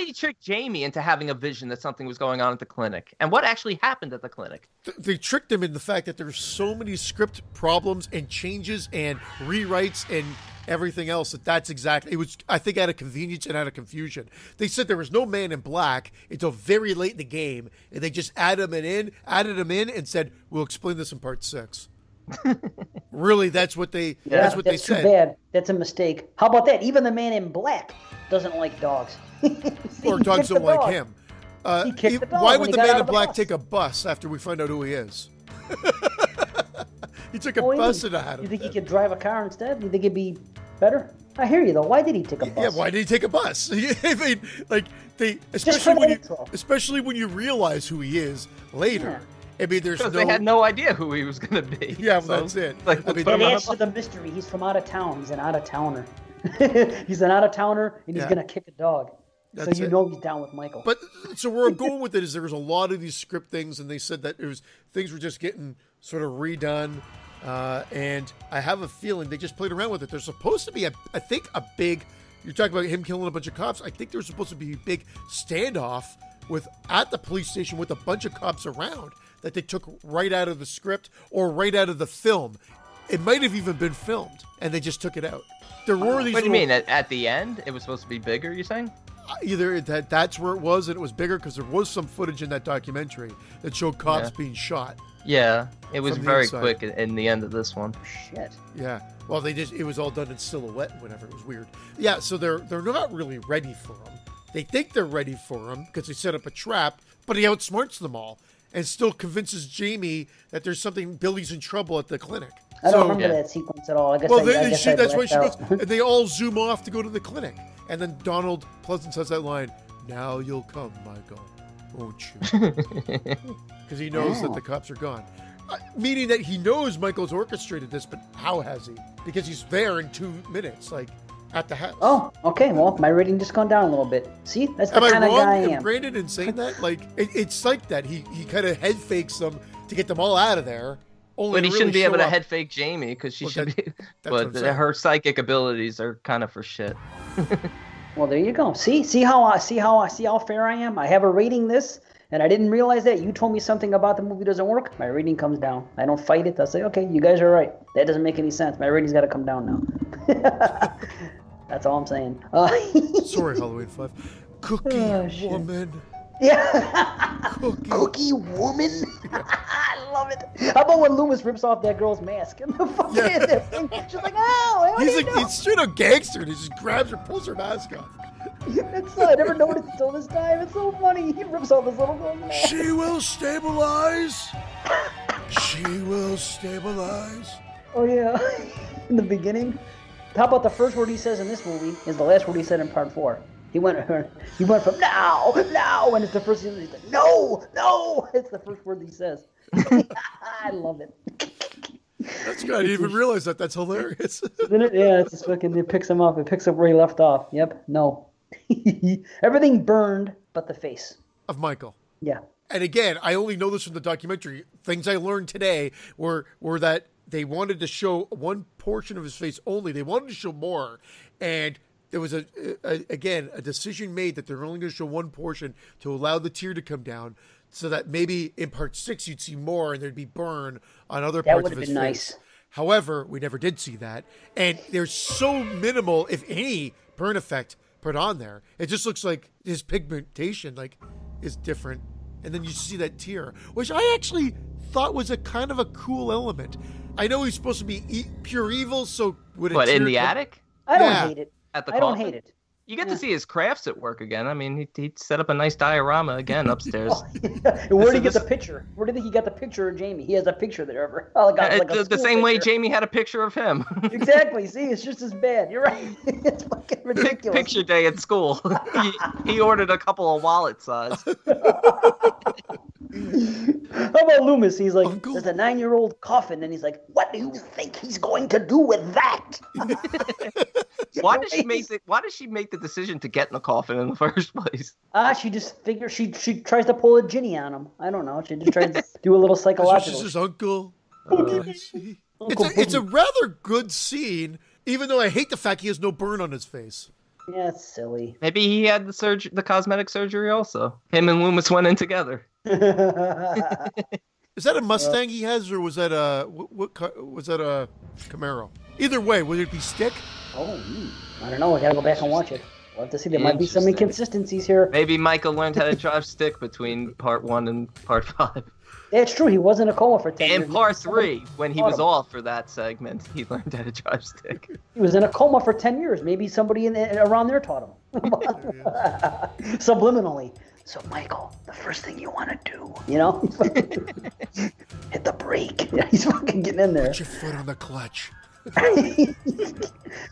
he trick Jamie into having a vision that something was going on at the clinic? And what actually happened at the clinic? They tricked him in the fact that there's so many script problems and changes and rewrites and everything else that's exactly, it was, I think, out of convenience and out of confusion. They said there was no Man in Black until very late in the game, and they just added him in and said, "We'll explain this in part 6." Really, that's what they said. That's too bad. That's a mistake. How about that? Even the Man in Black doesn't like dogs. Or dogs don't like him. Why would the Man in Black take a bus after we find out who he is? He took a bus and had him. You think he could drive a car instead? You think it'd be better? I hear you though. Why did he take a bus? Yeah, why did he take a bus? I mean, like especially when you realize who he is later. Yeah. I mean, because they had no idea who he was going to be. Yeah, well, that's it. Like, it adds to the mystery. He's from out of town. He's an out-of-towner. He's an out-of-towner, and he's going to kick a dog. That's so you know he's down with Michael. But so where I'm going with it is there was a lot of these script things, and they said that things were just getting sort of redone. And I have a feeling they just played around with it. There's supposed to be, I think, a big. You're talking about him killing a bunch of cops. I think there's supposed to be a big standoff at the police station with a bunch of cops around that they took right out of the script or right out of the film. It might have even been filmed, and they just took it out. There were these. What do you mean? At the end, it was supposed to be bigger? You're saying? Either that's where it was, and it was bigger because there was some footage in that documentary that showed cops being shot. Yeah, it was very quick in the end of this one. Shit. Yeah. Well, it was all done in silhouette and whatever. It was weird. Yeah, so they're not really ready for him. They think they're ready for him because they set up a trap, but he outsmarts them all and still convinces Jamie that there's something, Billy's in trouble at the clinic. I don't remember that sequence at all. I guess that's why she goes, and they all zoom off to go to the clinic. And then Donald Pleasance has that line, "Now you'll come, Michael, won't you?" Because he knows that the cops are gone. Meaning that he knows Michael's orchestrated this, but how has he? Because he's there in 2 minutes, like, at the house. Oh, okay. Well, my rating just gone down a little bit. See? That's the kind of guy I am. Am I Brandon in saying that? Like, it's like that. He kind of head fakes them to get them all out of there. But he shouldn't be able to head fake Jamie because she should be. But her psychic abilities are kind of for shit. Well, there you go. See how fair I am. I have a rating this, and I didn't realize that. You told me something about the movie doesn't work. My rating comes down. I don't fight it. I say, okay, you guys are right. That doesn't make any sense. My rating's got to come down now. That's all I'm saying. Sorry, Halloween 5. Cookie woman. Yeah. Cookie woman. I love it. How about when Loomis rips off that girl's mask and the fucking thing? She's like, "Oh, he's straight up gangster." And he just grabs her, pulls her mask off. I never noticed until this time. It's so funny. He rips off this little girl's mask. She will stabilize. She will stabilize. Oh yeah. In the beginning. How about the first word he says in this movie is the last word he said in part 4? He went from no, and it's the first thing he's like, no. It's the first word he says. I love it. That's good. I didn't even realize that. That's hilarious. It's just fucking. It picks him up. It picks up where he left off. Yep. No. Everything burned, but the face of Michael. Yeah. And again, I only know this from the documentary. Things I learned today were that they wanted to show one portion of his face only. They wanted to show more, and there was a decision made that they're only going to show one portion to allow the tear to come down, so that maybe in part 6 you'd see more and there'd be burn on other parts of his face. That would have been nice. However, we never did see that, and there's so minimal, if any, burn effect put on there. It just looks like his pigmentation is different, and then you see that tear, which I actually thought was a kind of a cool element. I know he's supposed to be pure evil, so would it? What, in the attic? I don't hate it. At the I don't hate it. You get to see his crafts at work again. I mean, he set up a nice diorama again upstairs. Where did he get the picture? Where did he get the picture of Jamie? He has a picture there. The same way Jamie had a picture of him. Exactly. See, it's just as bad. You're right. It's fucking ridiculous. Picture day at school. he ordered a couple of wallet size. How about Loomis? He's like, Uncle. There's a 9-year-old coffin, and he's like, what do you think he's going to do with that? Why did she make the decision to get in the coffin in the first place? She just figures she tries to pull a Ginny on him. I don't know. She just tries to do a little psychological. This is Uncle. I see. It's a rather good scene, even though I hate the fact he has no burn on his face. Yeah, it's silly. Maybe he had the cosmetic surgery also. Him and Loomis went in together. Is that a Mustang he has, or was that was that a Camaro? Either way, would it be stick? Oh, I don't know. I gotta go back and watch it. We'll have to see. There might be some inconsistencies here. Maybe Michael learned how to drive stick between part 1 and part 5. That's true. He was in a coma for 10 years. In part 3, when he was off for that segment, he learned how to drive stick. He was in a coma for 10 years. Maybe somebody around there taught him. Subliminally. So, Michael, the first thing you want to do, hit the brake. Yeah, he's fucking getting in there. Put your foot on the clutch.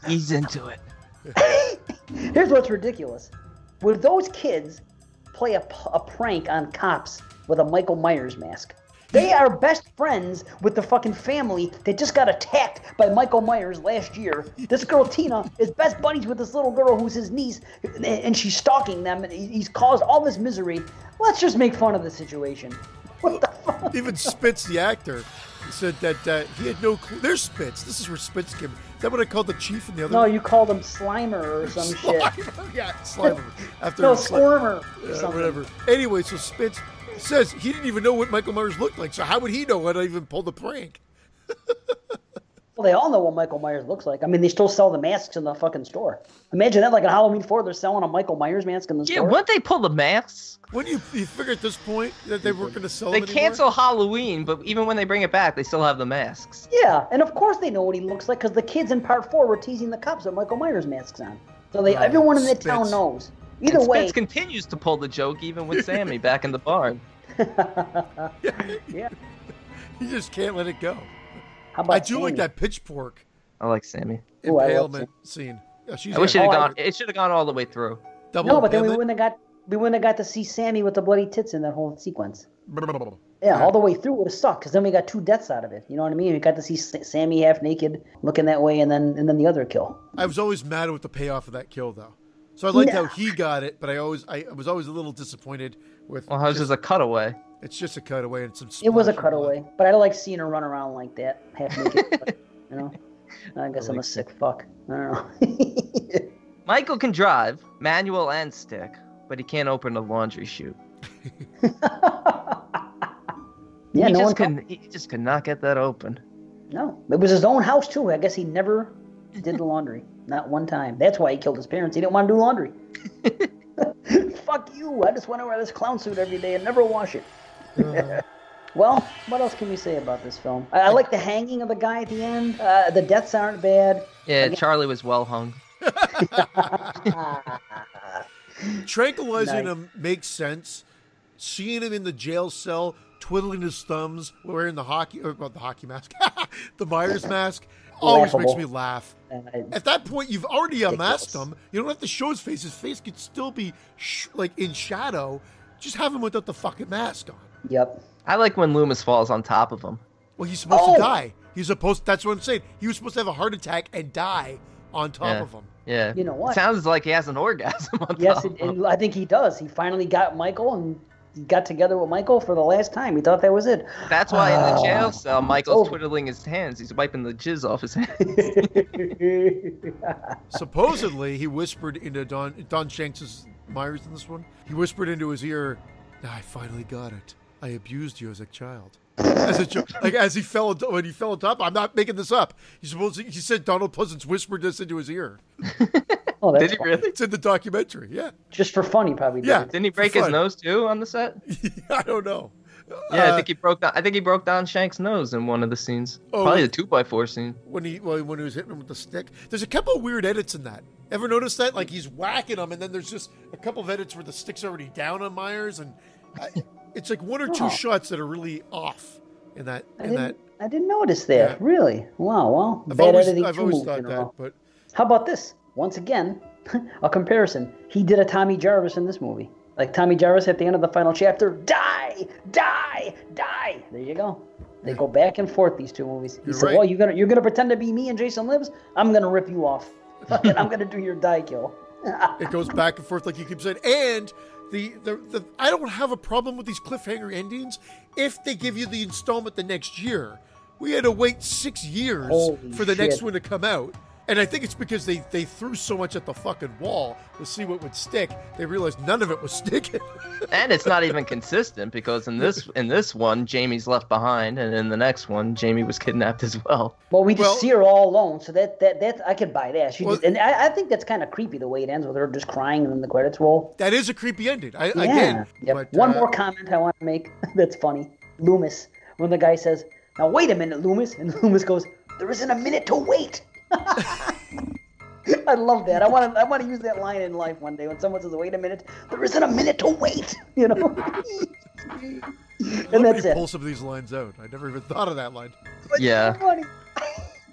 He's into it. Here's what's ridiculous. Would those kids play a prank on cops with a Michael Myers mask? They are best friends with the fucking family that just got attacked by Michael Myers last year. This girl, Tina, is best buddies with this little girl who's his niece, and she's stalking them, and he's caused all this misery. Let's just make fun of the situation. What the fuck? Even Spitz, the actor, said that he had no clue. There's Spitz. This is where Spitz came. Is that what I called the chief in the other? No, you called him Slimer or some shit. Yeah, Slimer. After No, Squirmer or something. Whatever. Anyway, so Spitz says he didn't even know what Michael Myers looked like. So how would he know when I even pulled the prank? Well, they all know what Michael Myers looks like. I mean, they still sell the masks in the fucking store. Imagine that, like on Halloween 4, they're selling a Michael Myers mask in the store. Yeah, wouldn't they pull the masks? Wouldn't you figure at this point that they weren't going to sell They them anymore? cancel Halloween, but even when they bring it back, they still have the masks. Yeah, and of course they know what he looks like because the kids in Part 4 were teasing the cops with Michael Myers masks on. So everyone in the town knows. Either and way. Spitz continues to pull the joke even with Sammy back in the barn. Yeah. You just can't let it go. How about I do like Sammy? that pitchfork I like Sammy. Ooh, I love impalement scene. Yeah, she's I wish in it it. had gone. It should have gone all the way through. Double No, but then we impalement. wouldn't have got to see Sammy with the bloody tits in that whole sequence. Yeah. Yeah, all the way through would have sucked because then we got 2 deaths out of it. You know what I mean? We got to see Sammy half naked, looking that way, and then the other kill. I was always mad with the payoff of that kill, though. So I liked how he got it, but I was always a little disappointed with. Well, how's just a cutaway? It's just a cutaway and some. It was a splash of cutaway, blood. but I like seeing her run around like that, half naked. But, you know, I guess I'm a sick fuck. I don't know. Michael can drive, manual and stick, but he can't open a laundry chute. Yeah, He just could not get that open. No, it was his own house too. I guess he never did the laundry, not one time. That's why he killed his parents. He didn't want to do laundry. Fuck you! I just want to wear this clown suit every day and never wash it. Well, what else can we say about this film? I like the hanging of the guy at the end. The deaths aren't bad. Yeah, Again- Charlie was well hung. Tranquilizing Nice. him makes sense. Seeing him in the jail cell, twiddling his thumbs, wearing the hockey mask, the Myers mask, always makes Laughable. me laugh. I- At that point, you've already unmasked Ridiculous. him. You don't have to show his face. His face could still be like in shadow. Just have him without the fucking mask on. Yep. I like when Loomis falls on top of him. Well, he's supposed Oh! to die. He's supposed. That's what I'm saying. He was supposed to have a heart attack and die on top Yeah. of him. Yeah. You know what? It sounds like he has an orgasm on Yes, top of him. and I think he does. He finally got Michael and he got together with Michael for the last time. He thought that was it. That's why in the jail cell, Michael's Oh. twiddling his hands. He's wiping the jizz off his hands. Supposedly, he whispered into Don Shanks' Myers in this one. He whispered into his ear, "I finally got it. I abused you as a child." As a joke, like when he fell on top. I'm not making this up. He said Donald Pleasance whispered this into his ear. Oh, that's Did he fun. really? It's in the documentary. Yeah, Just for fun, he probably did. Yeah. it. Didn't he For break his fun. nose too on the set? I don't know. Yeah, I think he broke down. I think he broke down Shank's nose in one of the scenes. Oh. Probably the 2x4 scene. when he was hitting him with the stick. There's a couple of weird edits in that. Ever notice that? Like he's whacking him, and then there's just a couple of edits where the stick's already down on Myers, and it's like one or two Oh. shots that are really off in that. I didn't notice that. Yeah. Really? Wow. Well, I've bad always, editing. I've 2 always movies thought in a that, row. but How about this? Once again, a comparison. He did a Tommy Jarvis in this movie. Like Tommy Jarvis at the end of the final chapter, die, die, die. There you go. They go back and forth, these 2 movies. He You're said, right. well, you're gonna pretend to be me and Jason Lives? I'm gonna rip you off. I'm gonna do your die kill. it goes back and forth like you keep saying. And the I don't have a problem with these cliffhanger endings if they give you the installment the next year. We had to wait 6 years Holy for the next shit. one to come out. And I think it's because they threw so much at the fucking wall to see what would stick. They realized none of it was sticking. And it's not even consistent because in this one, Jamie's left behind, and in the next one, Jamie was kidnapped as well. Well, we just Well- see her all alone, so that I could buy that. Well- And I think that's kind of creepy the way it ends with her just crying and then the credits roll. That is a creepy ending. Yeah. Again, Yep. but, One more comment I want to make that's funny. Loomis, when the guy says, "Now wait a minute, Loomis," and Loomis goes, "There isn't a minute to wait." I love that. I want to use that line in life one day when someone says, "Wait a minute, there isn't a minute to wait." You know. And that's it. Pull some of these lines out. I never even thought of that line. But Yeah. so funny.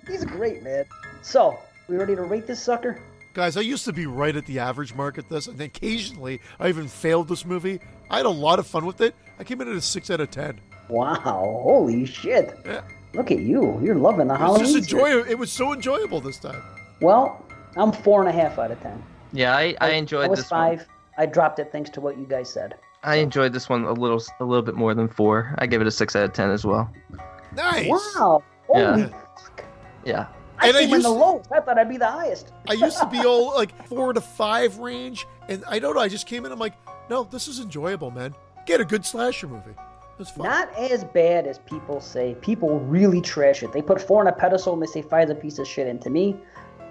He's great, man. So, we ready to rate this sucker? Guys, I used to be right at the average mark at this, and occasionally I even failed this movie. I had a lot of fun with it. I came in at a 6 out of 10. Wow, holy shit. Yeah. Look at you. You're loving the Halloween. Just enjoyable. It was so enjoyable this time. Well, I'm 4.5 out of 10. Yeah, I enjoyed I was this 5. one. I dropped it thanks to what you guys said. I enjoyed this one a little bit more than 4. I give it a 6 out of 10 as well. Nice. Wow. Holy Yeah. fuck. Yeah. I And I came in used the to- lowest. I thought I'd be the highest. I used to be all like 4 to 5 range, and I don't know. I just came in. I'm like, no, this is enjoyable, man. Get a good slasher movie. It's fun. Not as bad as people say. People really trash it. They put 4 on a pedestal and they say 5 is a piece of shit. And to me,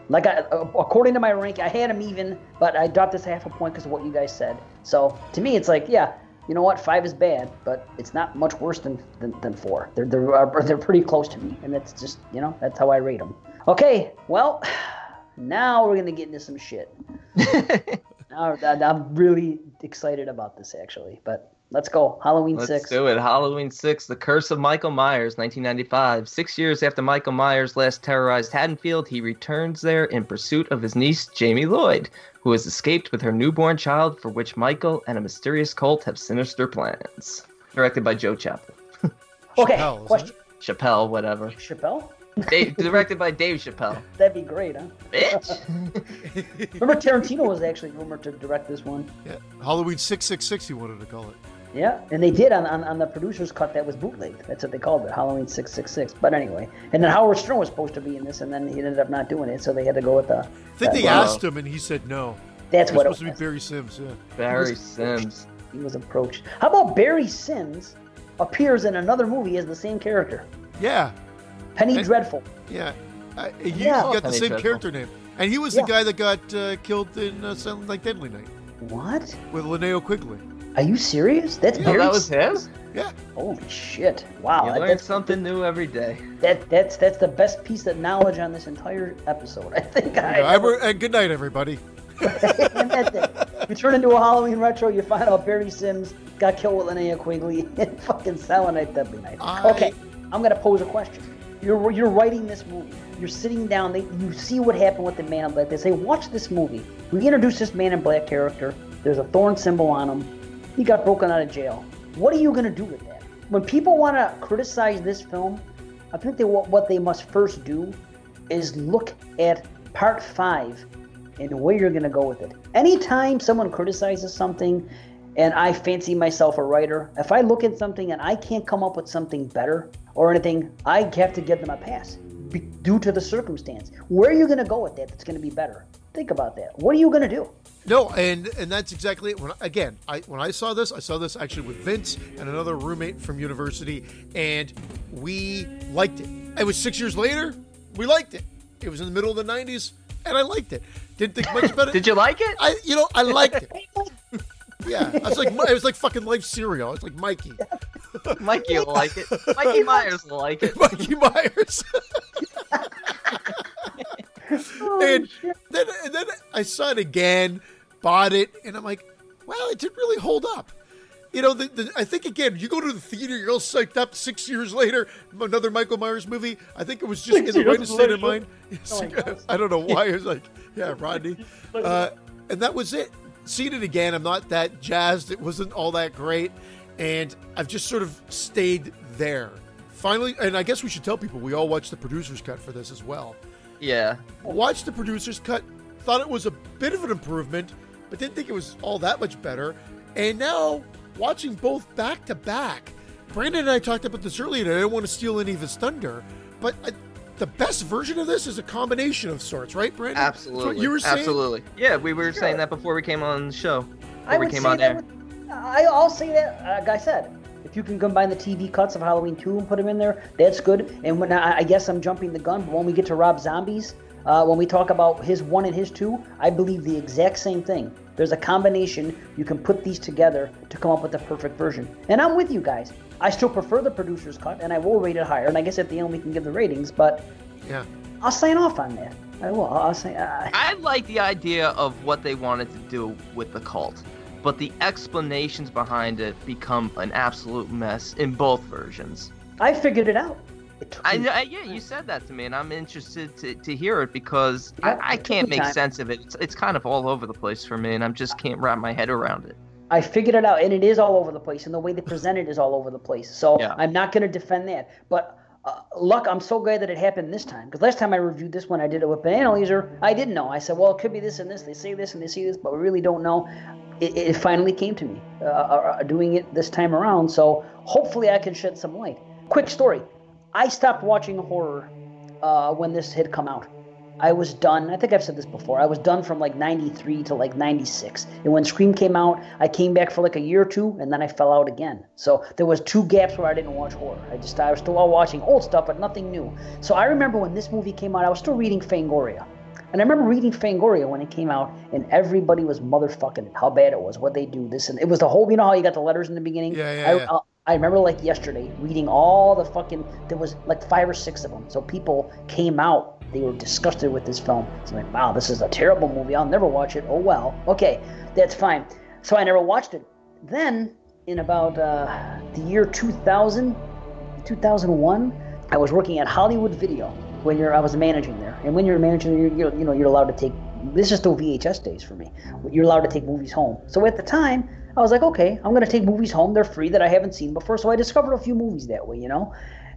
like according to my rank, I had them even, but I dropped this half a point because of what you guys said. So to me, it's like, yeah, you know what? 5 is bad, but it's not much worse than 4. They're pretty close to me, and it's just, you know, that's how I rate them. Okay, well, now we're gonna get into some shit. Now, I'm really excited about this actually, but let's go. Halloween Let's 6. do it. Halloween 6, The Curse of Michael Myers, 1995. 6 years after Michael Myers last terrorized Haddonfield, he returns there in pursuit of his niece, Jamie Lloyd, who has escaped with her newborn child, for which Michael and a mysterious cult have sinister plans. Directed by Joe Chappell. Okay, Chappelle, isn't question. Chappelle, whatever. Chappelle? Directed by Dave Chappelle. That'd be great, huh? Bitch! Remember Tarantino was actually rumored to direct this one. Yeah. Halloween 666, he wanted to call it. Yeah, and they did on the producer's cut that was bootlegged. That's what they called it, Halloween 666. But anyway, and then Howard Stern was supposed to be in this, and then he ended up not doing it, so they had to go with the... I think they asked him, and he said no. That's It what was it supposed was. to be Barry Sims, yeah. Barry Sims. He was approached. How about Barry Sims appears in another movie as the same character? Yeah, Penny And- Dreadful. yeah. He Yeah. got the Penny same Dreadful. character name. And he was the Yeah. guy that got killed in Silent Night, Deadly Night What? with Linnea Quigley. Are you serious? That's Yeah, Oh, Barry that was Sims? him? Yeah. Holy shit. Wow. You learn That's something new every day. that's the best piece of knowledge on this entire episode. I think And good night, everybody. And that's it. You turn into a Halloween retro, you find out Barry Sims got killed with Linnea Quigley in fucking Silent Night, Deadly Night. Okay, I'm gonna pose a question. You're writing this movie. You're sitting down. You see what happened with the Man in Black. They say, watch this movie. We introduced this Man in Black character. There's a thorn symbol on him. He got broken out of jail. What are you gonna do with that? When people want to criticize this film, I think what they must first do is look at Part 5 and where you're going to go with it. Anytime someone criticizes something and I fancy myself a writer, if I look at something and I can't come up with something better or anything, I have to give them a pass due to the circumstance. Where are you going to go with that that's going to be better? Think about that. What are you going to do? No, and that's exactly it. When I saw this actually with Vince and another roommate from university, and we liked it. It was 6 years later, we liked it. It was in the middle of the 90s, and I liked it. Didn't think much about it. Did you like it? I liked it. Yeah, it was like fucking Life cereal. It's like Mikey. Mikey will like it. Mikey Myers will like it. Mikey Myers. and then I saw it again, bought it, and I'm like, well, it didn't really hold up. You know, I think, again, you go to the theater, you're all psyched up 6 years later, another Michael Myers movie. I think it was just in the right state of mind. I don't know why. It was like, yeah, Rodney. And that was it. Seen it again. I'm not that jazzed. It wasn't all that great. And I've just sort of stayed there. Finally, and I guess we should tell people, we all watched the producer's cut for this as well. Yeah. Watched the producer's cut, thought it was a bit of an improvement, but didn't think it was all that much better. And now, watching both back to back, Brandon and I talked about this earlier, and I don't want to steal any of his thunder, but the best version of this is a combination of sorts, right, Brandon? Absolutely. That's what you were saying? Absolutely. Yeah, we were saying that before we came on the show. I we would came say on that air. I'll say that, like I said, if you can combine the TV cuts of Halloween 2 and put them in there, that's good. And when I guess I'm jumping the gun, but when we get to Rob Zombie's, when we talk about his 1 and his 2, I believe the exact same thing. There's a combination. You can put these together to come up with the perfect version. And I'm with you guys. I still prefer the producer's cut, and I will rate it higher. And I guess at the end we can give the ratings, but Yeah. I'll sign off on that. I will. I'll say. I like the idea of what they wanted to do with the cult. but the explanations behind it become an absolute mess in both versions. I figured it out. Yeah, you said that to me, and I'm interested to hear it because I can't make sense of it. It's kind of all over the place for me, and I just can't wrap my head around it. I figured it out, and it is all over the place, and the way they present it is all over the place. So Yeah. I'm not going to defend that. But luck, I'm so glad that it happened this time. Because last time I reviewed this one, I did it with Banana Laser. I didn't know. I said, well, it could be this and this. They say this and they see this, but we really don't know. It finally came to me doing it this time around. So hopefully I can shed some light. Quick story. I stopped watching horror when this had come out. I was done. I think I've said this before. I was done from like 93 to like 96. And when Scream came out, I came back for like a year or two, and then I fell out again. So there was 2 gaps where I didn't watch horror. I was still all watching old stuff, but nothing new. So I remember when this movie came out, I was still reading Fangoria. And I remember reading Fangoria when it came out, and everybody was motherfucking it, how bad it was, what they do, this and it was the whole, you know how you got the letters in the beginning? Yeah. I remember like yesterday reading all the fucking, there was like 5 or 6 of them. So people came out, they were disgusted with this film. It's like, wow, this is a terrible movie. I'll never watch it. Oh, well. Okay, that's fine. So I never watched it. Then in about the year 2000, 2001, I was working at Hollywood Video. I was managing there. And when you're managing, you're allowed to take, this is still VHS days for me. You're allowed to take movies home. So at the time, I was like, okay, I'm going to take movies home. They're free that I haven't seen before. So I discovered a few movies that way,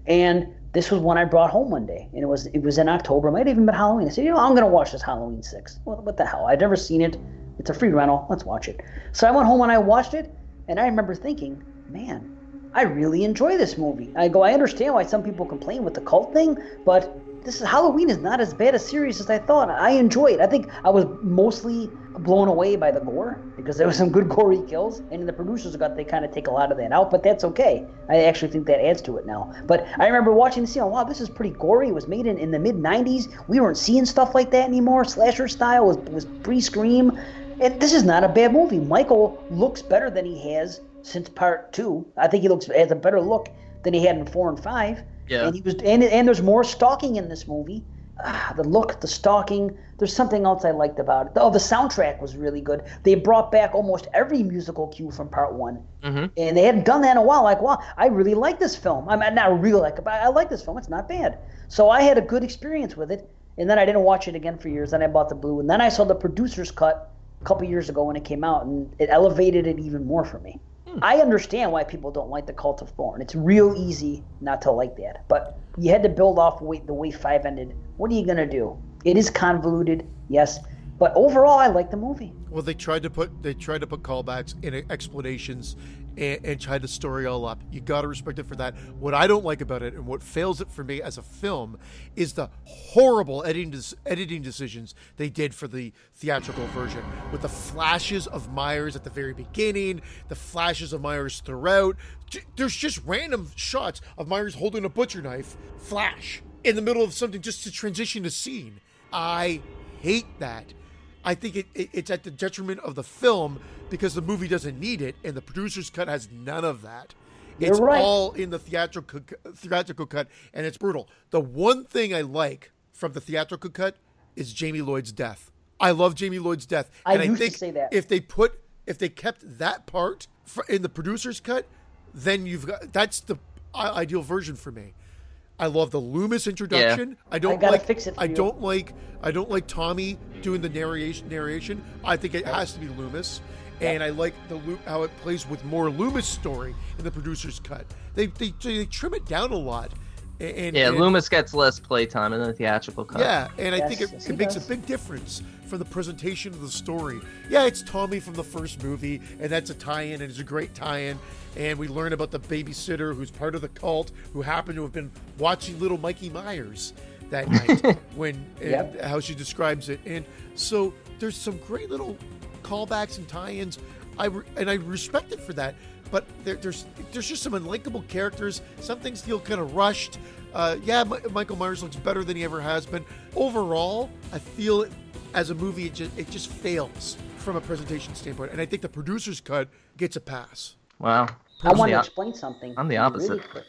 And this was one I brought home one day. And it was in October. It might have even been Halloween. I said, I'm going to watch this Halloween 6. What the hell? I'd never seen it. It's a free rental. Let's watch it. So I went home and I watched it. And I remember thinking, man, I really enjoy this movie. I understand why some people complain with the cult thing, but Halloween is not as bad a series as I thought. I enjoy it. I think I was mostly blown away by the gore because there was some good gory kills, and in the producer's cut they kind of take a lot of that out, but that's okay. I actually think that adds to it now. But I remember watching this, wow, this is pretty gory. It was made in the mid-90s. We weren't seeing stuff like that anymore. Slasher style was pre-Scream, and this is not a bad movie. Michael looks better than he has since part 2. I think he has a better look than he had in 4 and 5. Yeah. And there's more stalking in this movie. The look, the stalking. There's something else I liked about it. The soundtrack was really good. They brought back almost every musical cue from part 1. Mm-hmm. And they hadn't done that in a while. Like, wow, I really like this film. I mean, not really like it, but I like this film. It's not bad. So I had a good experience with it. And then I didn't watch it again for years. Then I bought the Blu. And then I saw the producer's cut a couple years ago when it came out. And it elevated it even more for me. I understand why people don't like the Cult of Thorn. It's real easy not to like that. But you had to build off the way 5 ended. What are you going to do? It is convoluted, yes. But overall, I like the movie. Well, they tried to put callbacks and explanations and tried to story all up. You got to respect it for that. What I don't like about it and what fails it for me as a film is the horrible editing decisions they did for the theatrical version, with the flashes of Myers at the very beginning, the flashes of Myers throughout. There's just random shots of Myers holding a butcher knife, flash, in the middle of something just to transition a scene. I hate that. I think it's at the detriment of the film because the movie doesn't need it, and the producer's cut has none of that. It's right. all in the theatrical cut, and it's brutal. The one thing I like from the theatrical cut is Jamie Lloyd's death. I love Jamie Lloyd's death. I think to say that. if they kept that part in the producer's cut, then that's the ideal version for me. I love the Loomis introduction. Yeah. I don't like Tommy doing the narration. I think it has to be Loomis. And I like how it plays with more Loomis story in the producer's cut. They trim it down a lot. And Loomis gets less playtime in the theatrical cut. Yeah, and I think it makes a big difference for the presentation of the story. Yeah, it's Tommy from the first movie, and that's a tie-in, and it's a great tie-in. And we learn about the babysitter who's part of the cult, who happened to have been watching little Mikey Myers that night how she describes it. And so there's some great little callbacks and tie-ins. I respect it for that. But there's just some unlikable characters. Some things feel kind of rushed. Michael Myers looks better than he ever has been. Overall, I feel it as a movie, it just fails from a presentation standpoint. And I think the producer's cut gets a pass. Wow. I want to explain something. I'm the opposite. Really quick.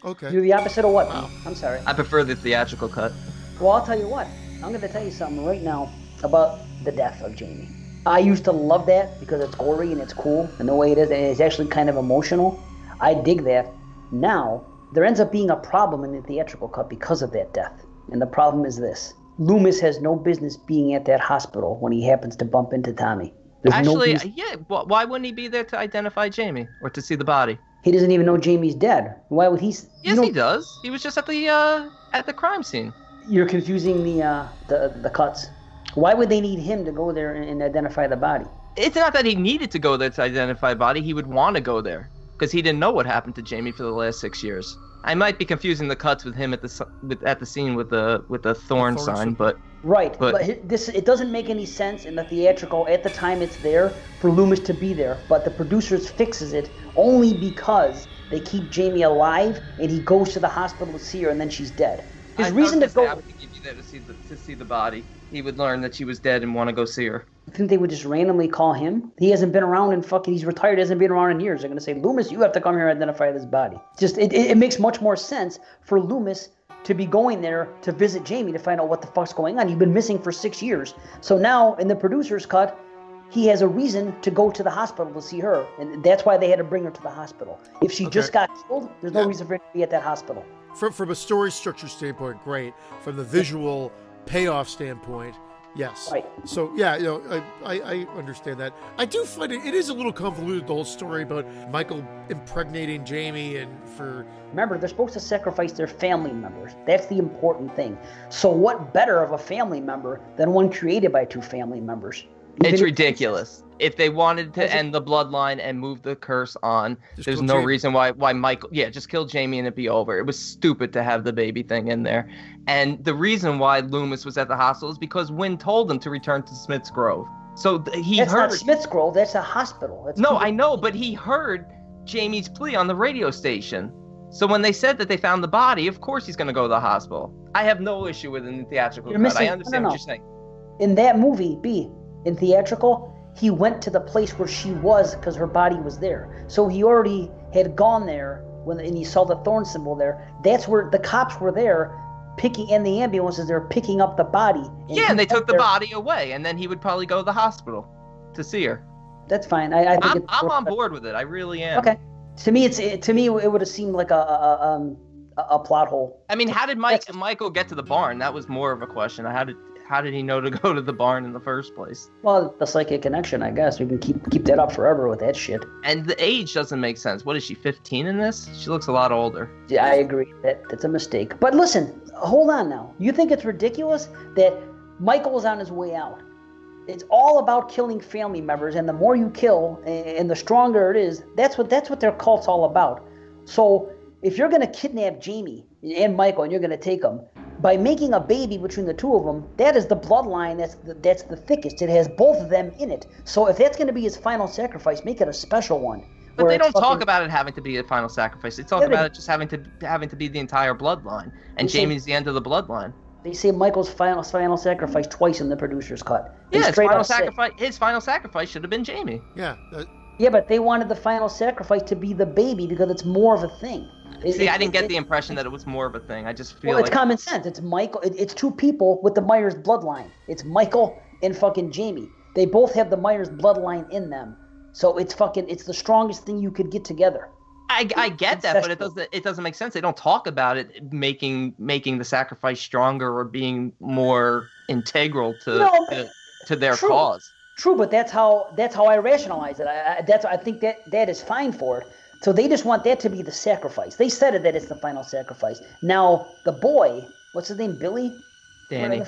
Okay. You're the opposite of what? Wow. I'm sorry. I prefer the theatrical cut. Well, I'll tell you what. I'm going to tell you something right now about the death of Jamie. I used to love that because it's gory and it's cool and the way it is, and it's actually kind of emotional. I dig that. Now, there ends up being a problem in the theatrical cut because of that death. And the problem is this. Loomis has no business being at that hospital when he happens to bump into Tommy. Actually, yeah, why wouldn't he be there to identify Jamie or to see the body? He doesn't even know Jamie's dead. Why would he? Yes, he does. He was just at the crime scene. You're confusing the cuts. Why would they need him to go there and identify the body? It's not that he needed to go there to identify the body. He would want to go there because he didn't know what happened to Jamie for the last 6 years. I might be confusing the cuts with him at the scene with the thorn sign, but right. But it doesn't make any sense in the theatrical. At the time, it's there for Loomis to be there, but the producers fixes it only because they keep Jamie alive and he goes to the hospital to see her and then she's dead. His reason to go. I would think he'd be there to see the body. He would learn that she was dead and want to go see her. I think they would just randomly call him. He hasn't been around he's retired, hasn't been around in years. They're going to say, Loomis, you have to come here and identify this body. Just, it makes much more sense for Loomis to be going there to visit Jamie to find out what the fuck's going on. You've been missing for 6 years. So now, in the producer's cut, he has a reason to go to the hospital to see her. And that's why they had to bring her to the hospital. If she just got killed, there's no reason for her to be at that hospital. From a story structure standpoint, great. From the visual payoff standpoint, yes. Right. So yeah, I understand that. I do find it is a little convoluted, the whole story about Michael impregnating Jamie and for. Remember, they're supposed to sacrifice their family members. That's the important thing. So what better of a family member than one created by two family members? It's ridiculous. If they wanted to end the bloodline and move the curse on, there's no reason why Michael... Yeah, just kill Jamie and it'd be over. It was stupid to have the baby thing in there. And the reason why Loomis was at the hospital is because Wynn told him to return to Smith's Grove. So he heard... That's not Smith's Grove. That's a hospital. I know, but he heard Jamie's plea on the radio station. So when they said that they found the body, of course he's going to go to the hospital. I have no issue with it in the theatrical cut. I understand what you're saying. In that movie, in theatrical, he went to the place where she was because her body was there. So he already had gone there and he saw the thorn symbol there. That's where the cops were there and the ambulances, they're picking up the body. And they took the body away, and then he would probably go to the hospital to see her. That's fine. I think I'm on board with it. I really am. Okay. To me, it would have seemed like a plot hole. I mean, how did Michael get to the barn? That was more of a question. How did he know to go to the barn in the first place? Well, the psychic connection, I guess. We can keep that up forever with that shit. And the age doesn't make sense. What is she, 15 in this? She looks a lot older. Yeah, I agree. That's a mistake. But listen, hold on now. You think it's ridiculous that Michael is on his way out? It's all about killing family members, and the more you kill, and the stronger it is, that's what their cult's all about. So if you're going to kidnap Jamie and Michael and you're going to take them, by making a baby between the two of them, that is the bloodline that's the thickest. It has both of them in it. So if that's going to be his final sacrifice, make it a special one. But they don't talk about it having to be a final sacrifice. They talk about it just having to be the entire bloodline. And Jamie's the end of the bloodline. They say Michael's final sacrifice twice in the producer's cut. His final sacrifice should have been Jamie. Yeah. Yeah, but they wanted the final sacrifice to be the baby because it's more of a thing. I didn't get the impression that it was more of a thing. I just feel it's common sense. It's Michael. It's two people with the Myers bloodline. It's Michael and fucking Jamie. They both have the Myers bloodline in them. So it's the strongest thing you could get together. I get that, but it doesn't make sense. They don't talk about it making the sacrifice stronger or being more integral to their cause. True, but that's how I rationalize it. I think that is fine for it. So they just want that to be the sacrifice. They said that it's the final sacrifice. Now the boy, what's his name? Billy? Danny.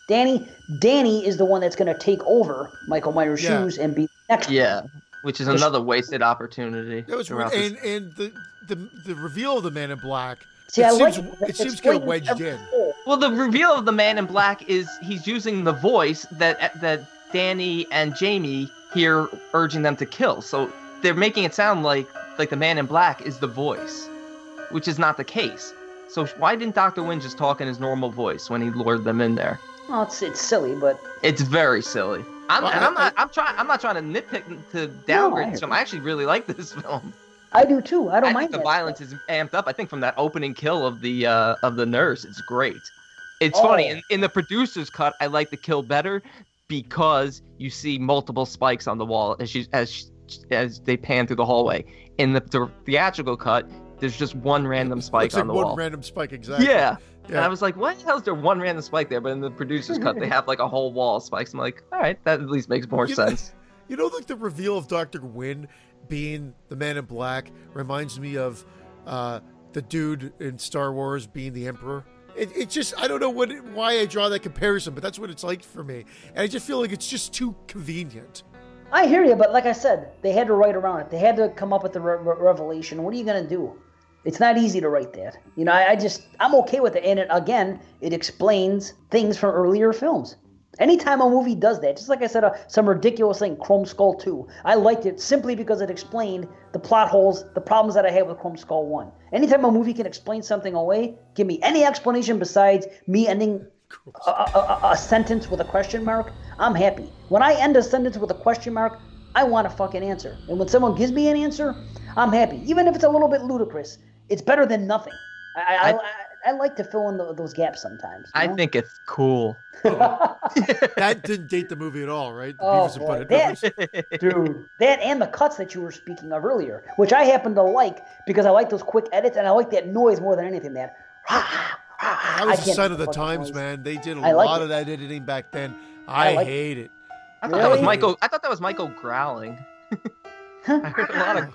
Danny is the one that's going to take over Michael Myers' shoes and be next. Yeah, which is another wasted opportunity. That was weird. And the reveal of the Man in Black. See, it seems kind of wedged in. Well, the reveal of the Man in Black is he's using the voice that Danny and Jamie hear urging them to kill. So they're making it sound like the Man in Black is the voice, which is not the case. So why didn't Dr. Wynn just talk in his normal voice when he lured them in there? Well, it's silly, but it's very silly. I'm not trying to nitpick to downgrade this film. I actually really like this film. I do too. I don't mind. The violence is amped up. I think from that opening kill of the nurse, it's great. It's funny in the producer's cut. I like the kill better because you see multiple spikes on the wall as they pan through the hallway. In the theatrical cut, there's just one random spike on the wall. One random spike, exactly. Yeah. And I was like, why the hell is there one random spike there? But in the producer's cut, they have like a whole wall of spikes. I'm like, all right, that at least makes more sense. You know, like the reveal of Dr. Wynn being the Man in Black reminds me of the dude in Star Wars being the Emperor. It just, I don't know why I draw that comparison, but that's what it's like for me. And I just feel like it's just too convenient. I hear you, but like I said, they had to write around it. They had to come up with the revelation. What are you going to do? It's not easy to write that. You know, I'm okay with it. And it explains things from earlier films. Anytime a movie does that, just like I said, some ridiculous thing, Chrome Skull 2, I liked it simply because it explained the plot holes, the problems that I had with Chrome Skull 1. Anytime a movie can explain something away, give me any explanation besides me ending a sentence with a question mark, I'm happy. When I end a sentence with a question mark, I want a fucking answer. And when someone gives me an answer, I'm happy. Even if it's a little bit ludicrous, it's better than nothing. I like to fill in those gaps sometimes. You know? I think it's cool. That didn't date the movie at all, right? Dude, that and the cuts that you were speaking of earlier, which I happen to like because I like those quick edits and I like that noise more than anything. That was a sign of the times, man. They did a lot of that editing back then. I hate it. I thought that was Michael. I thought that was Michael growling. I heard a lot of.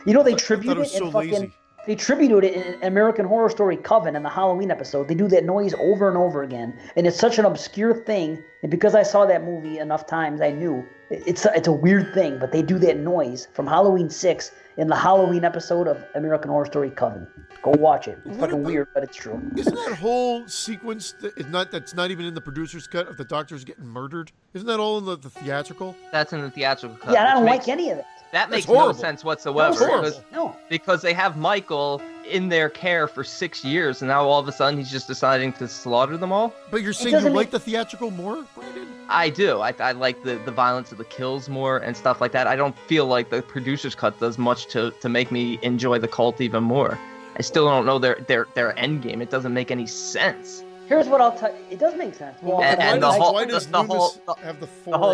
You know, they tributed it in fucking. They tributed it in American Horror Story Coven in the Halloween episode. They do that noise over and over again, and it's such an obscure thing. And because I saw that movie enough times, I knew it's a weird thing. But they do that noise from Halloween 6 in the Halloween episode of American Horror Story Coven. Go watch it. It's fucking weird, but it's true. Isn't that whole sequence that's not even in the producer's cut of the doctors getting murdered? Isn't that all in the theatrical? That's in the theatrical cut. Yeah, I don't like any of that. That makes no sense whatsoever. No. Because they have Michael in their care for 6 years, and now all of a sudden he's just deciding to slaughter them all? But you're saying you like the theatrical more, Brandon? I do. I like the violence of the kills more and stuff like that. I don't feel like the producer's cut does much to make me enjoy the cult even more. I still don't know their end game. It doesn't make any sense. Here's what I'll tell you. It does make sense. Well, and the whole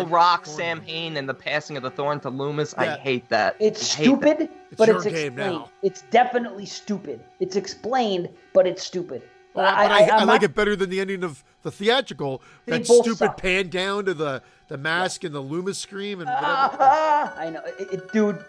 Rock, Thorn? Sam Hain, and the passing of the Thorn to Loomis, yeah. I hate that. It's stupid, but it's explained. Now. It's definitely stupid. It's explained, but it's stupid. I like it better than the ending of the theatrical. That stupid pan down to the mask and the Loomis scream and whatever. I know, dude.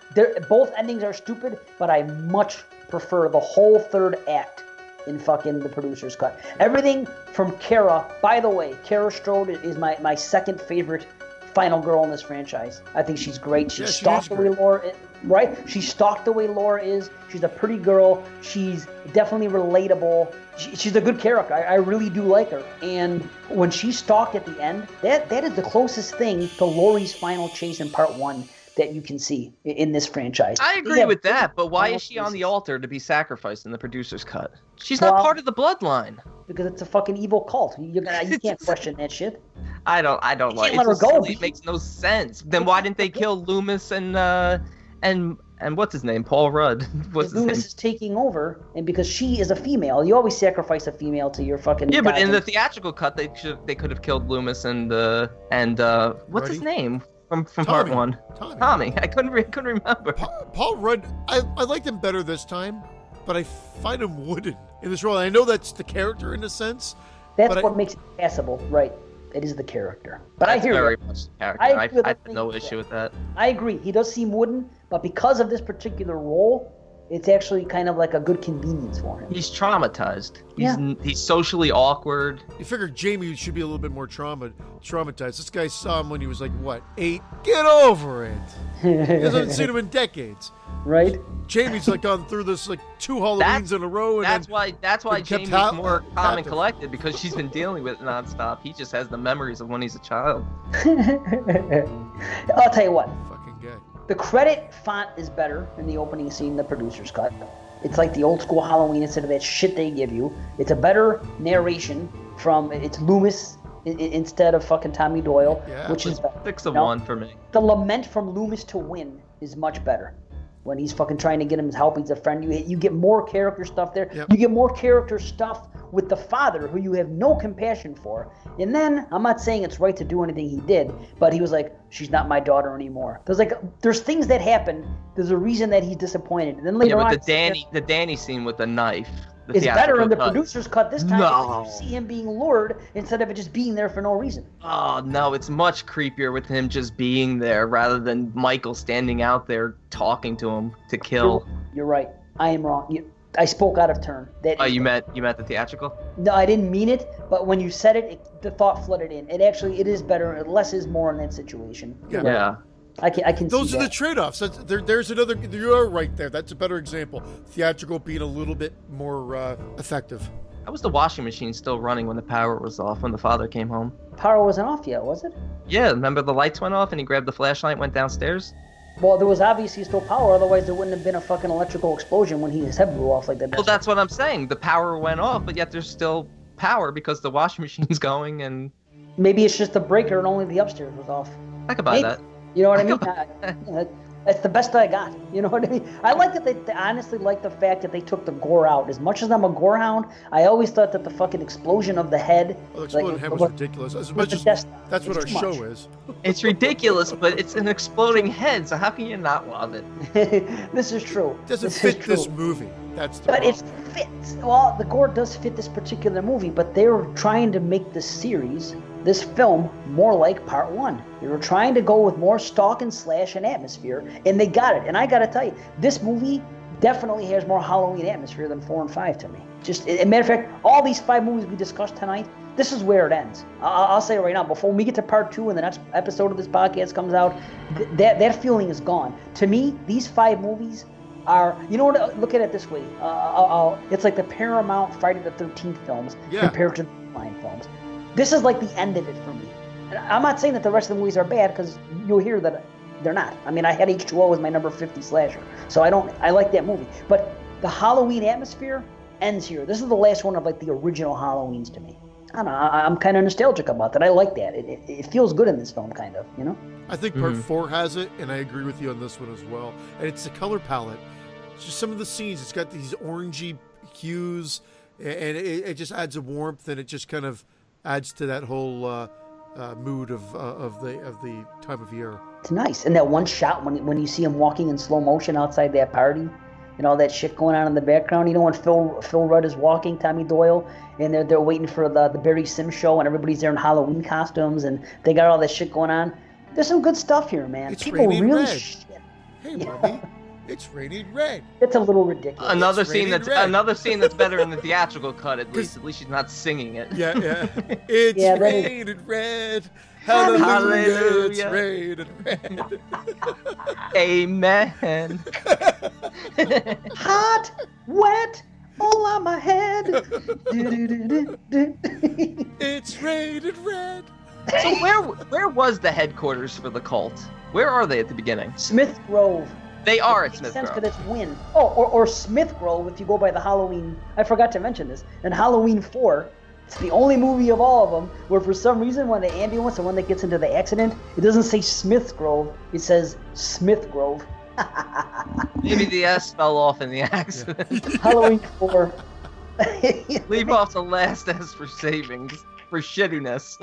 Both endings are stupid, but I much prefer the whole third act in fucking the producer's cut. Everything from Kara. By the way, Kara Strode is my second favorite final girl in this franchise. I think she's great. She stalked the way Laura, right? She stalked the way Laura is. She's a pretty girl. She's definitely relatable. She's a good character. I really do like her. And when she stalked at the end, that is the closest thing to Laurie's final chase in part 1 that you can see in this franchise. I agree with that, but why is she on the altar to be sacrificed in the producer's cut? She's not part of the bloodline. Because it's a fucking evil cult. You can't question that shit. I don't like it. It's silly. It makes no sense. Then why didn't they kill Loomis and what's his name? Paul Rudd. Loomis is taking over, and because she is a female, you always sacrifice a female to your fucking. Yeah, but in the theatrical cut, they could have killed Loomis and what's his name? From part 1. Tommy. I couldn't remember. Paul Rudd, I liked him better this time, but I find him wooden in this role. I know that's the character in a sense. That's what makes it passable, right? It is the character. But that's I hear very you. much the character. I have no issue with that. I agree. He does seem wooden, but because of this particular role, it's actually kind of like a good convenience for him. He's traumatized. He's socially awkward. You figure Jamie should be a little bit more traumatized. This guy saw him when he was like, 8? Get over it. He hasn't seen him in decades. Right? Jamie's like gone through this like 2 Halloweens in a row. And that's why Jamie's more calm and collected, because she's been dealing with it nonstop. He just has the memories of when he's a child. I'll tell you what. Fucking guy. The credit font is better in the opening scene, the producer's cut. It's like the old school Halloween instead of that shit they give you. It's a better narration it's Loomis instead of fucking Tommy Doyle, which is 6 of 1 for me. The lament from Loomis to Win is much better. When he's fucking trying to get him help, he's a friend. You get more character stuff there. Yep. You get more character stuff with the father who you have no compassion for. And then, I'm not saying it's right to do anything he did, but he was like, she's not my daughter anymore. There's things that happen. There's a reason that he's disappointed. And then later on, the Danny scene with the knife. It's better in the producer's cut this time No. because you see him being lured instead of it just being there for no reason. Oh, no, it's much creepier with him just being there rather than Michael standing out there talking to him to kill. You're right. I am wrong. I spoke out of turn. You meant the theatrical? No, I didn't mean it, but when you said it, the thought flooded in. It is better. Less is more in that situation. Yeah. I can Those see are that. the trade-offs. There's another. You are right there. That's a better example. Theatrical being a little bit more effective. How was the washing machine still running when the power was off when the father came home? Power wasn't off yet, was it? Yeah, remember the lights went off and he grabbed the flashlight and went downstairs? Well, there was obviously still power, otherwise there wouldn't have been a fucking electrical explosion when his head blew off like that. Well, that's what I'm saying. The power went off, but yet there's still power because the washing machine's going and... Maybe it's just the breaker and only the upstairs was off. I could buy that. You know what I mean? That's the best I got. You know what I mean? I like that they honestly like the fact that they took the gore out. As much as I'm a gore hound, I always thought that the fucking explosion of the head... Well, the exploding head was ridiculous. As much as that's what our show is. It's ridiculous, but it's an exploding head, so how can you not love it? This is true. It doesn't fit this movie. That's the problem. But it fits. Well, the gore does fit this particular movie, but they were trying to make this film, more like part one. They were trying to go with more stalk and slash and atmosphere, and they got it. And I gotta tell you, this movie definitely has more Halloween atmosphere than 4 and 5 to me. Just, as a matter of fact, all these 5 movies we discussed tonight, this is where it ends. I'll say it right now. Before we get to part 2 and the next episode of this podcast comes out, that feeling is gone. To me, these 5 movies are, you know what? Look at it this way. It's like the Paramount Friday the 13th films compared to the line films. This is like the end of it for me. And I'm not saying that the rest of the movies are bad, because you'll hear that they're not. I mean, I had H2O as my number 50 slasher, so I like that movie. But the Halloween atmosphere ends here. This is the last one of like the original Halloweens to me. I don't know. I'm kind of nostalgic about that. I like that. It feels good in this film, kind of. You know. I think part 4 has it, and I agree with you on this one as well. And it's the color palette. It's just some of the scenes. It's got these orangey hues, and it just adds a warmth, and it just kind of adds to that whole mood of the time of year. It's nice. And that one shot when you see him walking in slow motion outside that party, and all that shit going on in the background. You know, when Phil Rudd is walking, Tommy Doyle, and they're waiting for the Barry Sims show, and everybody's there in Halloween costumes, and they got all that shit going on. There's some good stuff here, man. It's People raining really red. Hey, Bobby. It's raining red. It's a little ridiculous. Another scene that's better in the theatrical cut. At least she's not singing it. Yeah. It's raining red. Hallelujah. It's raining red. Amen. Hot, wet, all on my head. It's raining red. So where was the headquarters for the cult? Where are they at the beginning? Smith Grove. They are at Smith Grove. Because it's Wynn. Oh, or Smith Grove if you go by the Halloween. I forgot to mention this. In Halloween 4, it's the only movie of all of them where for some reason when the ambulance, the one that gets into the accident, it doesn't say Smith Grove. It says Smith Grove. Maybe the S fell off in the accident. Halloween 4. Leave off the last S for savings. For shittiness.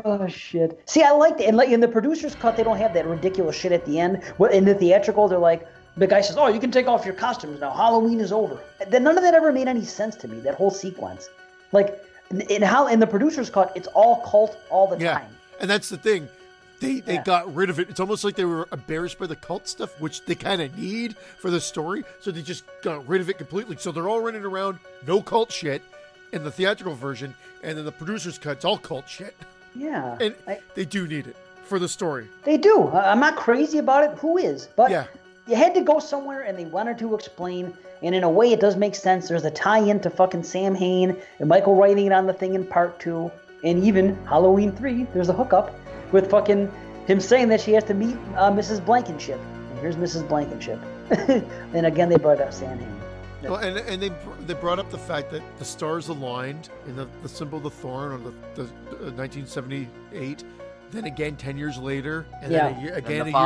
Oh, shit. See, I like that. And like in the producer's cut, they don't have that ridiculous shit at the end. In the theatrical, they're like, the guy says, oh, you can take off your costumes now. Halloween is over. Then none of that ever made any sense to me, that whole sequence. Like, in the producer's cut, it's all cult all the time. And that's the thing. They got rid of it. It's almost like they were embarrassed by the cult stuff, which they kind of need for the story. So they just got rid of it completely. So they're all running around, no cult shit in the theatrical version. And then the producer's cut's all cult shit. Yeah. And they do need it for the story. They do. I'm not crazy about it. Who is? But yeah. You had to go somewhere, and they wanted to explain. And in a way, it does make sense. There's a tie-in to fucking Sam Hain and Michael writing it on the thing in part 2. And even Halloween 3, there's a hookup with fucking him saying that she has to meet Mrs. Blankenship. And here's Mrs. Blankenship. And again, they brought up Sam Hain. Well, and they brought up the fact that the stars aligned in the symbol of the thorn on the 1978. Then again 10 years later, and then a year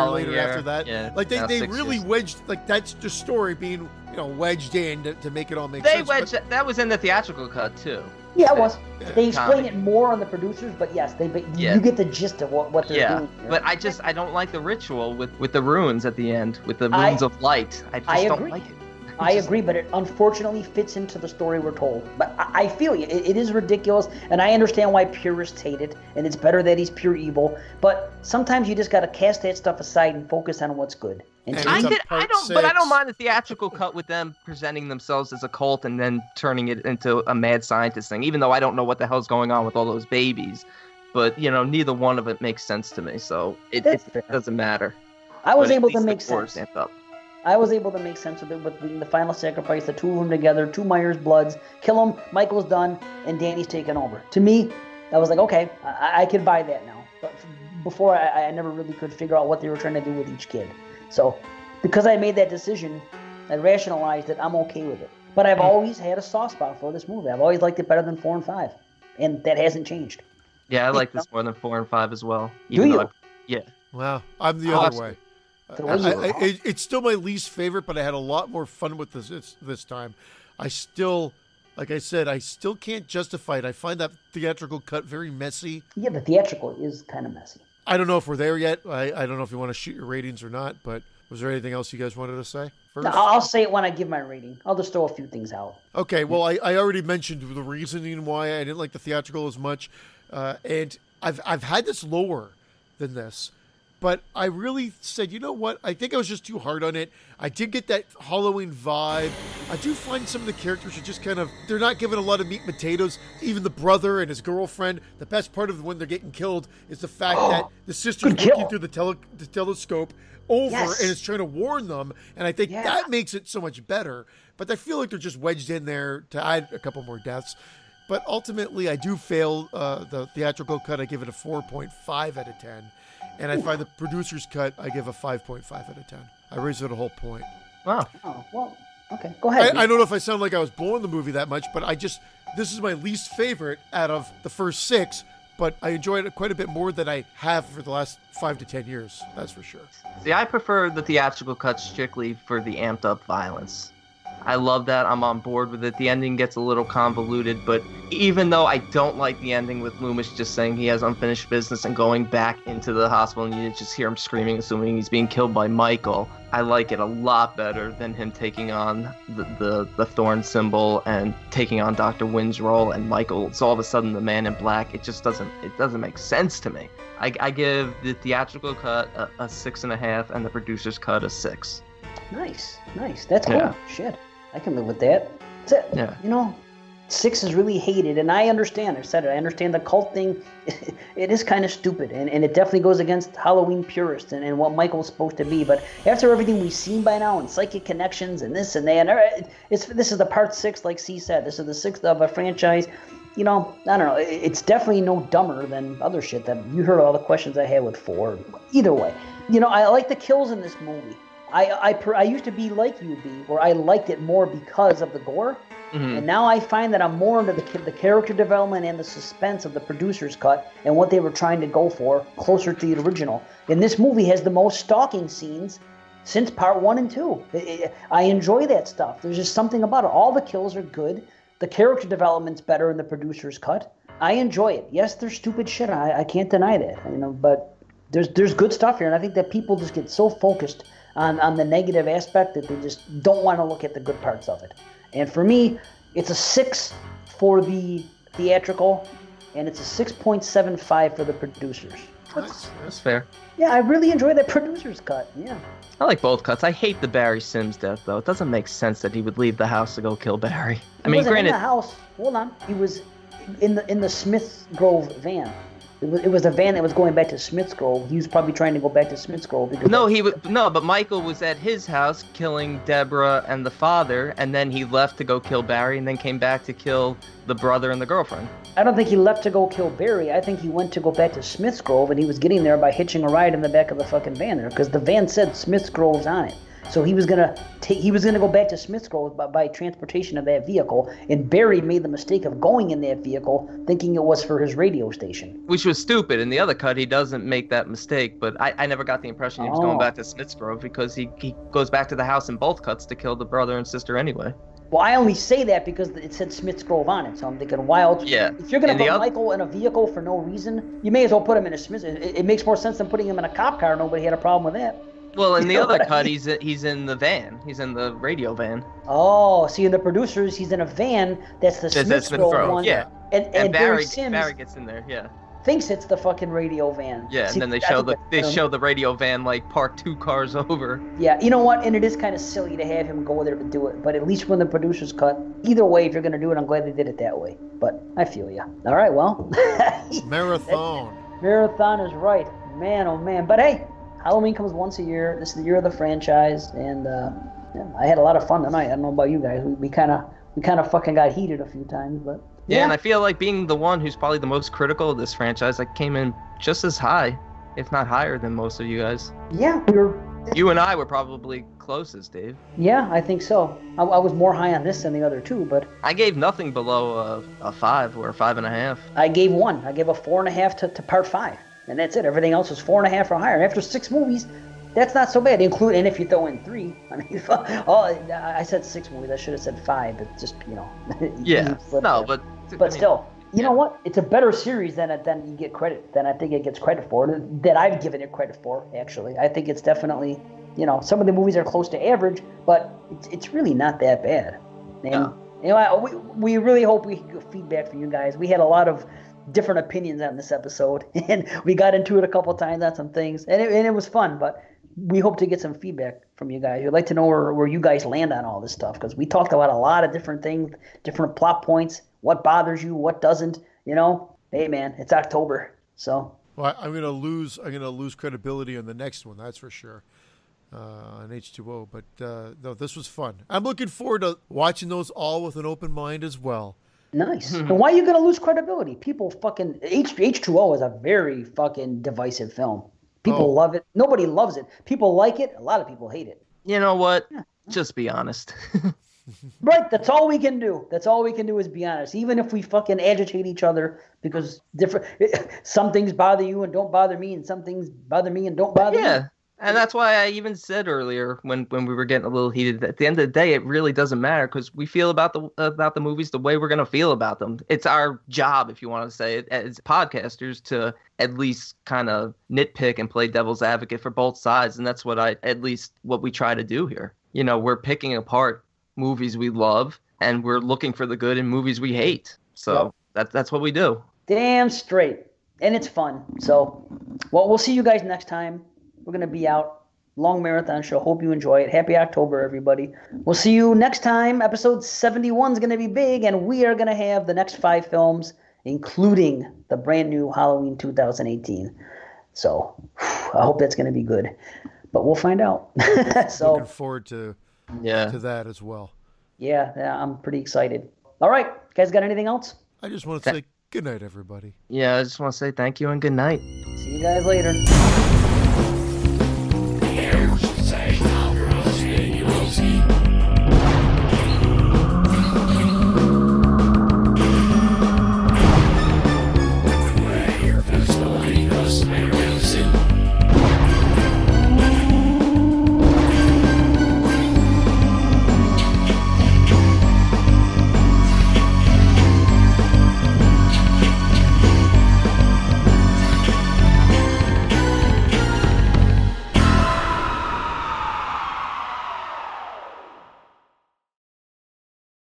later after that. Yeah, like they really wedged, like that's the story being wedged in to make it all make They sense. wedged that was in the theatrical cut too. Yeah, it was. Yeah. They explain it more on the producers, but yes, you get the gist of what they're doing here. But I don't like the ritual with the runes at the end, with the runes of light. I don't like it. I agree, but it unfortunately fits into the story we're told. But I feel you. It is ridiculous, and I understand why purists hate it, and it's better that he's pure evil. But sometimes you just got to cast that stuff aside and focus on what's good. And And to me, But I don't mind the theatrical cut with them presenting themselves as a cult and then turning it into a mad scientist thing, even though I don't know what the hell's going on with all those babies. But, neither one of it makes sense to me, so it doesn't matter. I was But at able to least make the core sense. stamped up. I was able to make sense of it with the final sacrifice, the two of them together, two Myers Bloods, kill him, Michael's done, and Danny's taken over. To me, I was like, okay, I could buy that now. But before, I never really could figure out what they were trying to do with each kid. So, because I made that decision, I rationalized that I'm okay with it. But I've always had a soft spot for this movie. I've always liked it better than 4 and 5. And that hasn't changed. Yeah, I like this more than 4 and 5 as well. Do you? Yeah. Wow, I'm the other way. It's still my least favorite, but I had a lot more fun with this time. I still, like I said, I still can't justify it. I find that theatrical cut very messy. Yeah, the theatrical is kind of messy. I don't know if we're there yet. I don't know if you want to shoot your ratings or not, but was there anything else you guys wanted to say first? No, I'll say it when I give my rating. I'll just throw a few things out. Okay, well, I already mentioned the reasoning why I didn't like the theatrical as much, and I've had this lower than this. But I really said, you know what? I think I was just too hard on it. I did get that Halloween vibe. I do find some of the characters are just they're not given a lot of meat and potatoes. Even the brother and his girlfriend. The best part of when they're getting killed is the fact that the sister's looking through the telescope over and is trying to warn them. And I think that makes it so much better. But I feel like they're just wedged in there to add a couple more deaths. But ultimately, I do fail the theatrical cut. I give it a 4.5 out of 10. And I find the producer's cut, I give a 5.5 out of 10. I raised it a whole point. Wow. Oh, well, okay. Go ahead. I don't know if I sound like I was blowing the movie that much, but this is my least favorite out of the first 6, but I enjoyed it quite a bit more than I have for the last 5 to 10 years. That's for sure. See, I prefer the theatrical cut strictly for the amped up violence. I love that. I'm on board with it. The ending gets a little convoluted, but even though I don't like the ending with Loomis just saying he has unfinished business and going back into the hospital and you just hear him screaming, assuming he's being killed by Michael, I like it a lot better than him taking on the Thorn symbol and taking on Dr. Wynn's role and Michael's all of a sudden the Man in Black. It just doesn't make sense to me. I give the theatrical cut a 6.5 and the producer's cut a 6. Nice. That's cool. Yeah. Shit. I can live with that. Yeah. 6 is really hated, and I understand. I said it. I understand the cult thing. It is kind of stupid, and it definitely goes against Halloween purists and what Michael's supposed to be. But after everything we've seen by now, and psychic connections, and this and that, and this is the part 6, like C said. This is the 6th of a franchise. I don't know. It's definitely no dumber than other shit that you heard all the questions I had with 4. Either way, I like the kills in this movie. I used to be like you, B, where I liked it more because of the gore. Mm-hmm. And now I find that I'm more into the character development and the suspense of the producer's cut and what they were trying to go for, closer to the original. And this movie has the most stalking scenes since part 1 and 2. I enjoy that stuff. There's just something about it. All the kills are good. The character development's better in the producer's cut. I enjoy it. Yes, there's stupid shit. I can't deny that. But there's good stuff here, and I think that people just get so focused on the negative aspect that they just don't want to look at the good parts of it. And for me, it's a 6 for the theatrical, and it's a 6.75 for the producers. That's fair. Yeah, I really enjoy that producer's cut. Yeah. I like both cuts. I hate the Barry Sims death, though. It doesn't make sense that he would leave the house to go kill Barry. He wasn't in the house. Hold on. He was in the Smith's Grove van. It was a van that was going back to Smith's Grove. He was probably trying to go back to Smith's Grove. But Michael was at his house killing Deborah and the father, and then he left to go kill Barry, and then came back to kill the brother and the girlfriend. I don't think he left to go kill Barry. I think he went to go back to Smith's Grove, and he was getting there by hitching a ride in the back of the fucking van there, because the van said Smith's Grove's on it. So he was gonna go back to Smith's Grove by transportation of that vehicle, and Barry made the mistake of going in that vehicle thinking it was for his radio station. Which was stupid. In the other cut, he doesn't make that mistake, but I never got the impression he was going back to Smith's Grove because he goes back to the house in both cuts to kill the brother and sister anyway. Well, I only say that because it said Smith's Grove on it, so I'm thinking, why else? Yeah. If you're going to put Michael in a vehicle for no reason, you may as well put him in a Smith's. It makes more sense than putting him in a cop car. Nobody had a problem with that. Well, in the other cut, he's in the van. He's in the radio van. Oh, see, in the producers, he's in a van. That's the Smith's Grove one. Yeah. And Barry Sims gets in there. Yeah. thinks it's the fucking radio van. Yeah, See, and then they show the radio van like parked 2 cars over. Yeah, you know what? And it is kind of silly to have him go there to do it. But at least when the producers cut, either way, if you're going to do it, I'm glad they did it that way. But I feel ya. All right, well. Marathon. Marathon is right. Man, oh man. But hey, Halloween comes once a year. This is the year of the franchise. And yeah, I had a lot of fun tonight. I don't know about you guys. We kind of fucking got heated a few times, but yeah, and I feel like being the one who's probably the most critical of this franchise, I came in just as high, if not higher than most of you guys. Yeah, you and I were probably closest, Dave. Yeah, I think so. I was more high on this than the other two, but I gave nothing below a 5 or a 5.5. I gave 1. I gave a 4.5 to part 5, and that's it. Everything else was 4.5 or higher. After 6 movies, that's not so bad. And if you throw in 3, I mean, I said 6 movies. I should have said 5, but just yeah, no, but still, you know what? It's a better series than you get credit. Than I think it gets credit for. That I've given it credit for. Actually, I think it's definitely, some of the movies are close to average, but it's really not that bad. And we really hope we get feedback from you guys. We had a lot of different opinions on this episode, and we got into it a couple times on some things, and it was fun, but we hope to get some feedback from you guys. We'd like to know where you guys land on all this stuff, because we talked about a lot of different things, different plot points, what bothers you, what doesn't. Hey man, it's October, so. Well, I'm gonna lose credibility on the next one, that's for sure, on H2O. But no, this was fun. I'm looking forward to watching those all with an open mind as well. Nice. And why are you gonna lose credibility? People fucking H2O is a very fucking divisive film. People love it. Nobody loves it. People like it. A lot of people hate it. You know what? Yeah. Just be honest. Right. That's all we can do. That's all we can do is be honest. Even if we fucking agitate each other because some things bother you and don't bother me, and some things bother me and don't bother you. Yeah. And that's why I even said earlier when we were getting a little heated, at the end of the day, it really doesn't matter, because we feel about the movies the way we're going to feel about them. It's our job, if you want to say it, as podcasters, to at least kind of nitpick and play devil's advocate for both sides. And that's what we try to do here. We're picking apart movies we love, and we're looking for the good in movies we hate. So that's what we do. Damn straight. And it's fun. So, well, we'll see you guys next time. We're going to be out. Long marathon show. Hope you enjoy it. Happy October, everybody. We'll see you next time. Episode 71 is going to be big, and we are going to have the next 5 films, including the brand new Halloween 2018. So I hope that's going to be good. But we'll find out. So looking forward to that as well. Yeah, I'm pretty excited. All right. You guys got anything else? I just want to say good night, everybody. Yeah, I just want to say thank you and good night. See you guys later.